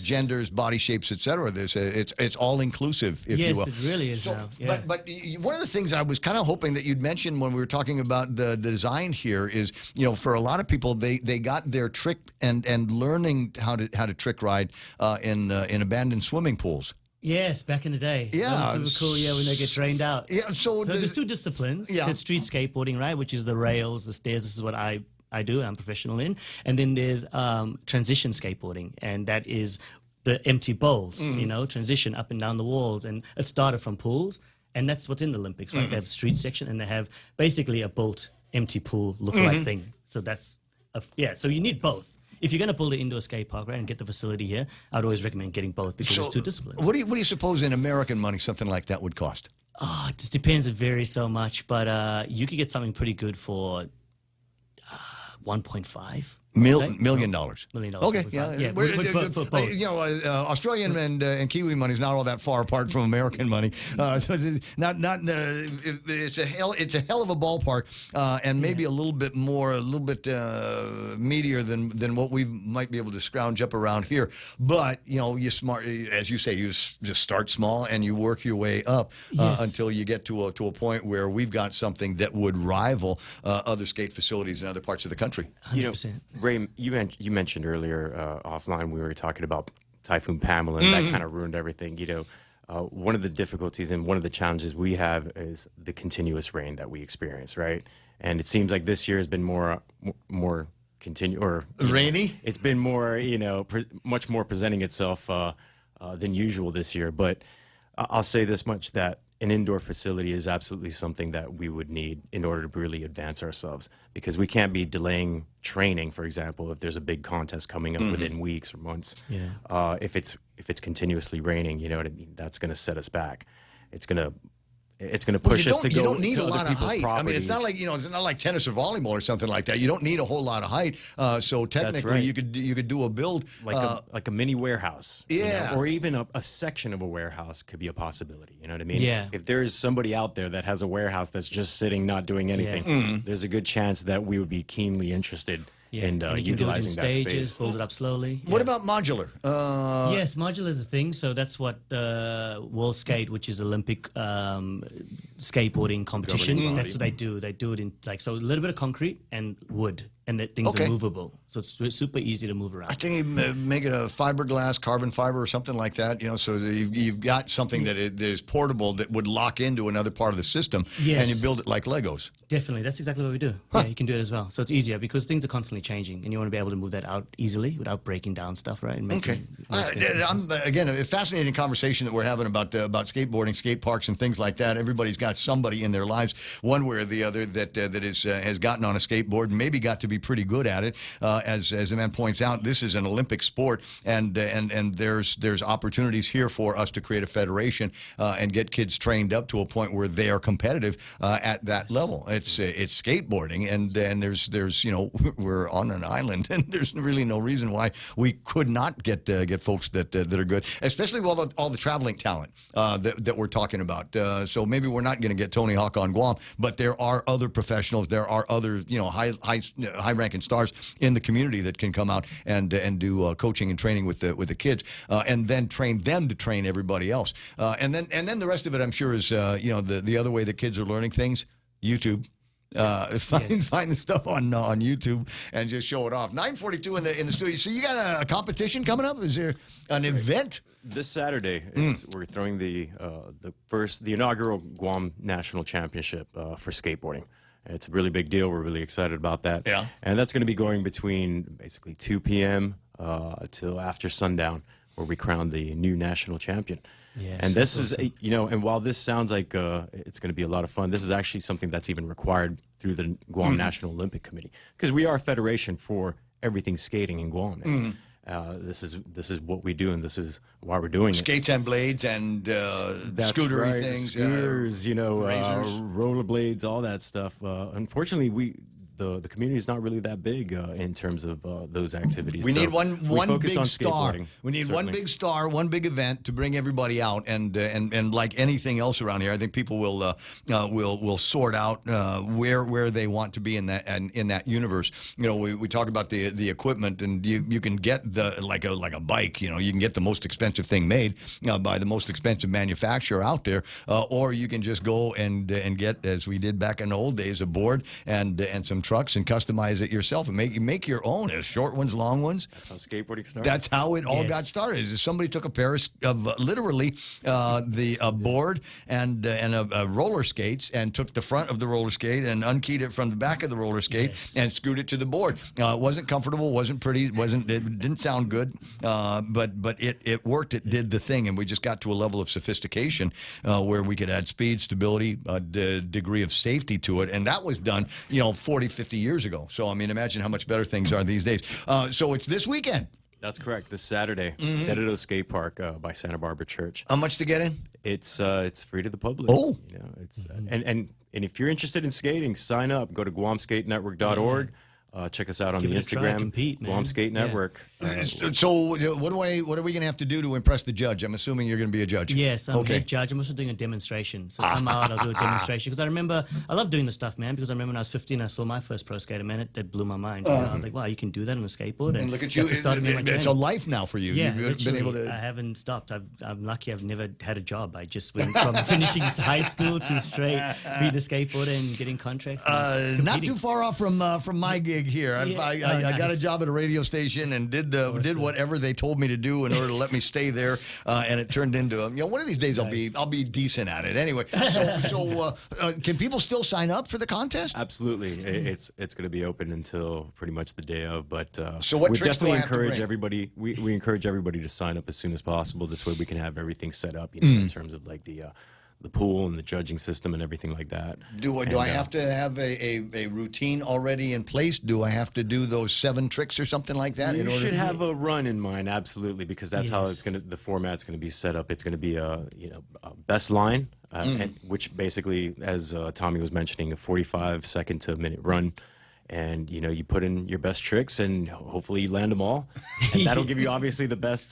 genders, body shapes, etc. It's all inclusive, if you will. Yes, it really is now. Yeah. But one of the things I was kind of hoping that you'd mention when we were talking about the design here is, for a lot of people, they got their trick and learning how to trick ride in abandoned swimming pools. Yes, back in the day. Yeah. That was super cool, when they get trained out. Yeah, so there's 2 disciplines. Yeah. There's street skateboarding, right, which is the rails, the stairs. This is what I do. I'm professional in. And then there's transition skateboarding, and that is the empty bowls, transition up and down the walls. And it started from pools. And that's what's in the Olympics, right? They have a street section and they have basically a built empty pool look-alike thing. So that's, so you need both. If you're going to build an indoor skate park, right, and get the facility here, I'd always recommend getting both because it's 2 disciplines. What do you suppose in American money something like that would cost? Oh, it just depends. It varies so much. But you could get something pretty good for 1.5. $1 million. $1 million. Okay, Yeah, for both. You know, Australian and Kiwi money is not all that far apart from American money. So it's it's a hell of a ballpark, and maybe a little bit meatier than what we might be able to scrounge up around here. But you know, as you say, you just start small and you work your way up until you get to a point where we've got something that would rival other skate facilities in other parts of the country. 100%. Ray, you mentioned earlier offline we were talking about Typhoon Pamela, and that kind of ruined everything. You know, one of the difficulties and one of the challenges we have is the continuous rain that we experience, right? And it seems like this year has been more rainy. It's been more, much more presenting itself than usual this year. But I'll say this much, that an indoor facility is absolutely something that we would need in order to really advance ourselves, because we can't be delaying training, for example, if there's a big contest coming up within weeks or months. Yeah. If it's continuously raining, you know what I mean? That's going to set us back. It's going to push us to go. You don't need to a lot other of people's height. I mean, it's not properties. like it's not like tennis or volleyball or something like that. You don't need a whole lot of height. So technically, right. you could do a build like a mini warehouse. Yeah. Or even a section of a warehouse could be a possibility. You know what I mean? Yeah. If there is somebody out there that has a warehouse that's just sitting, not doing anything, there's a good chance that we would be keenly interested in And you can do it in utilizing that stages, space. build it up slowly. What about modular? Yes, modular is a thing. So that's what World Skate, which is the Olympic skateboarding competition. Governing That's what body. they do. They do it in so a little bit of concrete and wood, and that things Okay. are movable. So it's super easy to move around. I think you make it a fiberglass, carbon fiber, or something like that. You know, so you've got something that is portable that would lock into another part of the system, and you build it like Legos. Definitely, that's exactly what we do. Yeah, you can do it as well. So it's easier because things are constantly changing, and you want to be able to move that out easily without breaking down stuff, right? And making Again, a fascinating conversation that we're having about skateboarding, skate parks, and things like that. Everybody's got somebody in their lives, one way or the other, that has gotten on a skateboard and maybe got to be pretty good at it. As the man points out, this is an Olympic sport, and there's opportunities here for us to create a federation and get kids trained up to a point where they are competitive at that level. It's skateboarding, and there's we're on an island, and there's really no reason why we could not get folks that are good, especially with all the traveling talent that we're talking about. So maybe we're not going to get Tony Hawk on Guam, but there are other professionals, there are other high ranking stars in the community that can come out and do coaching and training with the kids, and then train them to train everybody else, and then the rest of it, I'm sure, is the other way that kids are learning things. YouTube. Find the stuff on YouTube and just show it off. 9:42 in the studio. So you got a competition coming up? Is there an event? This Saturday, we're throwing the inaugural Guam National Championship for skateboarding. It's a really big deal. We're really excited about that. Yeah. And that's going to be going between basically 2 p.m. Till after sundown, where we crown the new national champion. Yes, and this that's is, awesome. and while this sounds like it's going to be a lot of fun, this is actually something that's even required through the Guam National Olympic Committee, because we are a federation for everything skating in Guam. And, this is what we do, and this is why we're doing Skates and blades and scootery right. things, scooters, razors. rollerblades, all that stuff. Unfortunately, the community is not really that big in terms of those activities. We need So one focus big on star. skateboarding, We need certainly. one big star, one big event to bring everybody out, and like anything else around here, I think people will sort out where they want to be in that universe. We talk about the equipment, and you can get like a bike. You can get the most expensive thing made by the most expensive manufacturer out there, or you can just go and get, as we did back in the old days, a board and some trucks and customize it yourself and make your own, short ones, long ones. That's how skateboarding started. That's how it all got started. Is somebody took a pair of literally a board and a roller skates, and took the front of the roller skate and unkeyed it from the back of the roller skate and screwed it to the board. It wasn't comfortable, wasn't pretty, it didn't sound good, but it worked. It did the thing, and we just got to a level of sophistication where we could add speed, stability, a degree of safety to it, and that was done 40, 50 years ago. So, I mean, imagine how much better things are these days. So it's this weekend. That's correct. This Saturday, Dededo Skate Park by Santa Barbara Church. How much to get in? It's free to the public. Oh, it's and if you're interested in skating, sign up. Go to GuamSkateNetwork.org. check us out on Give the it a try, Instagram, compete, man. Guam Skate Yeah. Network. So what are we going to have to do to impress the judge? I'm assuming you're going to be a judge. Yes, I'm okay. head judge. I'm also doing a demonstration. So come out, I'll do a demonstration. Because I love doing this stuff, man, because I remember when I was 15, I saw my first pro skater, man, it blew my mind. You know, I was like, wow, you can do that on a skateboard. And look at you. That's what started me in my It's a training. life now for you. Yeah, You've been able literally, to. I haven't stopped. I'm lucky I've never had a job. I just went from finishing high school to straight being a skateboarder and getting contracts. And Not competing. too far off from my gig here. I got a job at a radio station and did whatever they told me to do in order to let me stay there, and it turned into one of these days I'll be decent at it. Anyway, so can people still sign up for the contest? Absolutely, it's going to be open until pretty much the day of. But so what we tricks do I definitely have to encourage bring? everybody. We encourage everybody to sign up as soon as possible. This way we can have everything set up, in terms of like the pool and the judging system and everything like that. Do I have to have a routine already in place? Do I have to do those 7 tricks or something like that? You should have a run in mind, absolutely, because that's how Yes. the format's going to be set up. It's going to be a best line, and which basically, as Tommy was mentioning, a 45-second to a minute run. And you put in your best tricks, and hopefully you land them all. And that'll give you obviously the best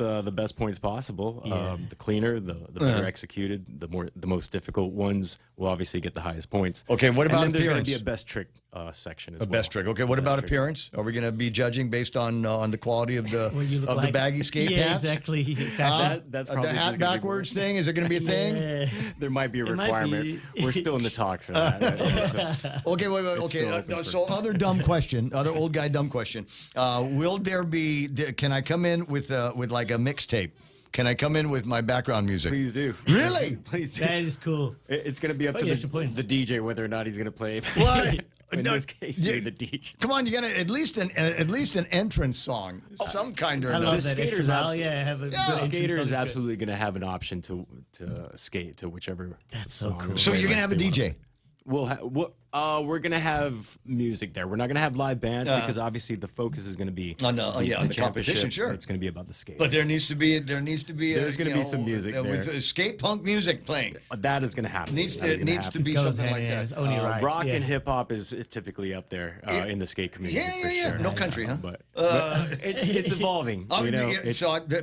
points possible. Yeah. The cleaner, the better executed, the most difficult ones will obviously get the highest points. Okay, what about and then there's going to appearance? be a best trick section as well. A best trick. Okay, what about trick. appearance? Are we going to be judging based on the quality of the What you look the like. baggy skate Yeah, pants? exactly. That's the probably hat just gonna be backwards thing. Is it going to be a thing? Yeah. There might be a It might requirement. be. We're still in the talks for that. Okay, wait. It's Okay, still open for- so other dumb question, other old guy dumb question. Will there be? Can I come in with like a mixtape? Can I come in with my background music? Please do. Really? Please do. That is cool. It's going to be up to you extra the points. DJ whether or not he's going to play. What? In No, this case, yeah. you're the DJ. Come on, you got at least an entrance song, some kind or I another. love that skaters extra mile. abso- Yeah, have a The good entrance skater song, is it's good. absolutely going to have an option to skate to whichever. That's so song cool. or So you're playlist gonna have a they wanna- DJ. We're gonna have music there. We're not gonna have live bands because obviously the focus is gonna be On the competition, championship. sure. It's gonna be about the skate. But there needs to be There's gonna be some music with there. skate punk music playing. That is gonna happen. Needs That is to gonna needs to happen. be Goes something hand like in hand. that. It's only right. Rock Yeah. and hip hop is typically up there in the skate community for sure. No country, huh? But it's evolving.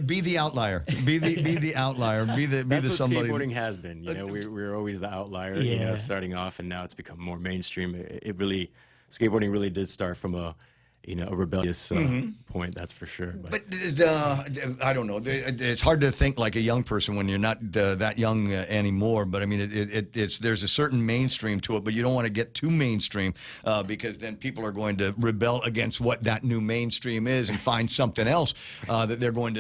Be the outlier. Be the outlier. Be the That's what somebody. skateboarding has been. We're always the outlier. Yeah. Starting off, and now it's become more mainstream. Skateboarding really did start from a rebellious point. That's for sure. But I don't know. It's hard to think like a young person when you're not that young anymore. But I mean, there's a certain mainstream to it, but you don't want to get too mainstream because then people are going to rebel against what that new mainstream is and find something else that they're going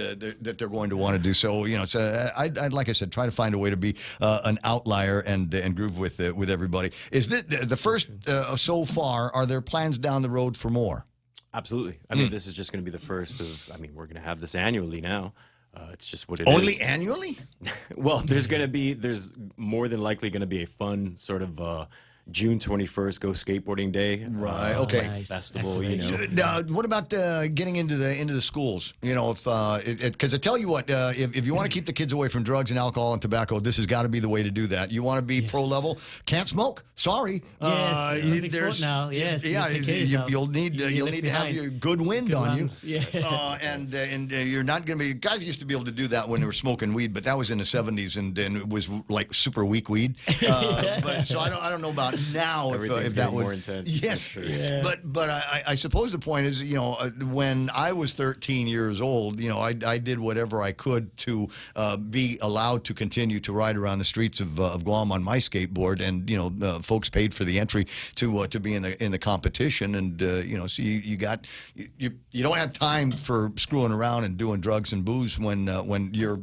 to want to do. So it's I'd like I said, try to find a way to be an outlier and groove with everybody. Is this the first so far? Are there plans down the road for more? Absolutely. I mean, this is just going to be the first of. I mean, we're going to have this annually now. It's just what it is. Only annually? Well, there's more than likely going to be a fun sort of June 21st Go Skateboarding Day. Right. Okay. Nice. Festival. What about getting into the schools? Because I tell you what, if you want to keep the kids away from drugs and alcohol and tobacco, this has got to be the way to do that. You want to be pro level, can't smoke. Sorry. Yes, Olympic sport now. Yes, yeah. take care of yourself. You'll need to have your good wind Good on lungs, you. yeah. And you're not going to be. Guys used to be able to do that when they were smoking weed, but that was in the 70s, and it was like super weak weed. But so I don't know about now if that would more intense. Yes, Sure. Yeah. but I suppose the point is, when I was 13 years old, I did whatever I could to be allowed to continue to ride around the streets of Guam on my skateboard, and folks paid for the entry to be in the competition, and so you don't have time for screwing around and doing drugs and booze when you're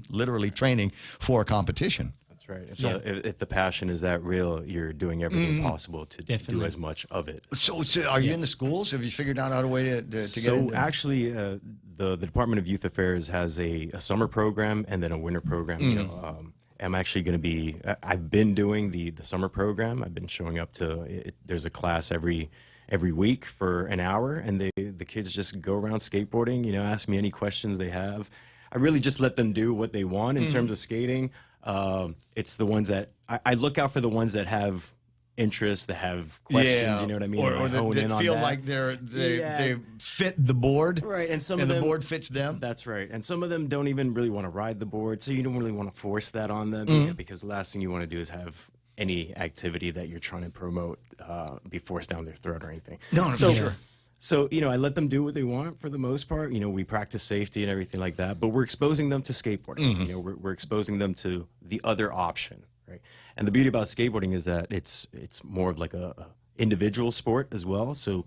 literally training for a competition. Right. If the passion is that real, you're doing everything possible to do as much of it. So are you in the schools? Have you figured out how to way to get in? So actually, the Department of Youth Affairs has a summer program and then a winter program. I'm actually going to be. I've been doing the summer program. I've been showing up to. There's a class every week for an hour, and the kids just go around skateboarding. Ask me any questions they have. I really just let them do what they want in terms of skating. It's the ones that I look out for the ones that have interests, that have questions. You know what I mean? Or that feel like they fit the board, right? And some and of them, the board fits them. That's right. And some of them don't even really want to ride the board, so you don't really want to force that on them because the last thing you want to do is have any activity that you're trying to promote be forced down their throat or anything. No, so, for sure. So, I let them do what they want for the most part. We practice safety and everything like that, but we're exposing them to skateboarding. We're exposing them to the other option, right? And the beauty about skateboarding is that it's more of like a individual sport as well. So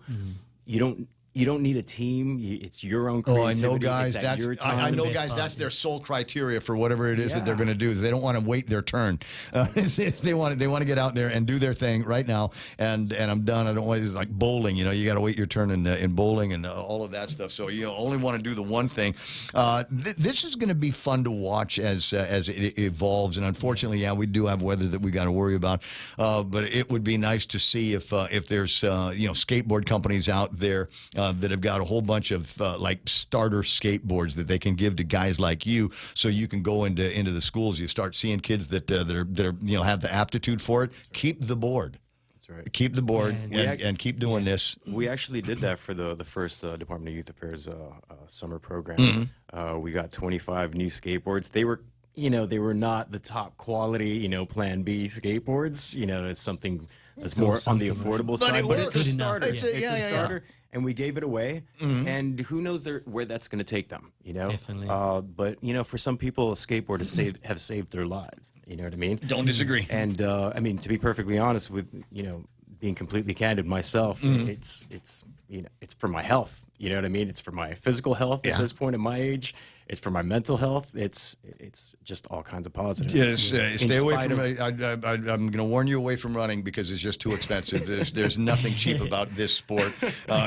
you don't need a team. It's your own creativity. I know guys. I know It's guys. That's their sole criteria for whatever it is that they're going to do. Is they don't want to wait their turn. They want to get out there and do their thing right now. And I'm done. I don't want it's like bowling. You got to wait your turn in bowling and all of that stuff. So you only want to do the one thing. This is going to be fun to watch as it evolves. And unfortunately, we do have weather that we got to worry about. But it would be nice to see if there's skateboard companies out there. That have got a whole bunch of like starter skateboards that they can give to guys like you, so you can go into the schools. You start seeing kids that are have the aptitude for it. Keep the board. That's right. Keep the board and keep doing this. We actually did that for the first Department of Youth Affairs summer program. We got 25 new skateboards. They were they were not the top quality Plan B skateboards. It's something that's more on the affordable side, but it's a starter. It's a starter. And we gave it away, and who knows where that's going to take them, Definitely. But, for some people, a skateboard have saved their lives. You know what I mean? Don't disagree. And, to be perfectly honest with, being completely candid myself, it's for my health. You know what I mean? It's for my physical health at this point in my age. It's for my mental health. It's just all kinds of positive. Yes, stay away from. I'm going to warn you away from running because it's just too expensive. There's nothing cheap about this sport.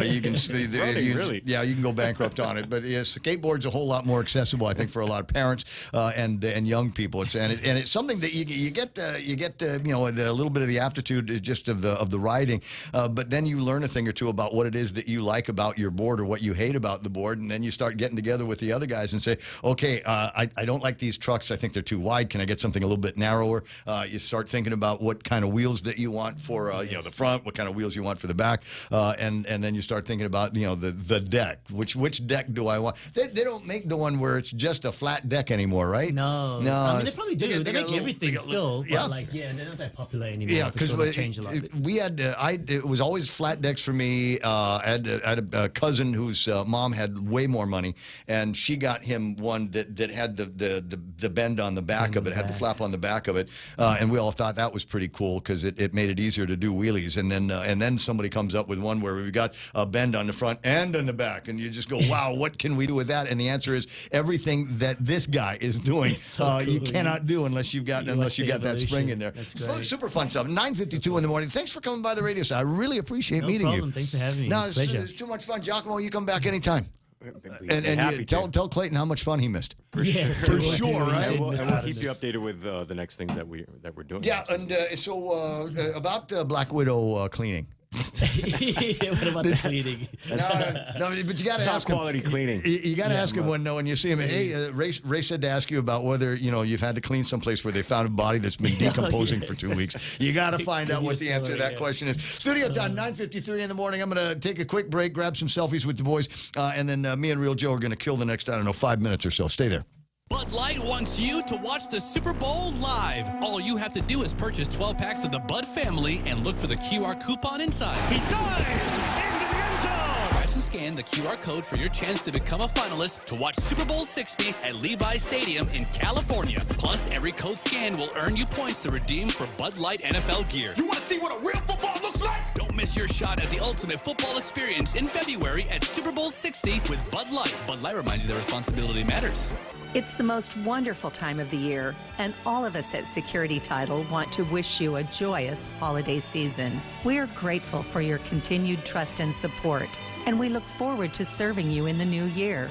You can really. Yeah, you can go bankrupt on it. But skateboard's a whole lot more accessible, I think, for a lot of parents and young people. It's something that you get a little bit of the aptitude just of the riding, but then you learn a thing or two about what it is that you like about your board or what you hate about the board, and then you start getting together with the other guys and say, okay, I don't like these trucks. I think they're too wide. Can I get something a little bit narrower? You start thinking about what kind of wheels that you want for the front, what kind of wheels you want for the back, and then you start thinking about the deck. Which deck do I want? They don't make the one where it's just a flat deck anymore, right? No. I mean, they probably do. They make everything still, but they're not that popular anymore. Yeah, because we had it was always flat decks for me. I had a cousin whose mom had way more money, and she got him one that had the bend on the back of it, had the flap on the back of it, and we all thought that was pretty cool because it made it easier to do wheelies. And then somebody comes up with one where we've got a bend on the front and on the back, and you just go, wow, what can we do with that? And the answer is everything that this guy is doing, you cannot do unless you've got that spring in there. That's great. Super fun stuff. 9:52 in the morning. Thanks for coming by the radio side. I really appreciate meeting you. Thanks for having me. No, It's a pleasure. it's too much fun. Giacomo, you come back anytime. And you tell Clayton how much fun he missed. For sure, right? And we'll keep you updated with the next things that we're doing. Yeah, and so about Black Widow cleaning. What about the cleaning? No, but you got to ask him. Top quality cleaning. You got to ask him when you see him. Hey, Ray said to ask you about whether you've had to clean someplace where they found a body that's been decomposing for 2 weeks. You got to find out what the answer to that question is. Studio time, 9:53 in the morning. I'm going to take a quick break, grab some selfies with the boys, and then me and Real Joe are going to kill the next 5 minutes or so. Stay there. Bud Light wants you to watch the Super Bowl live. All you have to do is purchase 12 packs of the Bud family and look for the QR coupon inside. He dives into the end zone. Scratch and scan the QR code for your chance to become a finalist to watch Super Bowl 60 at Levi's Stadium in California. Plus, every code scanned will earn you points to redeem for Bud Light NFL gear. You want to see what a real football looks like? Don't miss your shot at the ultimate football experience in February at Super Bowl 60 with Bud Light. Bud Light reminds you that responsibility matters. It's the most wonderful time of the year, and all of us at Security Title want to wish you a joyous holiday season. We are grateful for your continued trust and support, and we look forward to serving you in the new year.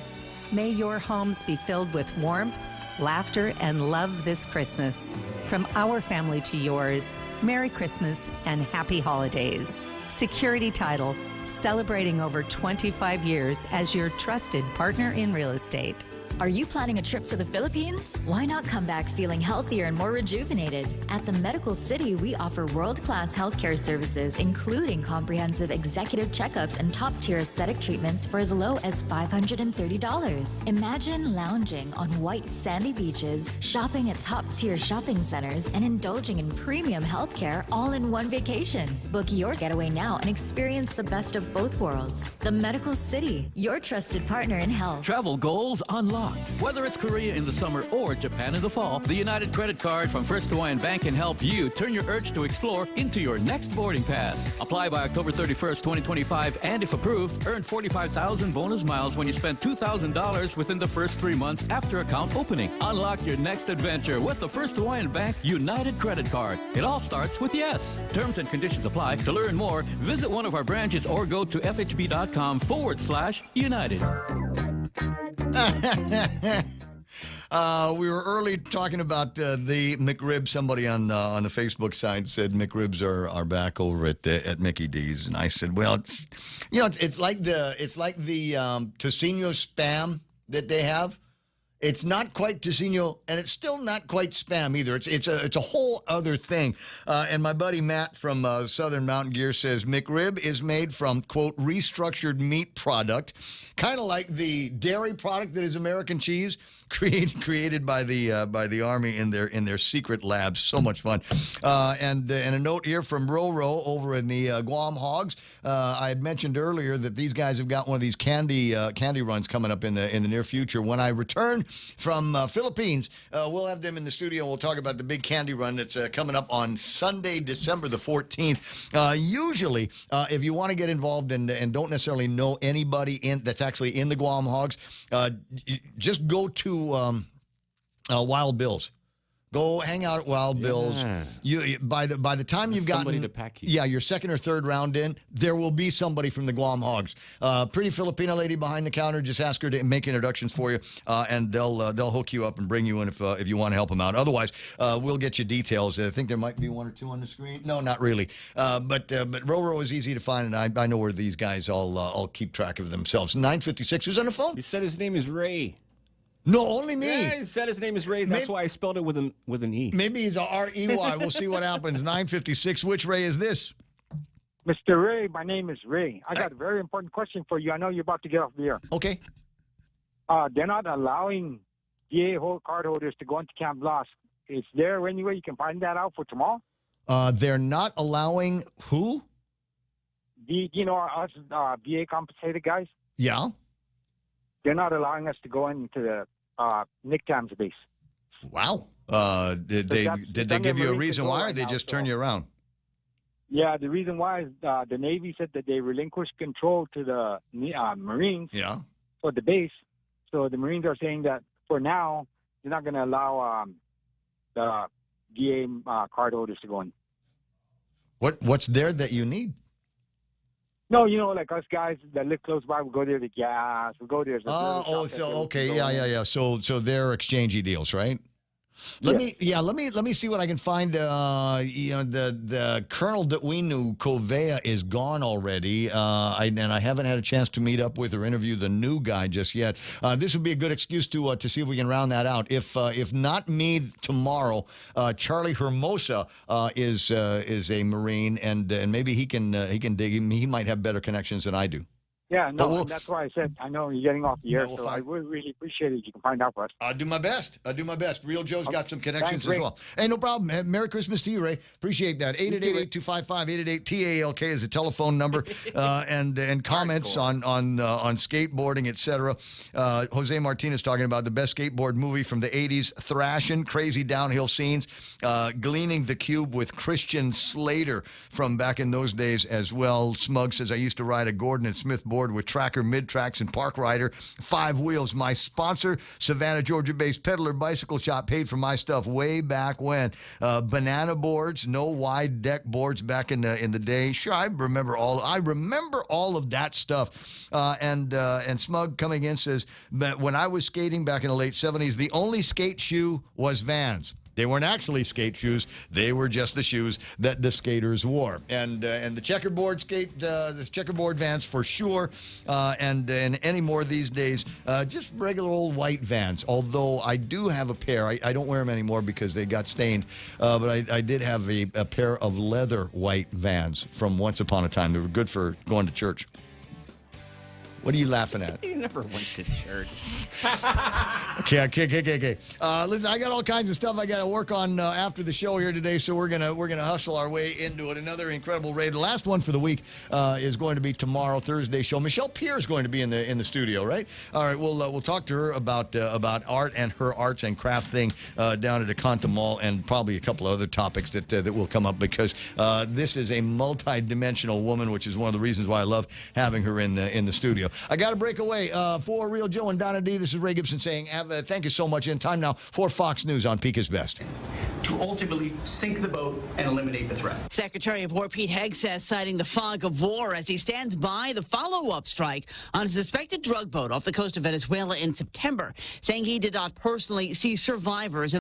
May your homes be filled with warmth, laughter, and love this Christmas. From our family to yours, Merry Christmas and Happy Holidays. Security Title, celebrating over 25 years as your trusted partner in real estate. Are you planning a trip to the Philippines? Why not come back feeling healthier and more rejuvenated? At the Medical City, we offer world-class healthcare services, including comprehensive executive checkups and top-tier aesthetic treatments for as low as $530. Imagine lounging on white sandy beaches, shopping at top-tier shopping centers, and indulging in premium healthcare all in one vacation. Book your getaway now and experience the best of both worlds. The Medical City, your trusted partner in health. Travel goals unlocked. Whether it's Korea in the summer or Japan in the fall, the United Credit Card from First Hawaiian Bank can help you turn your urge to explore into your next boarding pass. Apply by October 31st, 2025, and if approved, earn 45,000 bonus miles when you spend $2,000 within the first 3 months after account opening. Unlock your next adventure with the First Hawaiian Bank United Credit Card. It all starts with yes. Terms and conditions apply. To learn more, visit one of our branches or go to fhb.com/United. We were early talking about the McRib. Somebody on the Facebook side said McRibs are back over at Mickey D's, and I said, well, it's like the Tocino Spam that they have. It's not quite Tocino, and it's still not quite Spam either. It's a whole other thing. And my buddy Matt from Southern Mountain Gear says McRib is made from, quote, restructured meat product, kind of like the dairy product that is American cheese, created by the Army in their secret labs. So much fun. And a note here from Roro over in the Guam Hogs. I had mentioned earlier that these guys have got one of these candy runs coming up in the near future. When I return from Philippines, we'll have them in the studio. We'll talk about the big candy run that's coming up on Sunday, December the 14th. Usually, if you want to get involved and don't necessarily know anybody that's actually in the Guam Hogs, just go to Wild Bill's. Go hang out at Wild Bill's. You by the time you've gotten somebody to pack you. Yeah, your second or third round in, there will be somebody from the Guam Hogs. Pretty Filipino lady behind the counter. Just ask her to make introductions for you, and they'll hook you up and bring you in if you want to help them out. Otherwise, we'll get you details. I think there might be one or two on the screen. No, not really. But Roro is easy to find, and I know where these guys all keep track of themselves. 956. Who's on the phone? He said his name is Ray. No, only me. Yeah, he said his name is Ray. That's why I spelled it with an E. Maybe he's a R-E-Y. We'll see what happens. 956. Which Ray is this? Mr. Ray, my name is Ray. I got a very important question for you. I know you're about to get off the air. Okay. They're not allowing VA card holders to go into Camp Lost. Is there any way you can find that out for tomorrow? They're not allowing who? Us VA compensated guys? Yeah. They're not allowing us to go into the Nick Tam's base. Wow. Did they give you a reason why, or they just turn you around? Yeah, the reason why is the Navy said that they relinquished control to the Marines for the base. So the Marines are saying that for now, they're not going to allow the VA card holders to go in. What's there that you need? No, like us guys that live close by, we go there to gas. We go there. Okay, yeah. So they're exchangey deals, right? Let me see what I can find. The colonel that we knew, Covea, is gone already, and I haven't had a chance to meet up with or interview the new guy just yet. This would be a good excuse to see if we can round that out. If not me tomorrow, Charlie Hermosa is a Marine, and maybe he can dig him. He might have better connections than I do. Yeah, no, and that's why I said I know you're getting off the air, so I would really appreciate it if you can find out for us. I'll do my best. Real Joe's got some connections as well. Hey, no problem. Merry Christmas to you, Ray. Appreciate that. 888-8255-888-TALK is the telephone number, and comments on skateboarding, etc. Jose Martinez talking about the best skateboard movie from the 80s, Thrashin', crazy downhill scenes, gleaning the cube with Christian Slater from back in those days as well. Smug says, I used to ride a Gordon and Smith board with Tracker, Mid-Tracks, and Park Rider. 5 wheels. My sponsor, Savannah, Georgia-based Peddler Bicycle Shop, paid for my stuff way back when. Banana boards, no wide deck boards back in the day. Sure, I remember all of that stuff. And Smug coming in says, when I was skating back in the late 70s, the only skate shoe was Vans. They weren't actually skate shoes. They were just the shoes that the skaters wore. And the checkerboard the checkerboard Vans for sure. And any more these days, just regular old white Vans. Although I do have a pair. I don't wear them anymore because they got stained. But I did have a pair of leather white Vans from once upon a time. They were good for going to church. What are you laughing at? You never went to church. Okay. Listen, I got all kinds of stuff I got to work on after the show here today, so we're gonna hustle our way into it. Another incredible raid. The last one for the week is going to be tomorrow, Thursday show. Michelle Peer is going to be in the studio, right? All right, we'll talk to her about art and her arts and craft thing down at Aconta Mall, and probably a couple of other topics that will come up, because this is a multi-dimensional woman, which is one of the reasons why I love having her in the studio. I got to break away. For Real Joe and Donna D, this is Ray Gibson saying thank you so much. In time now for Fox News on Pika's Best. To ultimately sink the boat and eliminate the threat. Secretary of War Pete Hegseth citing the fog of war as he stands by the follow-up strike on a suspected drug boat off the coast of Venezuela in September, saying he did not personally see survivors